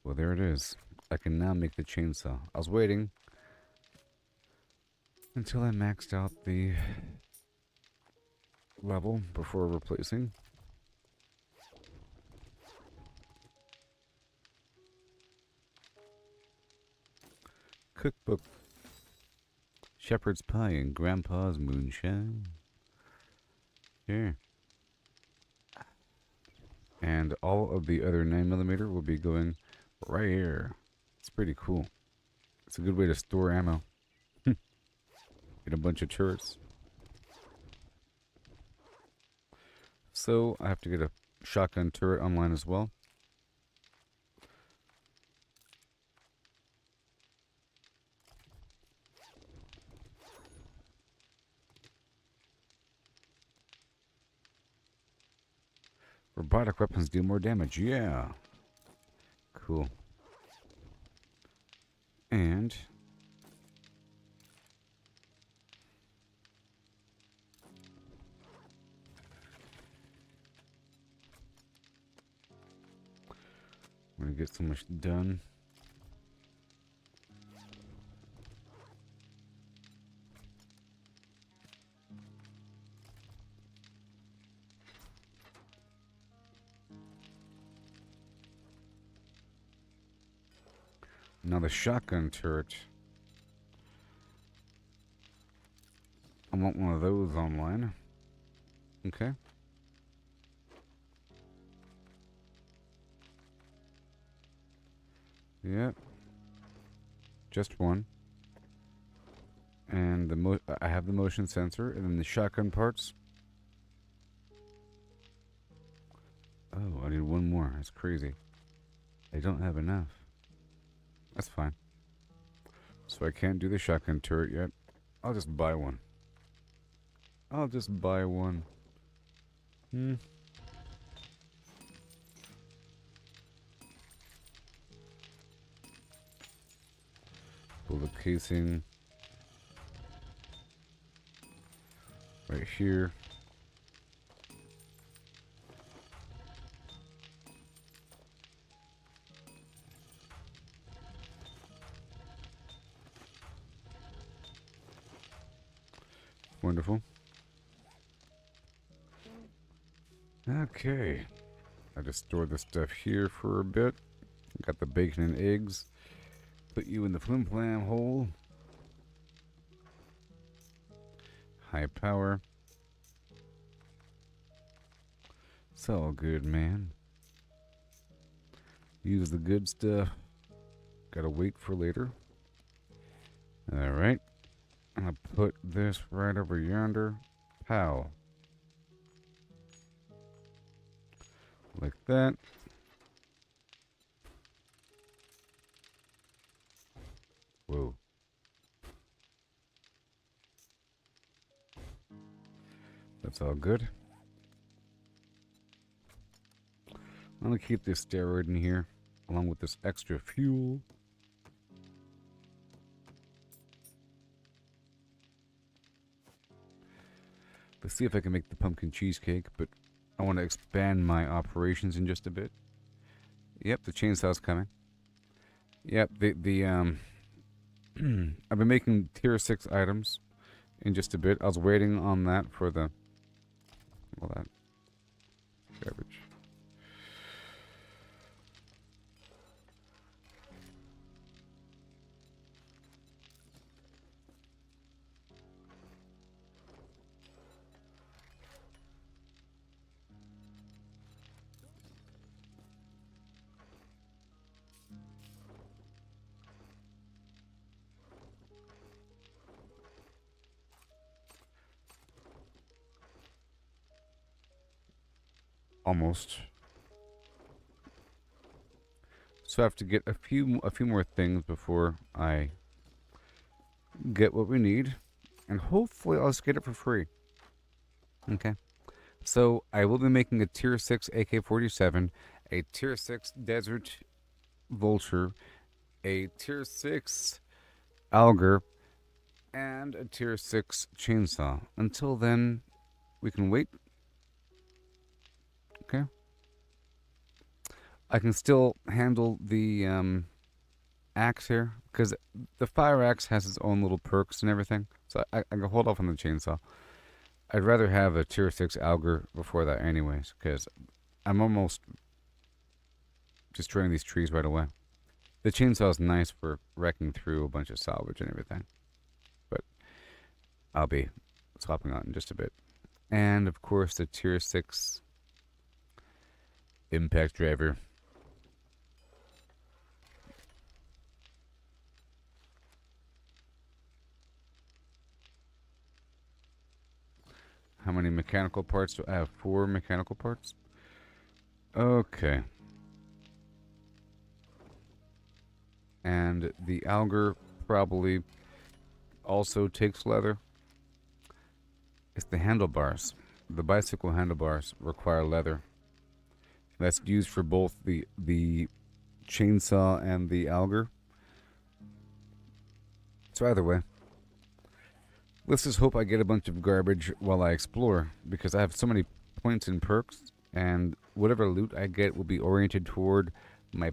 Well, there it is. I can now make the chainsaw. I was waiting until I maxed out the level before replacing. Cookbook. Shepherd's pie and Grandpa's moonshine. Here. And all of the other 9mm will be going right here. It's pretty cool. It's a good way to store ammo. Get a bunch of turrets. So I have to get a shotgun turret online as well. Robotic weapons do more damage. Yeah. Cool. And I'm gonna get so much done. Now the shotgun turret. I want one of those online. Okay. Yep. Just one. And I have the motion sensor, and then the shotgun parts. Oh, I need one more. That's crazy. I don't have enough. That's fine. So I can't do the shotgun turret yet. I'll just buy one. I'll just buy one. Bullet casing. Right here. Wonderful. Okay. I just stored the stuff here for a bit. Got the bacon and eggs. Put you in the flimflam hole. High power. It's all good, man. Use the good stuff. Gotta wait for later. Alright. I'm gonna put this right over yonder. Pow. Like that. Whoa. That's all good. I'm gonna keep this steroid in here, along with this extra fuel. Let's see if I can make the pumpkin cheesecake, but I want to expand my operations in just a bit. Yep, the chainsaw's coming. Yep, I've been making tier 6 items in just a bit. I was waiting on that for the... all that garbage. Almost. So I have to get a few more things before I get what we need, and hopefully I'll just get it for free. Okay. So I will be making a tier 6 AK-47, a tier 6 Desert Vulture, a tier 6 Auger, and a tier 6 chainsaw. Until then, we can wait. Okay. I can still handle the axe here, because the fire axe has its own little perks and everything. So I can hold off on the chainsaw. I'd rather have a tier 6 auger before that anyways, because I'm almost destroying these trees right away. The chainsaw is nice for wrecking through a bunch of salvage and everything, but I'll be swapping out in just a bit. And of course the tier 6 impact driver. How many mechanical parts do I have? 4 mechanical parts? Okay. And the auger probably also takes leather. It's the handlebars. The bicycle handlebars require leather. That's used for both the chainsaw and the auger. So either way, let's just hope I get a bunch of garbage while I explore, because I have so many points and perks, and whatever loot I get will be oriented toward my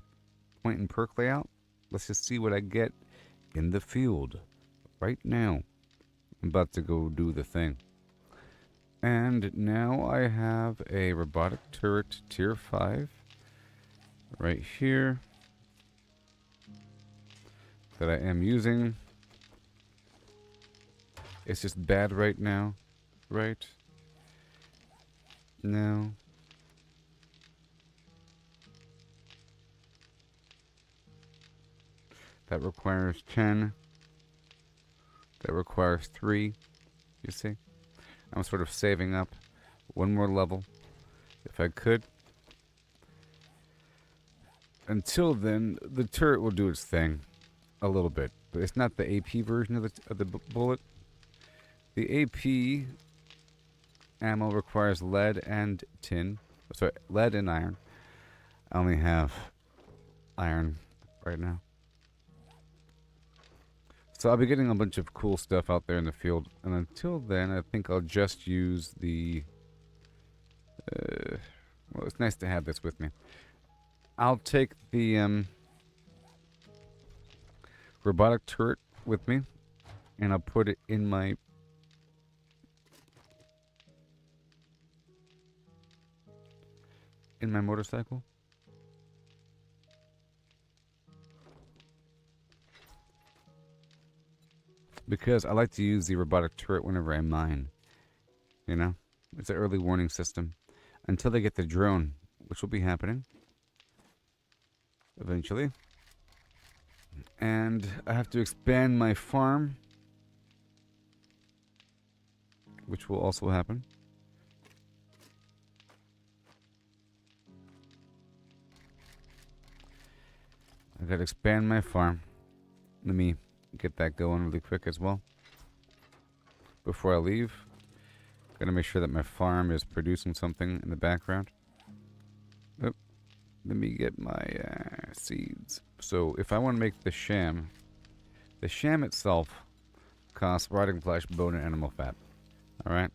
point and perk layout. Let's just see what I get in the field right now. I'm about to go do the thing. And now I have a robotic turret tier 5 right here that I am using. It's just bad right now, right? No. That requires 10. That requires 3, you see? I'm sort of saving up one more level, if I could. Until then, the turret will do its thing a little bit, but it's not the AP version of the bullet. The AP ammo requires lead and tin. Sorry, lead and iron. I only have iron right now. So I'll be getting a bunch of cool stuff out there in the field. And until then, I think I'll just use the... well, it's nice to have this with me. I'll take the robotic turret with me. And I'll put it in my... motorcycle. Because I like to use the robotic turret whenever I mine. You know? It's an early warning system. Until they get the drone, which will be happening. Eventually. And I have to expand my farm. Which will also happen. I gotta expand my farm. Let me get that going really quick as well. Before I leave, gotta make sure that my farm is producing something in the background. Oh, let me get my seeds. So if I want to make the sham itself costs rotting flesh, bone, and animal fat. Alright?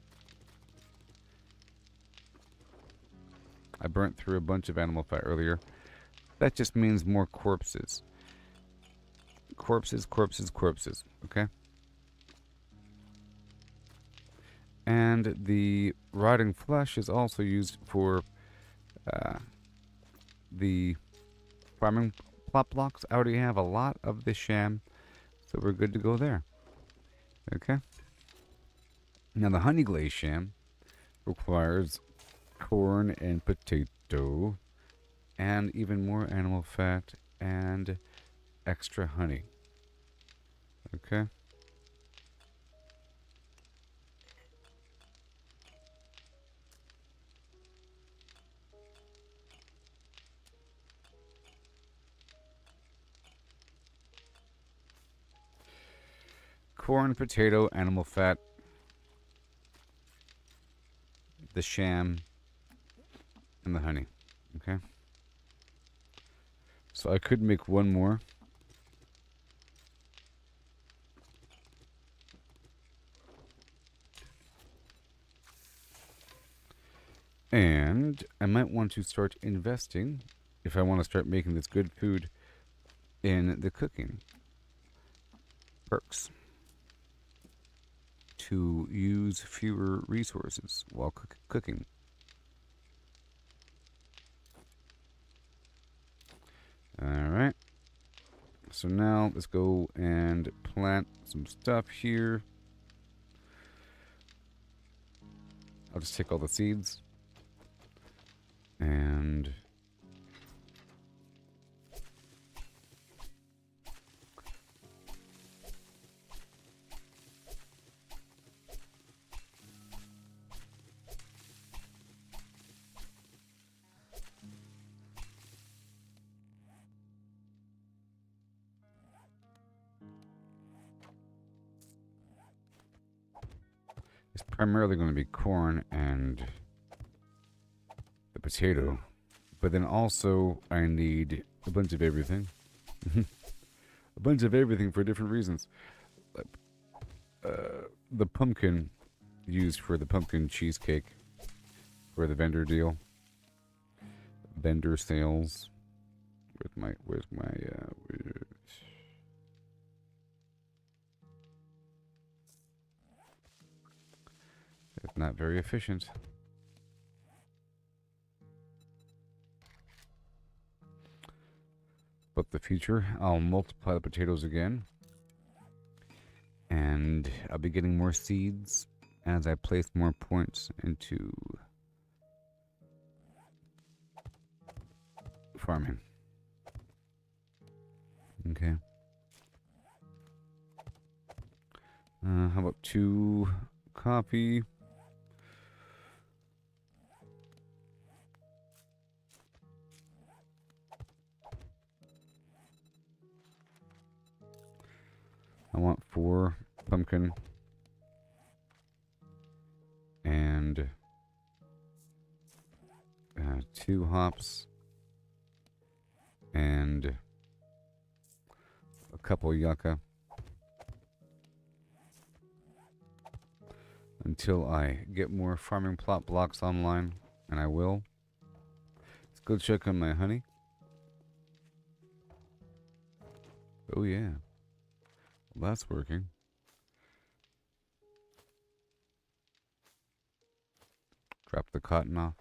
I burnt through a bunch of animal fat earlier. That just means more corpses. Corpses, corpses, corpses. Okay? And the rotting flesh is also used for the farming plot blocks. I already have a lot of the sham, so we're good to go there. Okay? Now the honey glaze sham requires corn and potato and even more animal fat and extra honey. Okay? Corn, potato, animal fat, the sham, and the honey. Okay? So I could make one more. And I might want to start investing, if I want to start making this good food, in the cooking perks to use fewer resources while cooking. Alright. So now let's go and plant some stuff here. I'll just take all the seeds. And it's primarily going to be corn and the potato. But then also I need a bunch of everything. A bunch of everything for different reasons. The pumpkin used for the pumpkin cheesecake for the vendor deal. Vendor sales. Where's my it's not very efficient. But the future, I'll multiply the potatoes again. And I'll be getting more seeds as I place more points into farming. Okay. How about 2 coffee? I want 4 pumpkin and 2 hops and a couple yucca until I get more farming plot blocks online, and I will. Let's go check on my honey. Oh yeah. Well, that's working. Drop the cotton off.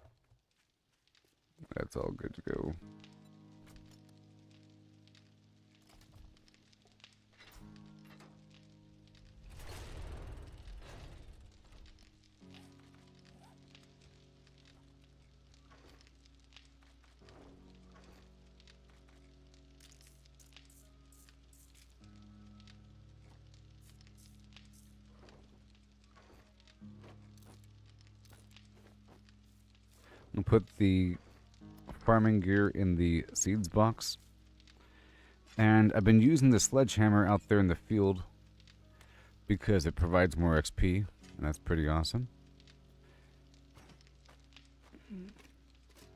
That's all good to go. I'll put the farming gear in the seeds box. And I've been using the sledgehammer out there in the field because it provides more XP, and that's pretty awesome.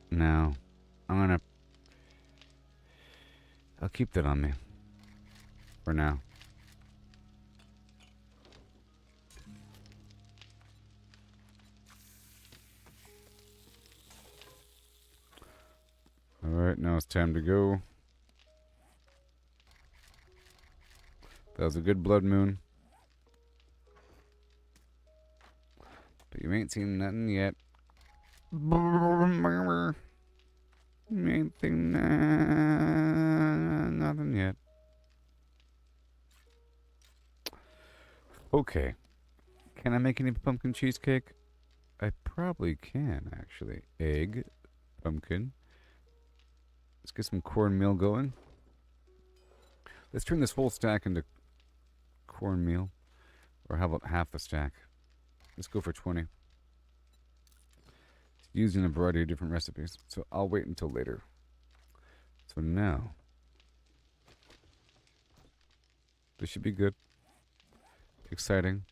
Now, I'll keep that on me for now. Alright, now it's time to go. That was a good blood moon. But you ain't seen nothing yet. You ain't seen nothing yet. Okay. Can I make any pumpkin cheesecake? I probably can, actually. Egg, pumpkin. Let's get some cornmeal going. Let's turn this whole stack into cornmeal. Or how about half the stack? Let's go for 20. It's used in a variety of different recipes, so I'll wait until later. So now, this should be good. Exciting.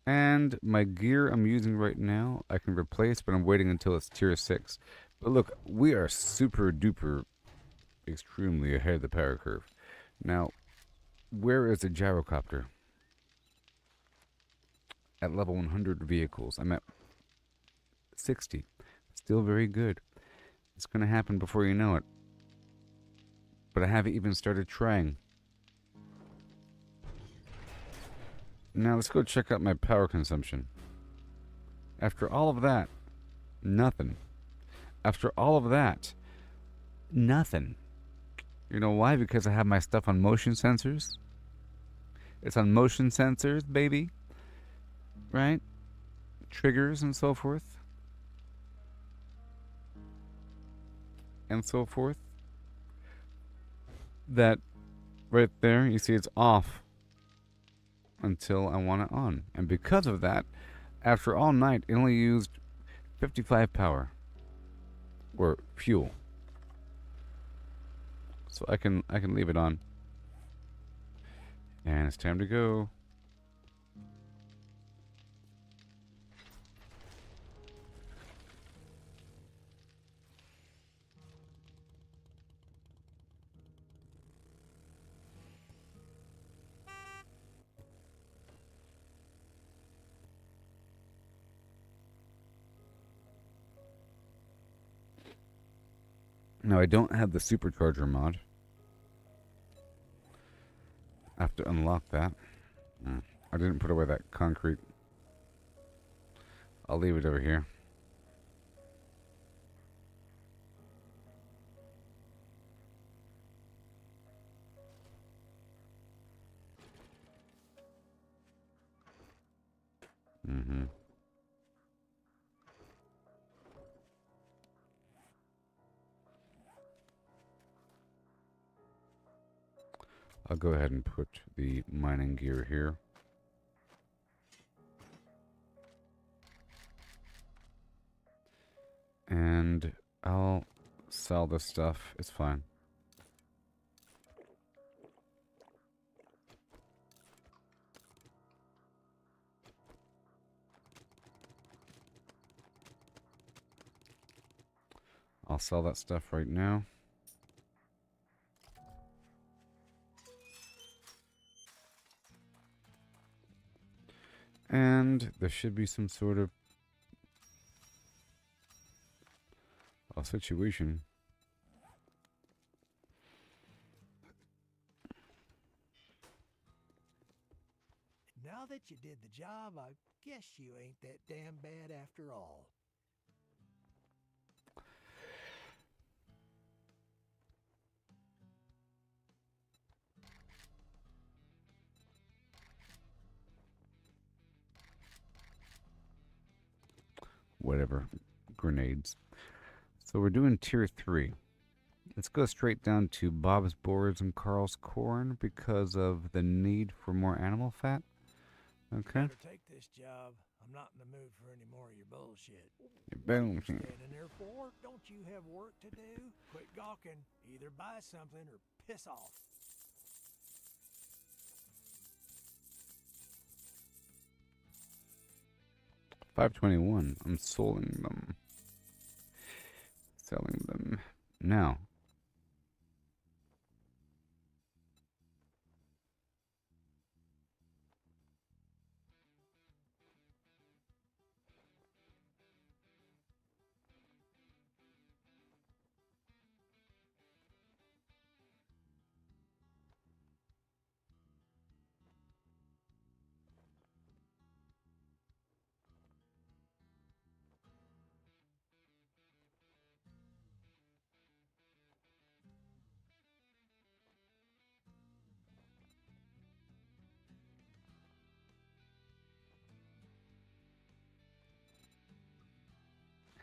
And my gear I'm using right now, I can replace, but I'm waiting until it's tier 6. But look, we are super duper extremely ahead of the power curve. Now, where is the gyrocopter? At level 100 vehicles. I'm at 60. Still very good. It's going to happen before you know it. But I haven't even started trying. Now let's go check out my power consumption. After all of that, nothing. After all of that, nothing. You know why? Because I have my stuff on motion sensors. It's on motion sensors, baby. Right? Triggers and so forth. And so forth. That right there, you see it's off until I want it on. And because of that, after all night, it only used 55 power. Or fuel. So I can leave it on. And it's time to go. Now I don't have the supercharger mod. I have to unlock that. I didn't put away that concrete. I'll leave it over here. I'll go ahead and put the mining gear here. And I'll sell this stuff. It's fine. I'll sell that stuff right now. And there should be some sort of a situation. Now that you did the job, I guess you ain't that damn bad after all. Whatever. Grenades. So we're doing tier 3. Let's go straight down to Bob's Boards and Carl's Corn because of the need for more animal fat. Okay. Better take this job. I'm not in the mood for any more of your bullshit. Boom. Standing there for? Don't you have work to do? Quit gawking. Either buy something or piss off. $5.21. I'm selling them. Selling them now.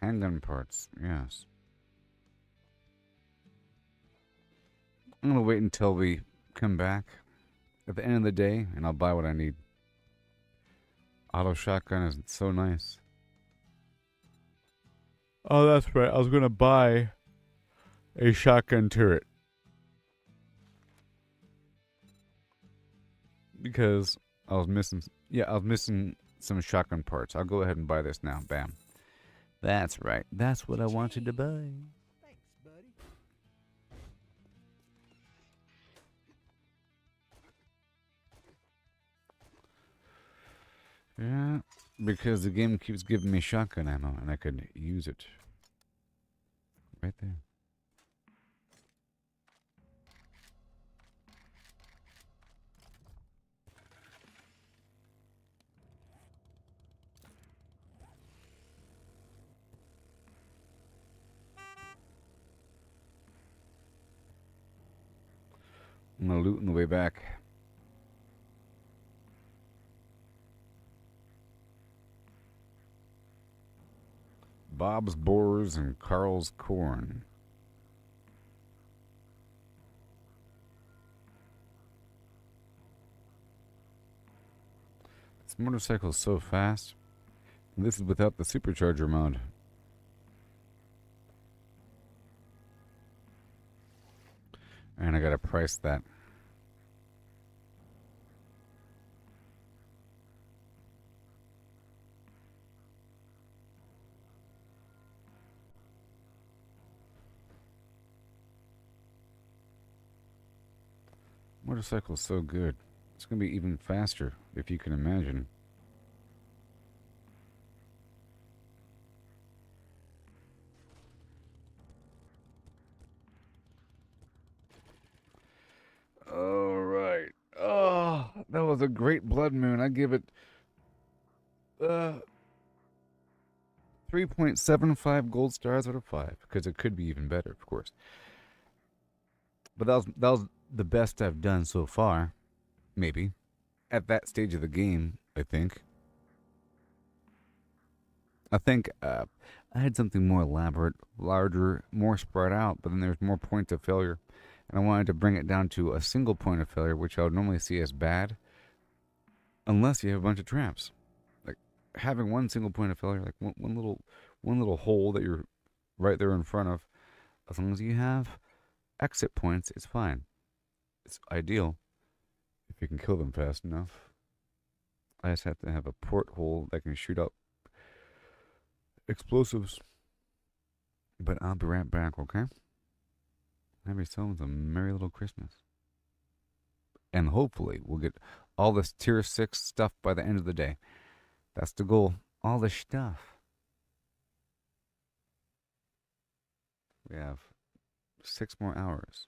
Handgun parts, yes. I'm gonna wait until we come back at the end of the day, and I'll buy what I need. Auto shotgun is so nice. Oh, that's right. I was gonna buy a shotgun turret because I was missing. Yeah, I was missing some shotgun parts. I'll go ahead and buy this now. Bam. That's right. That's what I wanted to buy. Thanks, buddy. Yeah, because the game keeps giving me shotgun ammo, and I could use it right there. I'm gonna loot on the way back. Bob's Boars and Carl's Corn. This motorcycle is so fast. And this is without the supercharger mode. And I gotta price that. Motorcycle is so good. It's gonna be even faster, if you can imagine. All right. Oh, that was a great blood moon. I give it 3.75 gold stars out of 5 because it could be even better, of course. But that was the best I've done so far, maybe at that stage of the game. I think I had something more elaborate, larger, more spread out, but then there's more points of failure. And I wanted to bring it down to a single point of failure, which I would normally see as bad, unless you have a bunch of traps. Like having one single point of failure, like one little hole that you're right there in front of. As long as you have exit points, it's fine. It's ideal if you can kill them fast enough. I just have to have a porthole that can shoot out explosives. But I'll be right back, okay? Have yourselves a merry little Christmas. And hopefully we'll get all this tier 6 stuff by the end of the day. That's the goal. All the stuff. We have 6 more hours.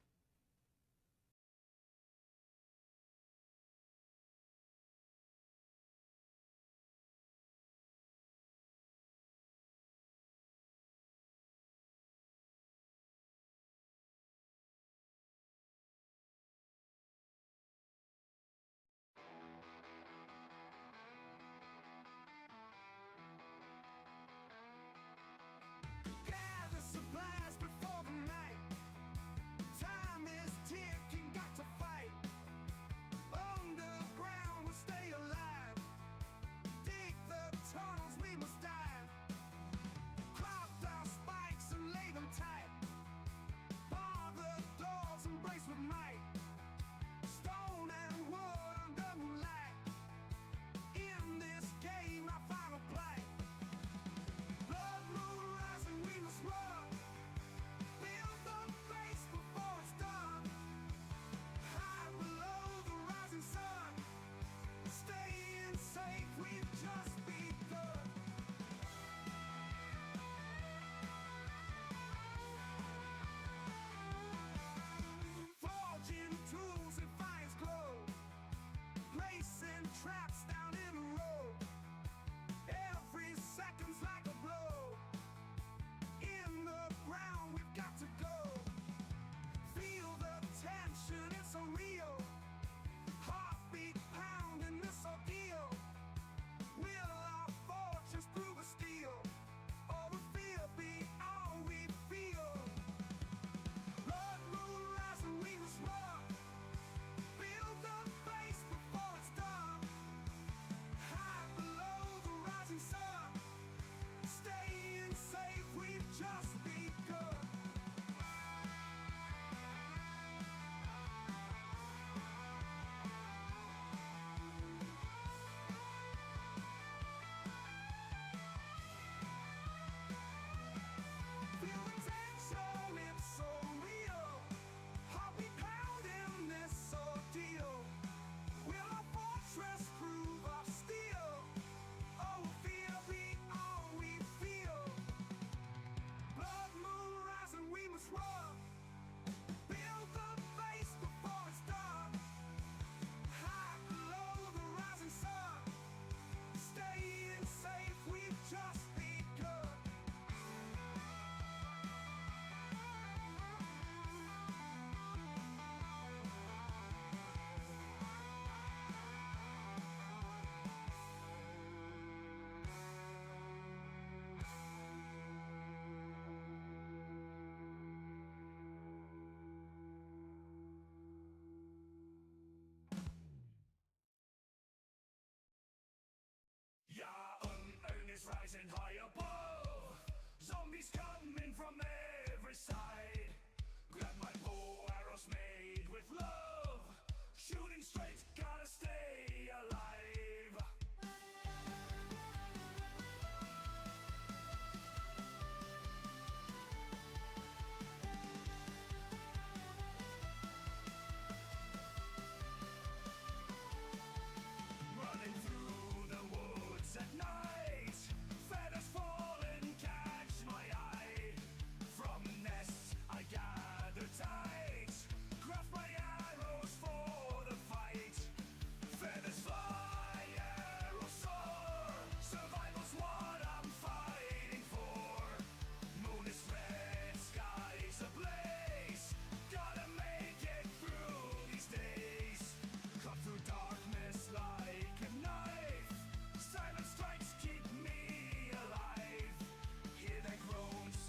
Gather supplies before the night. Time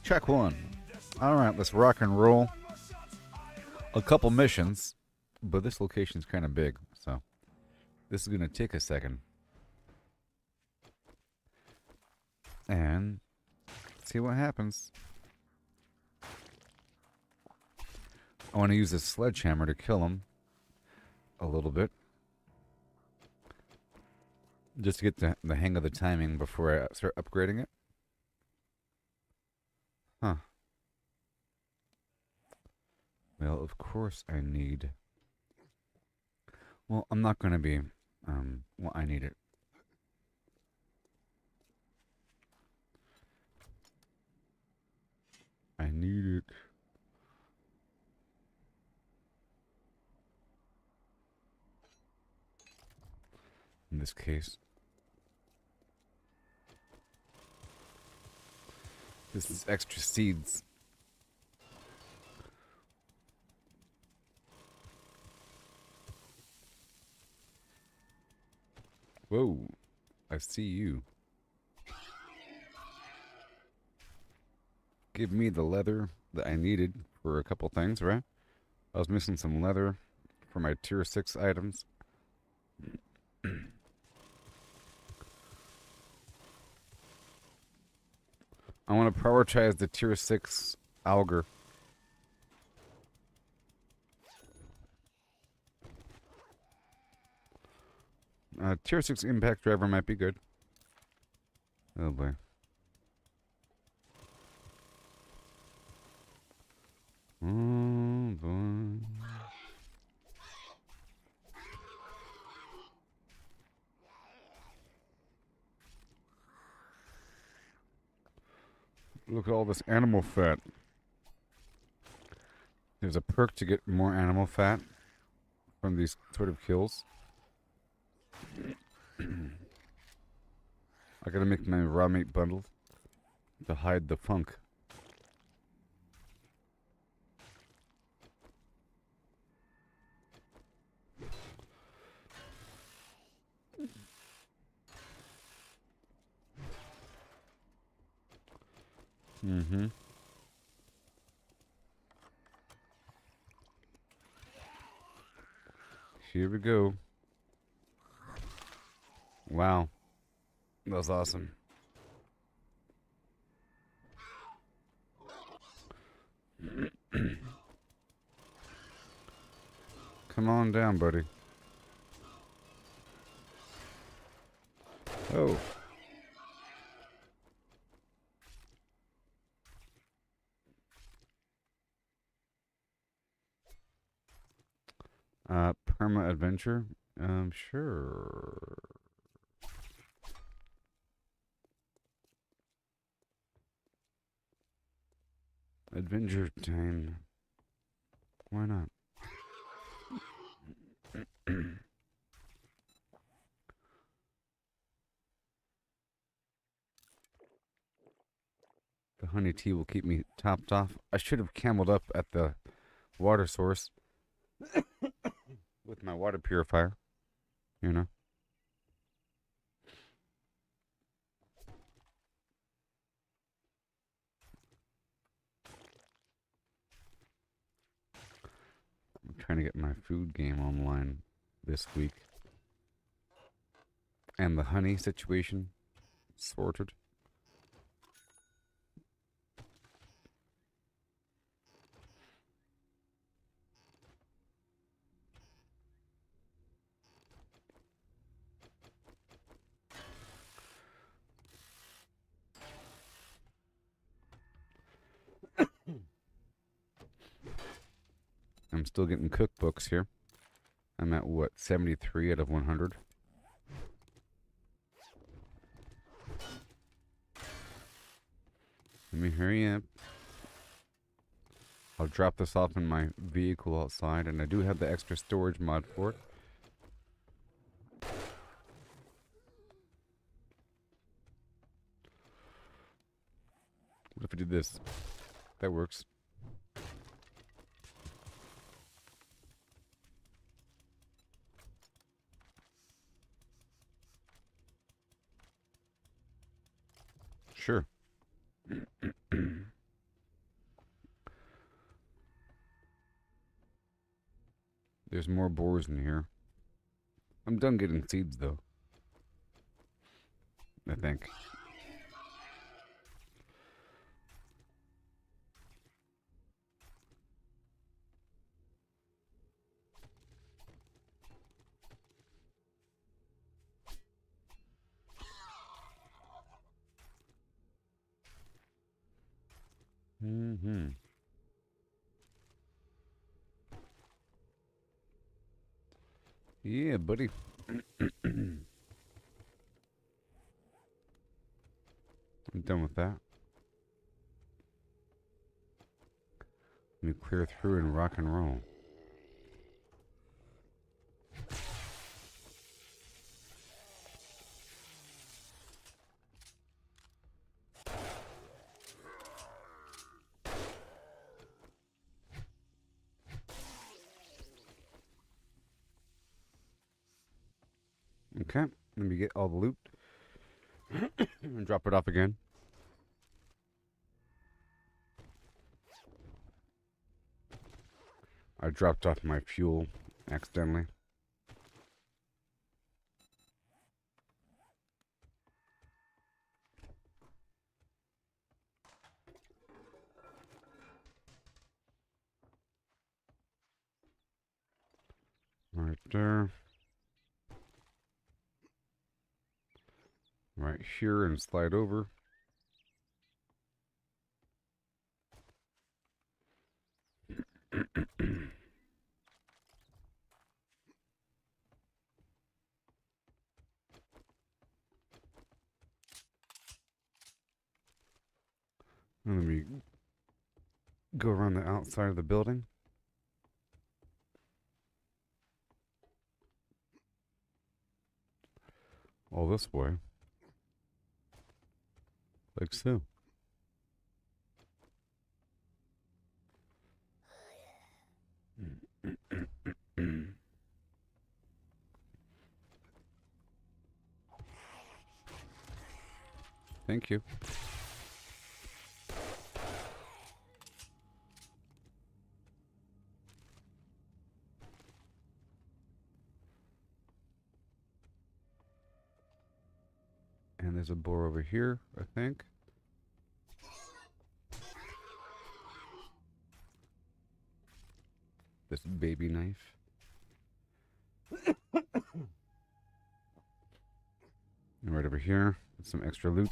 Check one. All right, let's rock and roll. A couple missions, but this location's kind of big, so this is going to take a second. And see what happens. I want to use this sledgehammer to kill him a little bit. Just to get the hang of the timing before I start upgrading it. Huh. Well, of course I need... Well, I'm not going to be... well, I need it. I need it. In this case. This is extra seeds. Whoa, I see you. Give me the leather that I needed for a couple things, right? I was missing some leather for my tier 6 items. I want to prioritize the tier 6 auger. Tier 6 impact driver might be good. Oh boy. Oh boy. Look at all this animal fat. There's a perk to get more animal fat from these sort of kills. I gotta make my raw meat bundle to hide the funk. Mm-hmm. Here we go. Wow. That was awesome. Come on down, buddy. Oh. Perma adventure? Sure. Adventure time. Why not? The honey tea will keep me topped off. I should have cameled up at the water source with my water purifier, you know. I'm trying to get my food game online this week. And the honey situation sorted. I'm still getting cookbooks here. I'm at what, 73 out of 100? Let me hurry up. I'll drop this off in my vehicle outside, and I do have the extra storage mod for it. What if I did this? That works. Sure. There's more boars in here. I'm done getting seeds, though. I think. Mm-hmm. Yeah, buddy. I'm done with that. Let me clear through and rock and roll. Okay, let me get all the loot and drop it off again. I dropped off my fuel accidentally. Right there. Right here and slide over. And let me go around the outside of the building. All this way. Like so. Thank you. And there's a boar over here, I think. This baby knife. And right over here, some extra loot.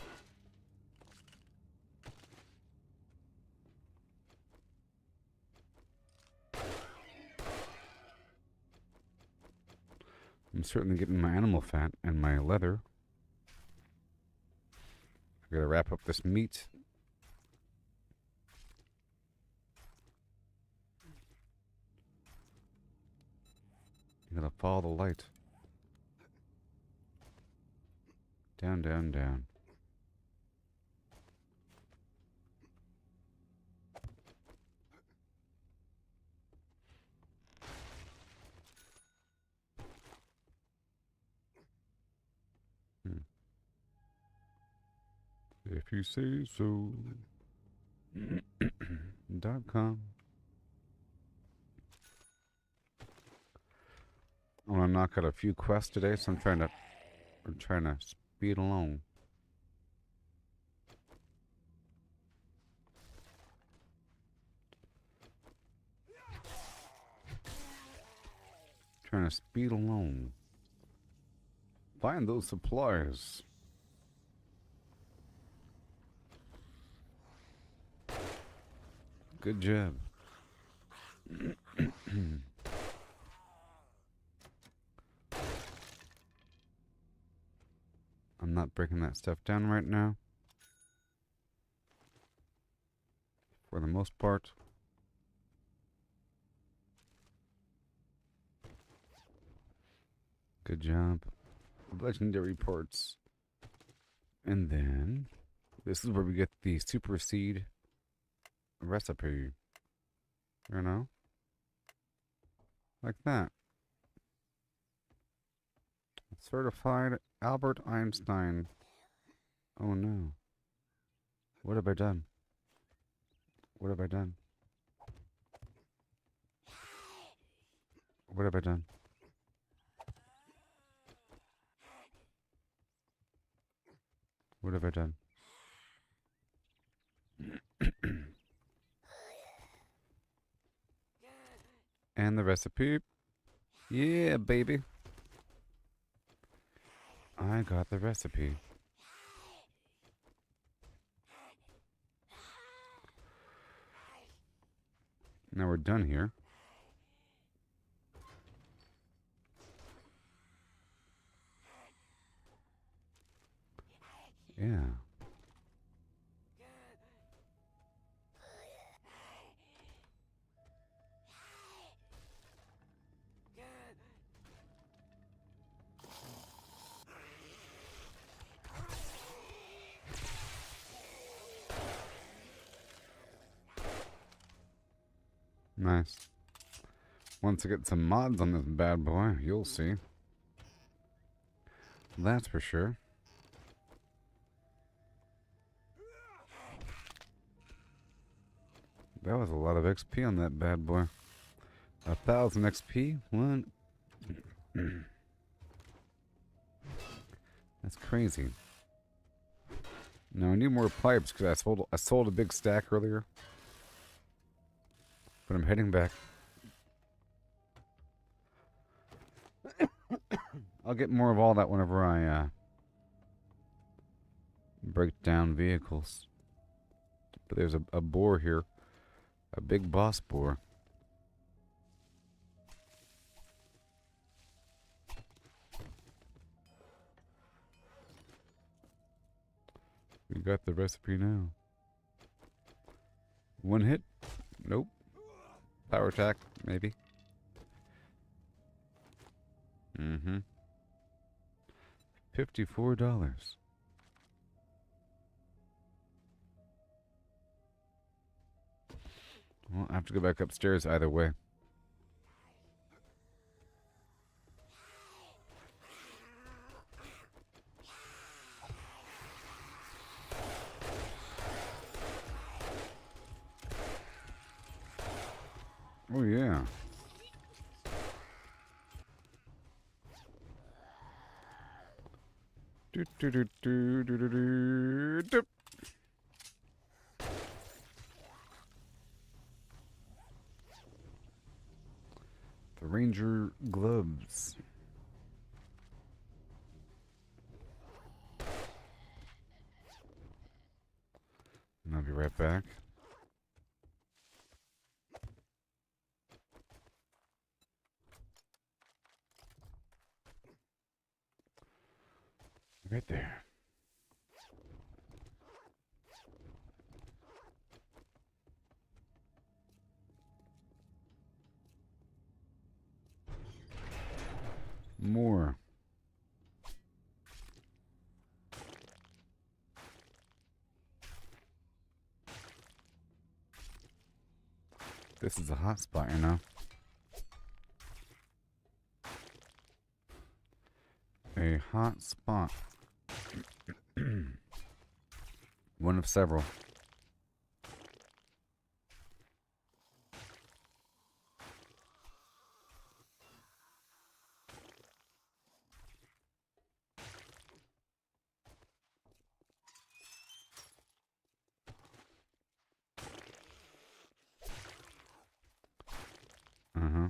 I'm certainly getting my animal fat and my leather. I gotta wrap up this meat. You gotta follow the light. Down, down, down. If you say so. .com. I want to knock out a few quests today, so I'm trying to speed along. Trying to speed along. Find those supplies. Good job. I'm not breaking that stuff down right now. For the most part. Good job. Legendary parts. And then this is where we get the super seed recipe. You know? Like that. Certified Albert Einstein. Oh no. What have I done? What have I done? What have I done? What have I done? And the recipe. Yeah, baby. I got the recipe. Now we're done here. Yeah. Nice. Once I get some mods on this bad boy, you'll see. That's for sure. That was a lot of XP on that bad boy. 1,000 XP? What? That's crazy. Now I need more pipes because I sold a big stack earlier. But I'm heading back. I'll get more of all that whenever I break down vehicles. But there's a boar here. A big boss boar. We got the recipe now. One hit? Nope. Power attack, maybe. Mm-hmm. $54. Well, I have to go back upstairs either way. Oh yeah. Do do do do do do do. Do. The Ranger gloves. And I'll be right back. Right there. More. This is a hot spot, you know. A hot spot. One of several. Uh-huh.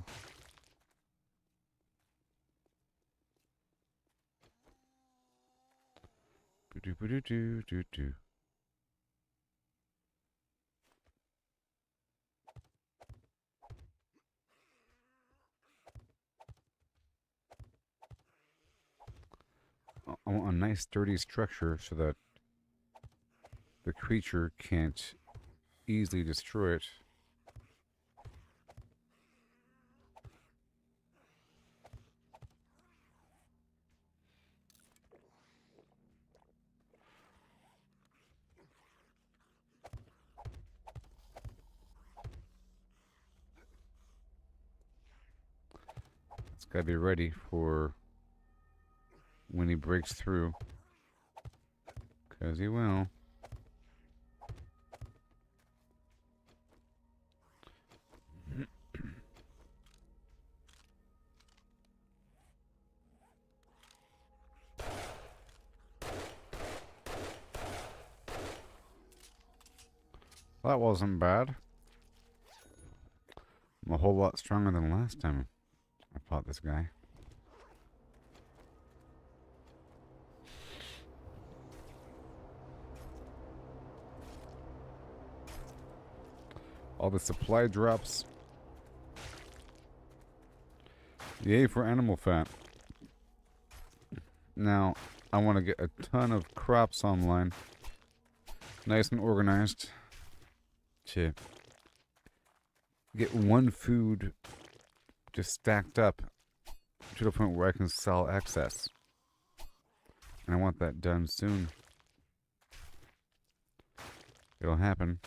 Do-do-do-do-do-do. I want a nice sturdy structure so that the creature can't easily destroy it. It's gotta be ready for when he breaks through. 'Cause he will. That wasn't bad. I'm a whole lot stronger than last time I fought this guy. All the supply drops. Yay for animal fat. Now, I want to get a ton of crops online. Nice and organized. To get one food just stacked up to the point where I can sell excess. And I want that done soon. It'll happen.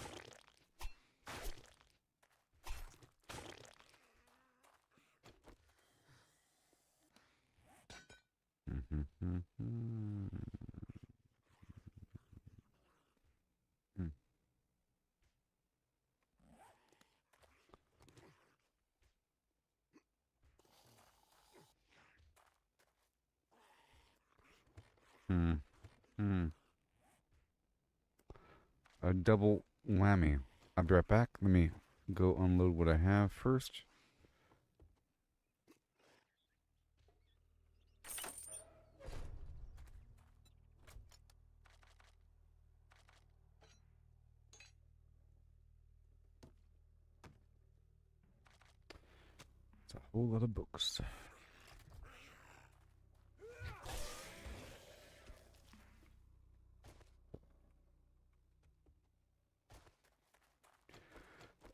A double whammy. I'll be right back. Let me go unload what I have first. It's a whole lot of books.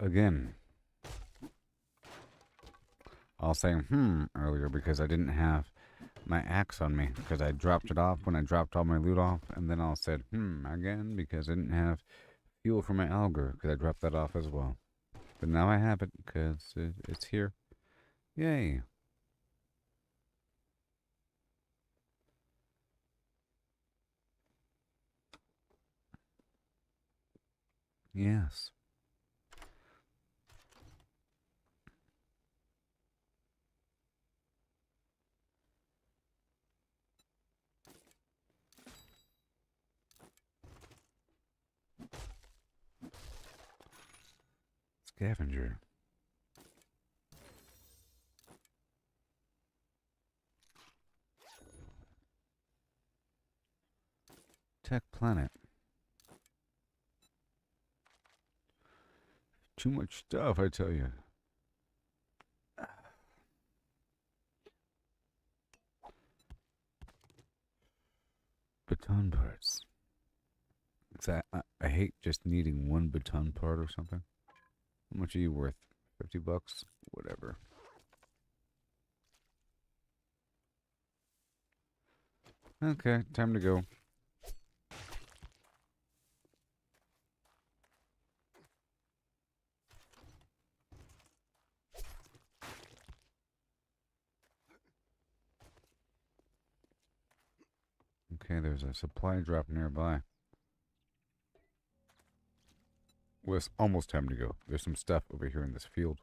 Again, I'll say earlier because I didn't have my axe on me because I dropped it off when I dropped all my loot off, and then I'll said again because I didn't have fuel for my auger because I dropped that off as well. But now I have it because it's here. Yay. Yes. Scavenger. Tech Planet. Too much stuff, I tell you. Baton parts. I hate just needing one baton part or something. How much are you worth? $50? Whatever. Okay, time to go. Okay, there's a supply drop nearby. Well, it's almost time to go. There's some stuff over here in this field.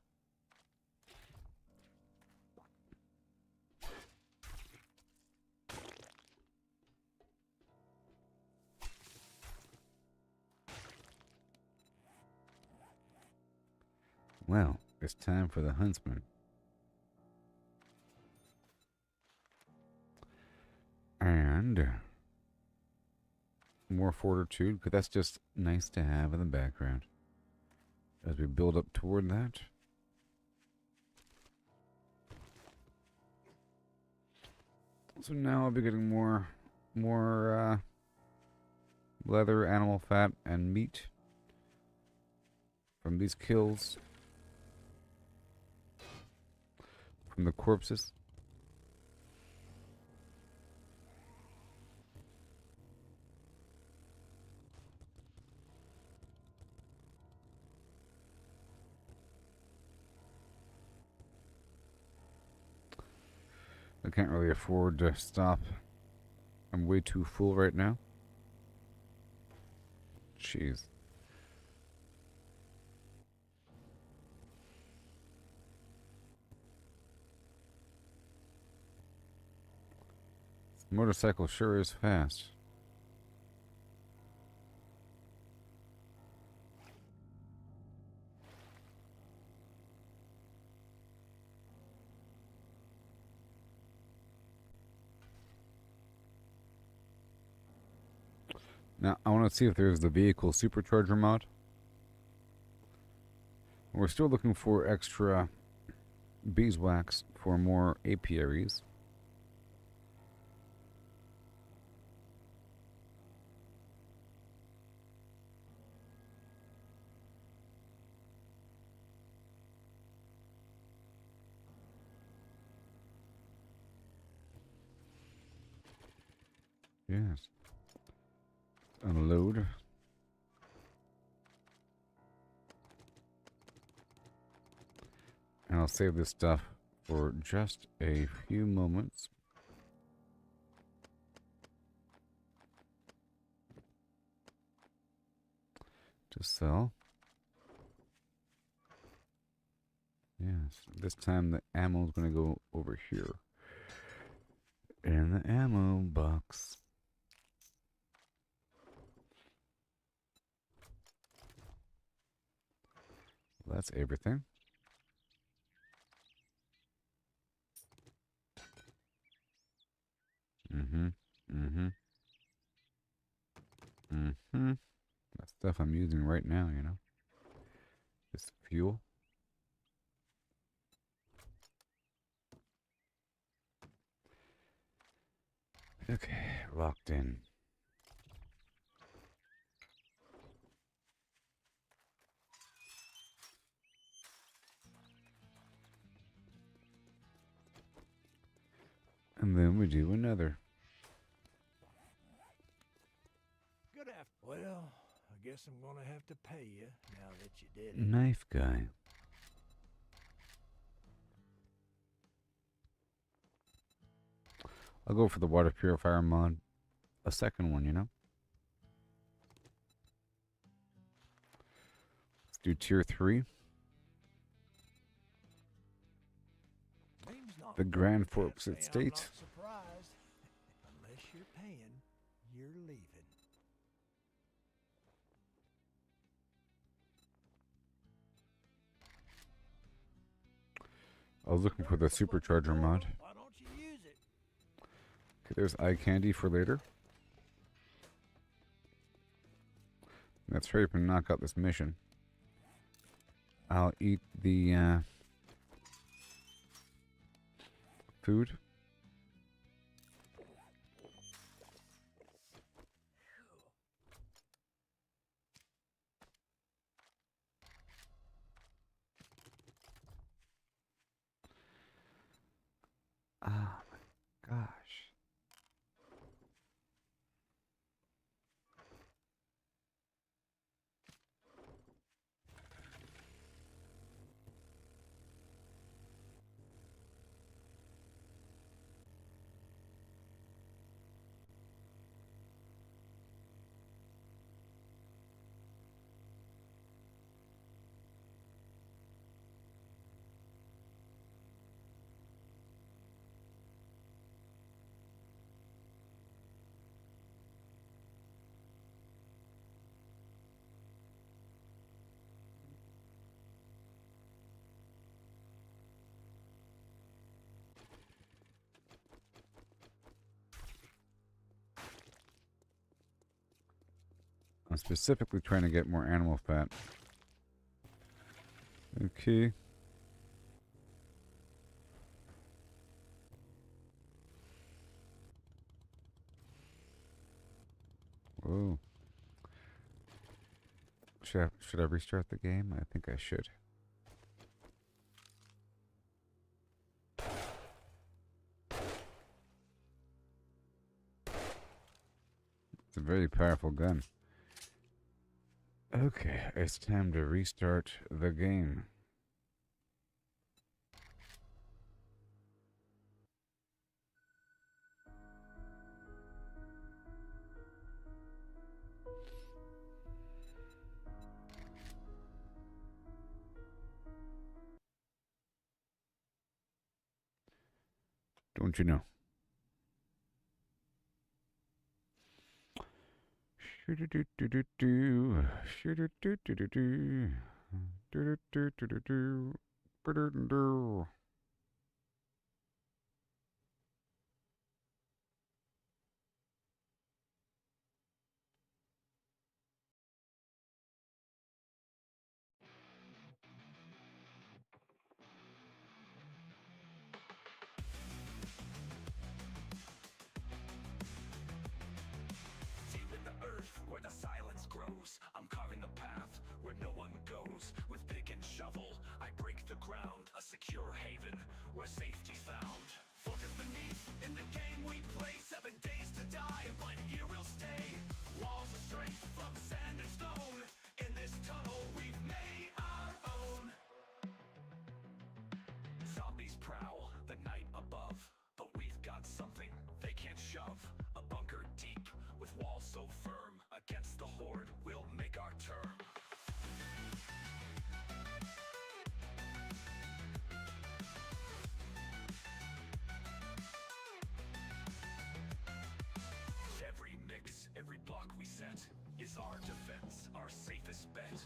Well, it's time for the huntsman. And more fortitude, because that's just nice to have in the background. As we build up toward that. So now I'll be getting more leather, animal fat, and meat from these kills. From the corpses. I can't really afford to stop. I'm way too full right now. Jeez. This motorcycle sure is fast. Now, I want to see if there's the vehicle supercharger mod. We're still looking for extra beeswax for more apiaries. Yes. Unload. And I'll save this stuff for just a few moments. To sell. Yes, this time the ammo is going to go over here. In the ammo box. That's everything. That stuff I'm using right now, you know. This fuel. Okay, locked in. And then we do another. Good after. Well, I guess I'm gonna have to pay you now that you did it. Knife guy. I'll go for the water purifier mod. A second one, you know. Let's do tier 3. Name's not The Rick. Grand Can't Forks say I'm Estate. not surprised. Unless you're paying, you're leaving. I was looking for the supercharger mod. Why don't you use it? Okay, there's eye candy for later. Let's hurry up and knock out this mission. I'll eat the food. Ah, my gosh. I'm specifically trying to get more animal fat. Okay. Whoa. Should I restart the game? I think I should. It's a very powerful gun. Okay, it's time to restart the game. Don't you know? Shoo-doo-doo-doo-doo-doo. Shoo-doo-doo-doo-doo-doo. Do-do-do-do-do-do. Ba-do-do-do. grows. I'm carving the path where no one goes. With pick and shovel, I break the ground. A secure haven where safety's found. Focus beneath, in the game we play. 7 days to die, but here we'll stay. Walls of strength from sand and stone. In this tunnel we've made our own. Zombies prowl the night above, but we've got something they can't shove. A bunker deep with walls so firm. Against the horde we'll make our term. Every mix, every block we set is our defense, our safest bet.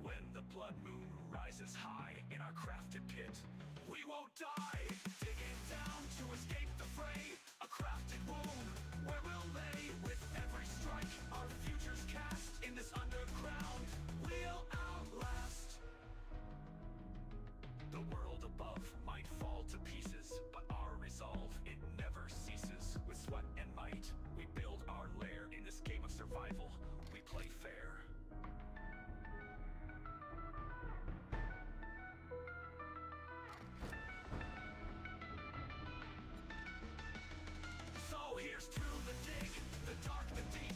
When the blood moon rises high in our crafted pit, we won't die. Digging down to escape the fray. A crafted womb where we'll lay. With every strike, our future's cast. In this underground, we'll outlast. The world above might fall to pieces, but our resolve, it never ceases. With sweat and might, we build our lair. In this game of survival, we play fair. So here's to the dig, the dark, the deep,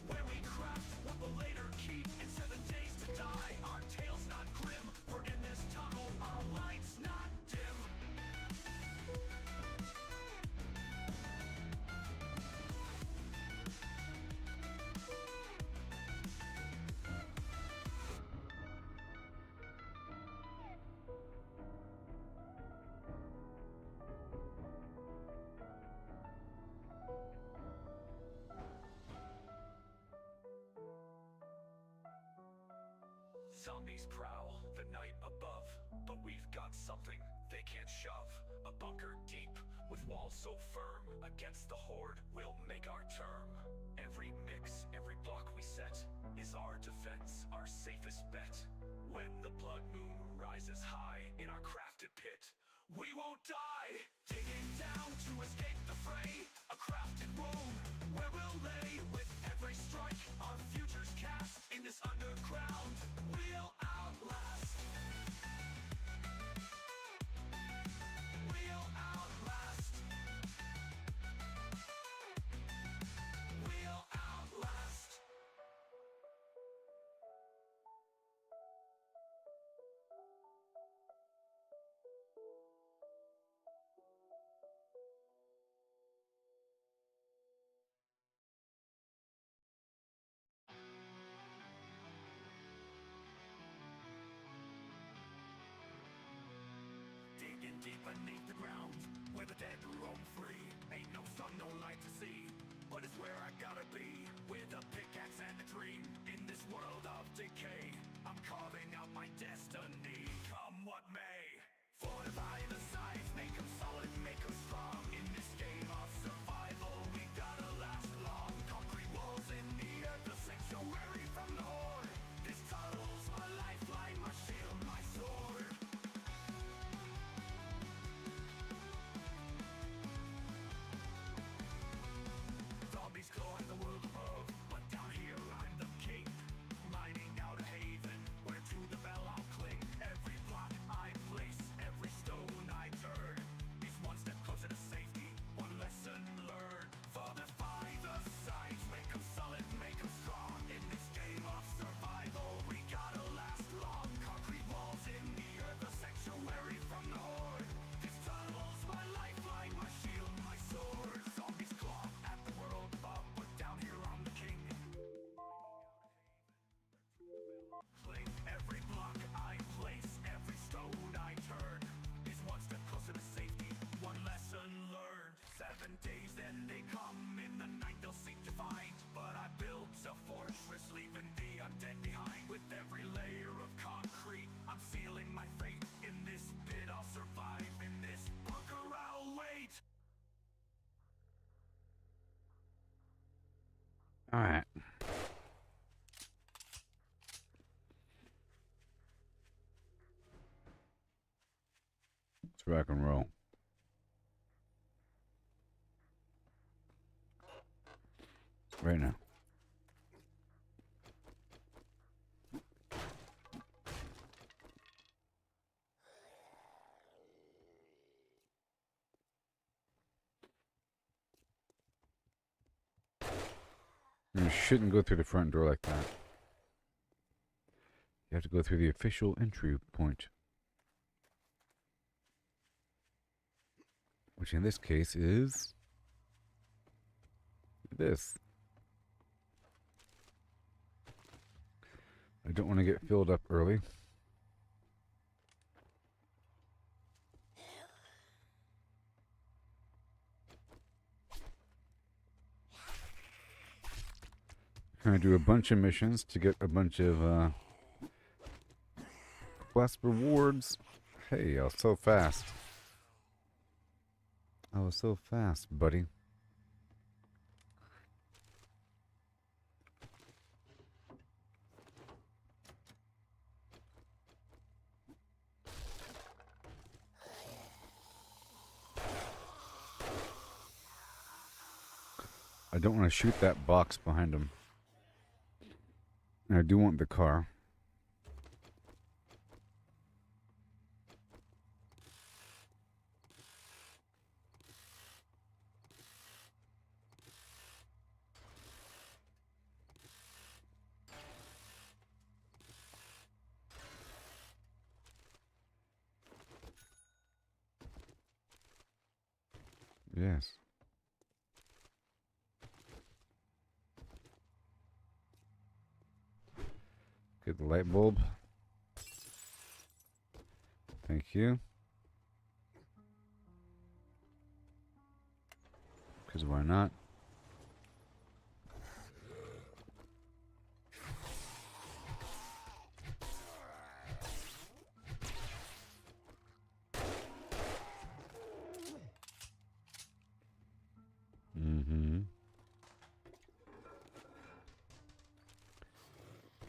where we craft what we'll later keep. In 7 days to die, our tale's not grim. We're in this tunnel, our light's not dim. Zombies prowl the night above, but we've got something they can't shove. A bunker deep with walls so firm. Against the horde we'll make our term. Every mix, every block we set is our defense, our safest bet. When the blood moon rises high in our crafted pit, we won't die. Digging down to escape the fray. A crafted womb where we'll lay. With every strike, our future's cast. In this underground, we'll outlast. We'll outlast. We'll outlast. Digging deep beneath the ground, where the dead roam free. Ain't no sun, no light to see, but it's where I gotta be. With a pickaxe and a dream, in this world of decay, I'm carving out my destiny. Come what may, fortify the sides, make 'em solid, make 'em strong. In this game of survival, we gotta last long. Concrete walls in the earth, the sanctuary from the horde. This tunnel's my lifeline, my shield, my sword. Zombies clawing the world above, but down here I'm the king. Mining out a haven, where to the bell I'll cling. Every block I place, every stone I turn, is one step closer to safety, one lesson learned. Fortify the sides, make 'em solid, make 'em strong. In this game of survival, we gotta last long. Concrete walls in the earth, a sanctuary from the horde. This tunnel's my lifeline, my shield, my sword. Zombies claw at the world above, but down here I'm the king. Every block I place, every stone I turn, is one step closer to safety, one lesson learned. 7 days then they come, in the night they'll seek to find. But I built a fortress, leaving the undead behind. With every layer of concrete, I'm sealing my fate. In this pit I'll survive, in this bunker I'll wait. All right. Let's rock and roll. Right now. You shouldn't go through the front door like that. You have to go through the official entry point. Which in this case is this. I don't want to get filled up early. Gonna do a bunch of missions to get a bunch of quest rewards. Hey, I was so fast. I was so fast, buddy. I don't want to shoot that box behind him. And I do want the car. Yes. Get the light bulb. Thank you. Because why not?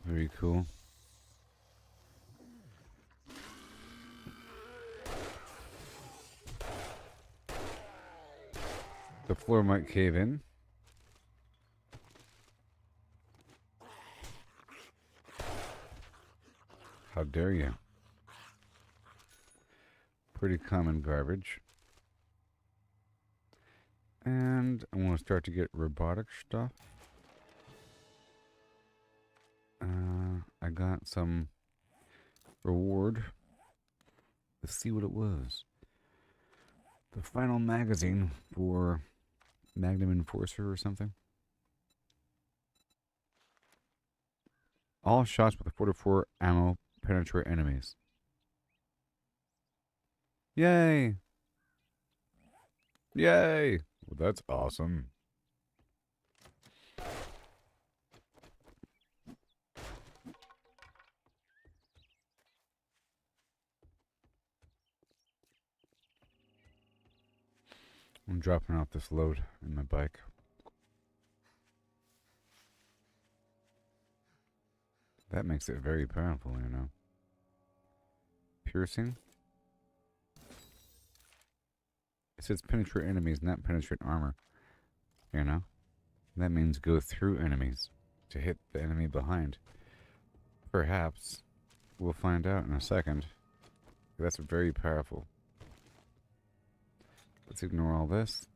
Very cool. The floor might cave in. How dare you? Pretty common garbage. And I want to start to get robotic stuff. I got some reward. Let's see what it was. The final magazine for Magnum Enforcer or something. All shots with a 44 ammo penetrate enemies. Yay! Yay! Well, that's awesome. I'm dropping off this load in my bike. That makes it very powerful, you know. Piercing. It says penetrate enemies, not penetrate armor. You know? That means go through enemies to hit the enemy behind. Perhaps. We'll find out in a second. That's very powerful. Let's ignore all this.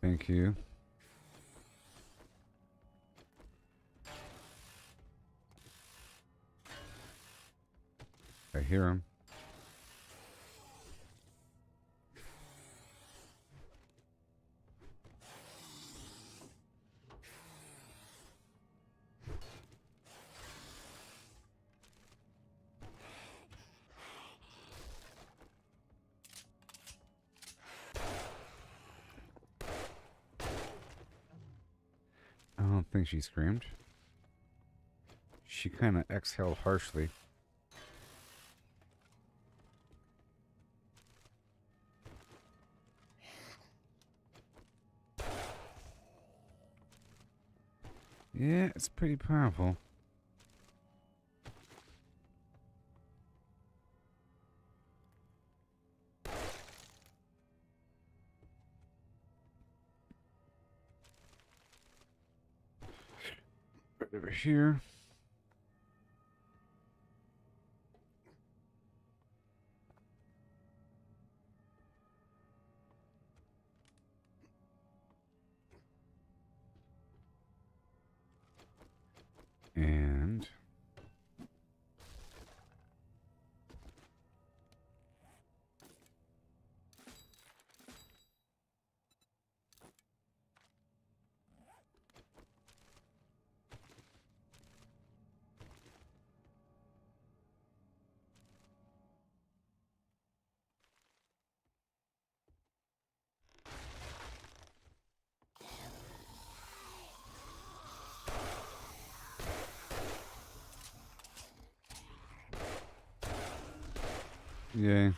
Thank you. I hear him. I don't think she screamed. She kind of exhaled harshly. Yeah, it's pretty powerful. over here. And yay.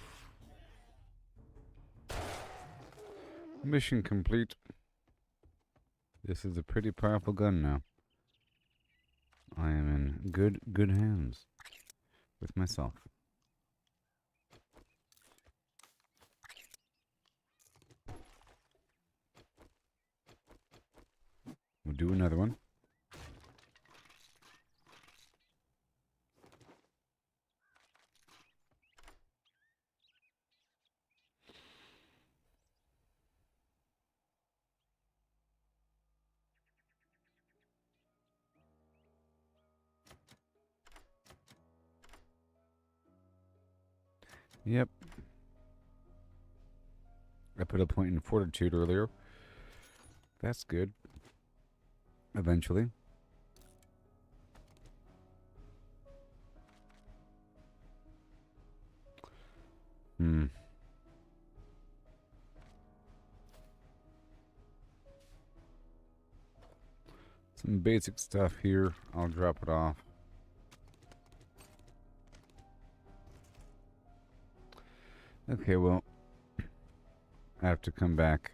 Mission complete. This is a pretty powerful gun now. I am in good hands with myself. We'll do another one. Yep. I put a point in fortitude earlier. That's good. Eventually. Some basic stuff here. I'll drop it off. Okay, well, I have to come back.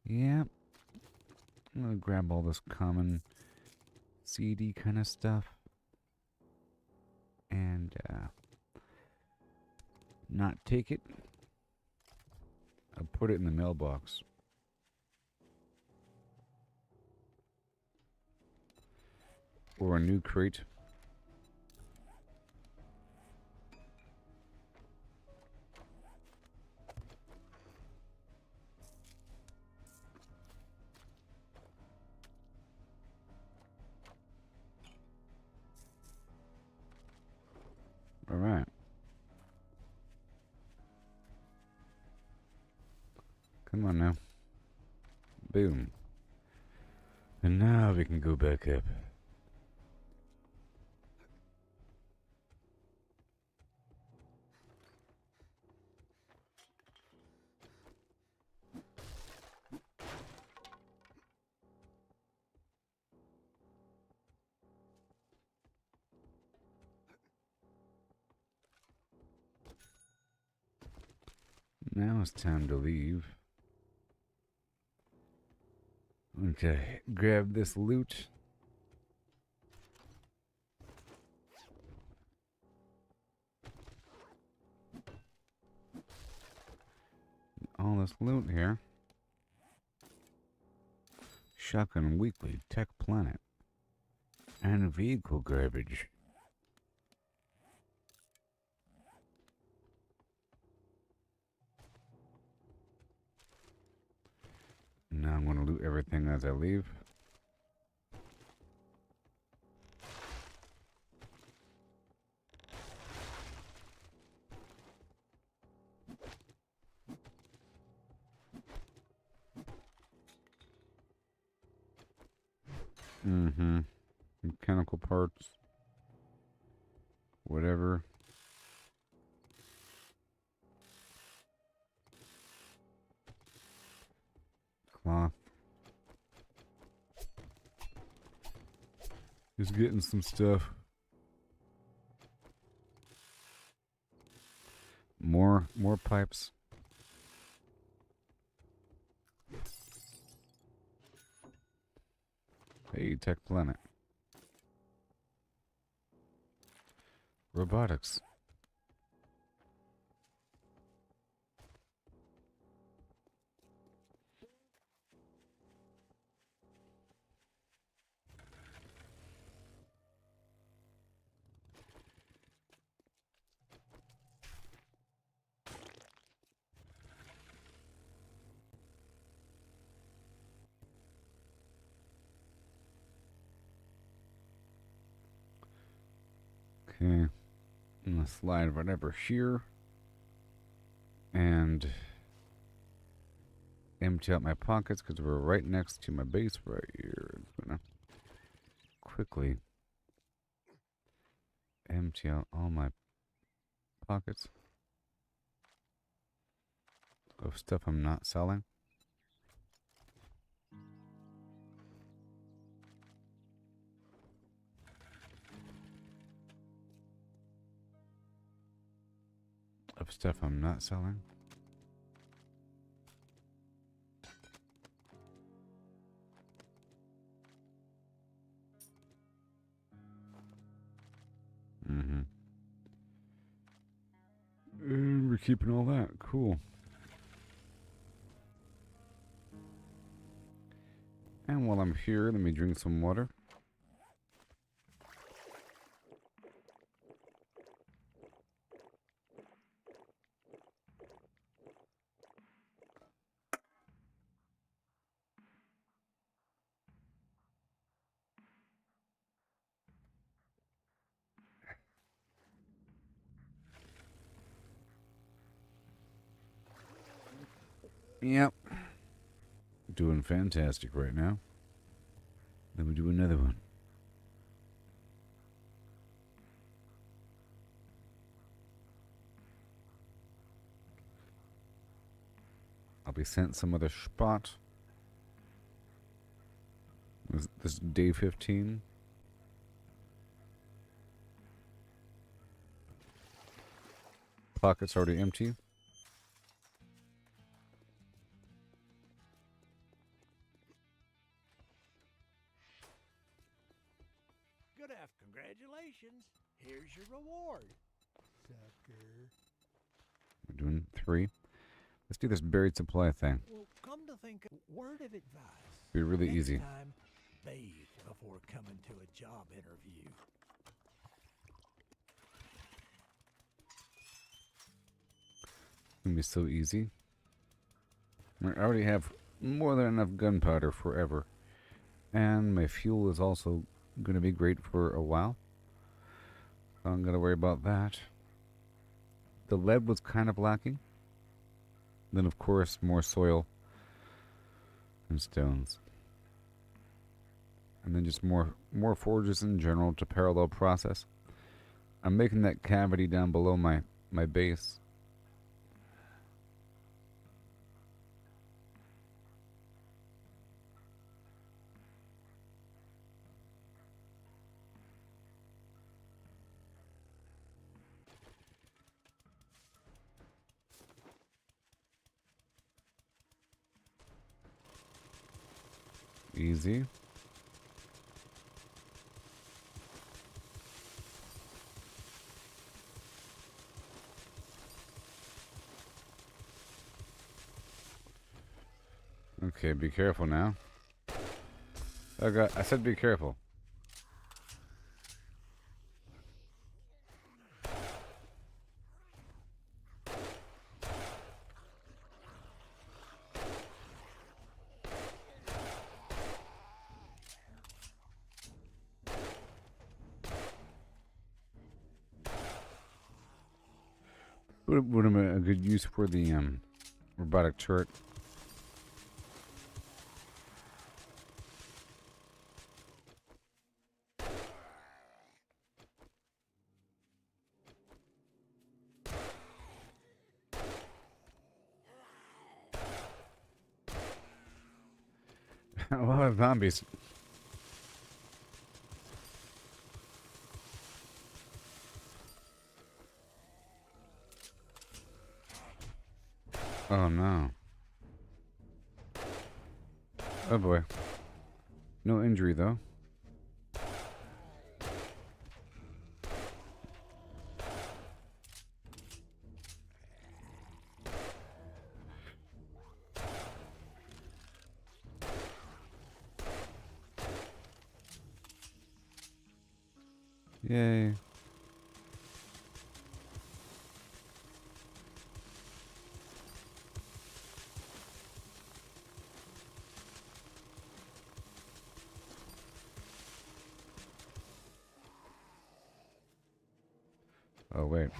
Yeah. I'm gonna grab all this common CD kind of stuff. And not take it. I'll put it in the mailbox. Or a new crate. All right. Come on now. Boom. And now we can go back up. Now it's time to leave. Okay, grab this loot. All this loot here. Shotgun Weekly, Tech Planet, and vehicle garbage. Now I'm going to loot everything as I leave. Mechanical parts. Whatever. Cloth. Just getting some stuff. More pipes. Hey, Tech Planet. Robotics. Okay. I'm gonna slide right over here and empty out my pockets because we're right next to my base right here. I'm gonna quickly empty out all my pockets of stuff I'm not selling. Of stuff I'm not selling. Mm-hmm. And we're keeping all that. Cool. And while I'm here, let me drink some water. Yep. Doing fantastic right now. Then we do another one. I'll be sent some other spot. This is day 15. Pocket's already empty. Good afternoon. Congratulations. Here's your reward. Sucker. We're doing 3. Let's do this buried supply thing. Well, come to think of word of advice. Be really Next easy. time, bathe before coming to a job interview. It's gonna be so easy. I already have more than enough gunpowder forever. And my fuel is also gonna be great for a while. So I'm gonna worry about that. The lead was kind of lacking. Then of course more soil and stones. And then just more forges in general to parallel process. I'm making that cavity down below my base. Easy. Okay, be careful now. Oh God, I said be careful. Would have been a good use for the robotic turret. A lot of zombies. Oh no. Oh boy. No injury though. Yay. Oh, wait.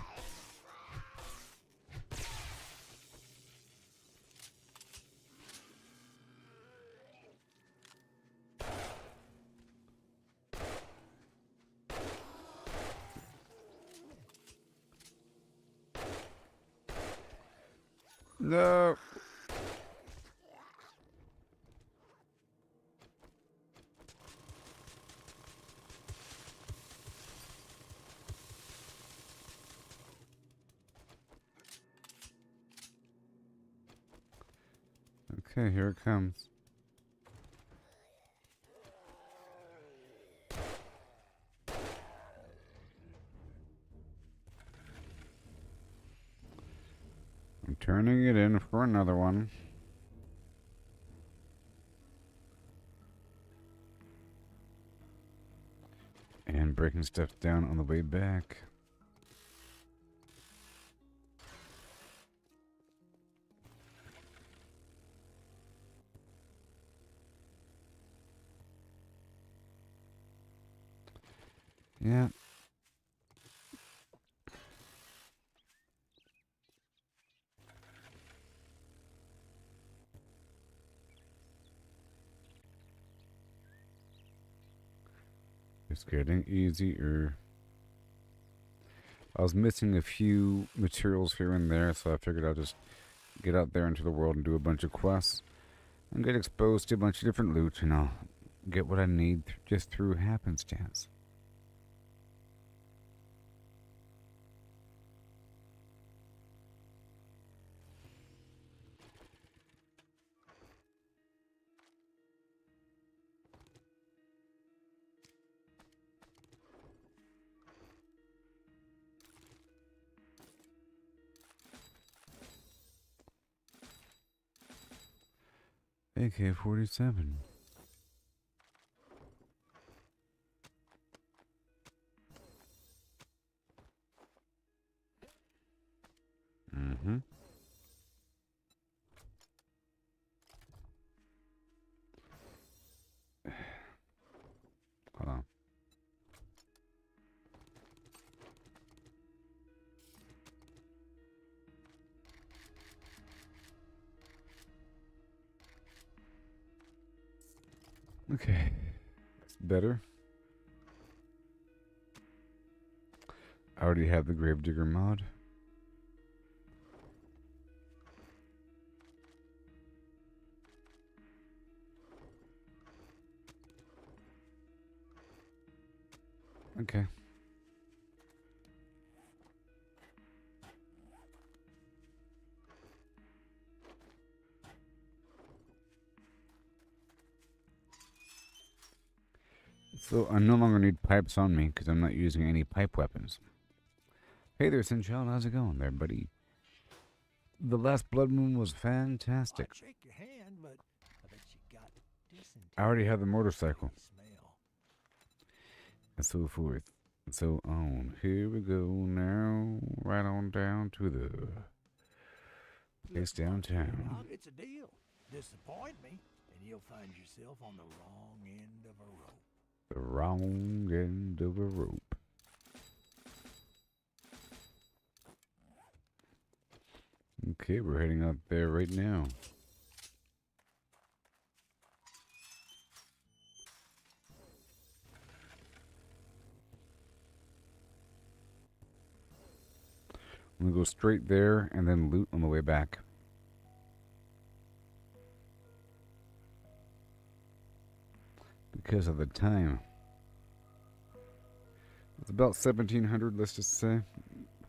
No. Okay, here it comes. I'm turning it in for another one. And breaking stuff down on the way back. Yeah. It's getting easier. I was missing a few materials here and there, so I figured I'll just get out there into the world and do a bunch of quests and get exposed to a bunch of different loot, and I'll get what I need just through happenstance. AK-47. Mm-hmm. Hold on. Okay. That's better. I already have the Gravedigger mod. Okay. So I no longer need pipes on me because I'm not using any pipe weapons. Hey there, Sinchild. How's it going there, buddy? The last blood moon was fantastic. I'd shake your hand, but I bet you got dysentery. I already have the motorcycle. Smell. And so forth. And so on. Here we go now. Right on down to the place downtown. Now, it's a deal. Disappoint me, and you'll find yourself on the wrong end of a rope. The wrong end of a rope. Okay, we're heading out there right now. I'm gonna go straight there and then loot on the way back. Because of the time. It's about 1700, let's just say,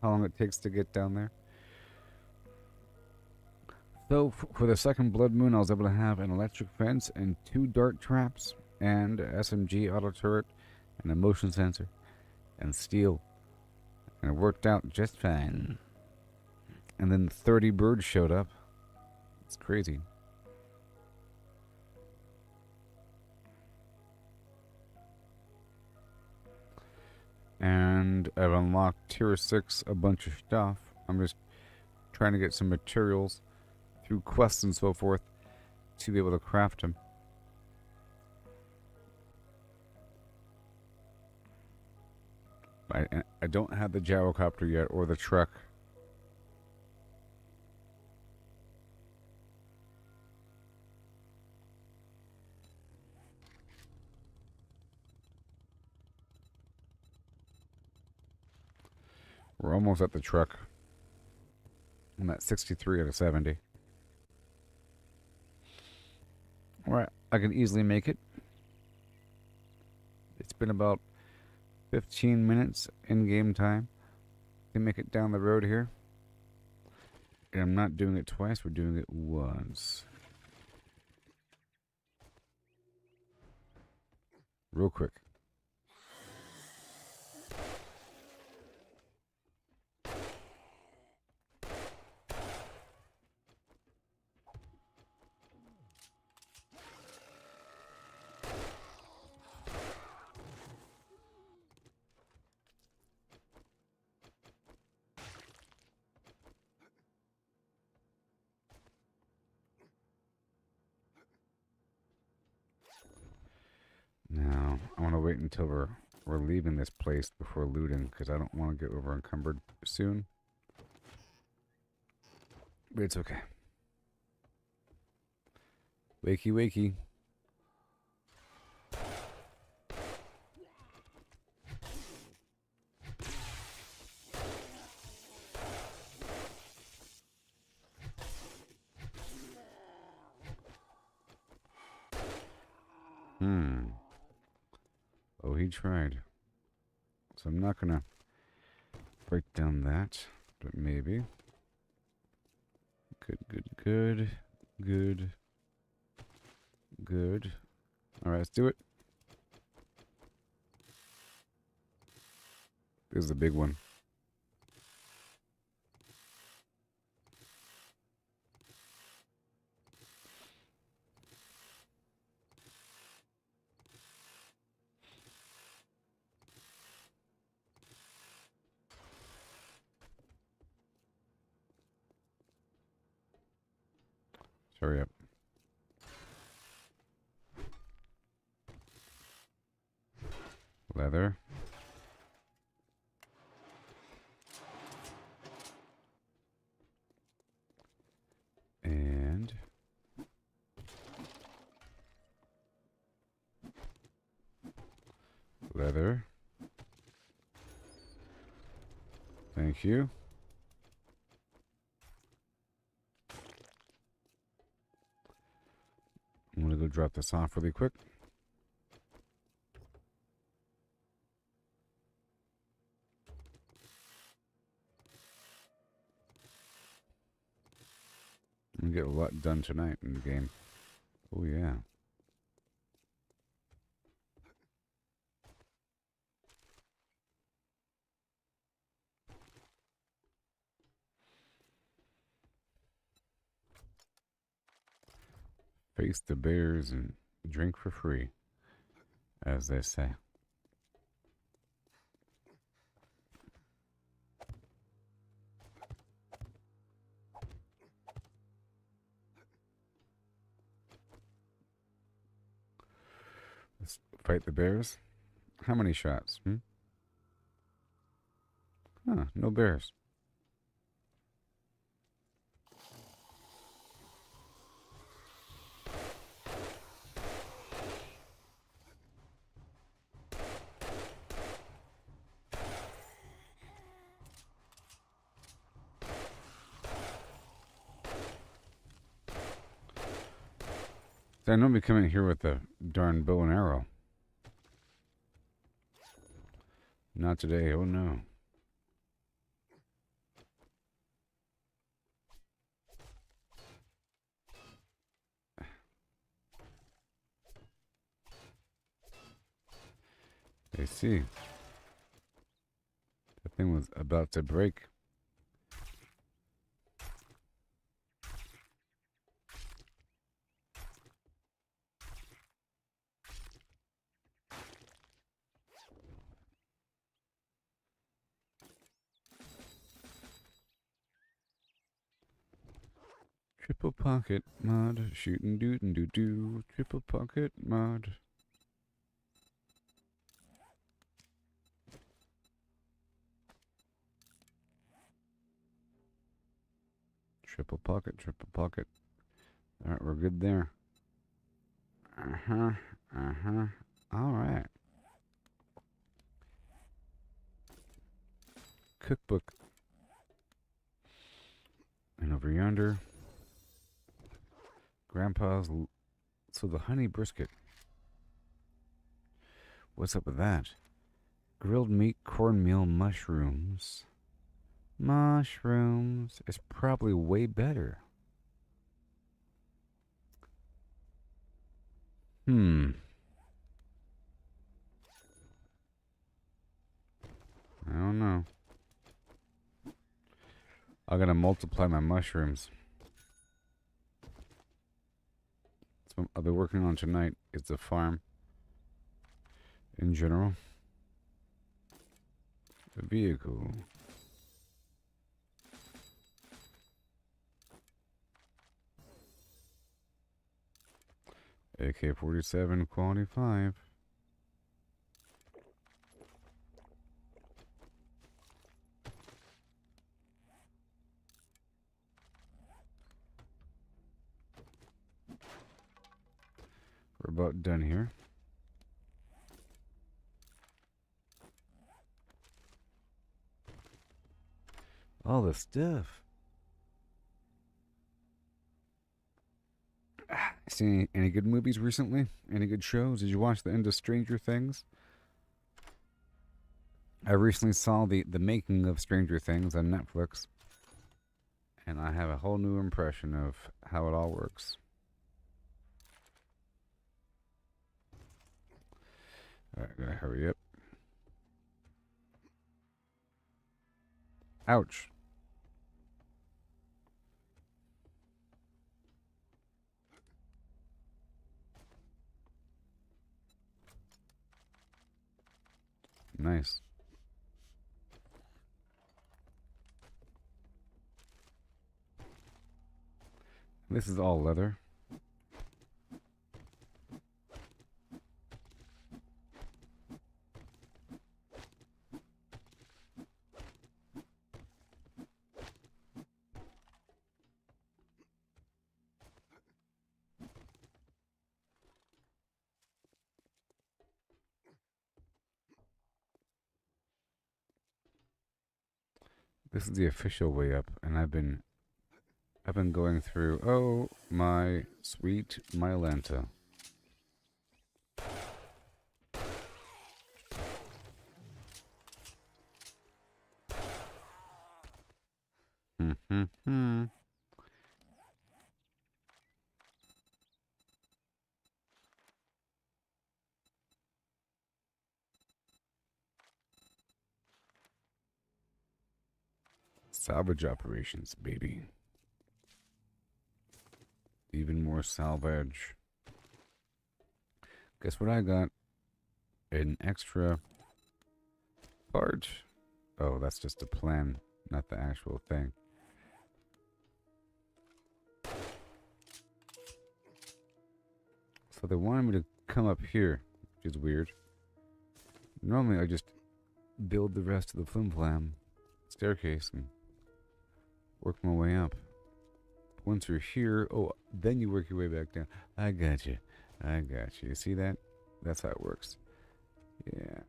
how long it takes to get down there. So, for the second blood moon, I was able to have an electric fence and 2 dart traps and a SMG auto turret and a motion sensor and steel. And it worked out just fine. And then 30 birds showed up. It's crazy. And I've unlocked tier 6 a bunch of stuff. I'm just trying to get some materials through quests and so forth to be able to craft them. I don't have the gyrocopter yet or the truck. We're almost at the truck. I'm at 63 out of 70. Alright, I can easily make it. It's been about 15 minutes in game time to make it down the road here. And I'm not doing it twice, we're doing it once. Real quick. Now, I want to wait until we're leaving this place before looting, because I don't want to get over encumbered soon. But it's okay. Wakey, wakey. Oh, he tried. So I'm not gonna break down that, but maybe. Good, good, good, good, good. All right, let's do it. This is the big one. Hurry up. Leather. And leather. Thank you. I'm going to go drop this off really quick. I'm going to get a lot done tonight in the game. Oh, yeah. Face the bears and drink for free, as they say. Let's fight the bears. How many shots? Huh, no bears. I know we come in here with a darn bow and arrow. Not today, oh no. I see. The thing was about to break. Triple pocket mod, shootin' dootin' doo doo. Triple pocket mod. Triple pocket, triple pocket. Alright, we're good there. Alright. Cookbook. And over yonder, Grandpa's. So the honey brisket. What's up with that? Grilled meat, cornmeal, mushrooms. Mushrooms is probably way better. I don't know. I'm gonna multiply my mushrooms. That's what I'll be working on tonight. Is the farm in general. The vehicle. AK-47 quality 5. We're about done here. All the stuff. See any good movies recently? Any good shows? Did you watch the end of Stranger Things? I recently saw the making of Stranger Things on Netflix, and I have a whole new impression of how it all works. Alright, gotta hurry up. Ouch. Nice. This is all leather. This is the official way up, and I've been going through. Oh my sweet Mylanta. Salvage operations, baby. Even more salvage. Guess what I got? An extra part. Oh, that's just a plan, not the actual thing. So they wanted me to come up here, which is weird. Normally I just build the rest of the flimflam staircase and work my way up. Once you're here, oh, then you work your way back down. I got you. I got you. You see that? That's how it works. Yeah.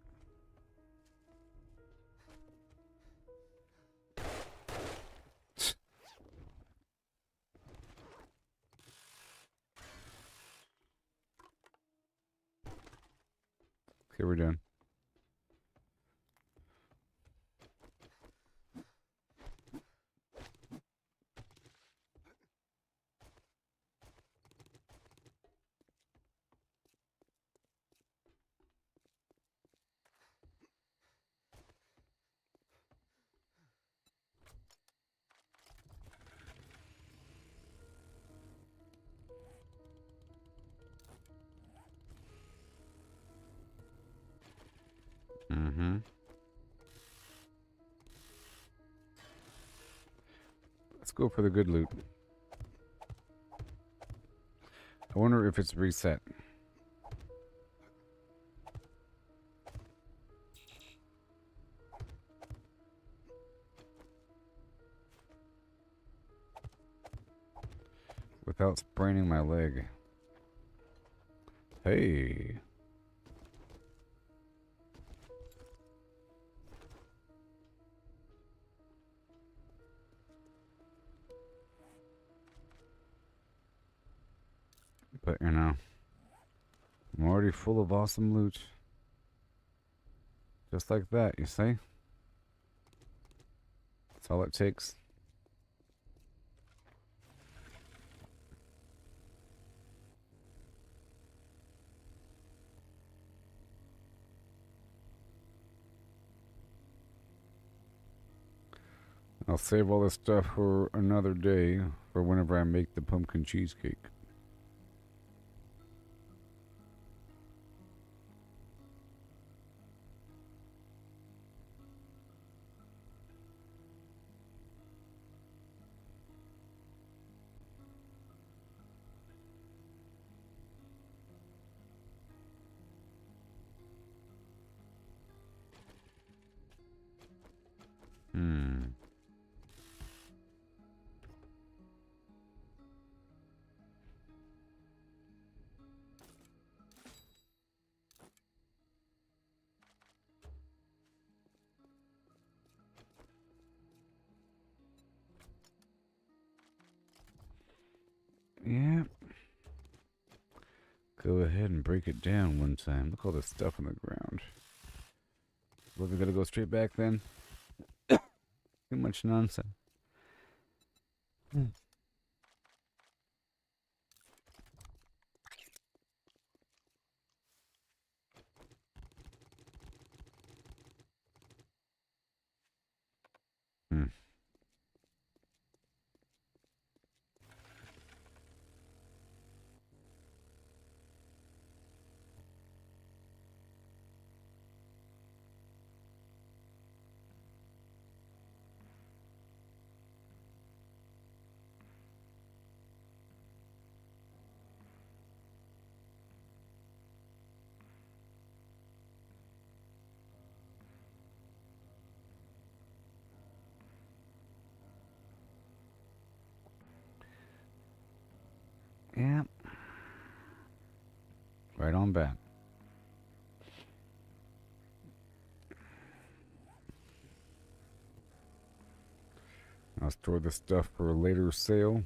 Okay, we're done. Let's go for the good loot. I wonder if it's reset. Without spraining my leg. Hey. But, you know, I'm already full of awesome loot. Just like that, you see? That's all it takes. I'll save all this stuff for another day, for whenever I make the pumpkin cheesecake. Yeah. Go ahead and break it down one time. Look at all this stuff on the ground. Well, we gotta go straight back then? Too much nonsense. Yeah. Right on back. I'll store this stuff for a later sale.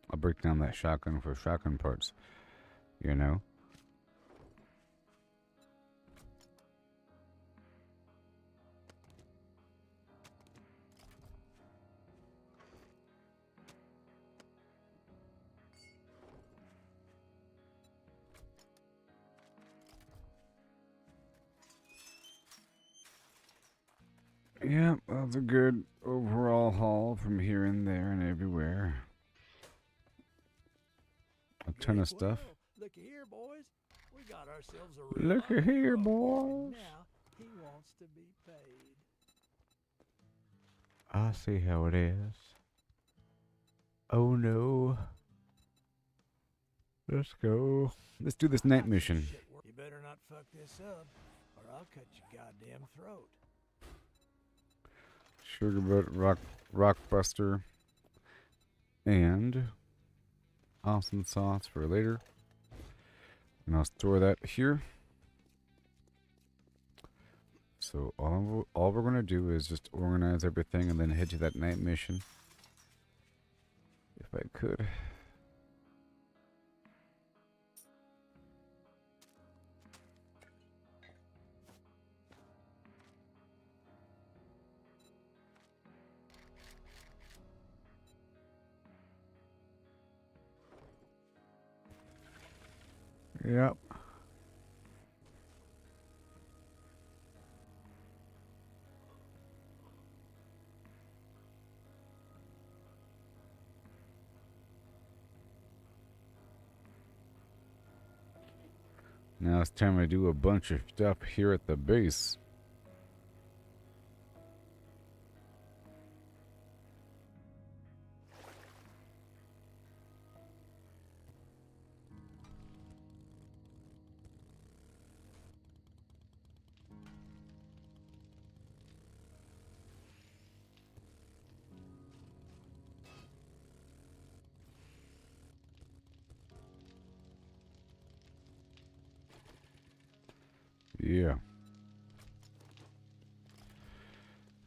I'll break down that shotgun for shotgun parts, you know? Yeah, that's a good overall haul from here and there and everywhere. A ton of stuff. Look here, boys. We got ourselves a real Look here, book, and boys. now he wants to be paid. I see how it is. Oh no. Let's go. Let's do this night mission. Shit, you better not fuck this up, or I'll cut your goddamn throat. Sugar Rockbuster and awesome sauce for later. And I'll store that here. So all we're gonna do is just organize everything and then head to that night mission. If I could. Yep. Now it's time to do a bunch of stuff here at the base. Yeah.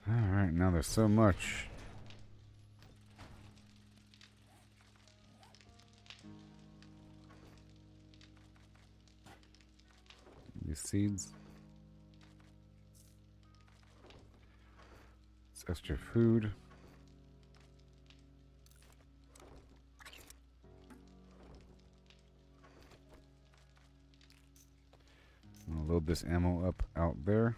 Alright, now there's so much. These seeds. It's extra food. I'll load this ammo up out there.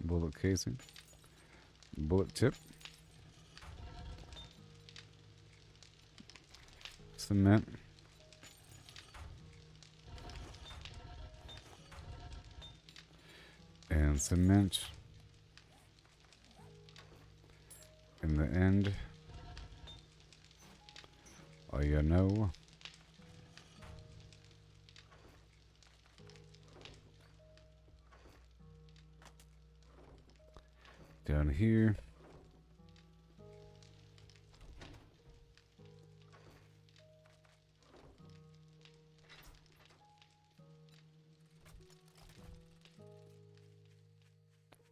Bullet casing. Bullet tip. Cement. And cement. In the end. Oh, you know. Down here.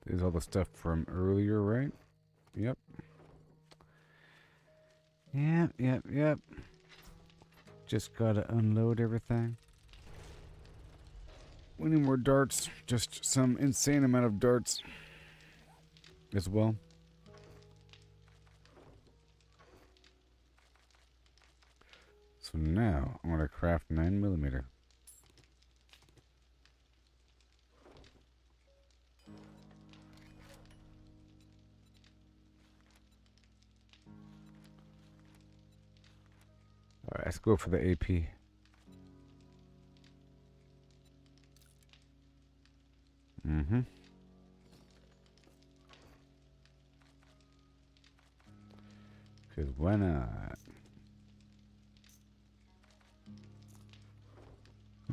There's all the stuff from earlier, right? Yep. Yep. Just gotta unload everything. We need more darts. Just some insane amount of darts as well. So now I'm gonna craft 9mm. Alright, let's go for the AP. Because why not?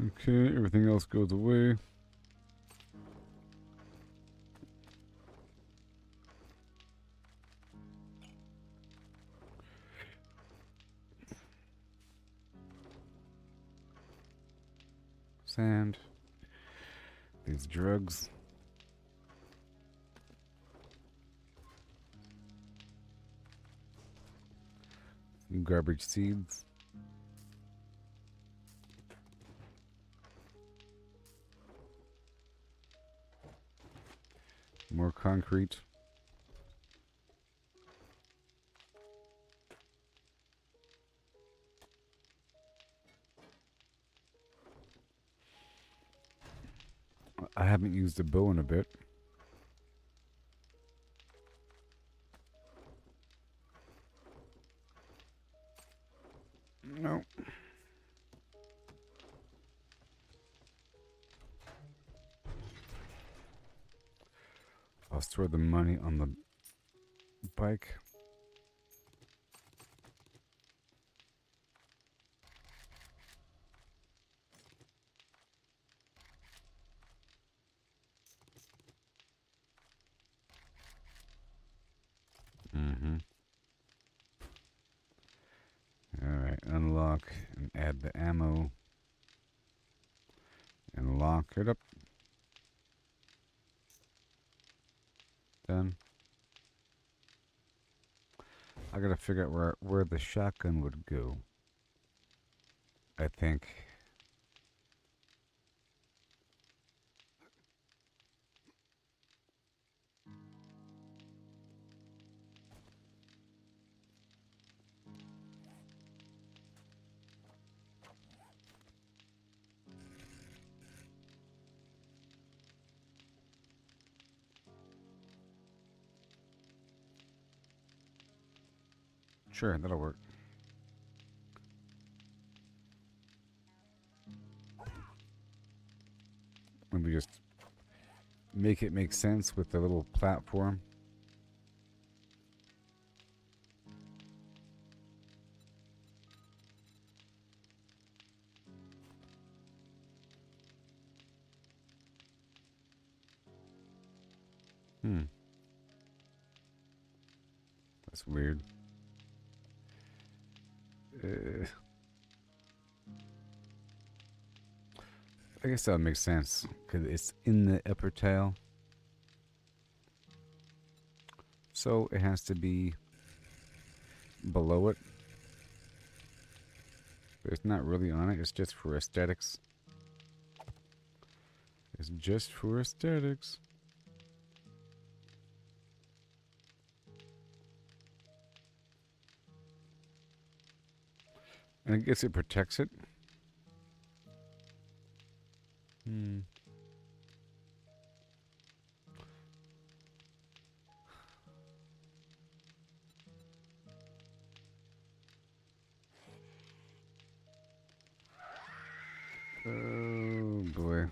Okay, everything else goes away. Sand. These drugs. Some garbage seeds. More concrete. I haven't used a bow in a bit. No. I'll store the money on the bike. Alright, unlock and add the ammo. And lock it up. Done. I gotta figure out where the shotgun would go. I think. Sure, that'll work. Maybe just make it make sense with the little platform. That's weird. I guess that would make sense because it's in the upper tail. So it has to be below it. But it's not really on it. It's just for aesthetics. It's just for aesthetics. And I guess it protects it. Oh boy.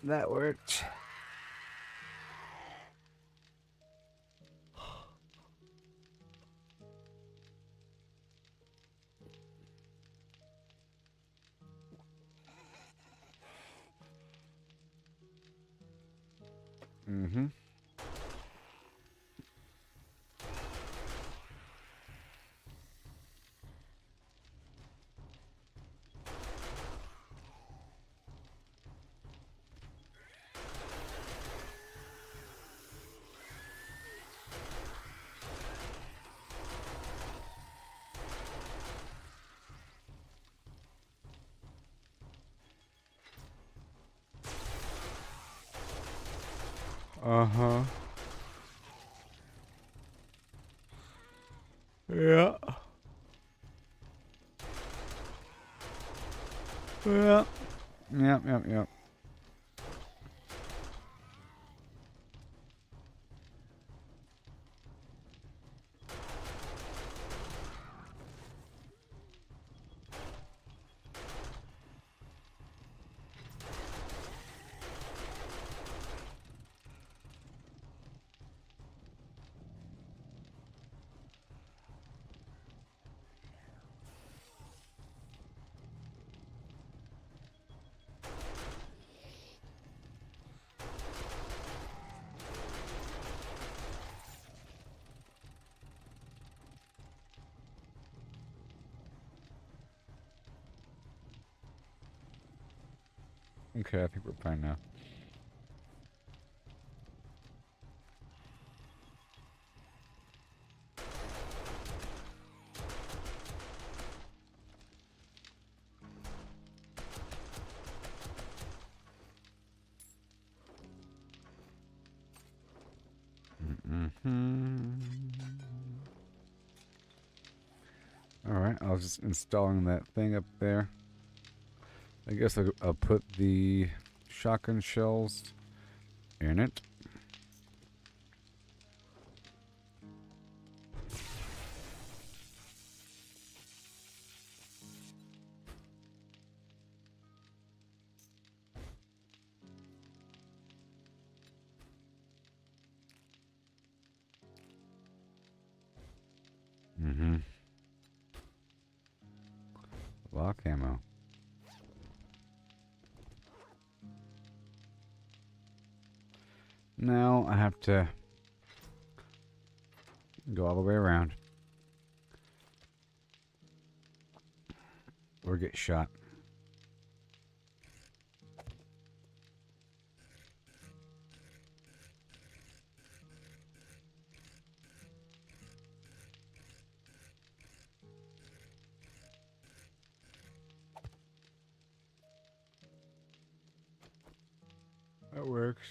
That worked. Mm-hmm. Uh-huh. Yeah. Yeah. Yep. Okay, I think we're fine now. Alright, I was just installing that thing up there. I guess I'll put the shotgun shells in it. Lock ammo. Now I have to go all the way around or get shot. That works.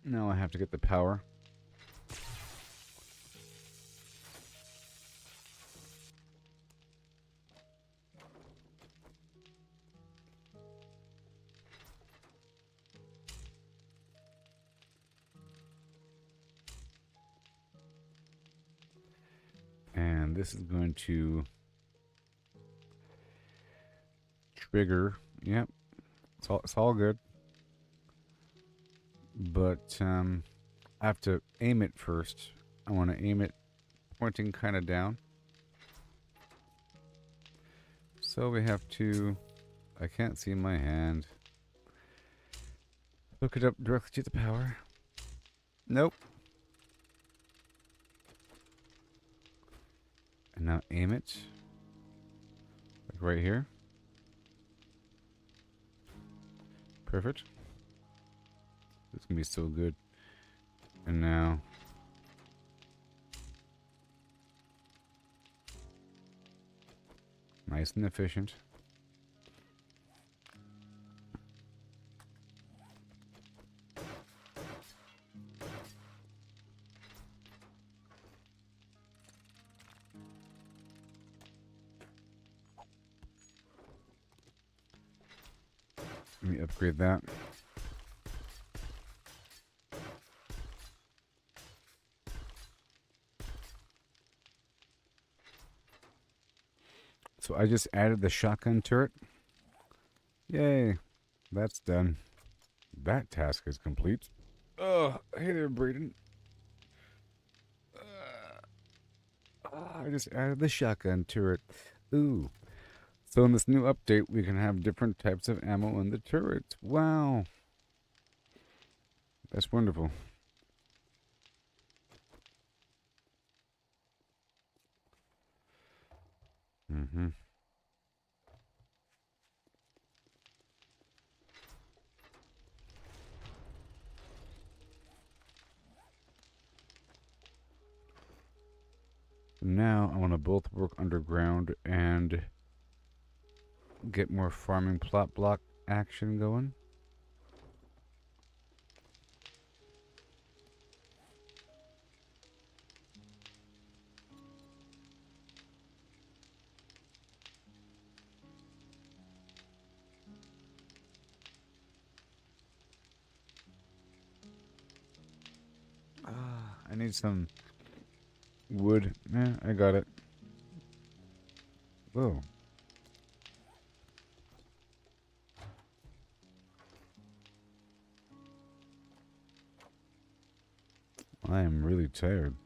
Now I have to get the power. And this is going to trigger. Yep, it's all good. But I have to aim it first. I want to aim it pointing kind of down. So we have to, I can't see my hand, hook it up directly to the power. Nope. And now aim it, like right here. Perfect. It's gonna be so good. And now nice and efficient. Let me upgrade that. So I just added the shotgun turret. Yay, that's done. That task is complete. Oh, hey there, Braden. I just added the shotgun turret. Ooh. So in this new update, we can have different types of ammo in the turrets. Wow. That's wonderful. Mm-hmm. Now I want to both work underground and get more farming plot block action going. I need some wood. I got it. Whoa. I am really tired.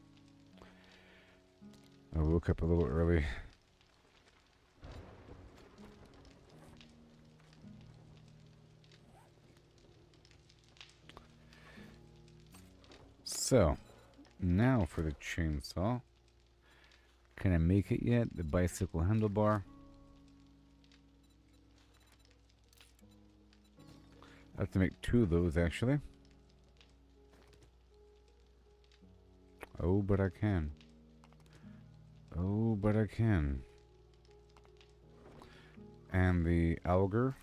I woke up a little early. So, now for the chainsaw. Can I make it yet? The bicycle handlebar. I have to make 2 of those actually. Oh, but I can. Oh, but I can. And the auger.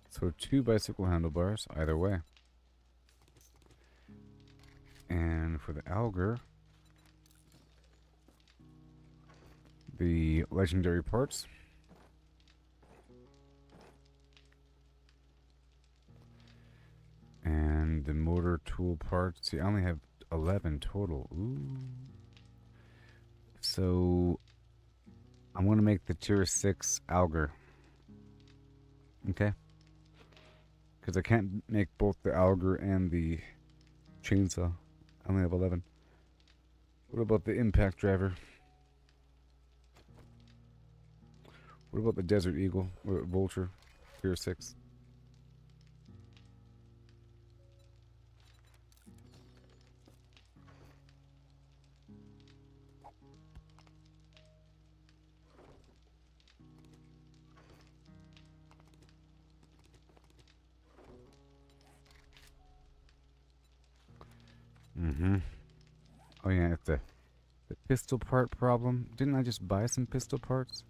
So 2 bicycle handlebars, either way. And for the auger, the legendary parts. And the motor tool parts. See, I only have 11 total. Ooh. So I'm going to make the tier 6 auger. Okay? Because I can't make both the auger and the chainsaw. I only have 11. What about the impact driver? What about the Desert Eagle or Vulture? Tier 6. Oh yeah, it's the pistol part problem. Didn't I just buy some pistol parts?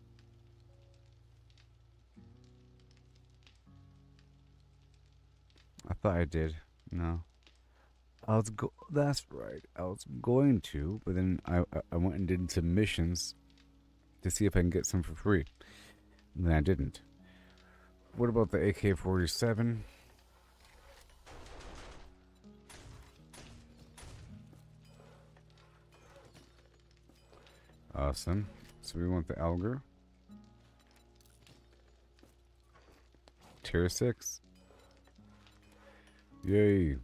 I thought I did. No. That's right. I was going to, but then I went and did some missions to see if I can get some for free. And then I didn't. What about the AK-47? Awesome. So we want the Alger. Tier 6. Yay.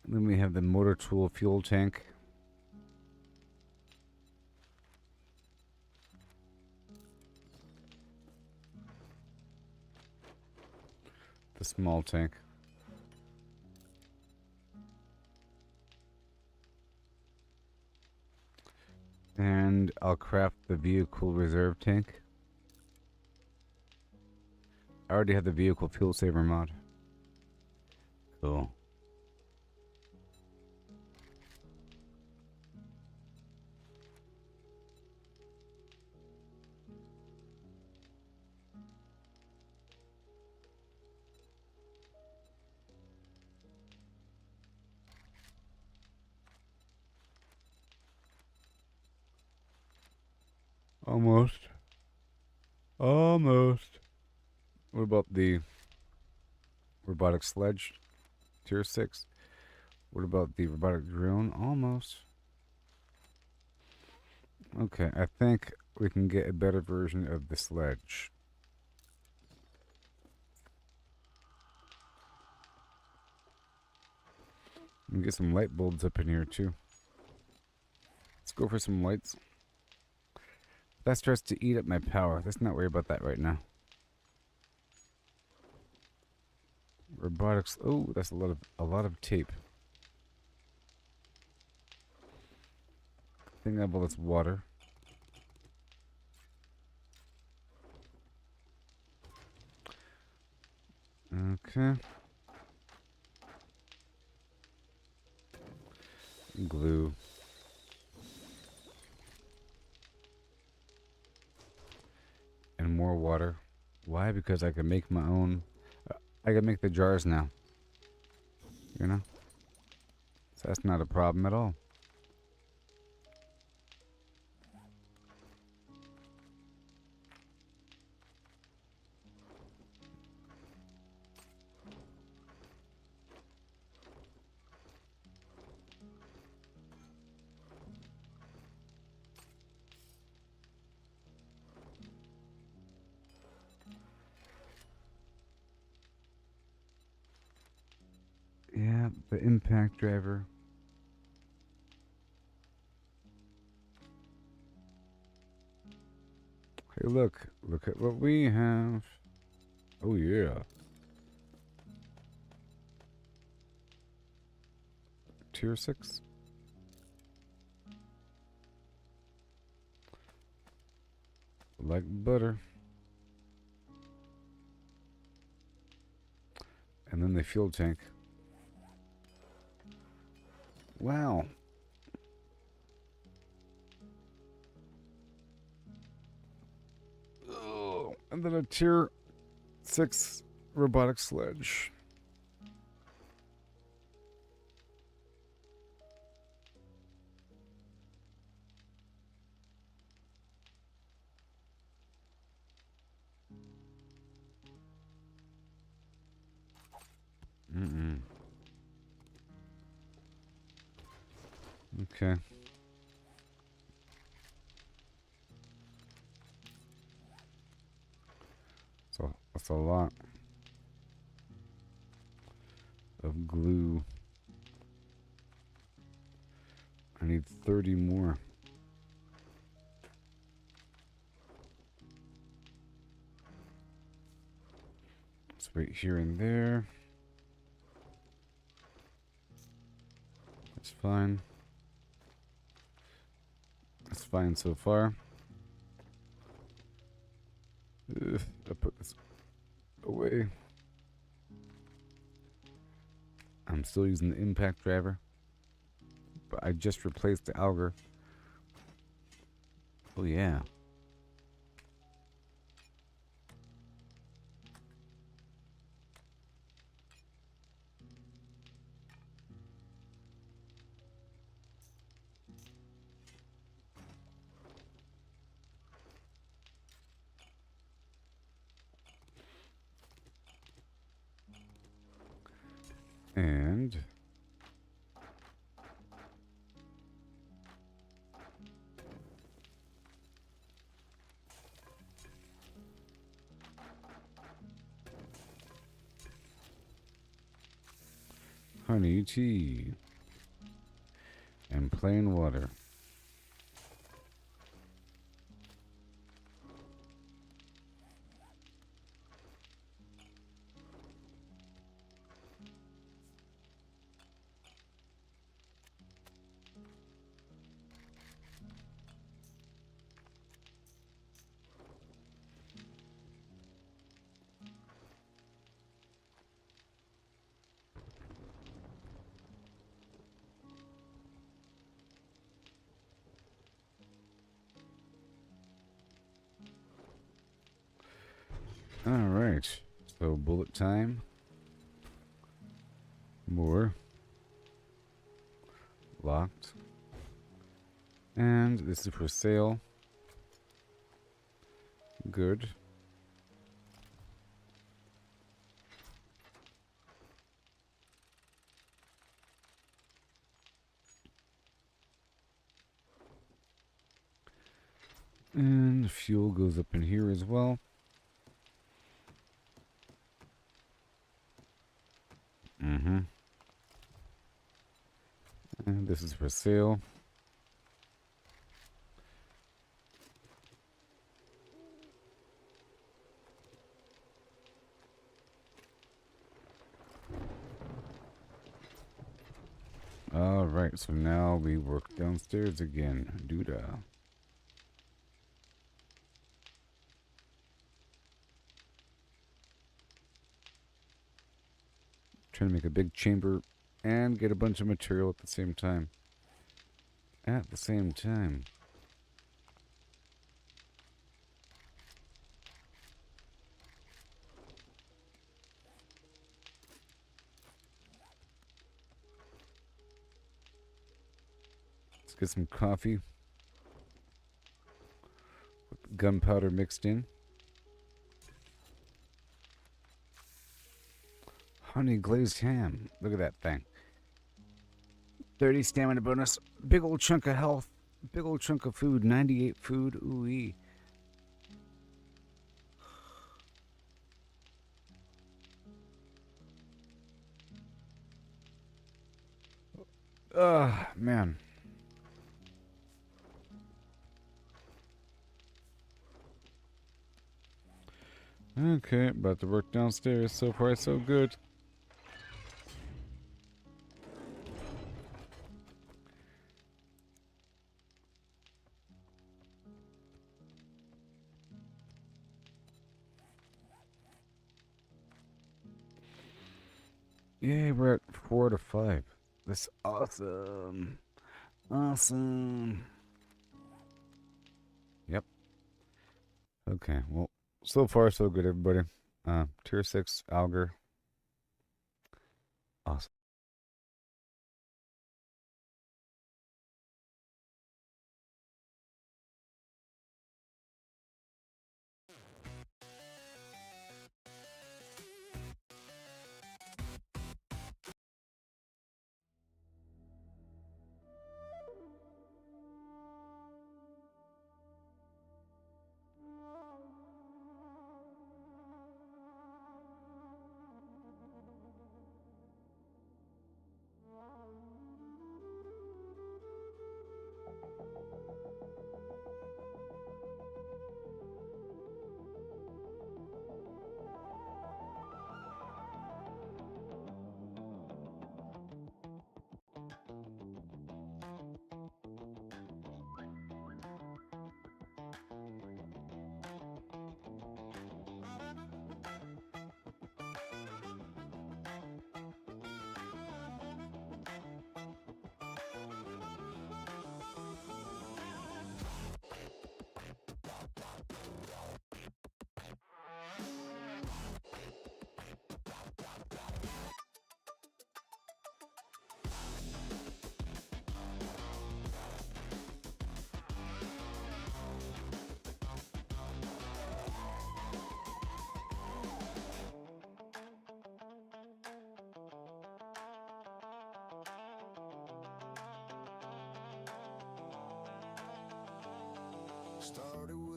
And then we have the motor tool fuel tank. The small tank. And I'll craft the vehicle reserve tank. I already have the vehicle fuel saver mod. Cool. Almost. Almost. What about the robotic sledge? Tier 6. What about the robotic drone? Almost. Okay, I think we can get a better version of the sledge. We can get some light bulbs up in here too. Let's go for some lights. That starts to eat up my power. Let's not worry about that right now. Robotics. Oh, that's a lot of tape. I think I have all this water. Okay. Glue. And more water. Why? Because I can make my own. I can make the jars now. You know? So that's not a problem at all. Yeah, the impact driver. Hey, look at what we have. Oh yeah. Tier 6. Like butter. And then the fuel tank. Wow. Oh, and then a tier 6 robotic sledge. Okay. So that's a lot of glue. I need 30 more. Let's wait here and there. That's fine. That's fine so far. Ugh, I put this away. I'm still using the impact driver, but I just replaced the auger. Oh yeah. honey tea, and plain water. Alright, so bullet time. More. Locked. And this is for sale. Good. And fuel goes up in here as well. And this is for sale. Alright, so now we work downstairs again. Doodah. Trying to make a big chamber and get a bunch of material at the same time. Let's get some coffee with gunpowder mixed in. Honey glazed ham. Look at that thing. 30 stamina bonus. Big old chunk of health. Big old chunk of food. 98 food. Ooh-wee. Man. Okay, about to work downstairs. So far, so good. Yay, we're at 4 to 5. That's awesome. Awesome. Yep. Okay, well, so far so good, everybody. Tier 6 Auger. Awesome.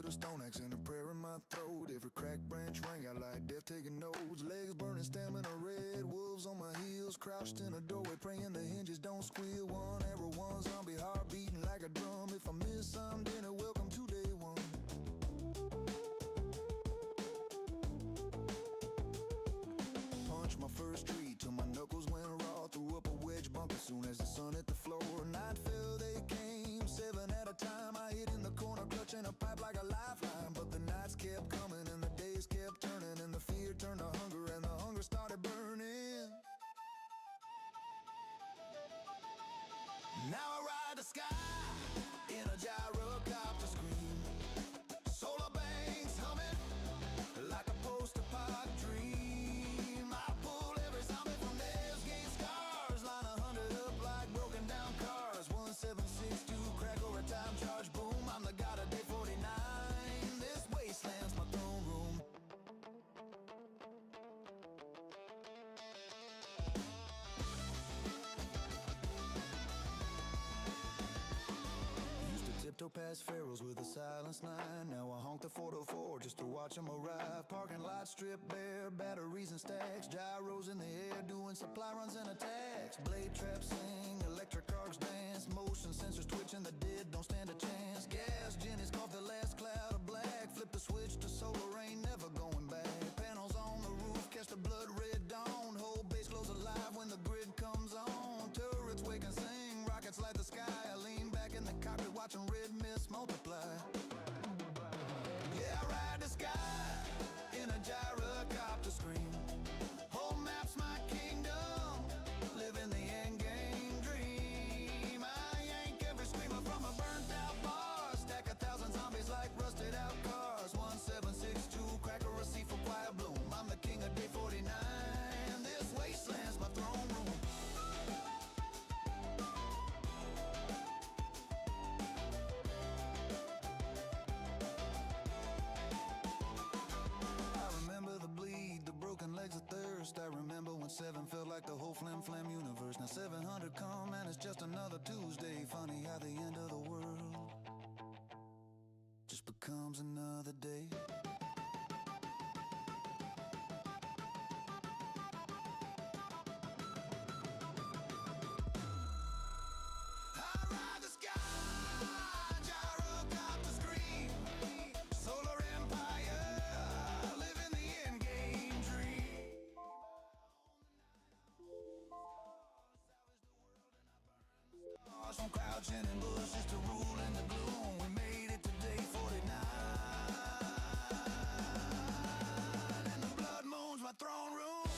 with a stone axe and a prayer in my throat. Every cracked branch rang out like death taking notes. Legs burning, stamina red, wolves on my heels, crouched in a doorway, praying the hinges don't squeal. One arrow, one zombie, heart beating like a drum. If I miss some dinner, welcome to day one. Punched my first tree till my knuckles went raw. Threw up a wedge bump as soon as the sun hit the floor. Night fell, they came, 7 at a time. I hid in the corner, clutching a pipe like a lifeline. But the nights kept coming and the days kept turning, and the fear turned to hunger and the hunger started burning. Now I ride the sky in a gyrocopter scream. Solar banks humming like a post-apoc dream. I pull every zombie from nails, gain scars, line 100 up like broken down cars. 1762 crack or a time charge, boom. I'm the god of day 49. This wasteland's my throne room. Used to tiptoe past pharaohs with a silenced nine. Now I honk the 404 just to watch them arrive. Parking lot stripped bare, batteries and stacks. Gyros in the air doing supply runs and attacks. Blade traps sing, electric arcs dance. Motion sensors twitching, the dead don't stand a chance. Gas Jenny's cough the last cloud of black. Flip the switch to solar rain, never going back. Panels on the roof, catch the blood red dawn. Whole base glows alive when the grid comes on. Turrets wake and sing, rockets light the sky. I lean back in the cockpit watching red mist multiply. Yeah, I ride the sky in a gyrocopter scream. Whole map's my kingdom, living the end game dream. I yank every screamer from a burnt out bar. Stack 1,000 zombies like rusted out cars. 1762 crack a receipt for quiet bloom. I'm the king of day 49. This wasteland's my throne room. I remember the bleed, the broken legs of thirst. I remember when 7 felt like the whole flim-flam universe. Now 700 come and it's just another Tuesday. Funny how the end of the world just becomes another day. I ride the sky, gyrocopter scream. Solar empire, living the end game dream. From crouching in bushes to rule in the gloom, we made it to day 49. And the blood moon's my throne room.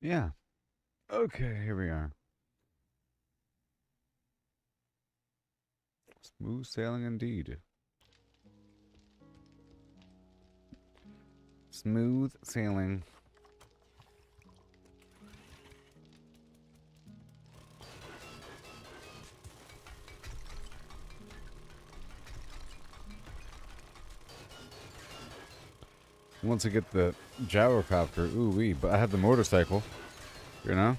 Yeah. Okay, here we are. Smooth sailing indeed. Smooth sailing. Once I get the gyrocopter, ooh wee, but I have the motorcycle, you know?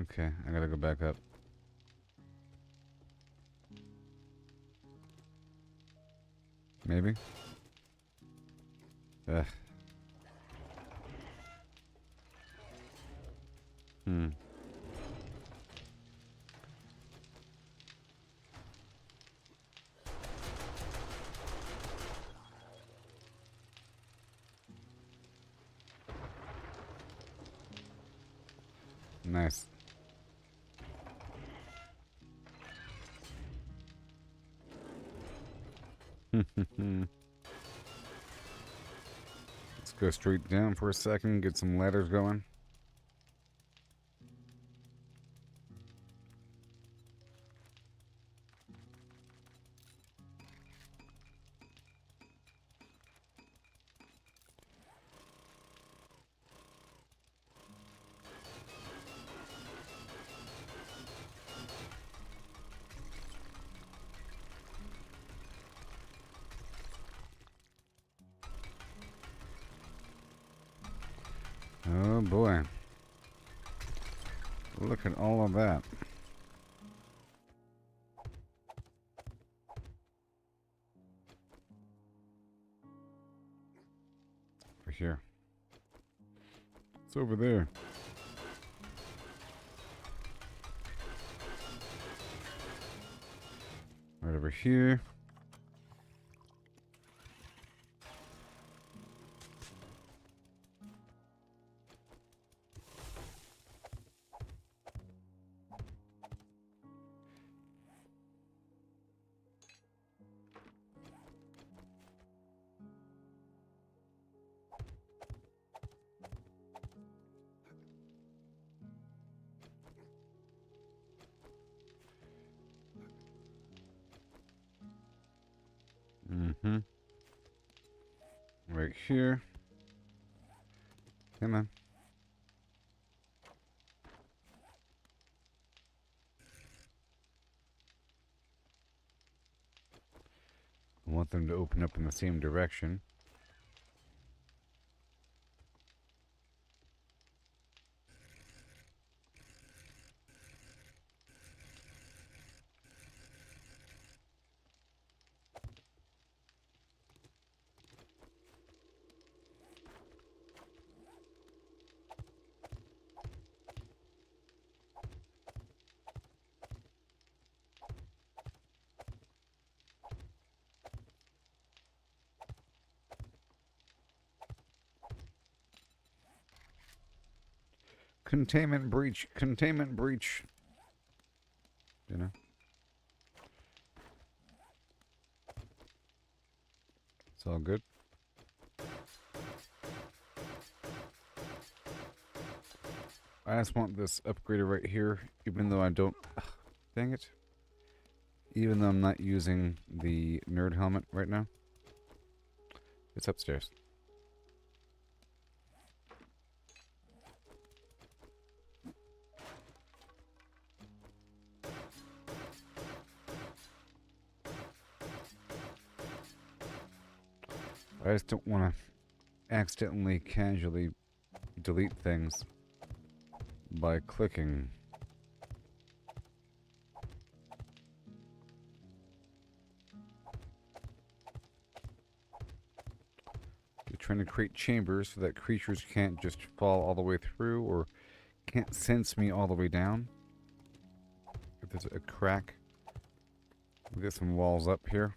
Okay, I gotta go back up. Maybe? Ugh. Nice. Let's go straight down for a second, get some ladders going. Oh boy. Look at all of that. Over here. It's over there. Right over here. Mm-hmm. Right here. Come on. I want them to open up in the same direction. Containment breach. Containment breach. You know? It's all good. I just want this upgrader right here, even though I don't... dang it. Even though I'm not using the nerd helmet right now. It's upstairs. I just don't want to accidentally, casually delete things by clicking. You're trying to create chambers so that creatures can't just fall all the way through or can't sense me all the way down. If there's a crack, we'll get some walls up here.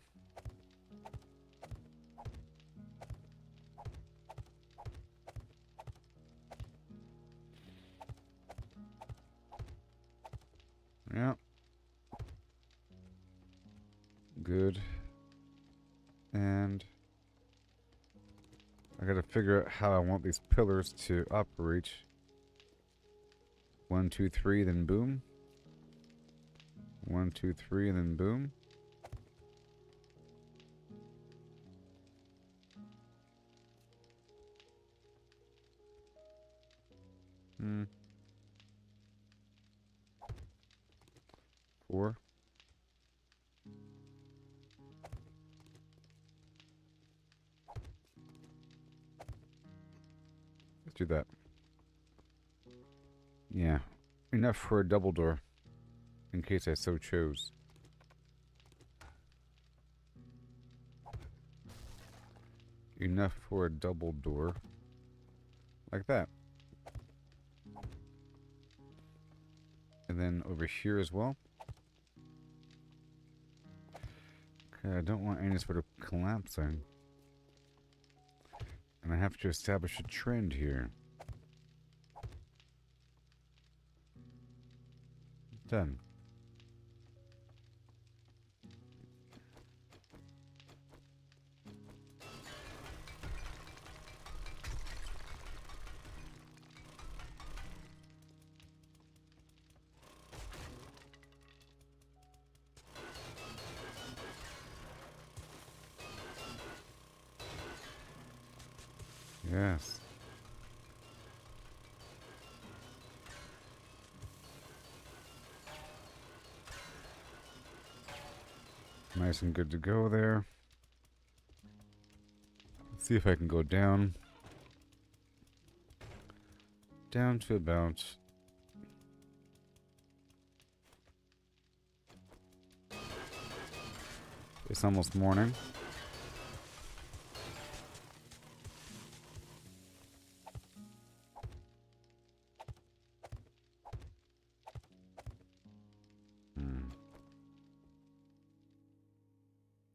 Yeah. Good. And I gotta figure out how I want these pillars to operate. 1, 2, 3, then boom. 1, 2, 3, and then boom. Hmm. 4. Let's do that. Yeah. Enough for a double door. In case I so chose. Enough for a double door. Like that. And then over here as well. Okay, I don't want any sort of collapsing. And I have to establish a trend here. Done. Yes. Nice and good to go there. Let's see if I can go down. down to about... It's almost morning.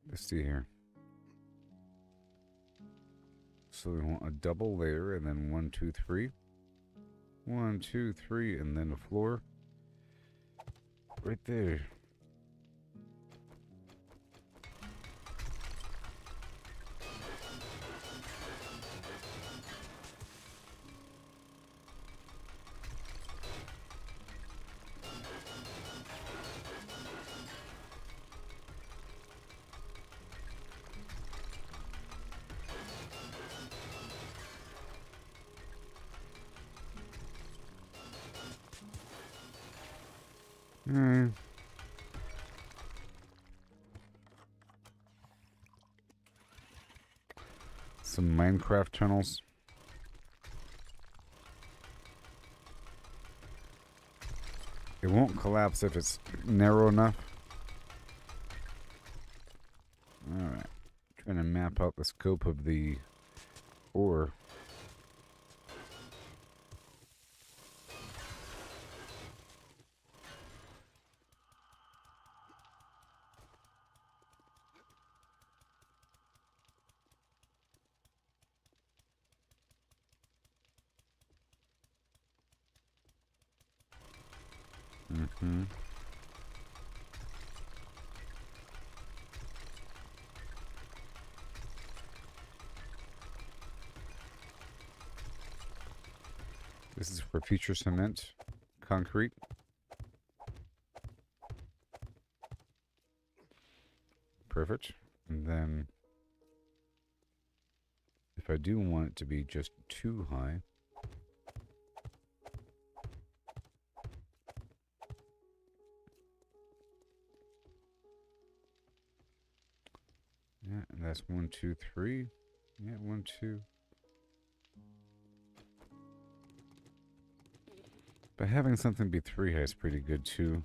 Let's see here. So we want a double layer and then 1, 2, 3. 1, 2, 3, and then a floor. Right there. Some Minecraft tunnels. It won't collapse if it's narrow enough. Alright. Trying to map out the scope of the ore. This is for future cement, concrete. Perfect. And then if I do want it to be just too high, yeah, and that's 1, 2, 3. Yeah, 1, 2. But having something be 3 high is pretty good too.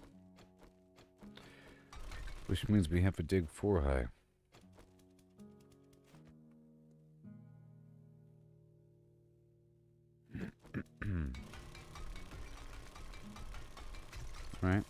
Which means we have to dig 4 high. Right.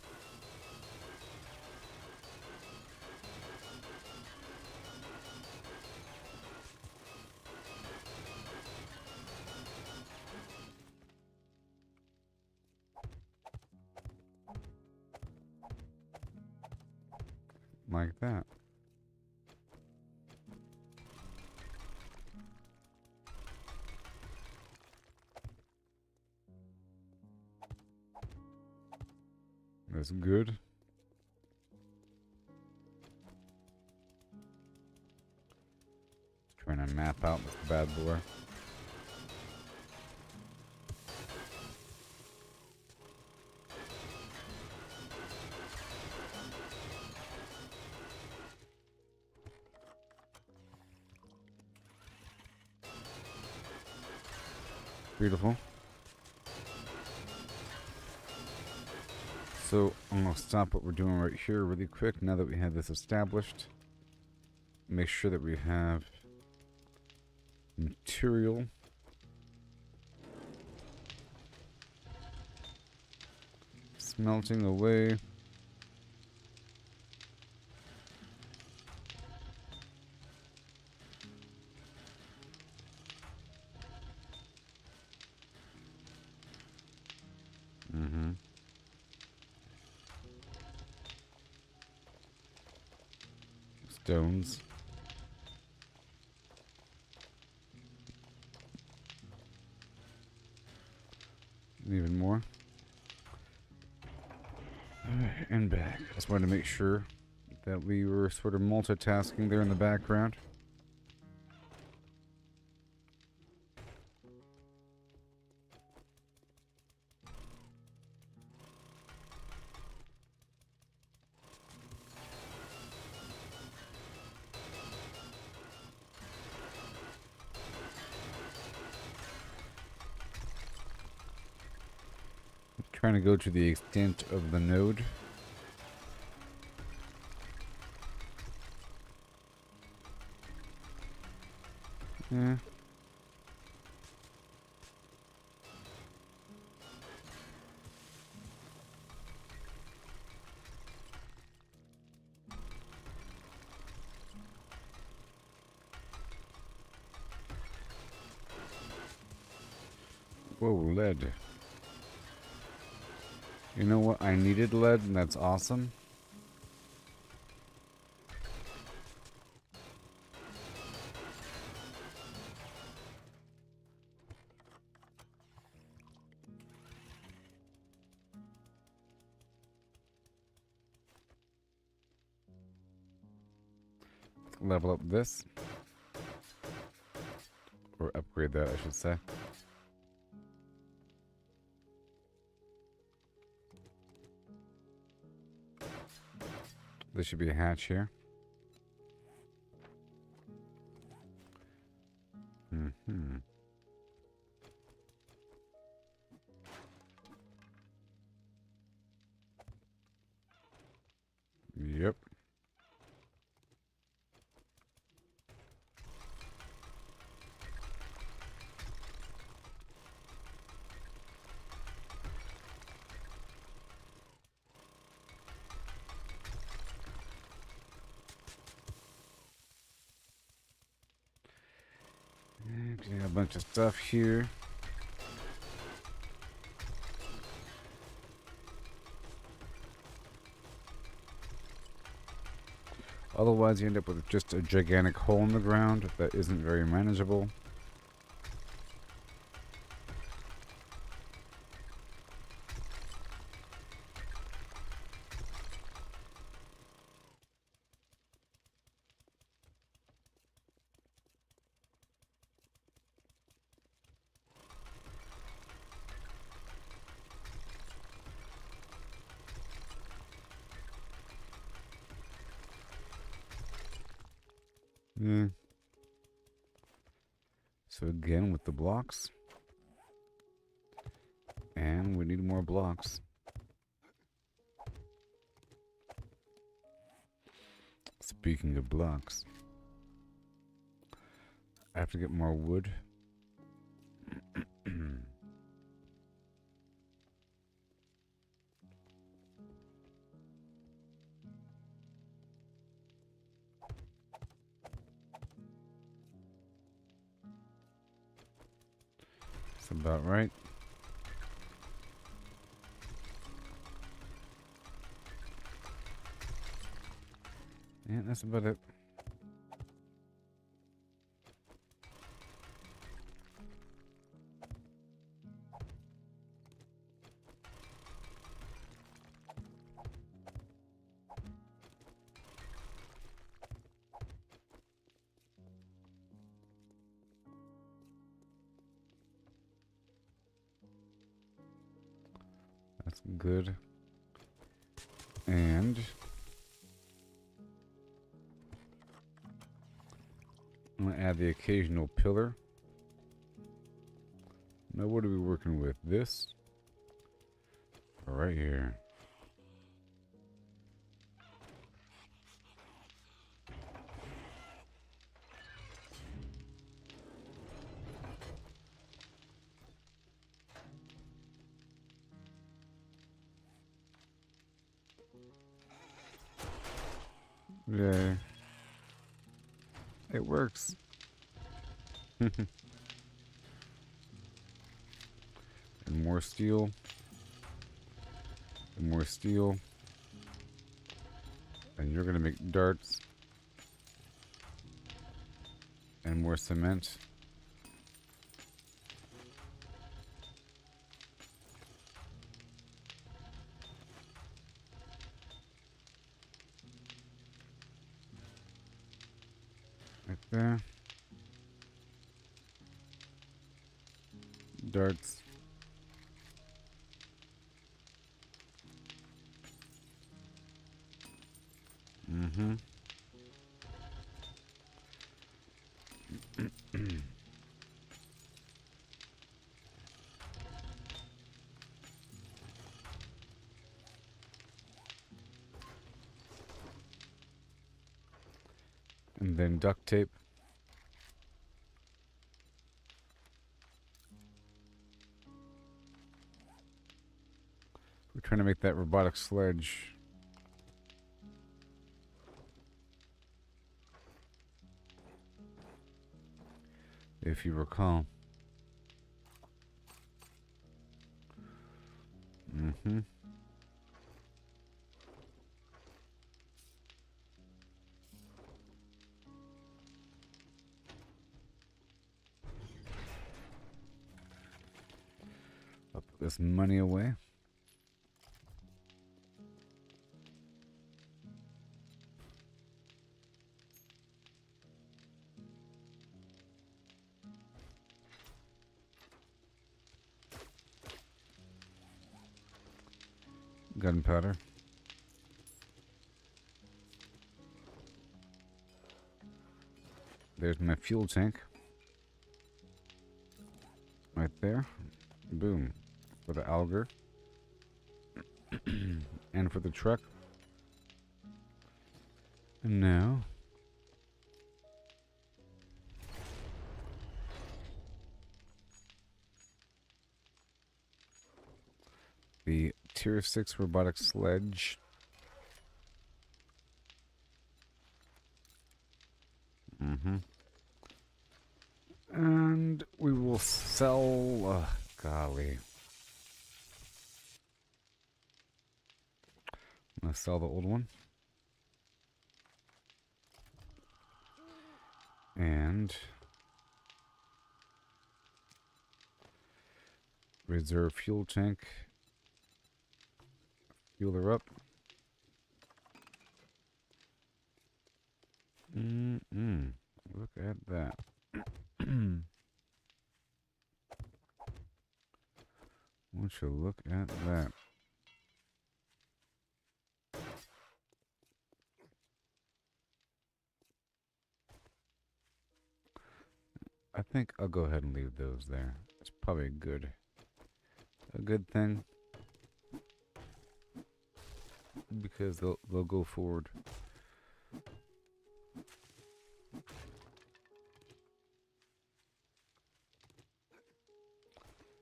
Like that. That's good. Trying to map out this bad boy. Beautiful. So I'm going to stop what we're doing right here really quick now that we have this established. Make sure that we have material. Smelting away. Stones. Even more. And back. Just wanted to make sure that we were sort of multitasking there in the background. trying to go to the extent of the node. Yeah. Whoa, lead. You know what? I needed lead, and that's awesome. Level up this. Or upgrade that, I should say. There should be a hatch here. Mm-hmm. Yep. And we got a bunch of stuff here. Otherwise, you end up with just a gigantic hole in the ground that isn't very manageable. Yeah. So again with the blocks. And we need more blocks. Speaking of blocks, I have to get more wood. That's about right. Yeah, that's about it. That's good. And I'm gonna add the occasional pillar. Now what are we working with? This? Right here. Yeah. It works. And more steel. And more steel. And you're gonna make darts. And more cement. Right there. Darts. Mm-hmm. And then duct tape. We're trying to make that robotic sledge. If you recall. Mm-hmm. I'll put this money away. Gunpowder. There's my fuel tank. Right there. Boom. For the auger. And for the truck. And now... the Tier 6 robotic sledge. Mm-hmm. And we will sell... golly. I'm going to sell the old one. And... reserve fuel tank. Fuel her up. Look at that. Won't you look at that? I think I'll go ahead and leave those there. It's probably a good thing. Because they'll go forward.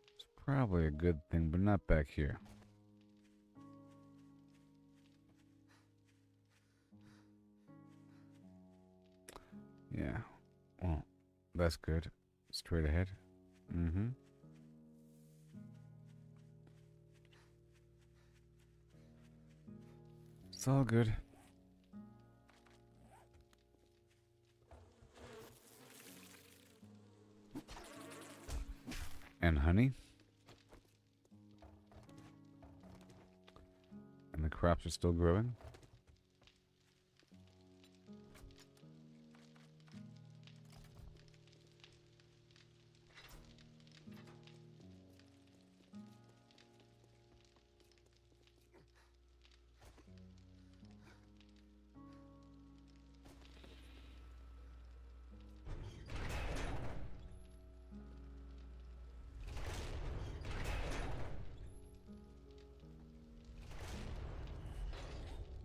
It's probably a good thing, but not back here. Yeah. Well, that's good. Straight ahead. Mm-hmm. It's all good. And honey. And the crops are still growing.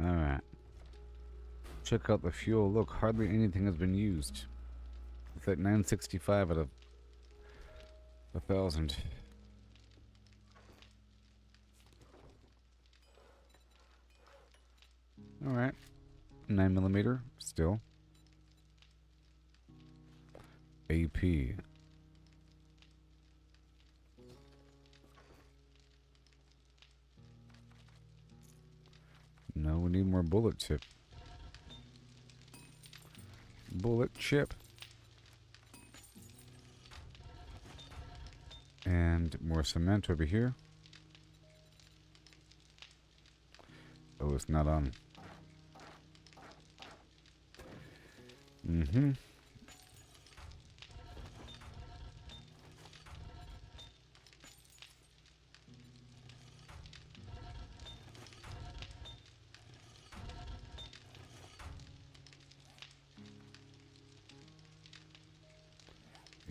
Alright. Check out the fuel. Look, hardly anything has been used. It's like 965 out of 1,000. Alright. 9mm, still. AP. No, we need more bullet chip. Bullet chip. And more cement over here. Oh, it's not on. Mm-hmm.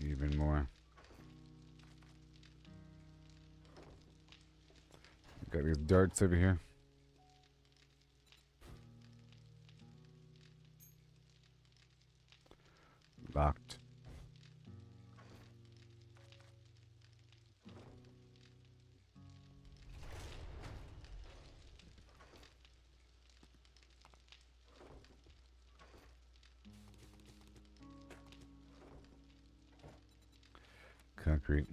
Even more. Got these darts over here. stocked. Concrete.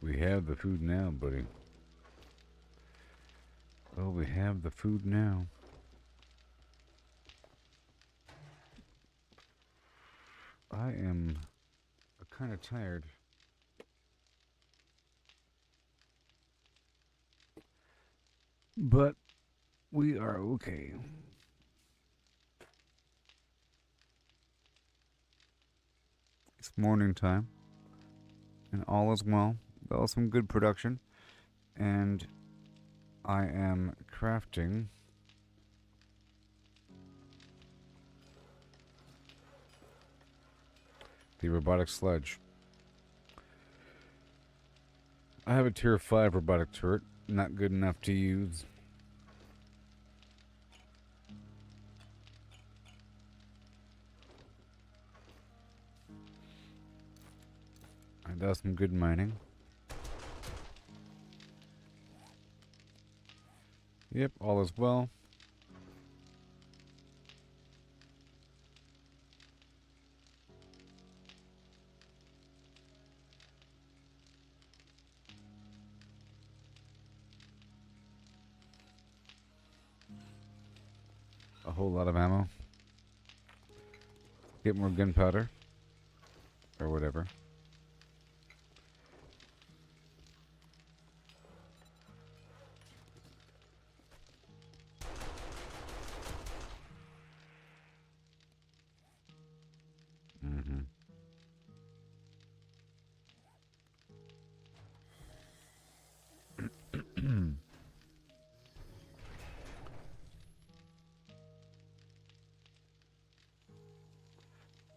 We have the food now, buddy. Oh, we have the food now. I am kind of tired. But we are okay. It's morning time. And all is well. That was some good production. And I am crafting the robotic sledge. I have a tier 5 robotic turret. Not good enough to use. I did some good mining. Yep, all is well. A whole lot of ammo. Get more gunpowder. Or whatever.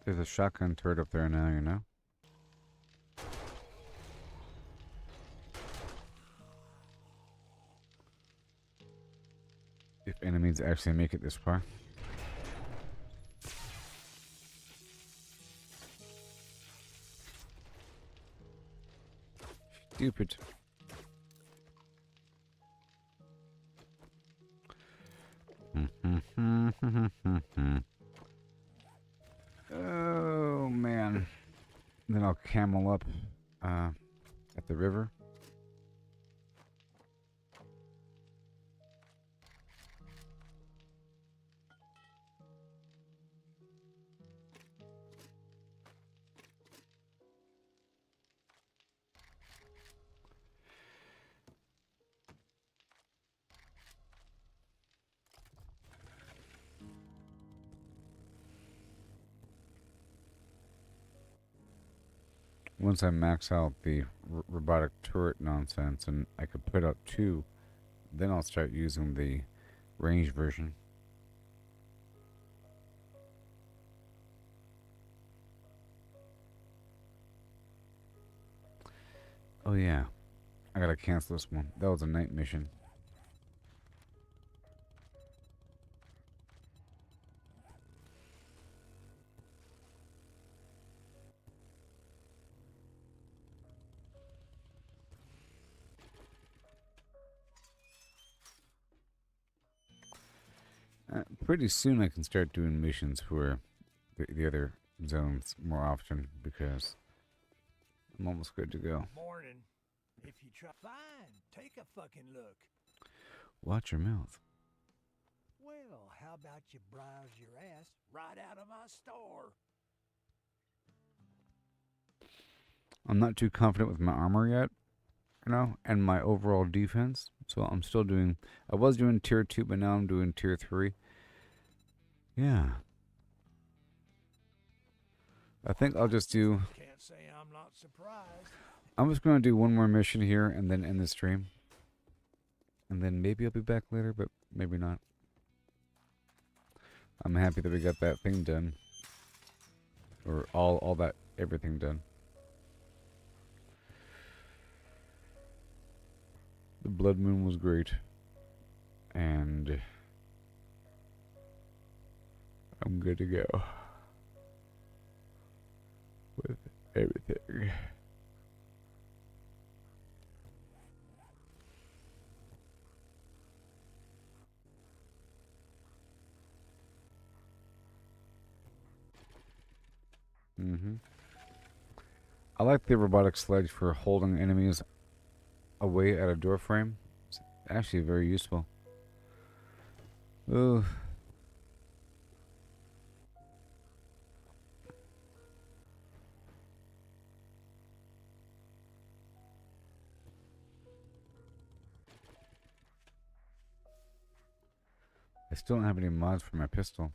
There's a shotgun turret up there now, you know? If enemies actually make it this far. Stupid. Oh man. Then I'll camel up at the river. Once I max out the robotic turret nonsense and I could put up 2, then I'll start using the ranged version. Oh yeah, I gotta cancel this one. That was a night mission. Pretty soon I can start doing missions for the other zones more often because I'm almost good to go. Morning. If you try, fine. Take a fucking look. Watch your mouth. Well, how about you browse your ass right out of my store? I'm not too confident with my armor yet, you know, and my overall defense. So I'm still doing, I was doing tier 2, but now I'm doing tier 3. Yeah. I think I'll just do, Can't say I'm not surprised. I'm just going to do one more mission here and then end the stream. And then maybe I'll be back later, but maybe not. I'm happy that we got that thing done. Or all that, everything done. The blood moon was great. And I'm good to go with everything. I like the robotic sledge for holding enemies away at a door frame. It's actually very useful. Ooh. I still don't have any mods for my pistol.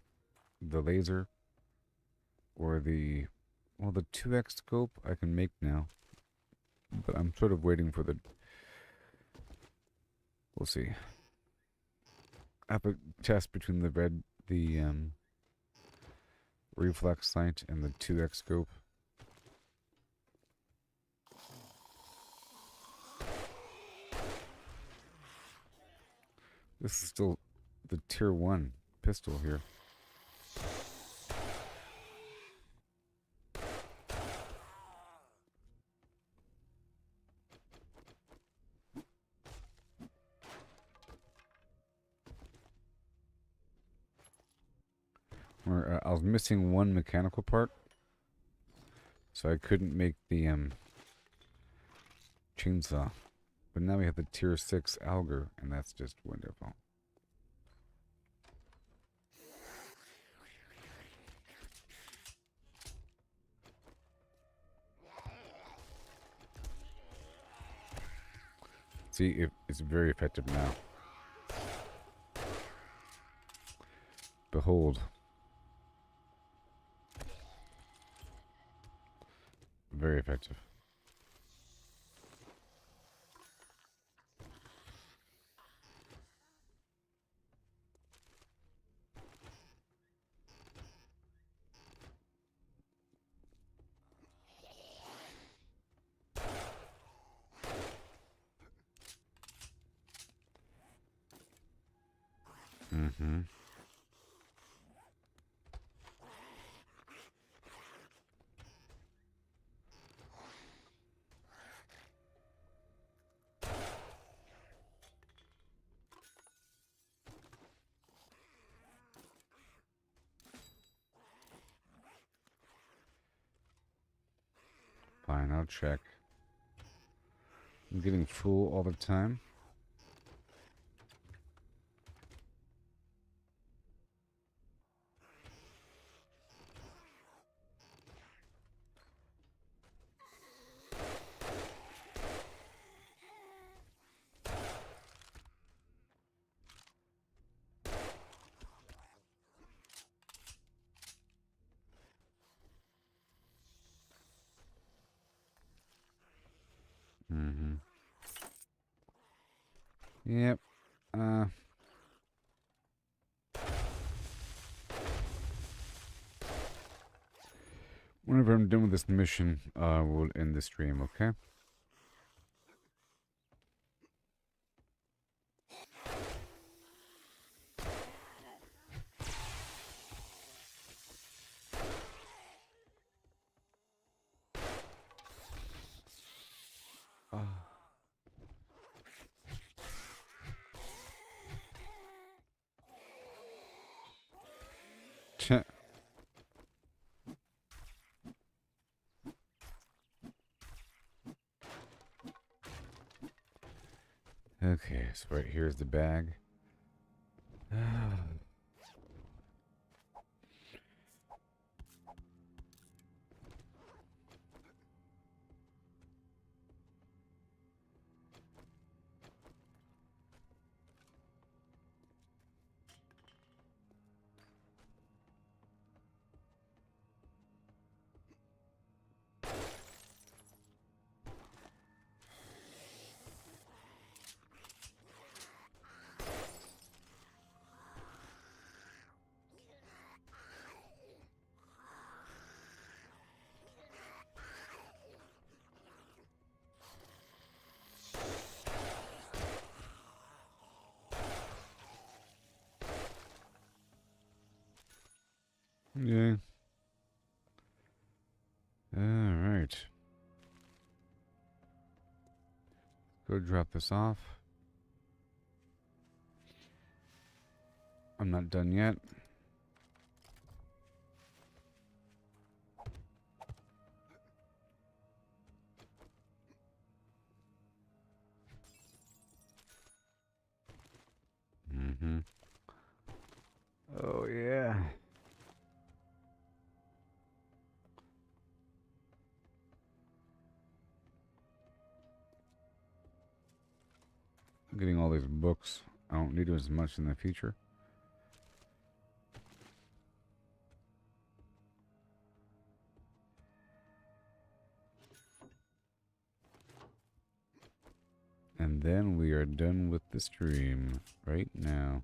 The laser or the 2x scope I can make now. But I'm sort of waiting for the, we'll see. I have a test between the reflex sight and the 2x scope. This is still the tier 1 pistol here. I was missing one mechanical part, so I couldn't make the chainsaw. But now we have the tier 6 auger, and that's just wonderful. See, it's very effective now. Behold. Very effective. Mm-hmm. Fine, I'll check. I'm getting full all the time. Mm-hmm. Yep. Whenever I'm done with this mission, we'll end the stream, okay? Okay, so right here's the bag. Go drop this off. I'm not done yet. Mm-hmm. Oh, yeah. I'm getting all these books. I don't need as much in the future. And then we are done with the stream right now.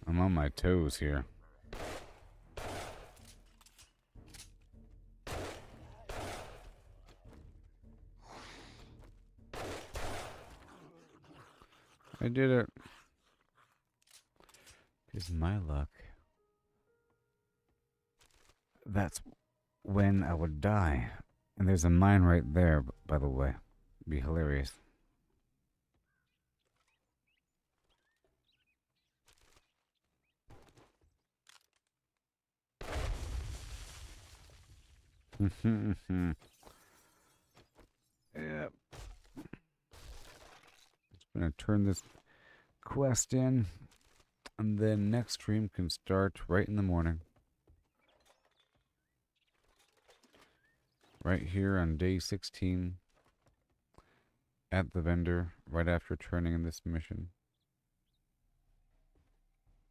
I'm on my toes here. I did it. Is my luck. That's when I would die. And there's a mine right there, by the way. It'd be hilarious. Yep. Just gonna turn this quest in, and then next stream can start right in the morning. Right here on day 16 at the vendor, right after turning in this mission.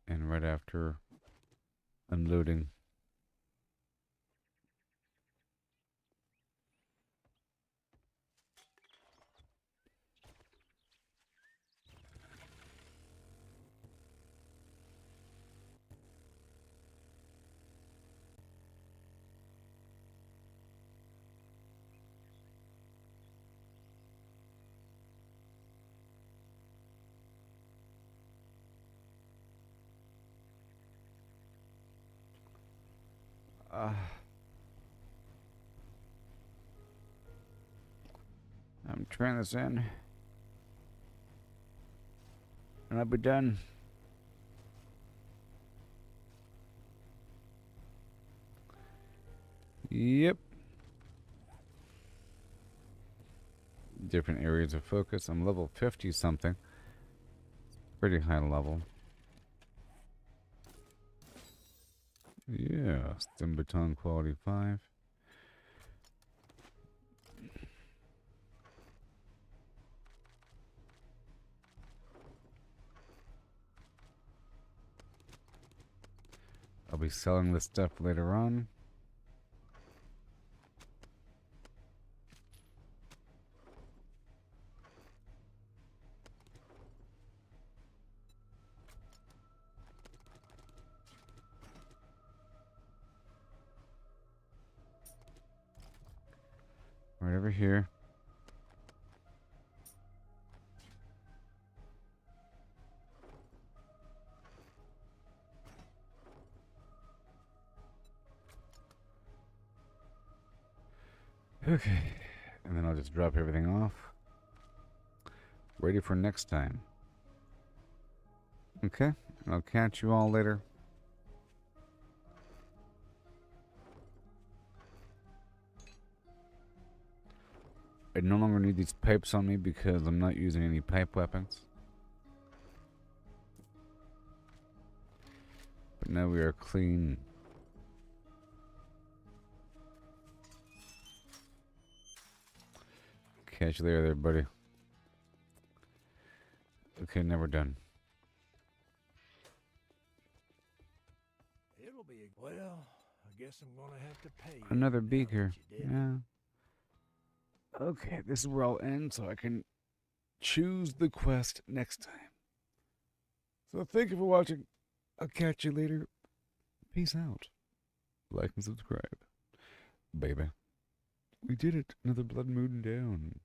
And right after unloading. I'm turning this in. And I'll be done. Yep. Different areas of focus. I'm level 50 something. Pretty high level. Yeah, stem baton quality 5. I'll be selling this stuff later on. Right over here. Okay, and then I'll just drop everything off. Ready for next time. Okay, I'll catch you all later. I no longer need these pipes on me because I'm not using any pipe weapons. But now we are clean. Catch you later there, buddy. Okay, now we're done. It'll be well, I guess I'm gonna have to pay you Another now that beaker. you did it. Yeah. Okay, this is where I'll end so I can choose the quest next time. So thank you for watching. I'll catch you later. Peace out. Like and subscribe. Baby. We did it. Another blood moon down.